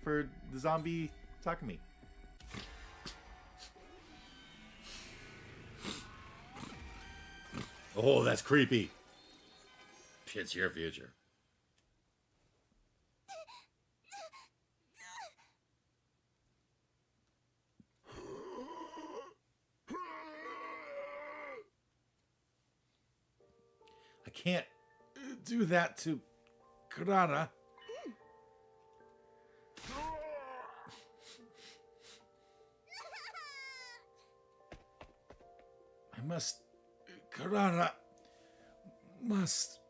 for the zombie Takumi. Oh, that's creepy. It's your future. I can't do that to Kurata. I must. Kurata must.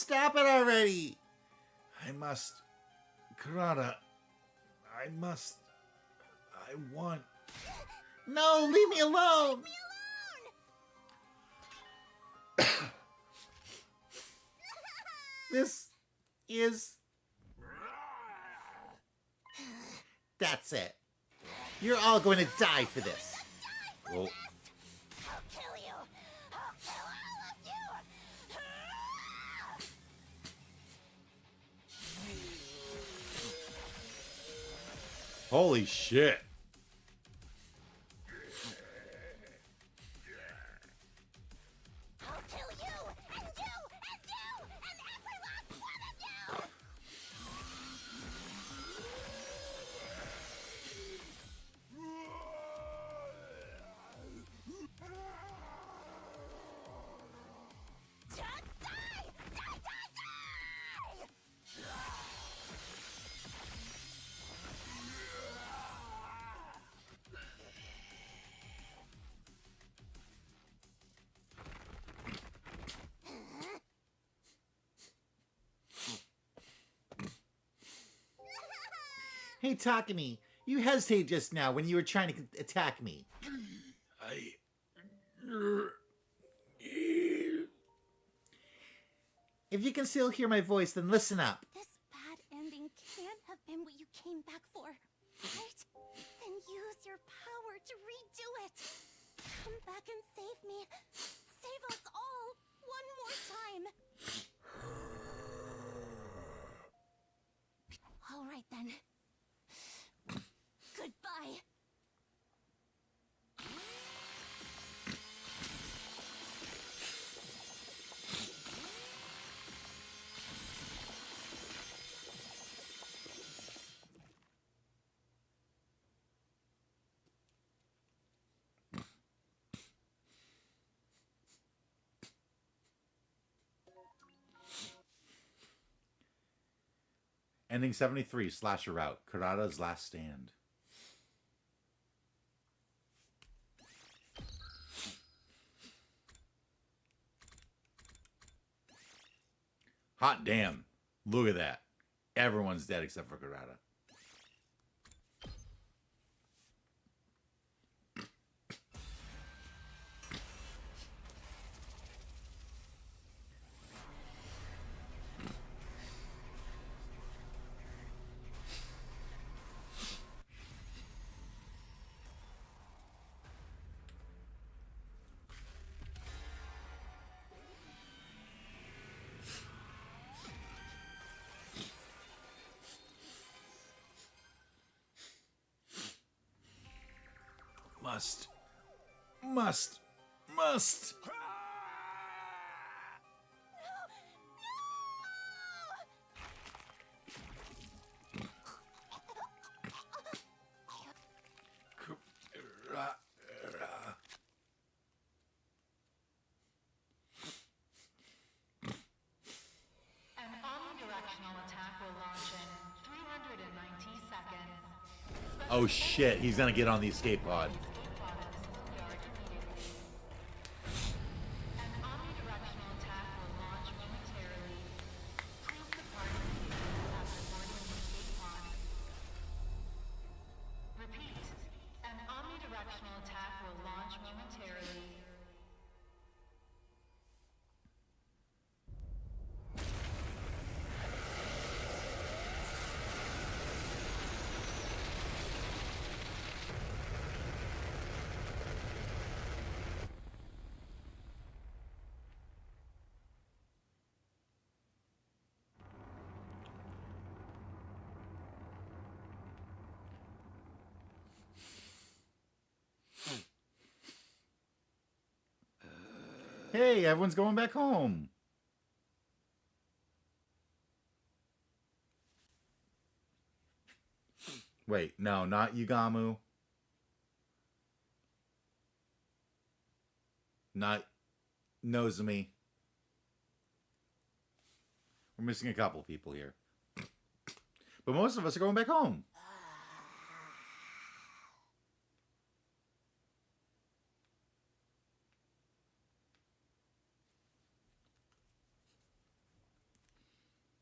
Stop it already! I must. Kurata. I must. I want. No, leave me alone! This is... That's it. You're all going to die for this. Well, I'll kill you! I'll kill all of you! holy shit. I'll kill you! And you! And you! And every last one of you! Just die! Die, die, die! Hey, Takumi, you hesitated just now when you were trying to attack me. If you can still hear my voice, then listen up. This bad ending can't have been what you came back for, right? Then use your power to redo it. Come back and save me. Save us all one more time. All right then. Goodbye. Ending 73, slasher route, Kurata's last stand. Hot damn. Look at that. Everyone's dead except for Kurata. Must. An omnidirectional attack will launch in 390 seconds. Oh shit, he's gonna get on the escape pod. An omnidirectional attack will launch momentarily. Please depart immediately after boarding the escape pod. Repeat. An omnidirectional attack will launch momentarily. Hey, everyone's going back home. Wait, no, not Yugamu. Not Nozomi. We're missing a couple people here. But most of us are going back home.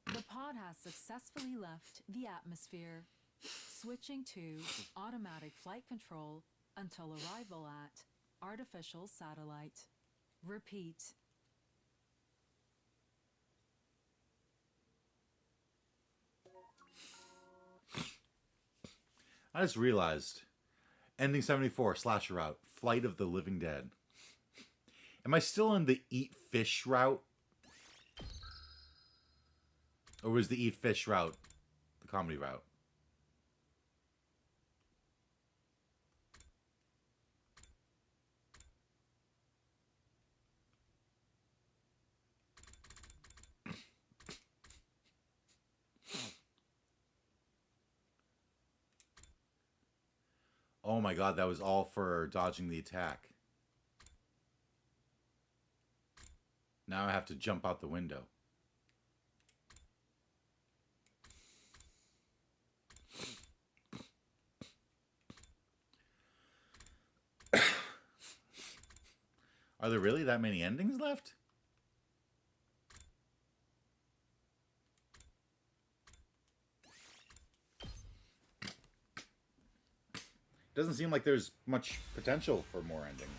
The pod has successfully left the atmosphere, switching to automatic flight control until arrival at artificial satellite. Repeat. I just realized, ending 74, slasher route, Flight of the Living Dead. Am I still in the Eat Fish route? Or was the Eat Fish route the comedy route? Oh my god, that was all for dodging the attack. Now I have to jump out the window. Are there really that many endings left? Doesn't seem like there's much potential for more endings.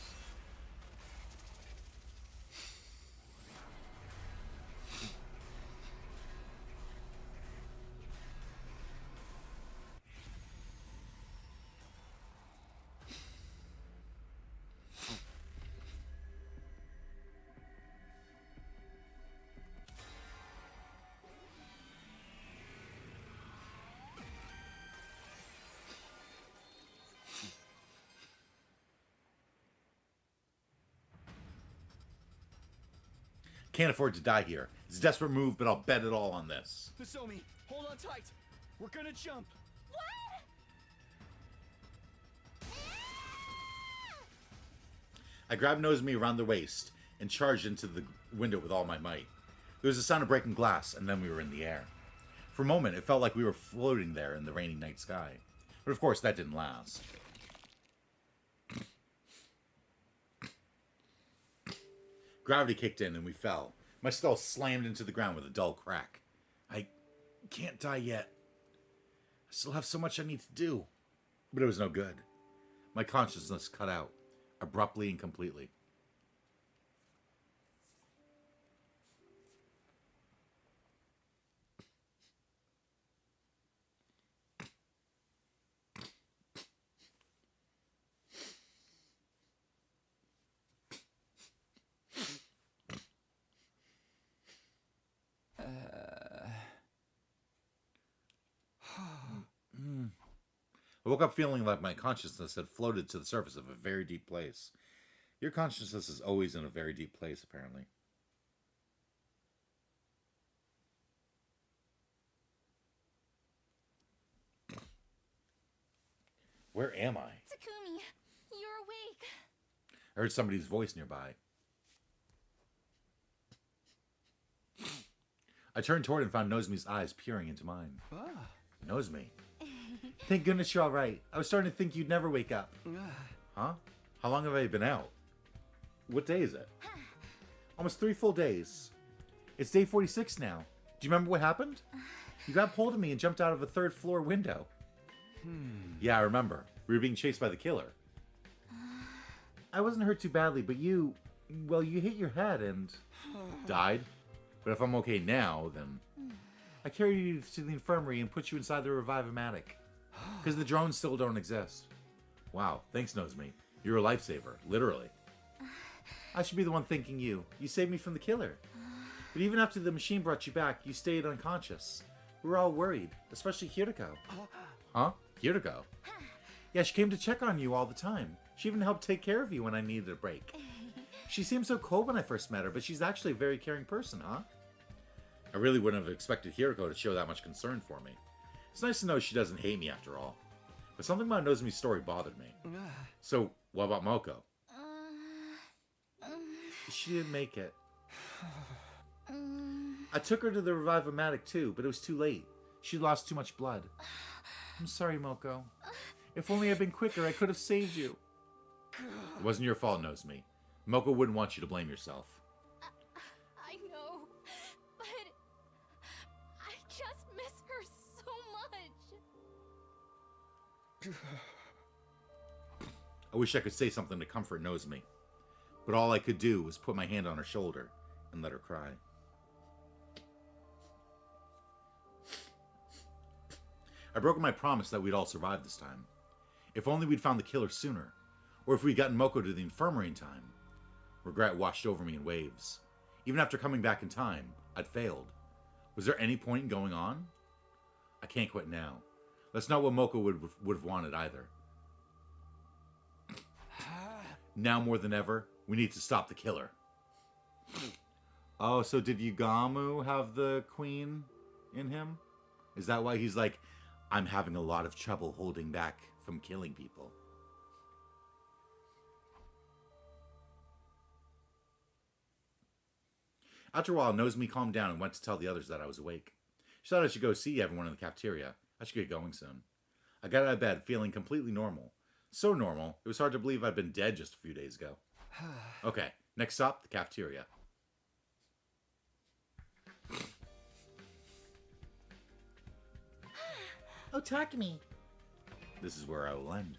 Can't afford to die here. It's a desperate move, but I'll bet it all on this. Hisomi, hold on tight. We're gonna jump. I grabbed Nozomi around the waist and charged into the window with all my might. There was a sound of breaking glass, and then we were in the air. For a moment, it felt like we were floating there in the rainy night sky. But of course, that didn't last. Gravity kicked in and we fell. My skull slammed into the ground with a dull crack. I can't die yet. I still have so much I need to do. But it was no good. My consciousness cut out, abruptly and completely. I woke up feeling like my consciousness had floated to the surface of a very deep place. Your consciousness is always in a very deep place, apparently. Where am I? Takumi, you're awake. I heard somebody's voice nearby. I turned toward it and found Nozomi's eyes peering into mine. Nozomi. Thank goodness you're all right. I was starting to think you'd never wake up. Huh? How long have I been out? What day is it? Almost 3 full days. It's day 46 now. Do you remember what happened? You grabbed hold of me and jumped out of a 3rd floor window. Yeah, I remember. We were being chased by the killer. I wasn't hurt too badly, but you hit your head and died. But if I'm okay now, then I carried you to the infirmary and put you inside the Revive-O-Matic. Because the drones still don't exist. Wow, thanks, Nozomi. You're a lifesaver, literally. I should be the one thanking you. You saved me from the killer. But even after the machine brought you back, you stayed unconscious. We were all worried, especially Hiriko. Huh? Hiriko? Yeah, she came to check on you all the time. She even helped take care of you when I needed a break. She seemed so cold when I first met her, but she's actually a very caring person, huh? I really wouldn't have expected Hiriko to show that much concern for me. It's nice to know she doesn't hate me after all. But something about Nozomi's story bothered me. So, what about Moko? She didn't make it. I took her to the Revive-O-Matic too, but it was too late. She lost too much blood. I'm sorry, Moko. If only I'd been quicker, I could have saved you. It wasn't your fault, Nozomi. Moko wouldn't want you to blame yourself. I know, but I just miss her so much. I wish I could say something to comfort Nozomi, but all I could do was put my hand on her shoulder and let her cry. I broke my promise that we'd all survive this time. If only we'd found the killer sooner, or if we'd gotten Moko to the infirmary in time. Regret washed over me in waves. Even after coming back in time, I'd failed. Was there any point in going on? I can't quit now. That's not what Moko would have wanted either. Now more than ever, we need to stop the killer. Oh, so did Yugamu have the queen in him? Is that why he's like, I'm having a lot of trouble holding back from killing people? After a while, Nozomi calmed down and went to tell the others that I was awake. She thought I should go see everyone in the cafeteria. I should get going soon. I got out of bed feeling completely normal. So normal, it was hard to believe I'd been dead just a few days ago. Okay, next stop, the cafeteria. Oh, Takumi. This is where I will end.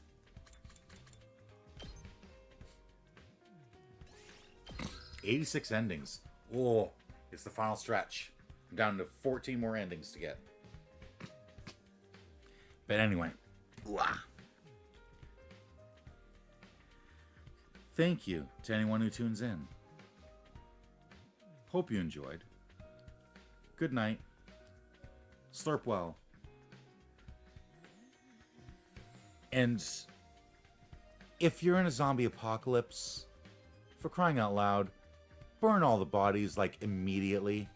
"86 endings. Oh, it's the final stretch. I'm down to 14 more endings to get. But anyway. Thank you to anyone who tunes in. Hope you enjoyed. Good night. Slurp well. And if you're in a zombie apocalypse, for crying out loud, burn all the bodies, like, immediately.